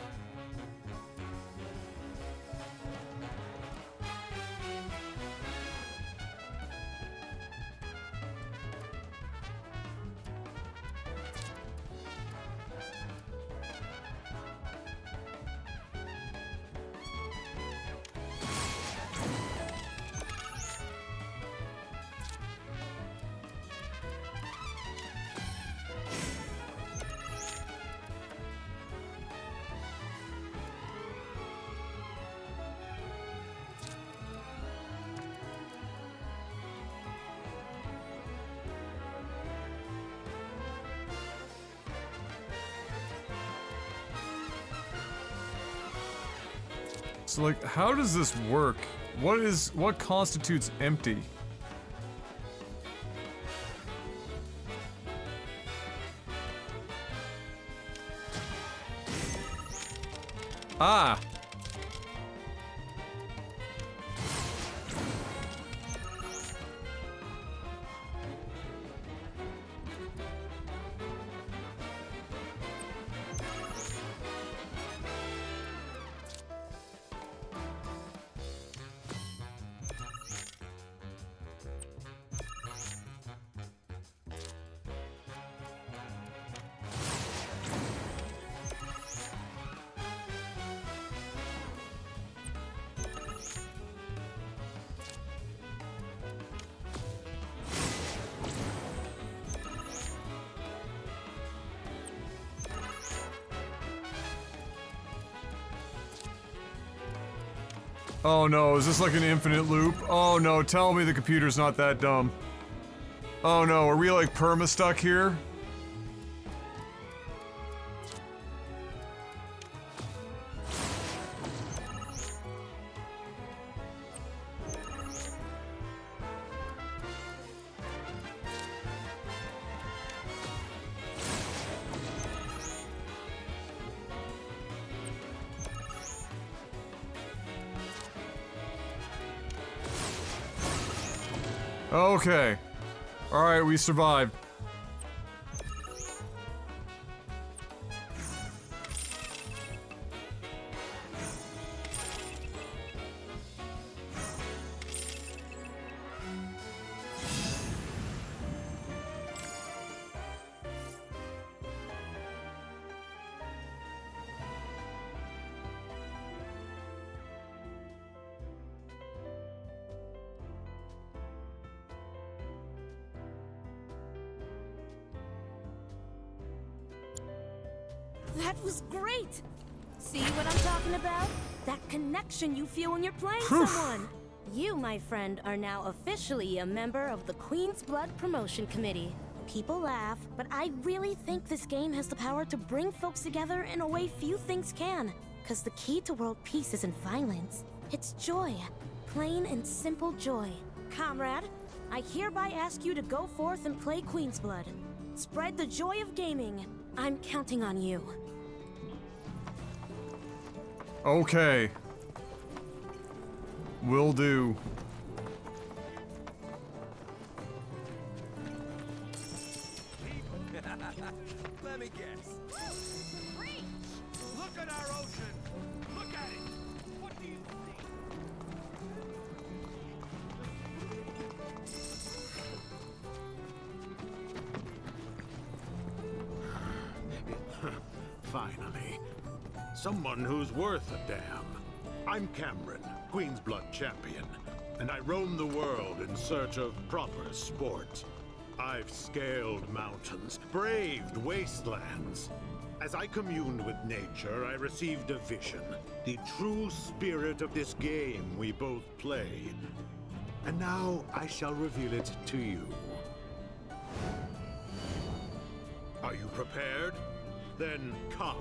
So, like, how does this work? What constitutes empty? Ah! Oh no, is this like an infinite loop? Oh no, tell me the computer's not that dumb. Oh no, are we like perma-stuck here? Okay. Alright, we survived. That was great! See what I'm talking about? That connection you feel when you're playing someone. You, my friend, are now officially a member of the Queen's Blood Promotion Committee. People laugh, but I really think this game has the power to bring folks together in a way few things can. 'Cause the key to world peace isn't violence. It's joy. Plain and simple joy. Comrade, I hereby ask you to go forth and play Queen's Blood. Spread the joy of gaming. I'm counting on you. Okay. Will do. Let me guess. Look at our ocean! Look at it! What do you think? Finally. Someone who's worth a damn. I'm Cameron, Queen's Blood champion, and I roam the world in search of proper sport. I've scaled mountains, braved wastelands. As I communed with nature, I received a vision. The true spirit of this game we both play. And now I shall reveal it to you. Are you prepared? Then come.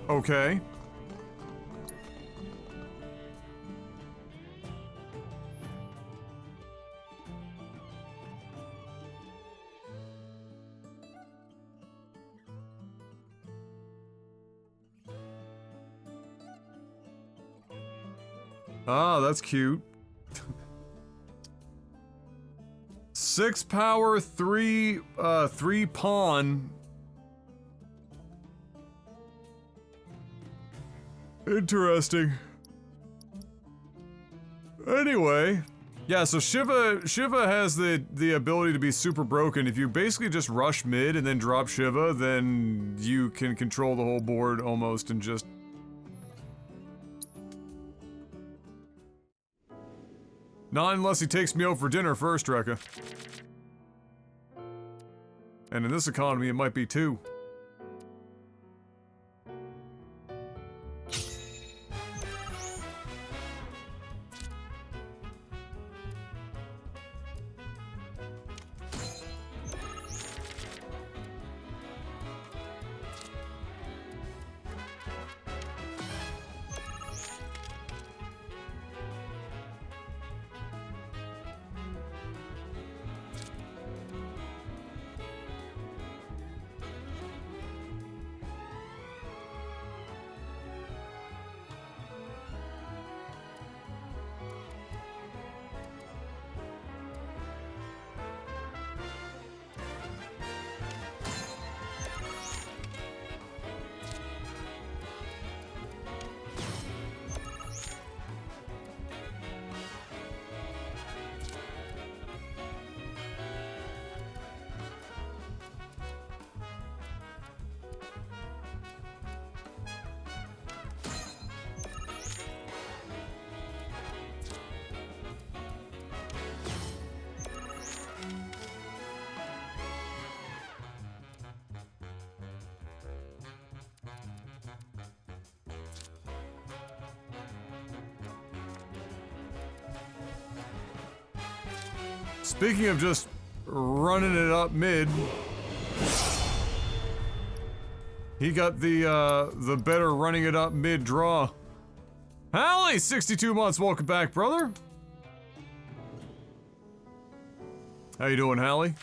Okay. Ah, that's cute. 6 power, 3 pawn. Interesting. Anyway, yeah, so Shiva has the ability to be super broken. If you basically just rush mid and then drop Shiva, then you can control the whole board almost and just... Not unless he takes me out for dinner first, Rekka. And in this economy, it might be 2. Speaking of just running it up mid, he got the better running it up mid draw. Hallie, 62 months, welcome back, brother. How you doing, Hallie?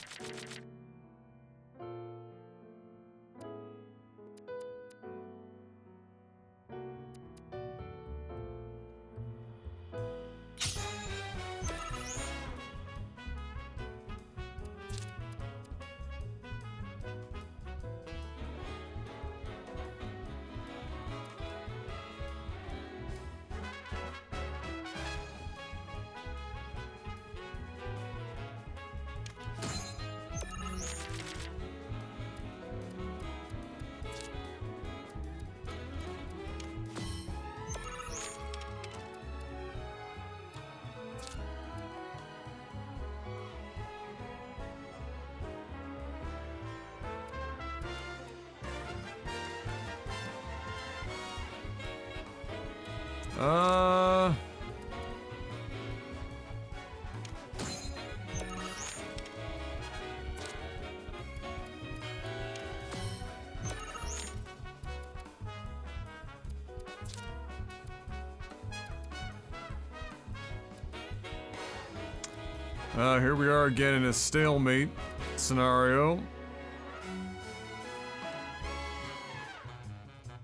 Here we are again in a stalemate scenario.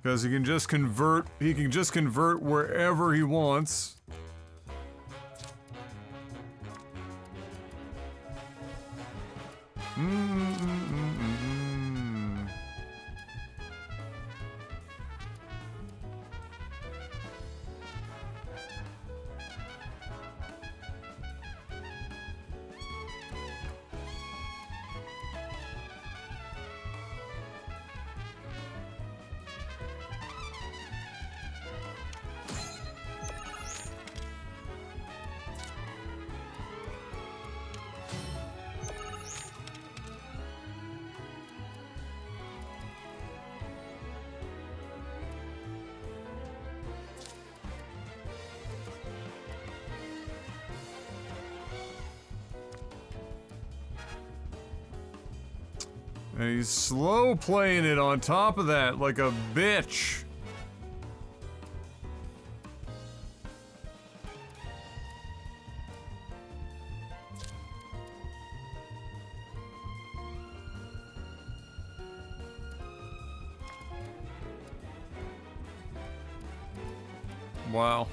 Because he can just convert wherever he wants. And he's slow playing it on top of that, like a bitch. Wow.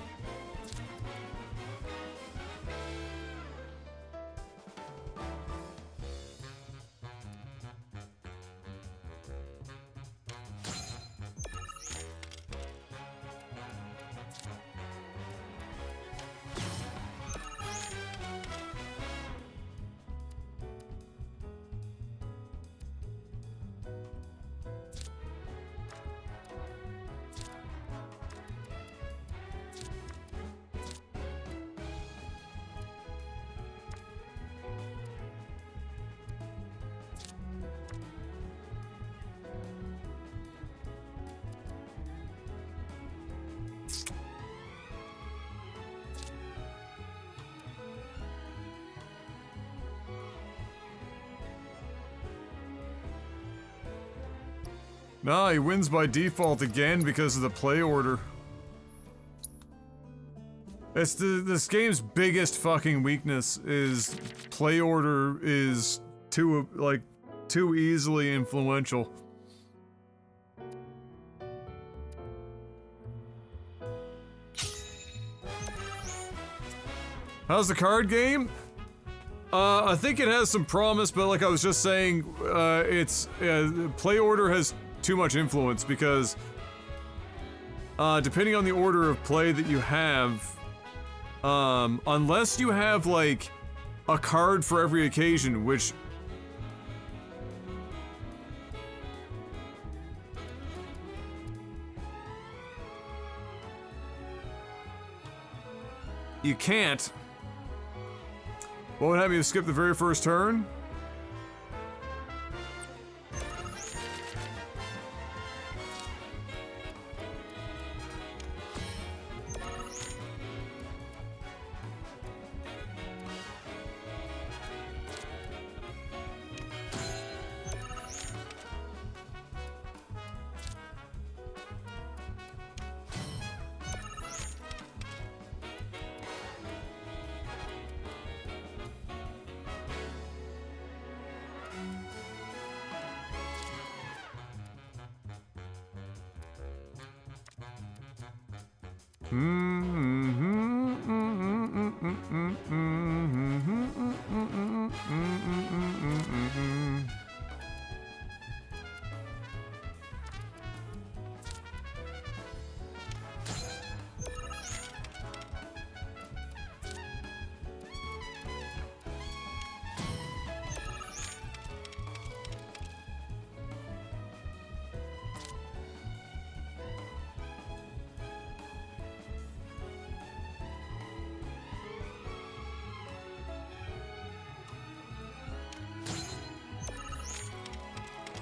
No, he wins by default again because of the play order. It's this game's biggest fucking weakness is play order is too easily influential. How's the card game? I think it has some promise, but like I was just saying, it's play order has too much influence because depending on the order of play that you have, unless you have like a card for every occasion, which you can't. What would have you skip the very first turn?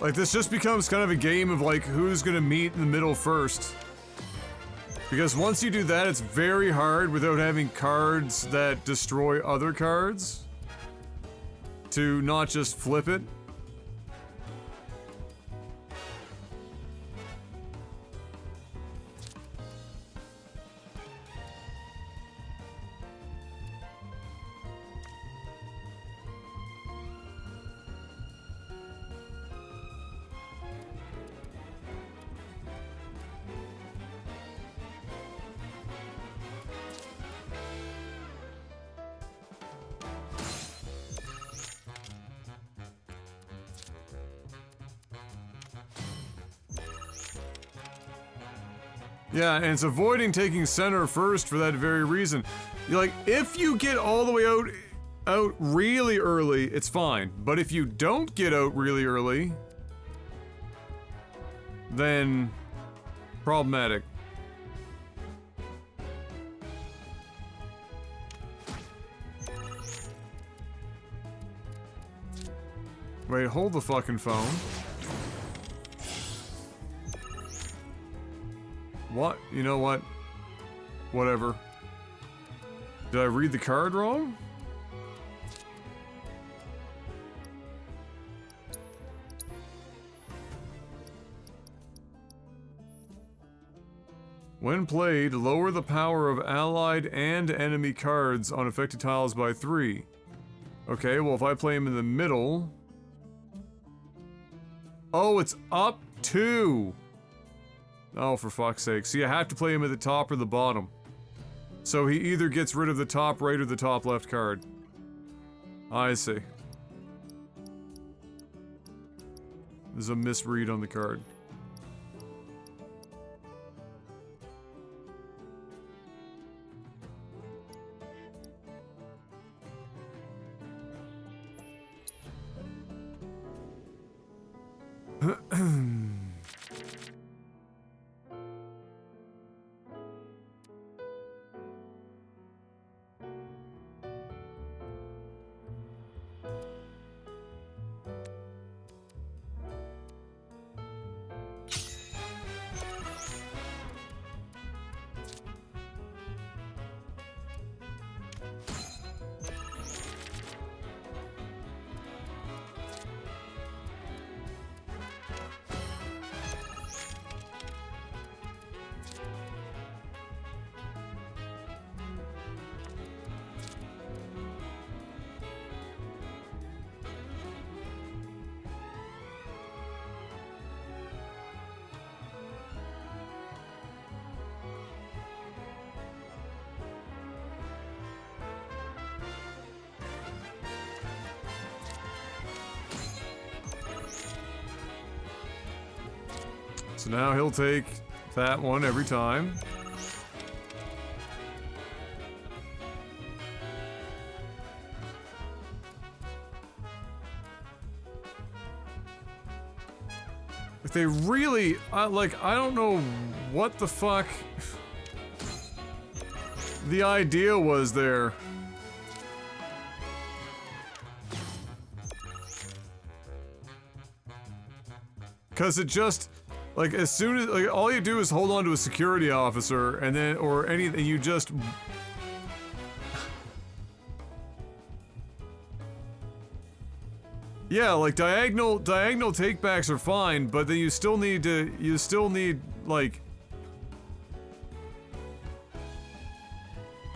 Like, this just becomes kind of a game of, like, who's gonna meet in the middle first. Because once you do that, it's very hard without having cards that destroy other cards to not just flip it. Yeah, and it's avoiding taking center first for that very reason. You're like, if you get all the way out really early, it's fine. But if you don't get out really early, then problematic. Wait, hold the fucking phone. What? You know what? Whatever. Did I read the card wrong? When played, lower the power of allied and enemy cards on affected tiles by 3. Okay, well if I play them in the middle... Oh, it's up 2! Oh, for fuck's sake. So you have to play him at the top or the bottom. So he either gets rid of the top right or the top left card. I see. There's a misread on the card. So now he'll take that one every time. If they really, like, I don't know what the fuck the idea was there. Cause it just, like, as soon as, like, all you do is hold on to a security officer and then, or anything, you just... Yeah, like, diagonal takebacks are fine, but then you still need, like...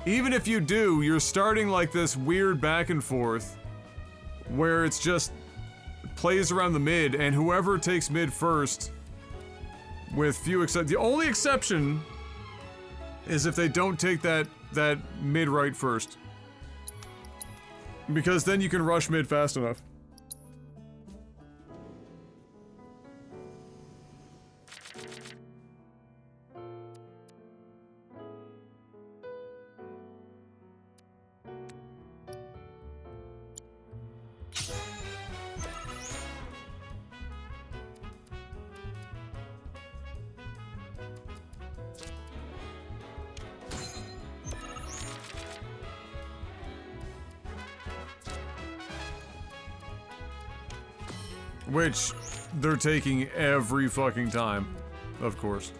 Even if you do, you're starting, like, this weird back and forth, where it's just plays around the mid, and whoever takes mid first, with few exceptions, the only exception is if they don't take that mid right first. Because then you can rush mid fast enough. Which they're taking every fucking time, of course.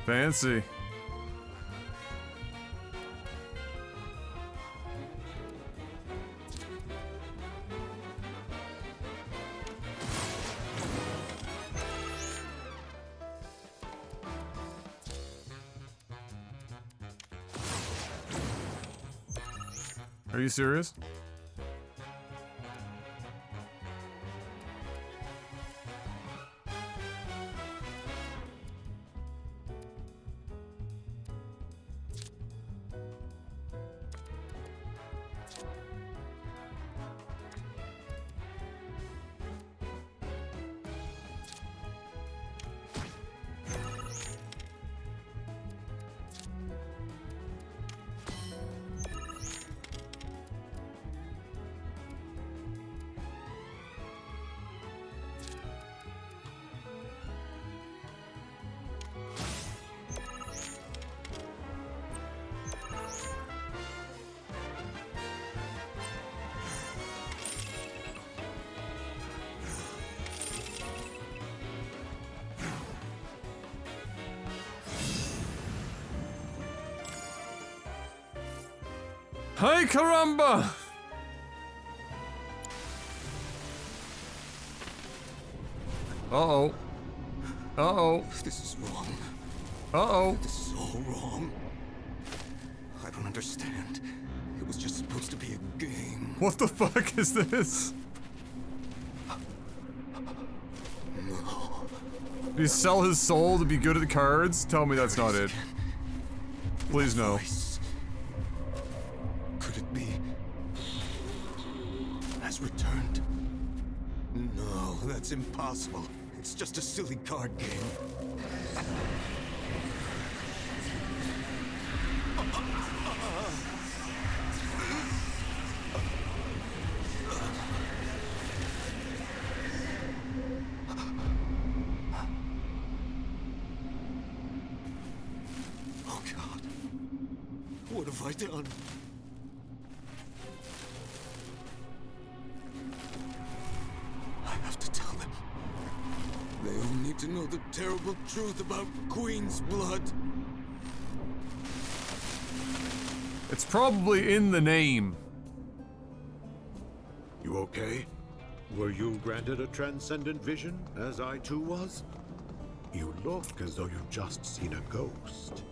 Fancy. Are you serious? Hi, caramba! Uh-oh. Uh-oh. This is wrong. Uh-oh. This is all wrong. I don't understand. It was just supposed to be a game. What the fuck is this? No. Did he sell his soul to be good at the cards? Tell me that's not it. Please no. Could it be? Has returned? No, that's impossible. It's just a silly card game. Oh God. What have I done? I have to tell them. They all need to know the terrible truth about Queen's blood. It's probably in the name. You okay? Were you granted a transcendent vision, as I too was? You look as though you've just seen a ghost.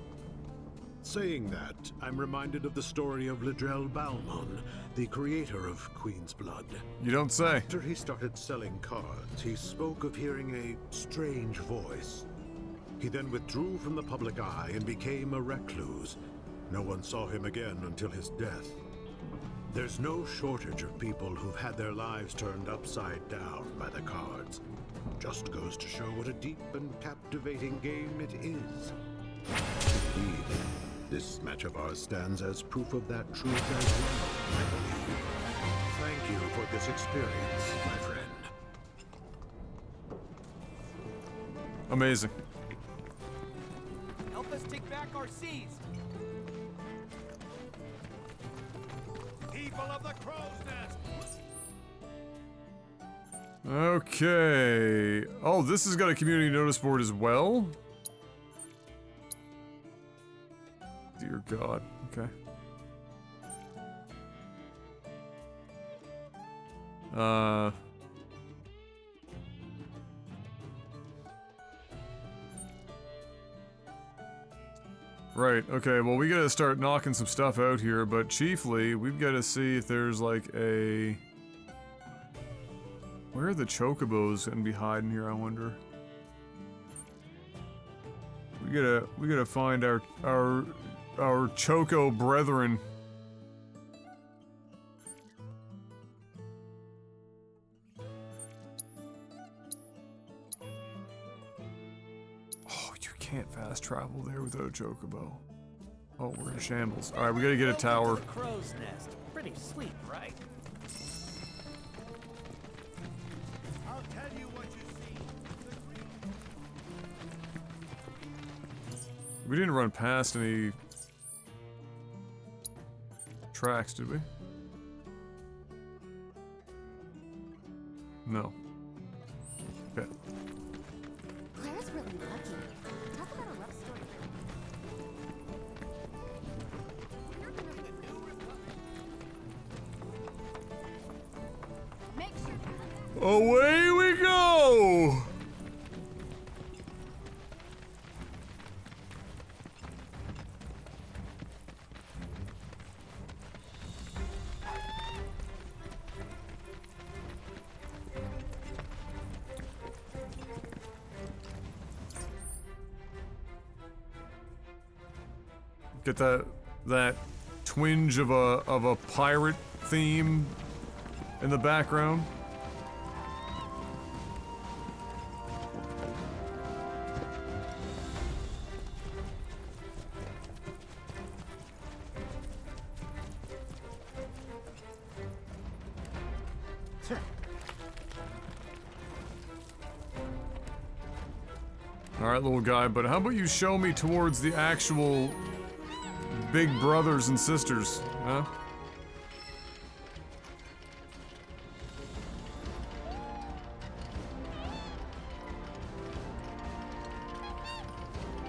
Saying that, I'm reminded of the story of Ledrell Balmon, the creator of Queen's Blood. You don't say. After he started selling cards, he spoke of hearing a strange voice. He then withdrew from the public eye and became a recluse. No one saw him again until his death. There's no shortage of people who've had their lives turned upside down by the cards. Just goes to show what a deep and captivating game it is. Indeed, this match of ours stands as proof of that truth as well, I believe. Thank you for this experience, my friend. Amazing. Help us take back our seas. People of the Crow's Nest. Okay. Oh, this has got a community notice board as well? Dear God. Okay. Right, okay, well we gotta start knocking some stuff out here, but chiefly, we've gotta see if there's like a... Where are the chocobos gonna be hiding here, I wonder? We gotta find our choco brethren. Oh, you can't fast travel there without a chocobo. Oh, we're in shambles. Alright, we gotta get a tower. Crow's Nest. Pretty sweet, right? I'll tell you what you see. We didn't run past any tracks, did we? No. Okay. Claire's really lucky. Talk about a love story. Away we go! Get that twinge of a pirate theme in the background. Alright, little guy, but how about you show me towards the actual big brothers and sisters, huh?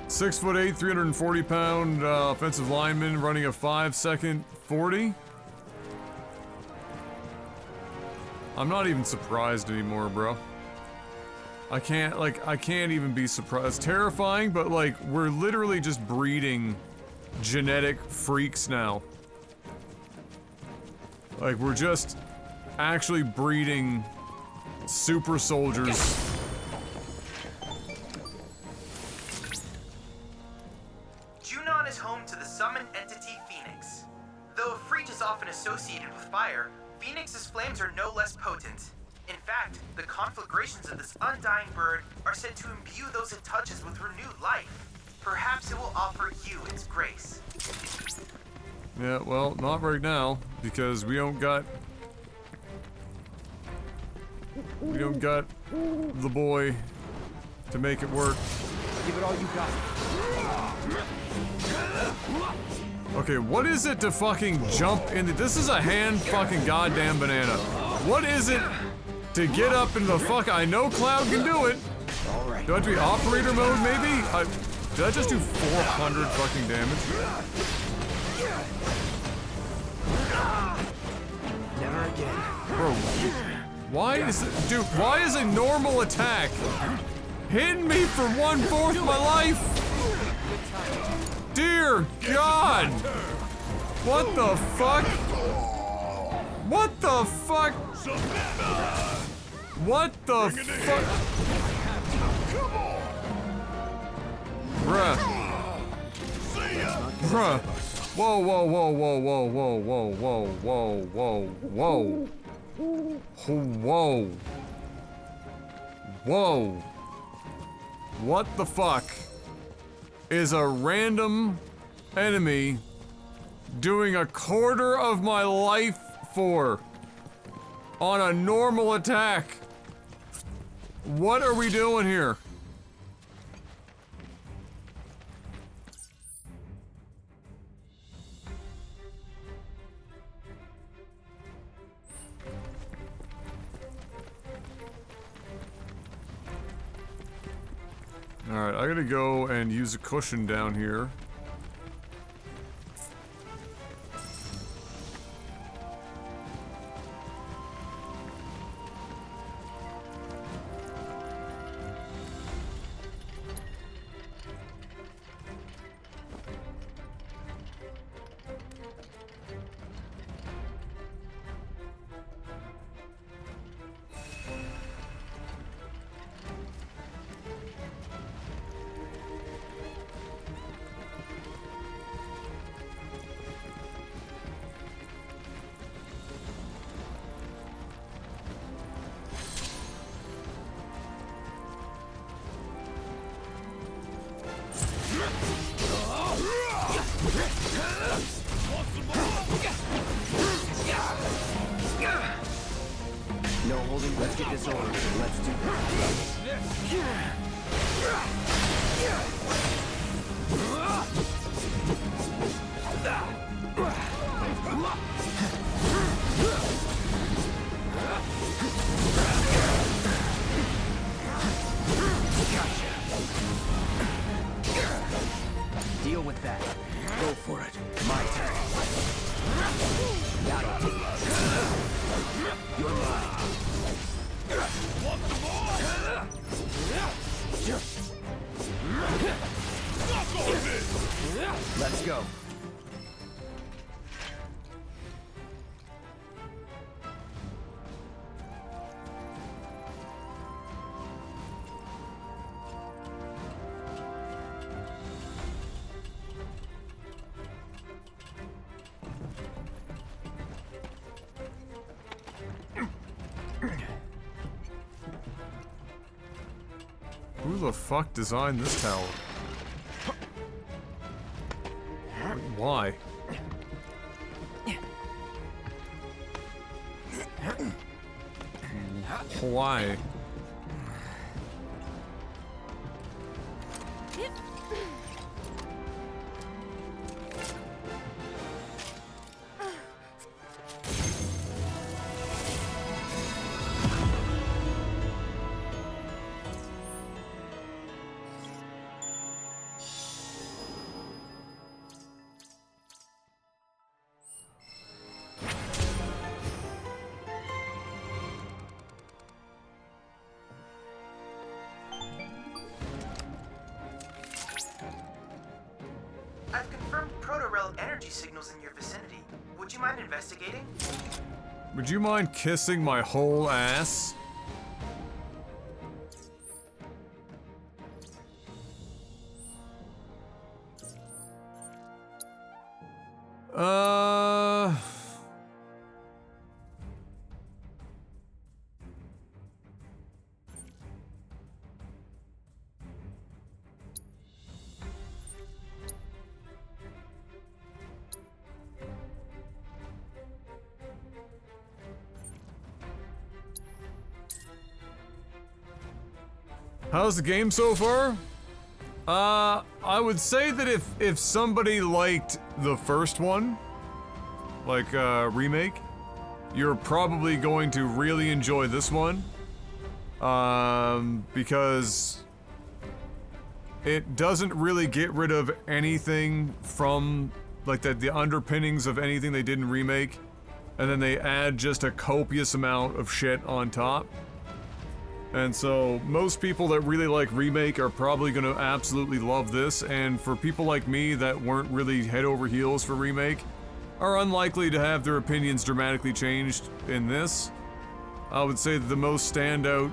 "6'8", 340-pound offensive lineman running a 5-second 40. I'm not even surprised anymore, bro. I can't even be surprised. Terrifying, but like, we're literally just breeding genetic freaks now. Like, we're just actually breeding super soldiers. Junon is home to the summoned entity Phoenix. Though Efreet is often associated with fire, Phoenix's flames are no less potent. In fact, the conflagrations of this undying bird are said to imbue those it touches with renewed life. Perhaps it will offer you its grace. Yeah, well, not right now, because we don't got the boy to make it work. Give it all you got. Okay, what is it to fucking jump in? This is a hand fucking goddamn banana. What is it to get up in the fuck? I know Cloud can do it. Do I have to be operator mode, maybe? Did I just do 400 fucking damage? Never again. Bro, why is it, dude, why is a normal attack hitting me for 1/4 of my life? Dear God! What the fuck? What the fuck? What the fuck? Bruh. Bruh. Whoa, whoa, whoa, whoa, whoa, whoa, whoa, whoa, whoa, whoa, whoa. Whoa. Whoa. What the fuck is a random enemy doing 1/4 of my life for on a normal attack? What are we doing here? Alright, I gotta go and use a cushion down here. No holding, let's get this over. Let's do Deal with that. Go for it. My turn. That'll do. You're mine. Want some more? Suck on this! Let's go. Who the fuck designed this tower? Why? Why? I've confirmed proto-relic energy signals in your vicinity. Would you mind investigating? Would you mind kissing my whole ass? How's the game so far? I would say that if somebody liked the first one, like remake, you're probably going to really enjoy this one. Because it doesn't really get rid of anything from like the underpinnings of anything they did in remake, and then they add just a copious amount of shit on top. And so most people that really like remake are probably going to absolutely love this, and for people like me that weren't really head over heels for remake are unlikely to have their opinions dramatically changed in this. I would say that the most standout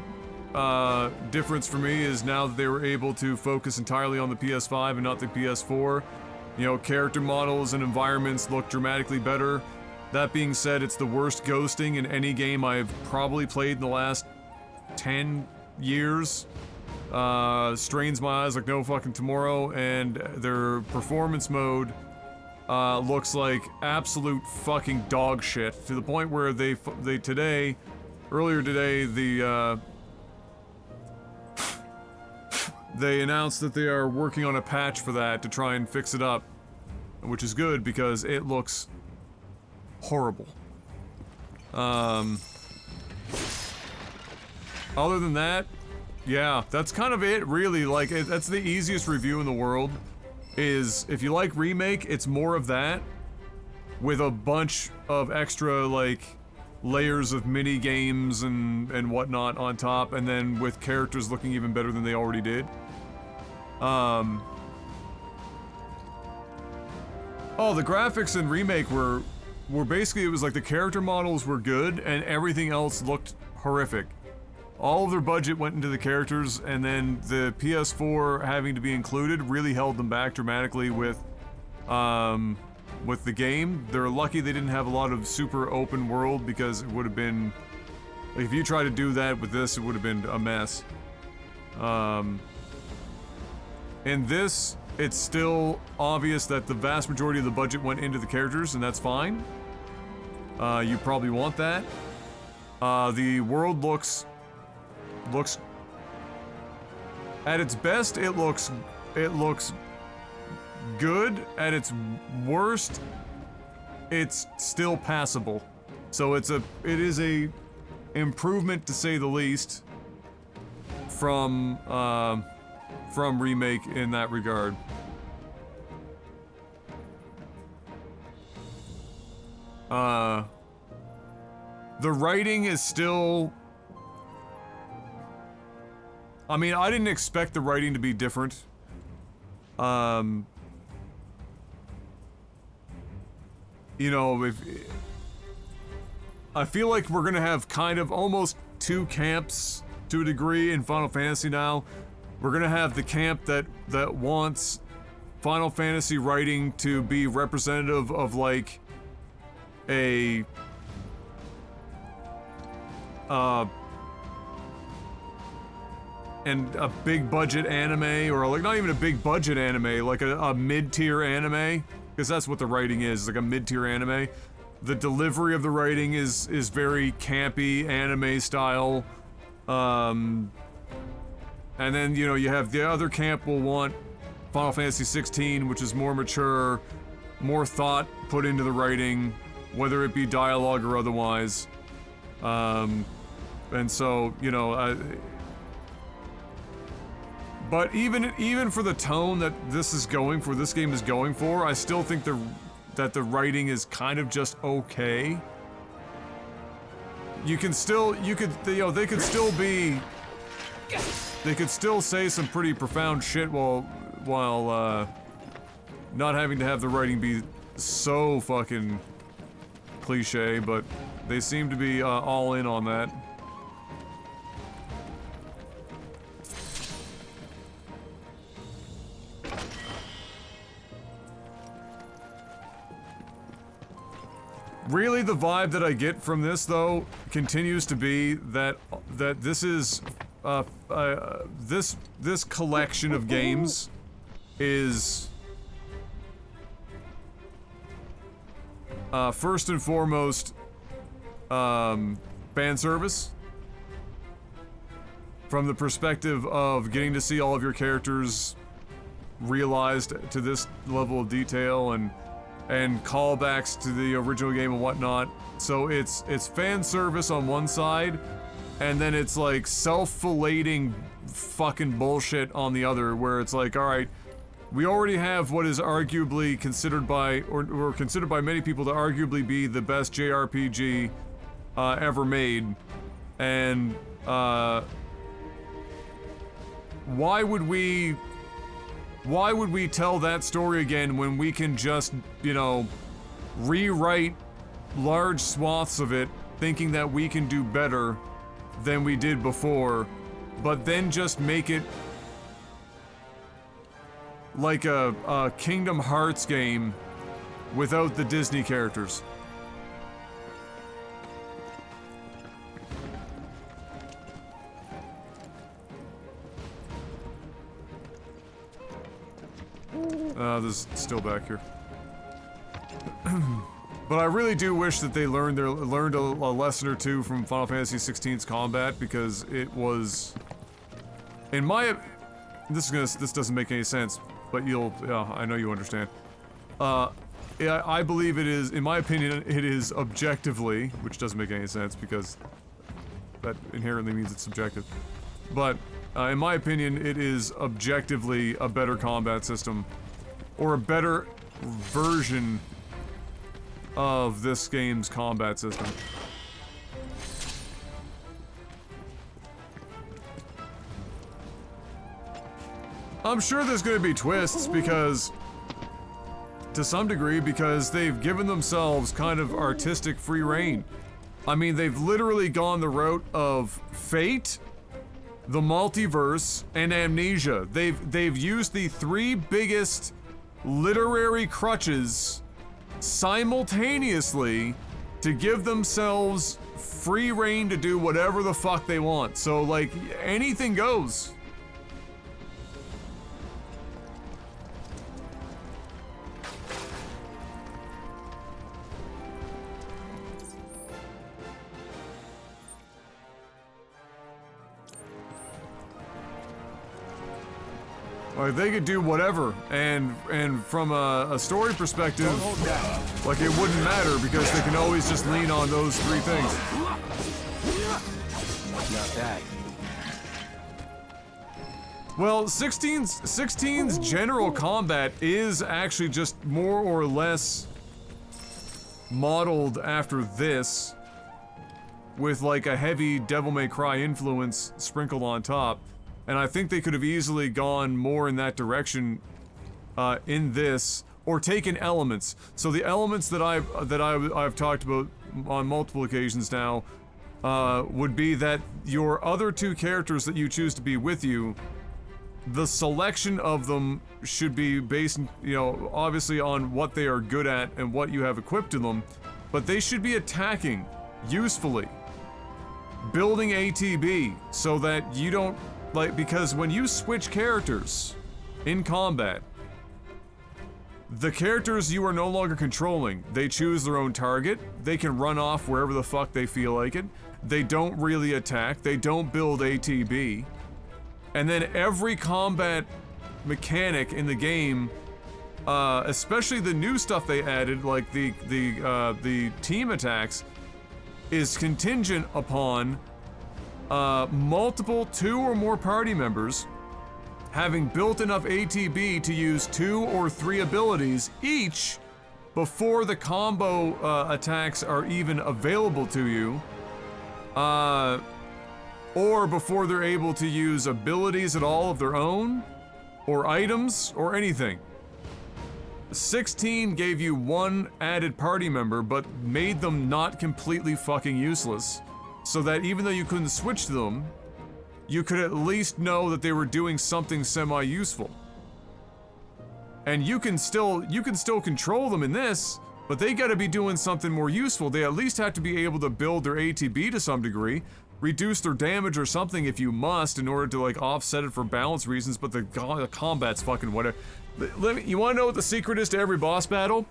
difference for me is now that they were able to focus entirely on the PS5 and not the PS4. You know, character models and environments look dramatically better. That being said, it's the worst ghosting in any game I've probably played in the last 10 years. Strains my eyes like no fucking tomorrow, and their performance mode looks like absolute fucking dog shit, to the point where earlier today, they announced that they are working on a patch for that to try and fix it up, which is good because it looks horrible. Other than that, yeah, that's kind of it, really. Like, that's the easiest review in the world, is if you like remake, it's more of that, with a bunch of extra, like, layers of mini games and whatnot on top, and then with characters looking even better than they already did. Oh, the graphics in remake were basically, it was like the character models were good and everything else looked horrific. All of their budget went into the characters, and then the PS4 having to be included really held them back dramatically with the game. They're lucky they didn't have a lot of super open world, because it would have been, like, if you tried to do that with this, it would have been a mess. In this, it's still obvious that the vast majority of the budget went into the characters, and that's fine. You probably want that. The world looks at its best, it looks good. At its worst, it's still passable. So it is a improvement, to say the least, from remake in that regard. The writing is still I mean, I didn't expect the writing to be different. You know, if I feel like we're gonna have kind of almost two camps to a degree in Final Fantasy now. We're gonna have the camp that wants Final Fantasy writing to be representative of like a and a big budget anime, or like not even a big budget anime, like a mid-tier anime, because that's what the writing is, like a mid-tier anime. The delivery of the writing is very campy anime style. And then, you know, you have the other camp will want Final Fantasy 16, which is more mature, more thought put into the writing, whether it be dialogue or otherwise. And so, you know, but even for the tone that this game is going for, I still think that the writing is kind of just okay. They could still say some pretty profound shit while not having to have the writing be so fucking cliche, but they seem to be all in on that. Really, the vibe that I get from this, though, continues to be that this is this collection of games is first and foremost fan service, from the perspective of getting to see all of your characters realized to this level of detail and callbacks to the original game and whatnot. So it's fan service on one side, and then it's like self-filleting fucking bullshit on the other, where it's like, alright, we already have what is arguably considered by, or considered by many people to arguably be the best JRPG ever made, and why would we tell that story again when we can just, you know, rewrite large swaths of it, thinking that we can do better than we did before, but then just make it like a Kingdom Hearts game without the Disney characters. This is still back here. But I really do wish that they learned a lesson or two from Final Fantasy XVI's combat, because it was, in my, this doesn't make any sense, but I know you understand. Yeah, I believe it is, in my opinion, it is objectively, which doesn't make any sense because that inherently means it's subjective. But in my opinion, it is objectively a better combat system, or a better version of this game's combat system. I'm sure there's gonna be twists, because, to some degree, because they've given themselves kind of artistic free rein. I mean, they've literally gone the route of Fate, the multiverse, and Amnesia. They've used the three biggest literary crutches simultaneously to give themselves free rein to do whatever the fuck they want. So, like, anything goes. Like, they could do whatever, and from a story perspective, like, it wouldn't matter, because they can always just lean on those three things. Not that. Well, 16's general combat is actually just more or less modeled after this, with like a heavy Devil May Cry influence sprinkled on top. And I think they could have easily gone more in that direction in this, or taken elements. So the elements that I've talked about on multiple occasions now would be that your other two characters that you choose to be with you, the selection of them should be based, you know, obviously on what they are good at and what you have equipped to them, but they should be attacking usefully, building ATB so that you don't, like, because when you switch characters in combat, the characters you are no longer controlling, they choose their own target, they can run off wherever the fuck they feel like it, they don't really attack, they don't build ATB, and then every combat mechanic in the game, especially the new stuff they added, like the team attacks, is contingent upon multiple 2 or more party members having built enough ATB to use 2 or 3 abilities each before the combo attacks are even available to you, or before they're able to use abilities at all of their own, or items, or anything. 16 gave you 1 added party member, but made them not completely fucking useless, so that even though you couldn't switch them, you could at least know that they were doing something semi-useful. And you can still control them in this, but they gotta be doing something more useful. They at least have to be able to build their ATB to some degree, reduce their damage or something if you must in order to, like, offset it for balance reasons, but the combat's fucking whatever. You wanna know what the secret is to every boss battle?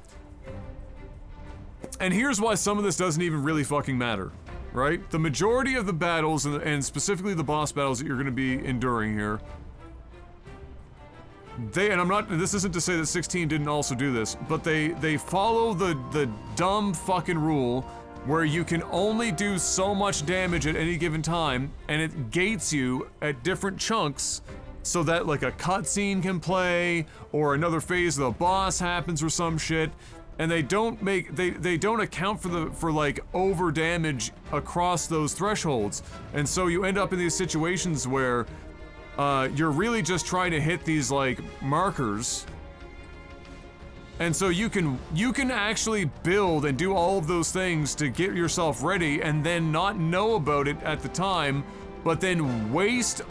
And here's why some of this doesn't even really fucking matter. Right? The majority of the battles, and specifically the boss battles that you're going to be enduring here, this isn't to say that 16 didn't also do this, but they follow the dumb fucking rule where you can only do so much damage at any given time, and it gates you at different chunks so that, like, a cutscene can play, or another phase of the boss happens or some shit. And they don't account for like over damage across those thresholds, and so you end up in these situations where you're really just trying to hit these, like, markers, and so you can actually build and do all of those things to get yourself ready, and then not know about it at the time, but then waste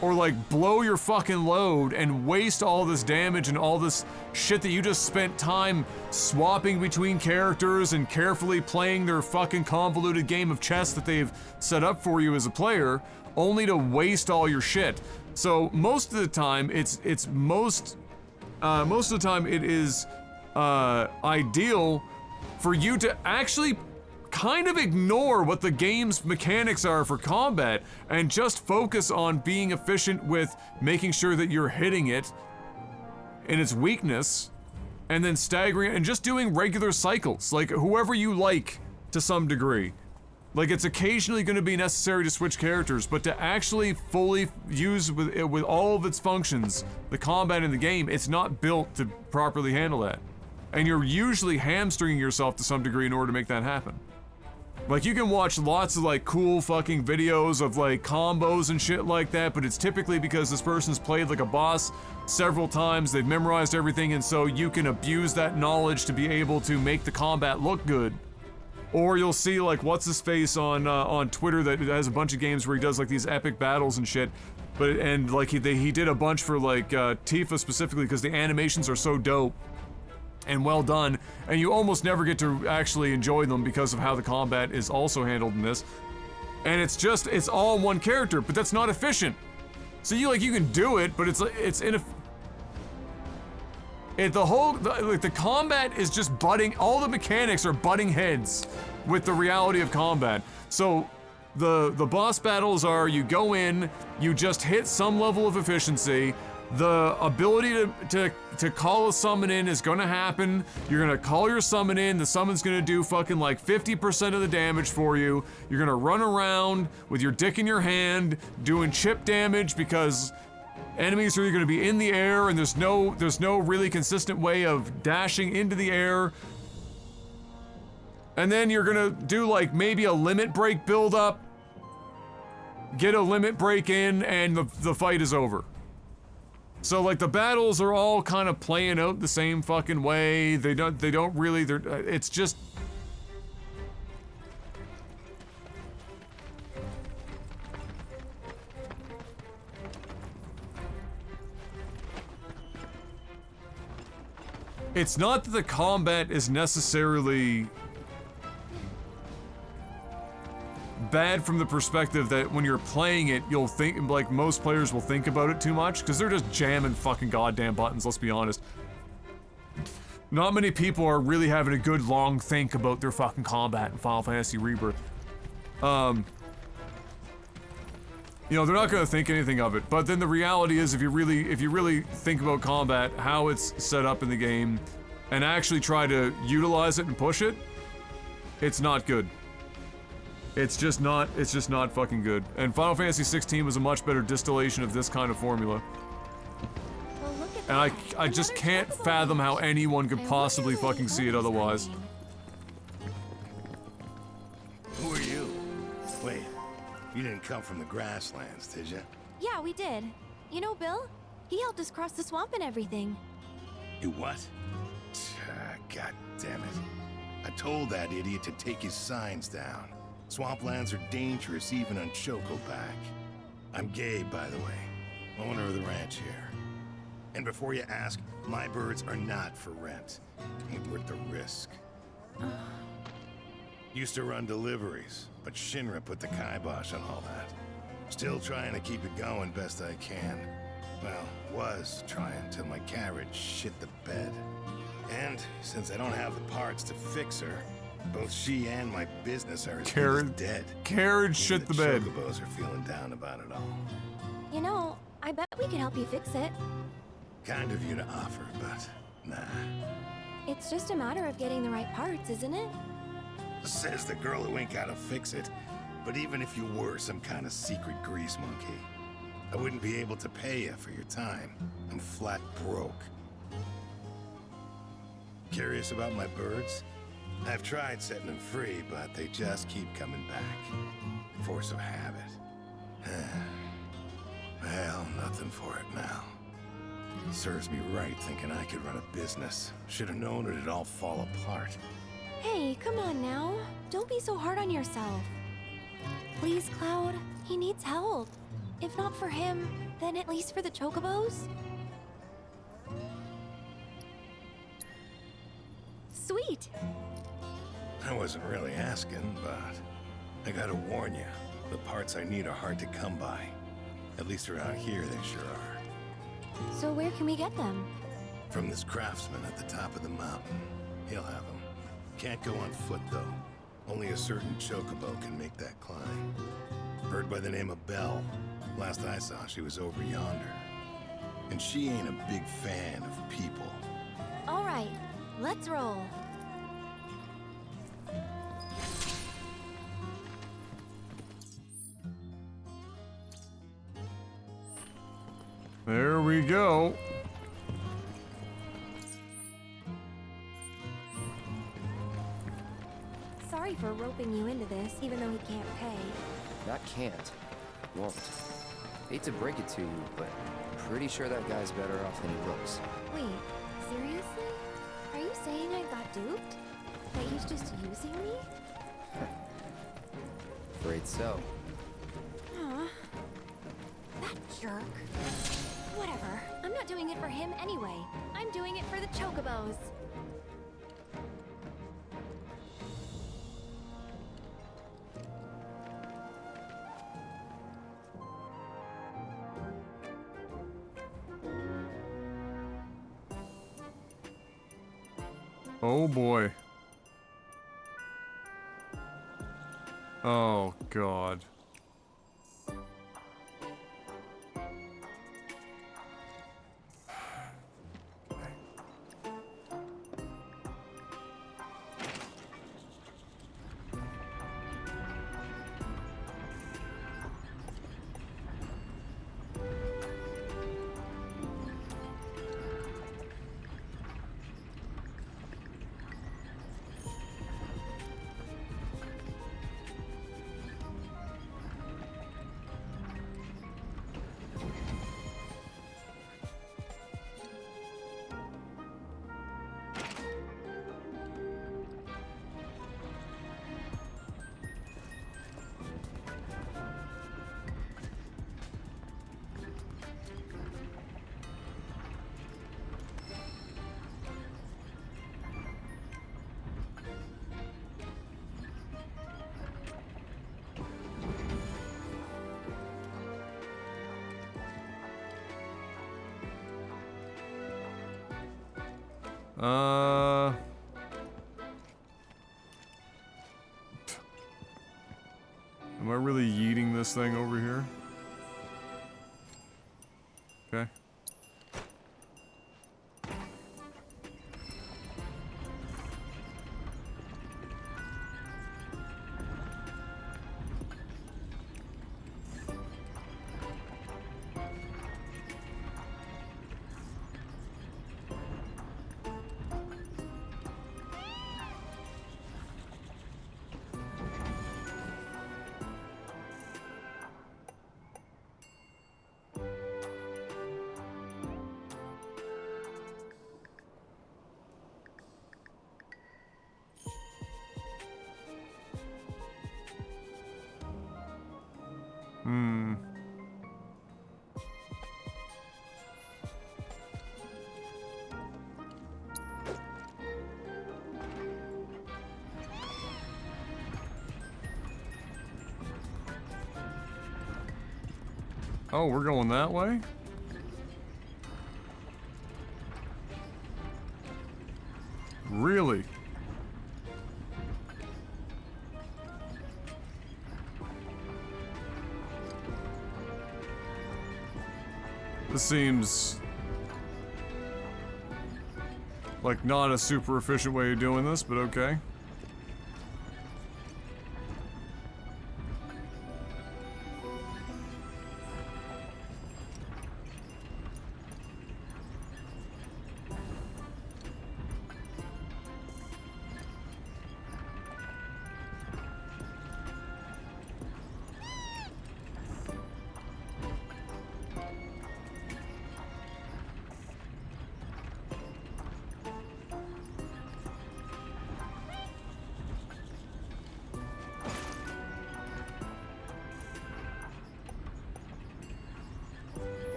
or, like, blow your fucking load and waste all this damage and all this shit that you just spent time swapping between characters and carefully playing their fucking convoluted game of chess that they've set up for you as a player, only to waste all your shit. So most of the time, it is ideal for you to actually kind of ignore what the game's mechanics are for combat and just focus on being efficient with making sure that you're hitting it in its weakness, and then staggering and just doing regular cycles, like whoever you like to some degree. Like, it's occasionally going to be necessary to switch characters, but to actually fully use with all of its functions, the combat in the game, it's not built to properly handle that. And you're usually hamstringing yourself to some degree in order to make that happen. Like, you can watch lots of, like, cool fucking videos of, like, combos and shit like that, but it's typically because this person's played like a boss several times, they've memorized everything, and so you can abuse that knowledge to be able to make the combat look good. Or you'll see, like, what's-his-face on Twitter that has a bunch of games where he does, like, these epic battles and shit, and, like, he did a bunch for, like, Tifa specifically because the animations are so dope and well done, and you almost never get to actually enjoy them because of how the combat is also handled in this. And it's all one character, but that's not efficient. So you can do it, but the combat is just all the mechanics are butting heads with the reality of combat. So the boss battles are, you go in, you just hit some level of efficiency. The ability to call a summon in is gonna happen. You're gonna call your summon in, the summon's gonna do fucking like 50% of the damage for you. You're gonna run around with your dick in your hand, doing chip damage because enemies are gonna be in the air and there's no really consistent way of dashing into the air. And then you're gonna do, like, maybe a limit break build up. get a limit break in, and the fight is over. So like the battles are all kind of playing out the same fucking way. They don't really, it's just... It's not that the combat is necessarily bad from the perspective that when you're playing it, you'll think, like most players will think about it too much, because they're just jamming fucking goddamn buttons, let's be honest. Not many people are really having a good long think about their fucking combat in Final Fantasy Rebirth. You know, they're not gonna think anything of it, but then the reality is if you really think about combat, how it's set up in the game, and actually try to utilize it and push it, it's not good. It's just not fucking good. And Final Fantasy 16 was a much better distillation of this kind of formula. Well, look at And that. I just can't fathom how anyone could possibly fucking see it otherwise. Who are you? Wait, you didn't come from the grasslands, did you? Yeah, we did. You know Bill? He helped us cross the swamp and everything. You what? God damn it. I told that idiot to take his signs down. Swamplands are dangerous even on Chocoback. I'm Gabe, by the way, owner of the ranch here. And before you ask, my birds are not for rent. Ain't worth the risk. Used to run deliveries, but Shinra put the kibosh on all that. Still trying to keep it going best I can. Well, was trying till my carriage shit the bed. And since I don't have the parts to fix her, both she and my business are as good as dead. Carriage shit the bed. Chocobos are feeling down about it all. You know, I bet we could help you fix it. Kind of you to offer, but nah. It's just a matter of getting the right parts, isn't it? Says the girl who ain't gotta fix it. But even if you were some kind of secret grease monkey, I wouldn't be able to pay you for your time. I'm flat broke. Curious about my birds? I've tried setting them free, but they just keep coming back. Force of habit. Well, nothing for it now. Serves me right thinking I could run a business. Should have known it'd all fall apart. Hey, come on now. Don't be so hard on yourself. Please, Cloud. He needs help. If not for him, then at least for the Chocobos. Sweet. I wasn't really asking, but I gotta warn you, the parts I need are hard to come by. At least around here, they sure are. So where can we get them? From this craftsman at the top of the mountain. He'll have them. Can't go on foot, though. Only a certain chocobo can make that climb. Bird by the name of Belle. Last I saw, she was over yonder. And she ain't a big fan of people. All right, let's roll. There we go. Sorry for roping you into this, even though he can't pay. Not can't. Won't. Hate to break it to you, but pretty sure that guy's better off than he looks. Wait, seriously? Are you saying I got duped? That he's just using me? Afraid so. Aw. That jerk. Whatever. I'm not doing it for him anyway. I'm doing it for the Chocobos. Oh boy. Oh God. Am I really yeeting this thing over here? Okay. Oh, we're going that way? Really? This seems like not a super efficient way of doing this, but okay.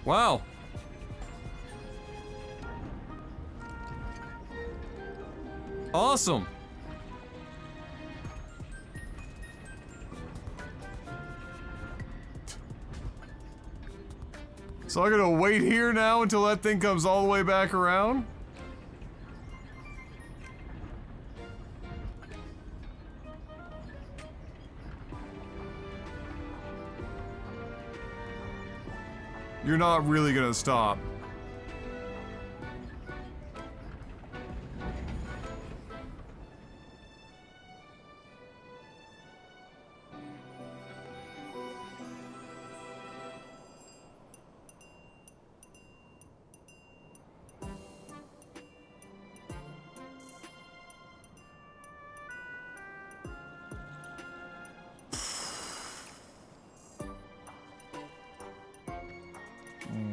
Wow. Awesome. So I gotta wait here now until that thing comes all the way back around? You're not really gonna stop.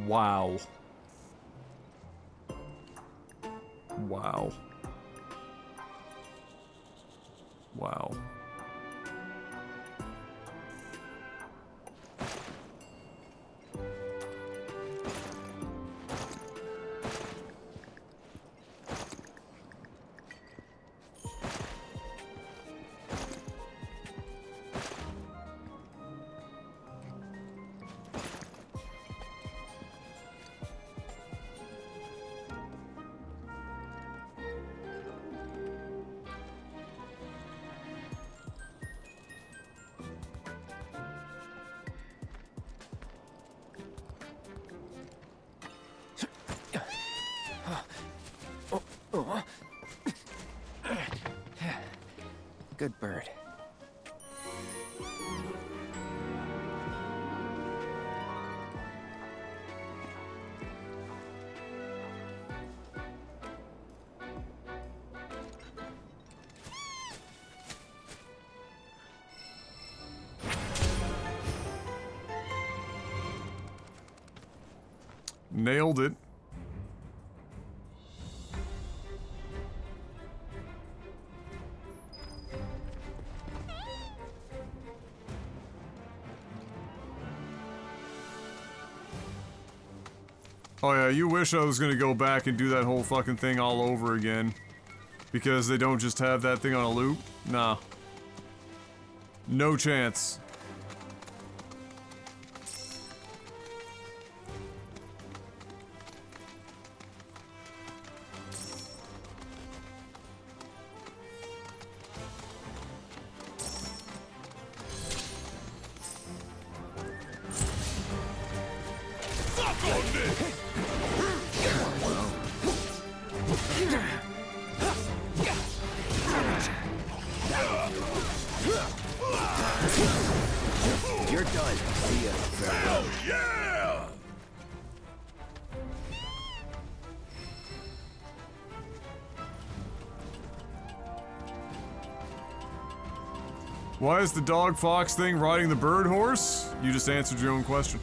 Wow. Wow. Wow. Good bird. Nailed it. Oh yeah, you wish I was gonna go back and do that whole fucking thing all over again. Because they don't just have that thing on a loop? Nah. No chance. You're done. See ya. Hell yeah! Why is the dog fox thing riding the bird horse? You just answered your own question.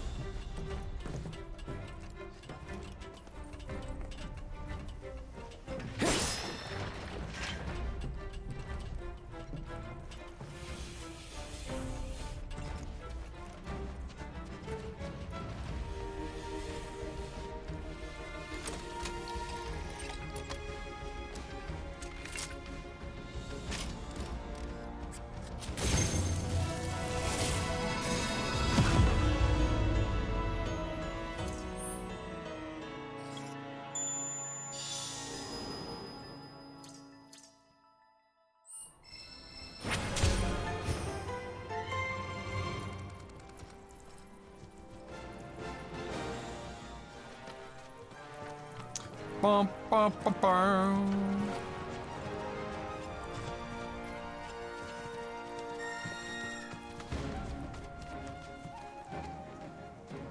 Bum, bum, bum, bum.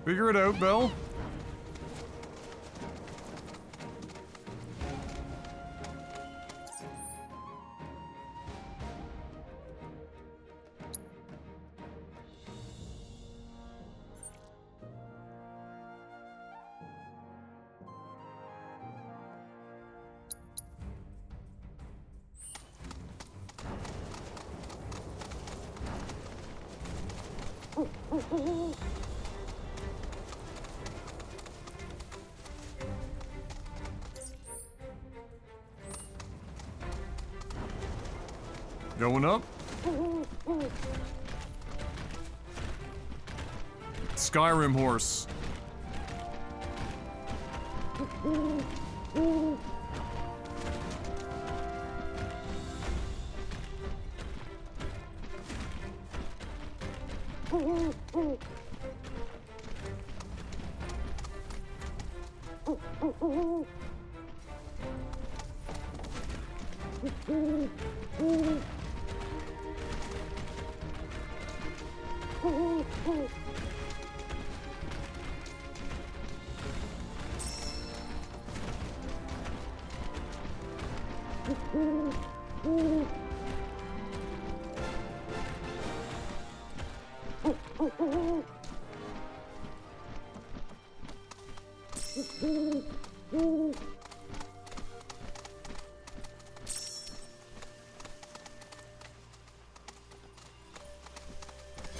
Figure it out, Belle. Going up. Skyrim horse.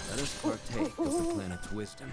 Let us partake of the planet's wisdom.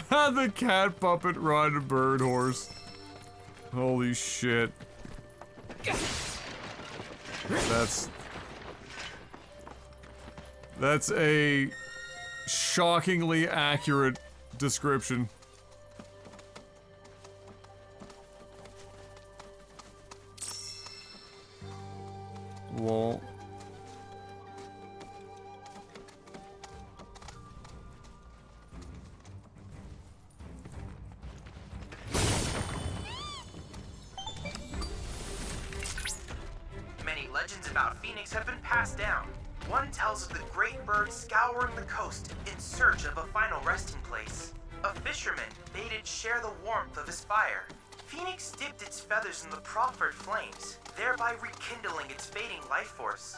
The cat puppet ride a bird horse. Holy shit. That's a shockingly accurate description. Lol. about Phoenix have been passed down. One tells of the great bird scouring the coast in search of a final resting place. A fisherman bade it share the warmth of his fire. Phoenix dipped its feathers in the proffered flames, thereby rekindling its fading life force.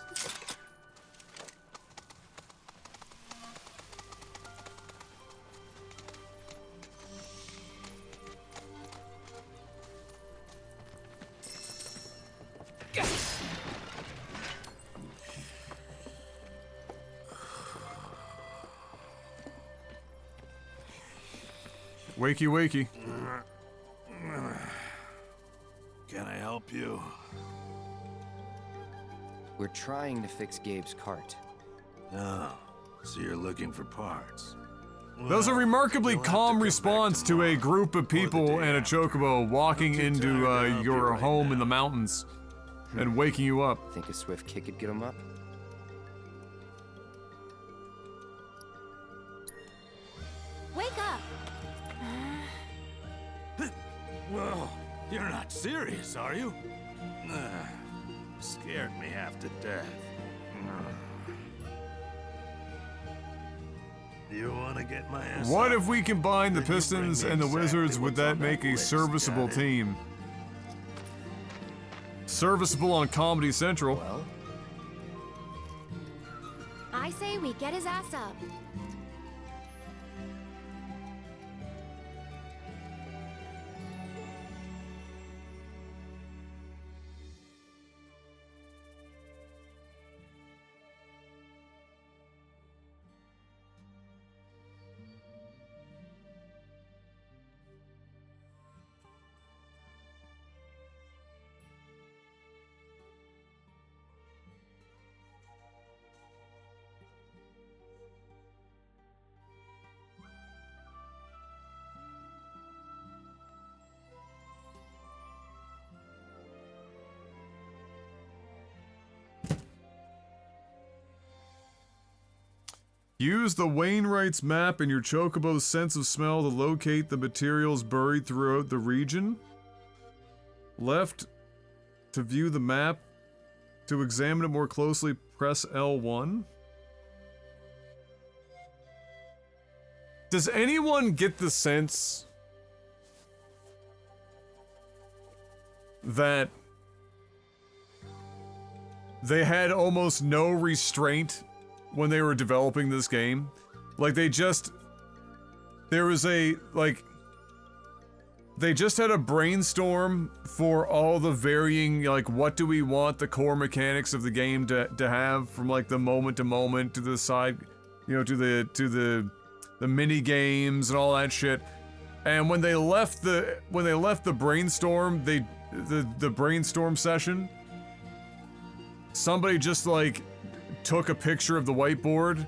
Wakey, wakey. Can I help you? We're trying to fix Gabe's cart. Oh, so you're looking for parts. That was a remarkably calm response to a group of people and a chocobo walking into your home in the mountains and waking you up. Think a swift kick could get him up? Wake up! Whoa, you're not serious, are you? Scared me half to death. You want to get my ass What up? if we combine the Then you bring Pistons me and the exactly Wizards? Would what's on that make a list, serviceable got it? team? Serviceable on Comedy Central. I say we get his ass up. Use the Wainwright's map and your chocobo's sense of smell to locate the materials buried throughout the region. Left to view the map. To examine it more closely, press L1. Does anyone get the sense that they had almost no restraint when they were developing this game? Like, they just had a brainstorm for all the varying, like, what do we want the core mechanics of the game to have, from like the moment to moment to the side, you know, to the mini games and all that shit. And when they left the brainstorm, the brainstorm session, somebody just like took a picture of the whiteboard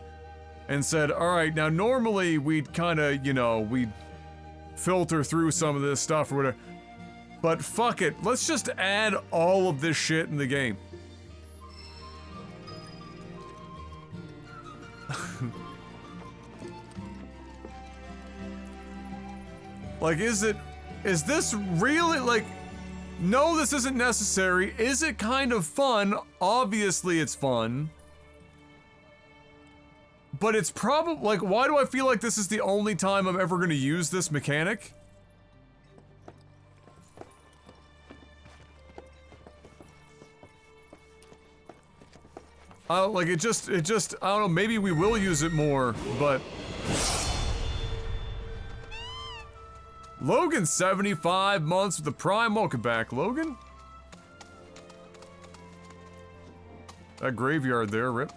and said, all right, now normally we'd kind of, you know, we'd filter through some of this stuff or whatever, but fuck it, let's just add all of this shit in the game. Like, is this really, like, no, this isn't necessary. Is it kind of fun? Obviously it's fun. But it's probably, like, why do I feel like this is the only time I'm ever going to use this mechanic? Like, it just, I don't know, maybe we will use it more, but... Logan, 75 months with the Prime. Welcome back, Logan. That graveyard there, rip.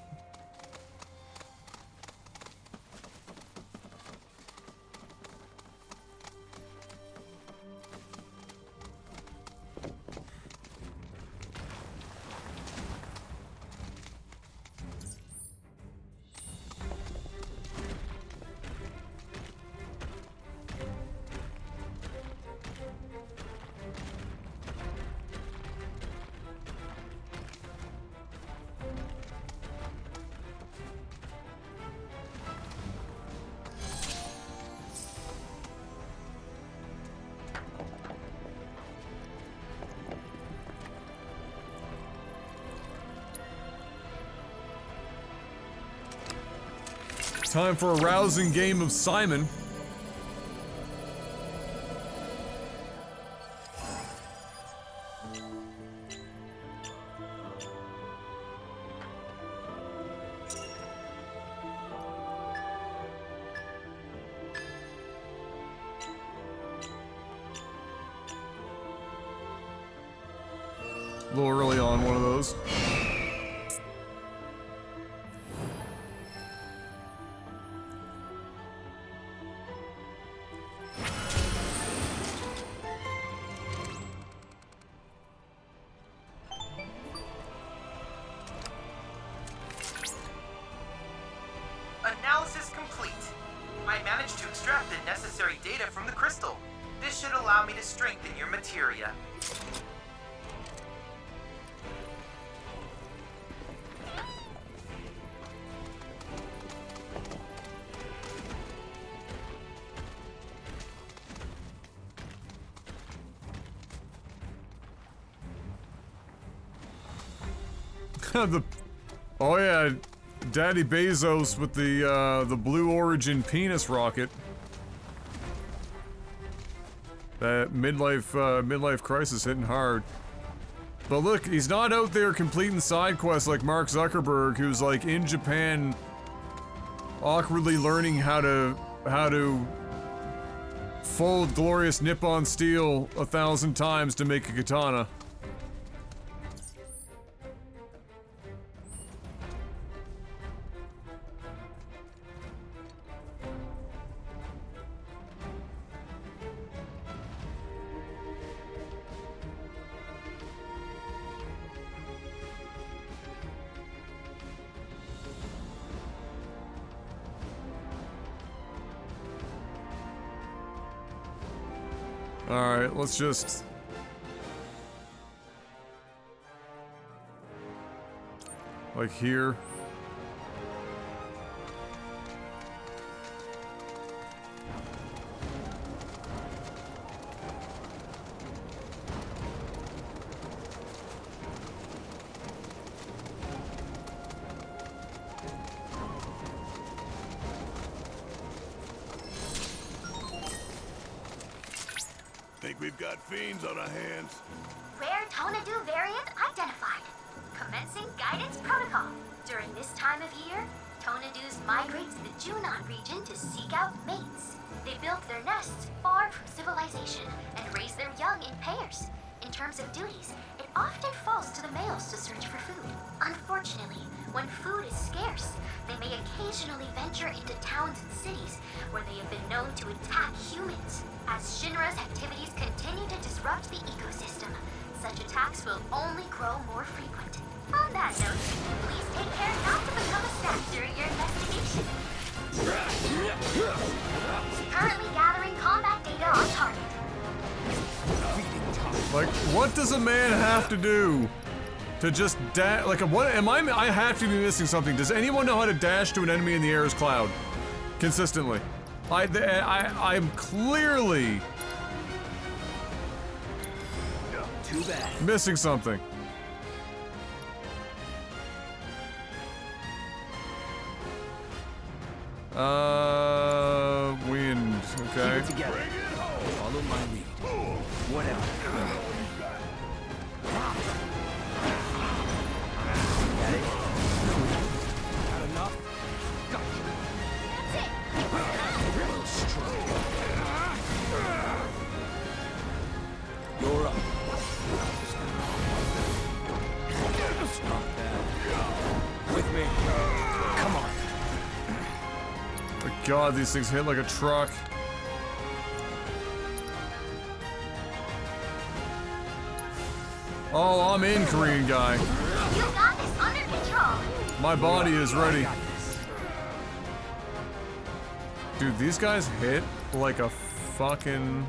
Time for a rousing game of Simon. A little early on one of those. Analysis complete. I managed to extract the necessary data from the crystal. This should allow me to strengthen your materia. Oh yeah, Daddy Bezos with the Blue Origin penis rocket. That midlife crisis hitting hard. But look, he's not out there completing side quests like Mark Zuckerberg, who's like in Japan, awkwardly learning how to fold glorious Nippon steel 1,000 times to make a katana. Alright, let's just... like here. Think we've got fiends on our hands. Rare Tonadu variant identified. Commencing guidance protocol. During this time of year, Tonadus migrate to the Junon region to seek out mates. They build their nests far from civilization and raise their young in pairs. In terms of duties, it often falls to the males to search for food. Unfortunately, when food is scarce, they may occasionally venture into towns and cities where they have been known to attack humans. As Shinra's activities continue to disrupt the ecosystem, such attacks will only grow more frequent. On that note, please take care not to become a snack during your investigation. Currently gathering combat data on target. Like, what does a man have to do to just dash? Like, what am I have to be missing something. Does anyone know how to dash to an enemy in the air as Cloud? Consistently. I'm clearly too bad. Missing something. Wind. Okay. Keep it together. Follow my lead. Whatever. Got it? Not enough? Gotcha. That's it. Well struck. You're up. Not bad. With me. Come on. Oh God, these things hit like a truck. Oh, I'm in, Korean guy. You got this under control. My body is ready. Dude, these guys hit like a fucking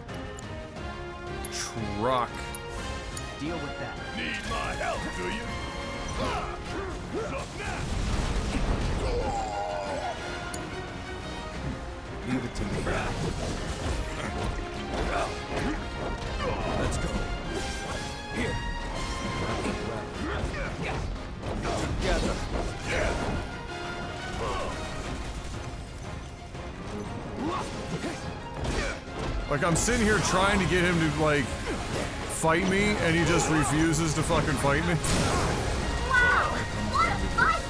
truck. Deal with that. Need my help, do you? Leave it to me. Let's go. Here. Together. like, I'm sitting here trying to get him to, like, fight me, and he just refuses to fucking fight me. Wow! What a fight!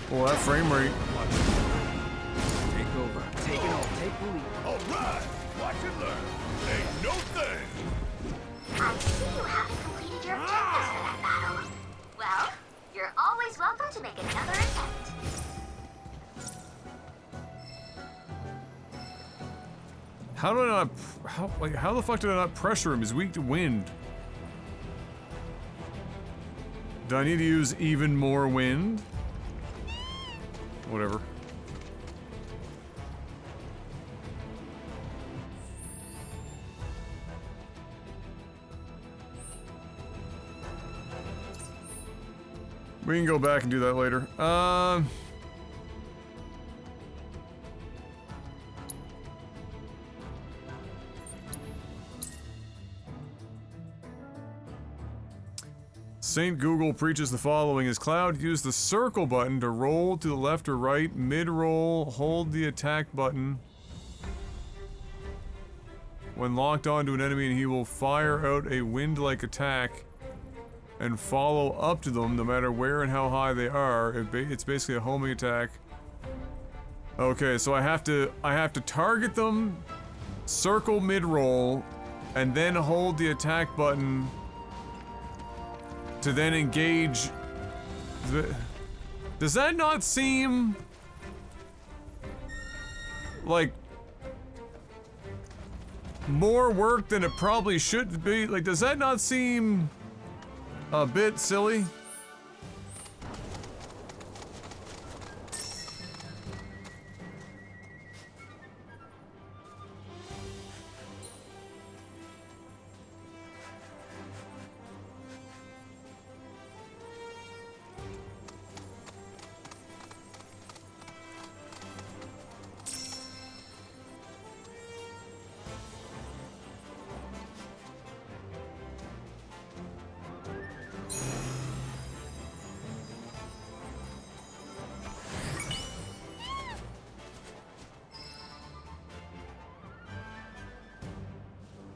Well, that frame rate. Take over. Take it all. Take the lead. All right. Watch and learn. Ain't no thing. I see you haven't completed your objectives for that battle. Well, you're always welcome to make another attempt. How did I not... How the fuck did I not pressure him? He's weak to wind. Do I need to use even more wind? Whatever. We can go back and do that later. Saint Google preaches the following. As Cloud, use the circle button to roll to the left or right. Mid-roll, hold the attack button when locked onto an enemy, and he will fire out a wind-like attack and follow up to them no matter where and how high they are. It's basically a homing attack. Okay, so I have to target them, circle mid-roll, and then hold the attack button to then engage the... Does that not seem like more work than it probably should be? Like, does that not seem a bit silly?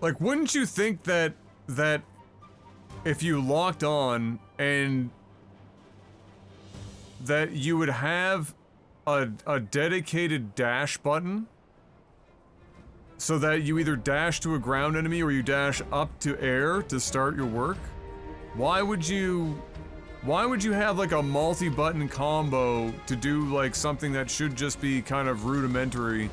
Like, wouldn't you think that if you locked on and that you would have a dedicated dash button so that you either dash to a ground enemy or you dash up to air to start your work? Why would you have like a multi-button combo to do like something that should just be kind of rudimentary?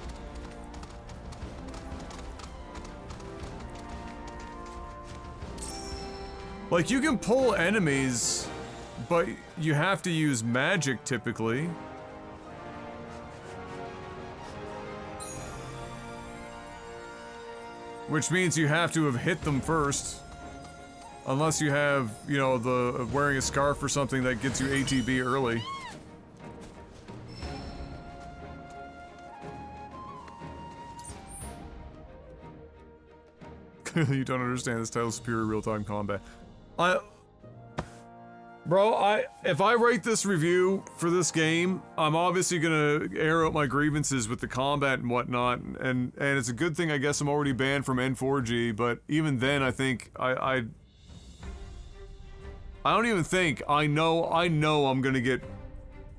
Like, you can pull enemies, but you have to use magic typically. Which means you have to have hit them first. Unless you have, you know, the wearing a scarf or something that gets you ATB early. Clearly you don't understand this title, Superior Real-Time Combat. Bro, if I write this review for this game, I'm obviously gonna air out my grievances with the combat and whatnot, and it's a good thing I guess I'm already banned from N4G, but even then I think I don't even think, I know I'm gonna get,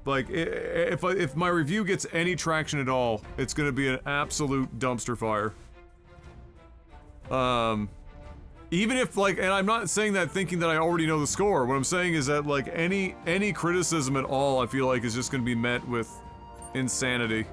like, if my review gets any traction at all, it's gonna be an absolute dumpster fire. Even if, like, and I'm not saying that thinking that I already know the score. What I'm saying is that, like, any criticism at all, I feel like, is just gonna be met with insanity.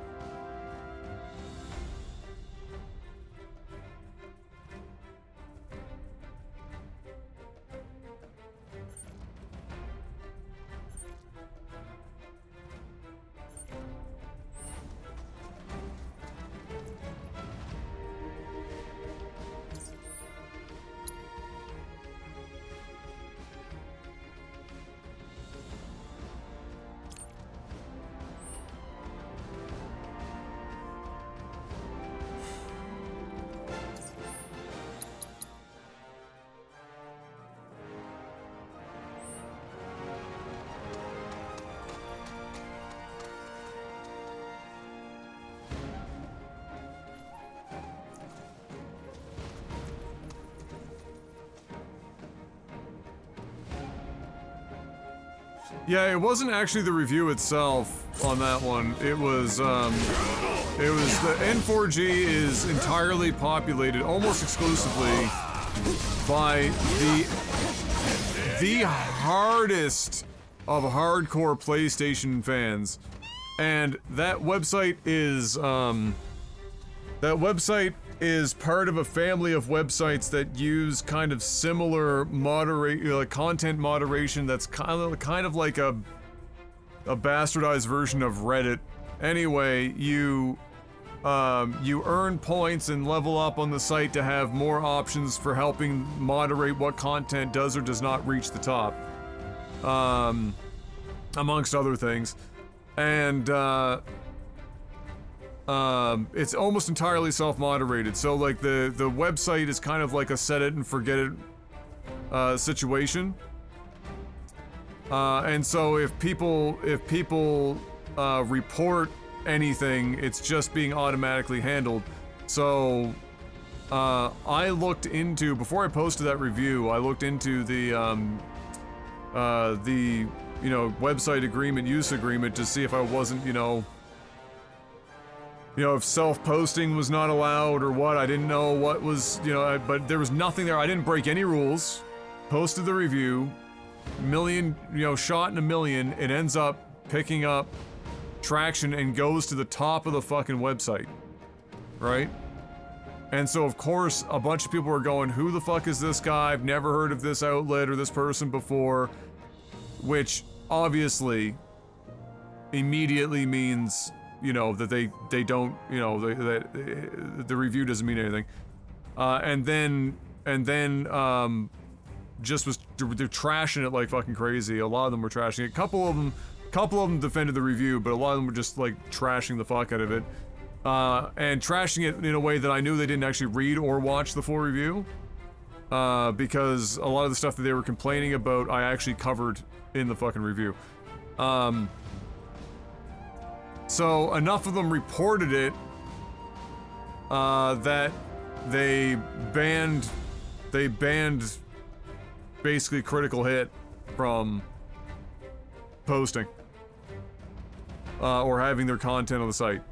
Yeah, it wasn't actually the review itself on that one. It was the N4G is entirely populated, almost exclusively, by the hardest of hardcore PlayStation fans. And that website is part of a family of websites that use kind of similar content moderation that's kind of like a bastardized version of Reddit. Anyway, you earn points and level up on the site to have more options for helping moderate what content does or does not reach the top, amongst other things. And it's almost entirely self-moderated, so like the website is kind of like a set it and forget it situation. And so if people report anything, it's just being automatically handled. So I looked into, before I posted that review, I looked into the website agreement, use agreement, to see if I wasn't, if self-posting was not allowed or what. I didn't know what was, but there was nothing there. I didn't break any rules. Posted the review, shot in a million. It ends up picking up traction and goes to the top of the fucking website, right? And so of course a bunch of people are going, who the fuck is this guy? I've never heard of this outlet or this person before, which obviously immediately means that they don't, that the review doesn't mean anything. And then just was, they're trashing it like fucking crazy. A lot of them were trashing it. A couple of them defended the review, but a lot of them were just like trashing the fuck out of it. And trashing it in a way that I knew they didn't actually read or watch the full review. Because a lot of the stuff that they were complaining about, I actually covered in the fucking review. So enough of them reported it that they banned basically Critical Hit from posting or having their content on the site.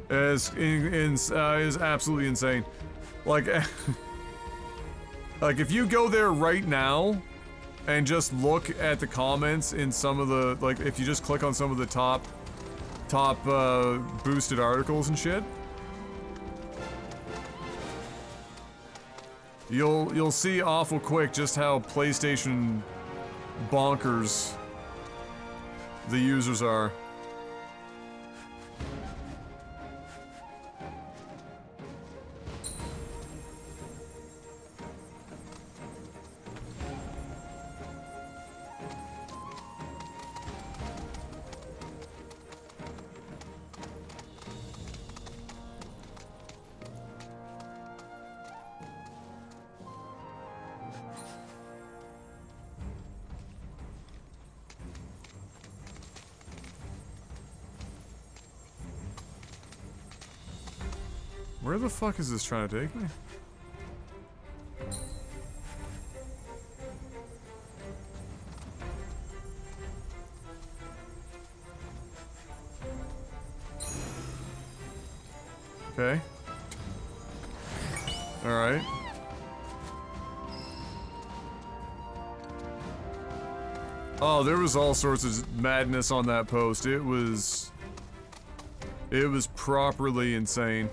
Is absolutely insane. Like if you go there right now and just look at the comments in some of the, like, if you just click on some of the top boosted articles and shit, you'll see awful quick just how PlayStation bonkers the users are. Where the fuck is this trying to take me? Okay. Alright. Oh, there was all sorts of madness on that post. It was properly insane.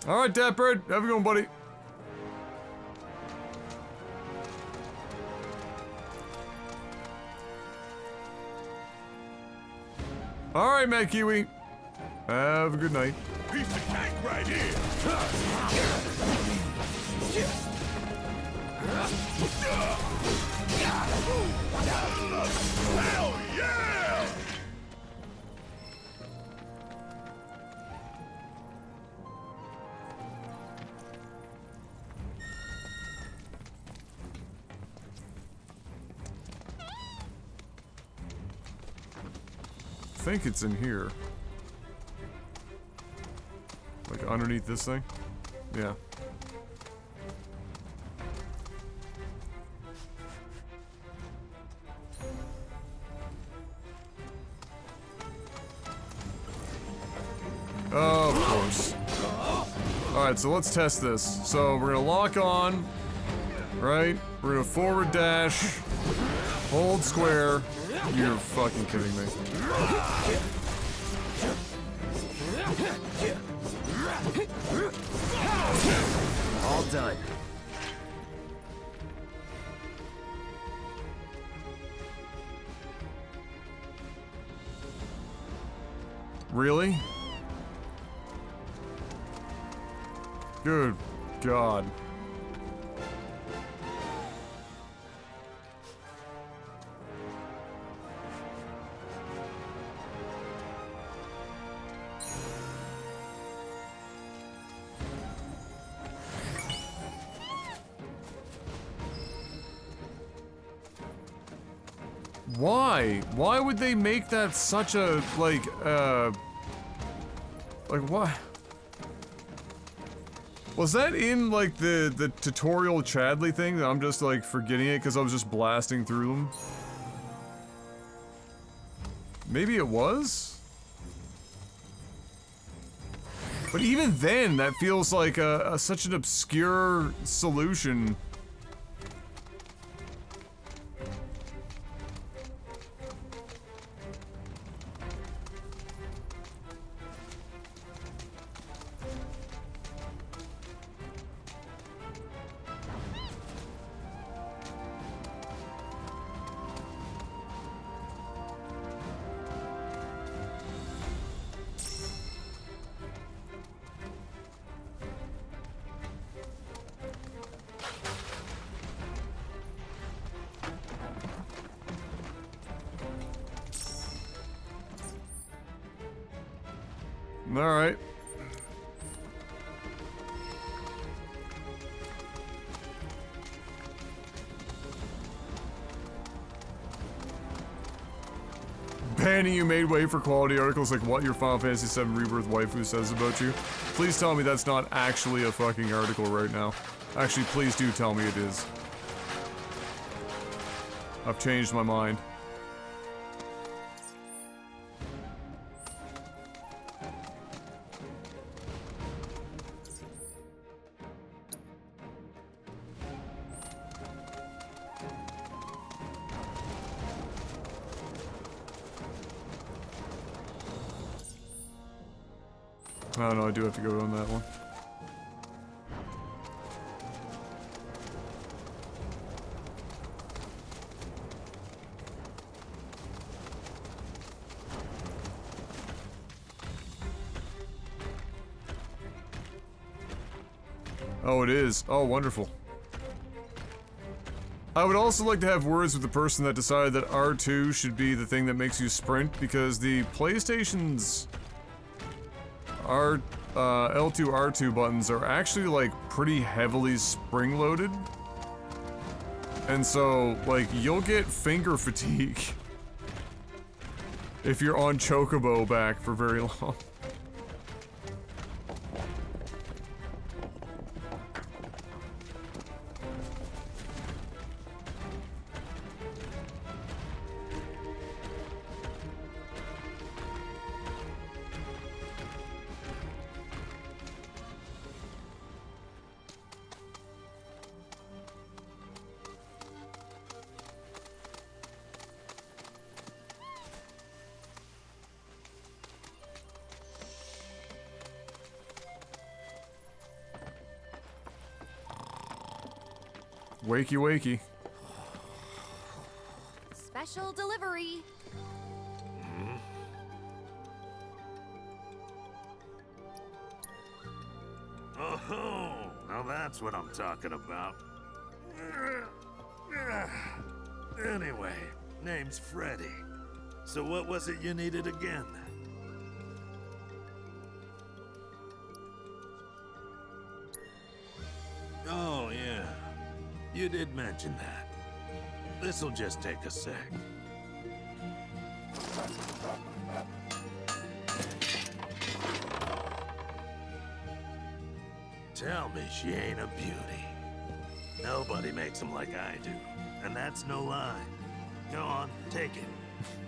Alright, Dapbird, have a good one, buddy. Alright, Mad Kiwi. Have a good night. Piece of cake right here. Hell yeah! I think it's in here. Like underneath this thing? Yeah. Oh, of course. Alright, so let's test this. So we're gonna lock on, right? We're gonna forward dash, hold square. You're fucking kidding me. All done. Really? Good God. Why? Why would they make that such a, like what? Was that in, like, the tutorial Chadley thing that I'm just, like, forgetting it because I was just blasting through them? Maybe it was? But even then, that feels like such an obscure solution. Alright. Banning you made way for quality articles like what your Final Fantasy VII Rebirth waifu says about you. Please tell me that's not actually a fucking article right now. Actually, please do tell me it is. I've changed my mind. I don't know, I do have to go on that one. Oh, it is. Oh, wonderful. I would also like to have words with the person that decided that R2 should be the thing that makes you sprint, because the PlayStation's L2, R2 buttons are actually, like, pretty heavily spring-loaded. And so, like, you'll get finger fatigue if you're on Chocobo back for very long. Wakey wakey. Special delivery. Oh, now that's what I'm talking about. Anyway, name's Freddy. So what was it you needed again? Oh, yeah. You did mention that. This'll just take a sec. Tell me she ain't a beauty. Nobody makes them like I do. And that's no lie. Go on, take it.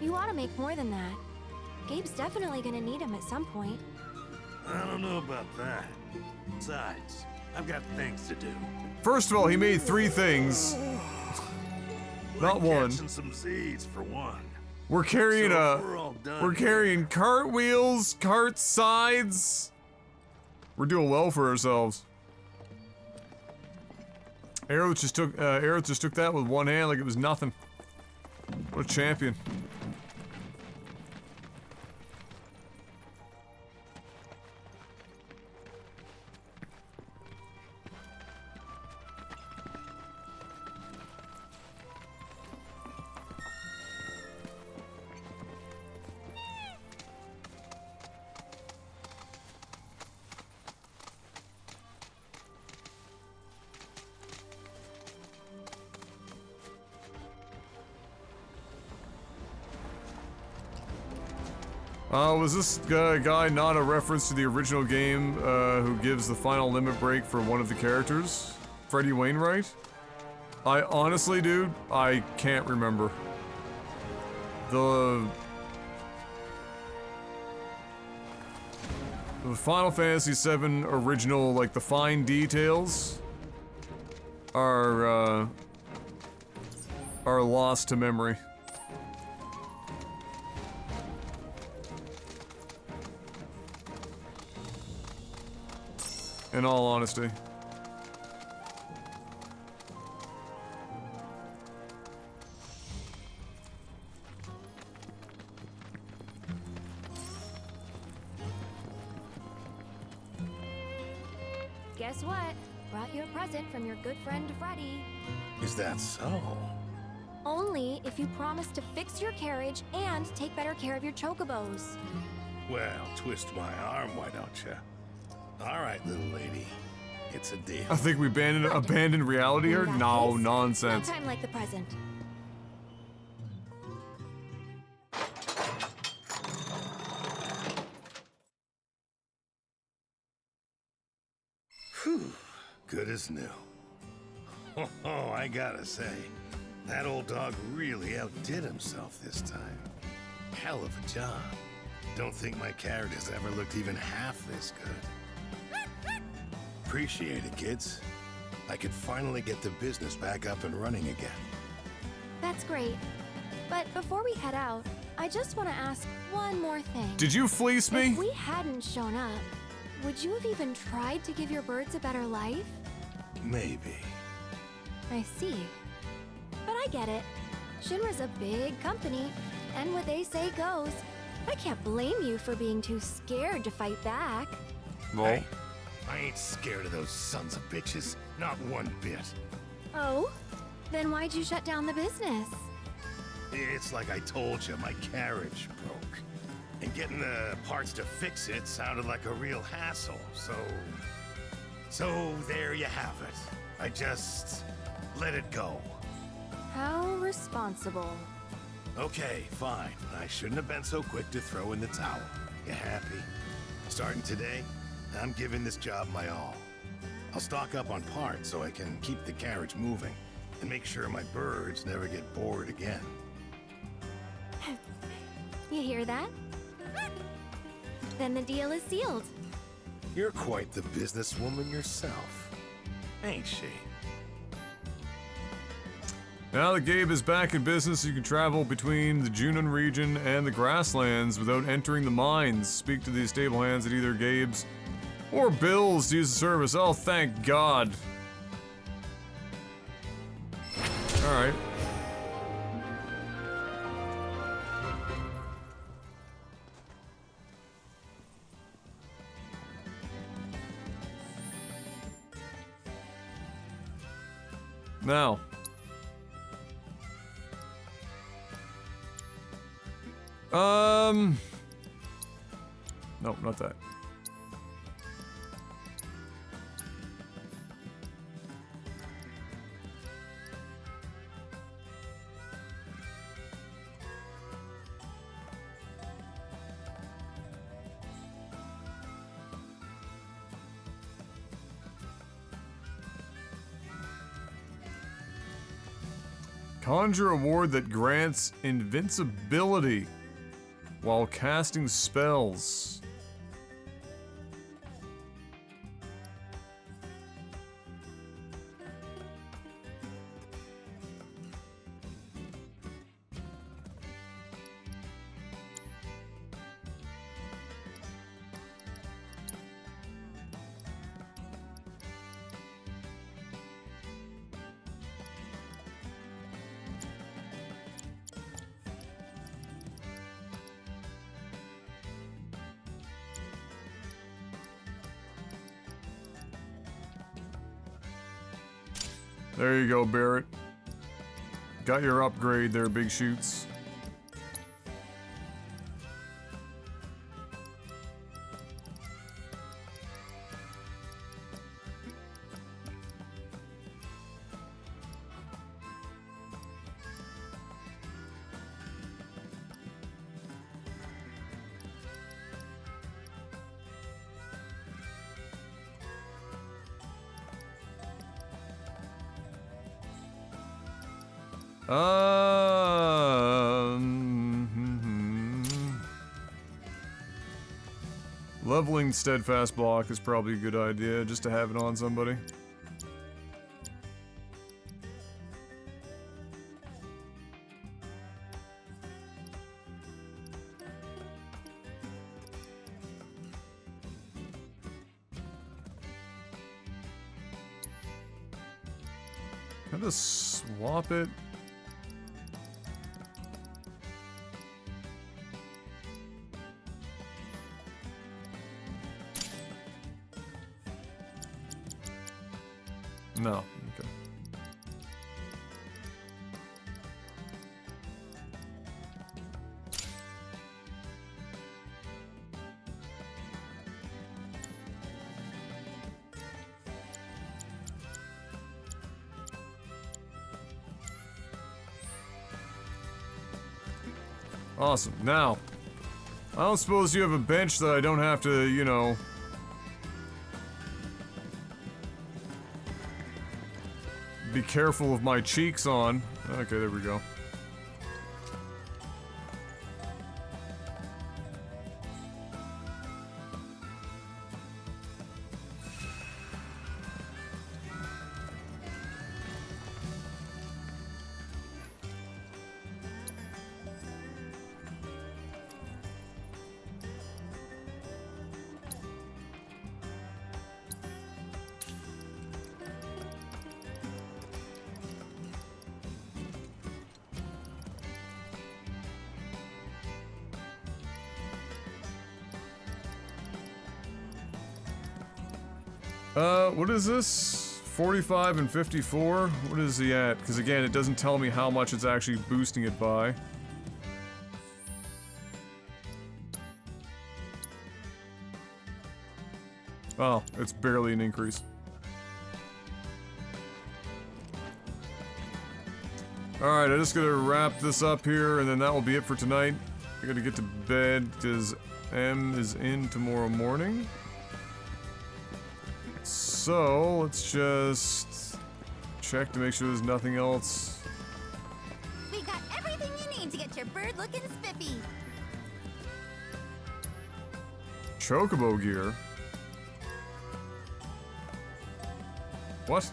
You ought to make more than that. Gabe's definitely gonna need him at some point. I don't know about that. Besides, I've got things to do. First of all, he made 3 things. Not one. Catching some Z's for one. We're carrying we're carrying cartwheels, cart sides. We're doing well for ourselves. Aerith just took that with one hand like it was nothing. What a champion. Was this guy not a reference to the original game who gives the final limit break for one of the characters? Freddie Wainwright? I honestly, dude, I can't remember. The Final Fantasy VII original, like the fine details are lost to memory. In all honesty. Guess what? Brought you a present from your good friend Freddy. Is that so? Only if you promise to fix your carriage and take better care of your chocobos. Well, twist my arm, why don't you? All right, little lady. It's a deal. I think we abandoned reality here? No, nonsense. No time like the present. Whew, good as new. Oh, I gotta say, that old dog really outdid himself this time. Hell of a job. Don't think my character's ever looked even half this good. Appreciate it, kids. I could finally get the business back up and running again. That's great. But before we head out, I just want to ask one more thing. Did you fleece me? If we hadn't shown up, would you have even tried to give your birds a better life? Maybe. I see. But I get it. Shinra's a big company, and what they say goes. I can't blame you for being too scared to fight back. Well, hey, I ain't scared of those sons of bitches. Not one bit. Oh? Then why'd you shut down the business? It's like I told you, my carriage broke. And getting the parts to fix it sounded like a real hassle, so there you have it. I just let it go. How responsible. Okay, fine. I shouldn't have been so quick to throw in the towel. You happy? Starting today, I'm giving this job my all. I'll stock up on parts so I can keep the carriage moving and make sure my birds never get bored again. You hear that? Then the deal is sealed. You're quite the businesswoman yourself, ain't she? Now that Gabe is back in business, you can travel between the Junon region and the grasslands without entering the mines. Speak to the stable hands at either Gabe's or Bill's to use the service. Oh, thank God. Alright. Now. Nope, not that. Conjure a ward that grants invincibility while casting spells. There you go, Barrett. Got your upgrade there, Big Shoots. Leveling Steadfast Block is probably a good idea, just to have it on somebody. Can I just swap it? No. Okay. Awesome. Now, I don't suppose you have a bench that I don't have to, you know... be careful of my cheeks on. Okay, there we go. What is this? 45 and 54? What is he at? Because again, it doesn't tell me how much it's actually boosting it by. Oh, it's barely an increase. Alright, I just gotta wrap this up here, and then that will be it for tonight. I gotta get to bed, because M is in tomorrow morning. So, let's just check to make sure there's nothing else. We got everything you need to get your bird looking spiffy. Chocobo gear? What?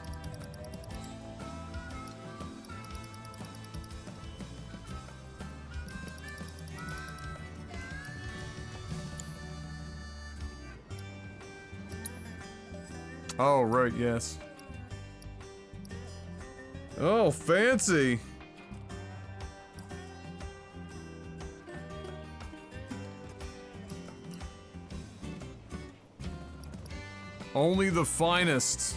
Oh, right, yes. Oh, fancy! Only the finest.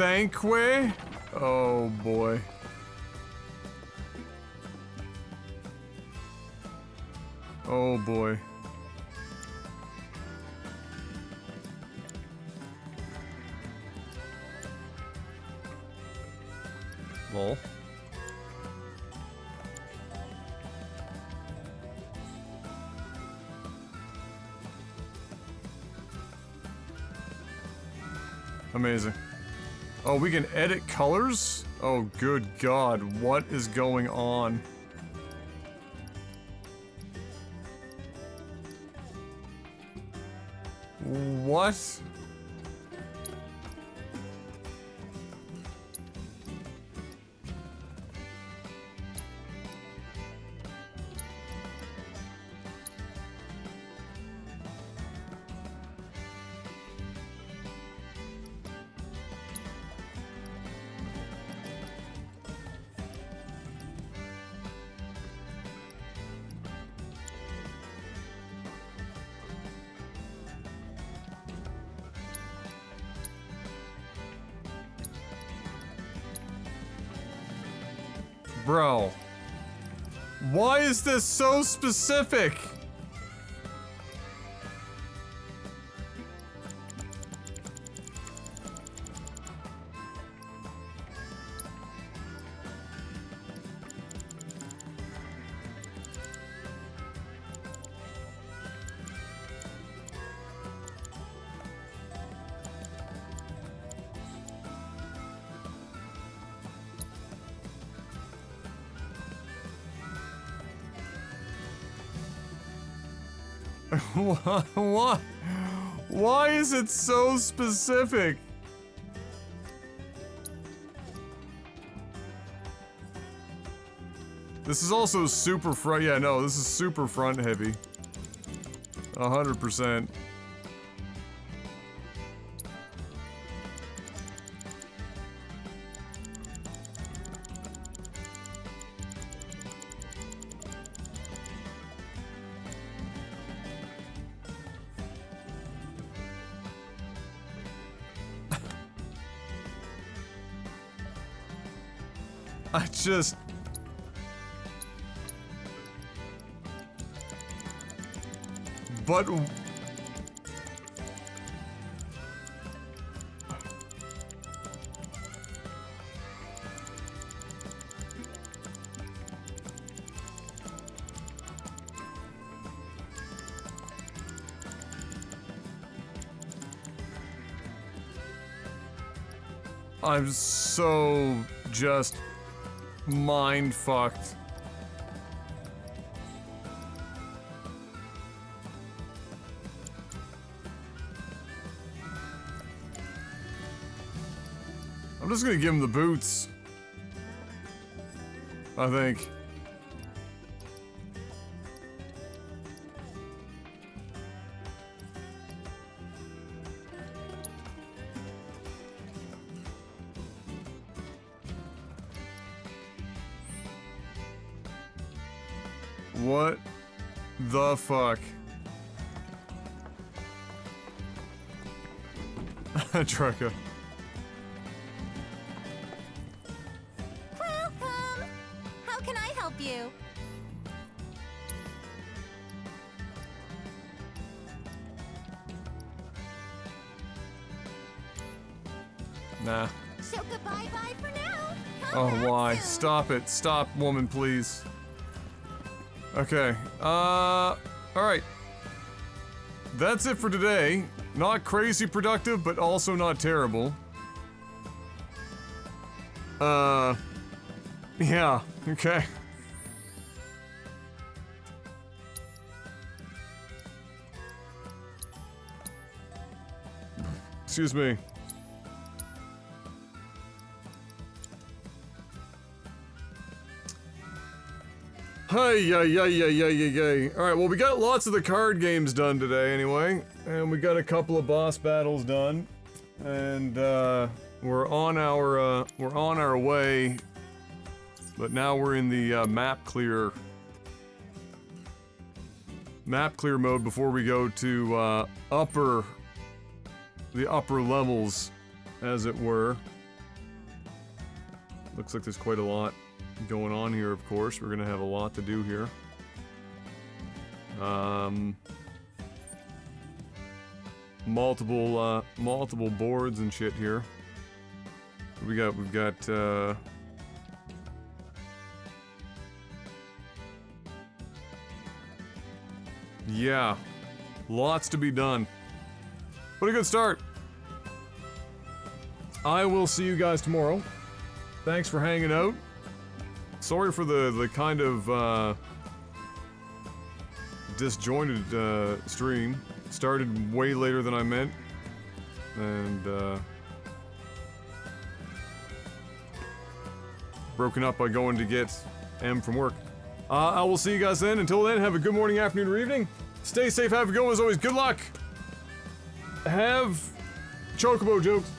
Thankwe? Oh boy. Oh boy. Lol. Amazing. Oh, we can edit colors? Oh, good God. What is going on? What? Bro. Why is this so specific? What? Why is it so specific? This is also super front. Yeah, no, this is super front heavy. 100%. I just... But... I'm so just mind fucked. I'm just gonna give him the boots. I think. What the fuck? Trucker. Welcome! How can I help you? Nah. So goodbye-bye for now. Oh, why? Stop it. Stop, woman, please. Okay. Alright. That's it for today. Not crazy productive, but also not terrible. Yeah. Okay. Excuse me. Hey, Alright, well, we got lots of the card games done today anyway. And we got a couple of boss battles done. And, we're on our way. But now we're in the, map clear mode before we go to, the upper levels, as it were. Looks like there's quite a lot going on here, of course. We're gonna have a lot to do here. Multiple boards and shit here. We've got, yeah, lots to be done. What a good start. I will see you guys tomorrow. Thanks for hanging out. Sorry for the kind of, disjointed, stream. Started way later than I meant. And, broken up by going to get M from work. I will see you guys then. Until then, have a good morning, afternoon, or evening. Stay safe, have a good one as always. Good luck. Have chocobo jokes.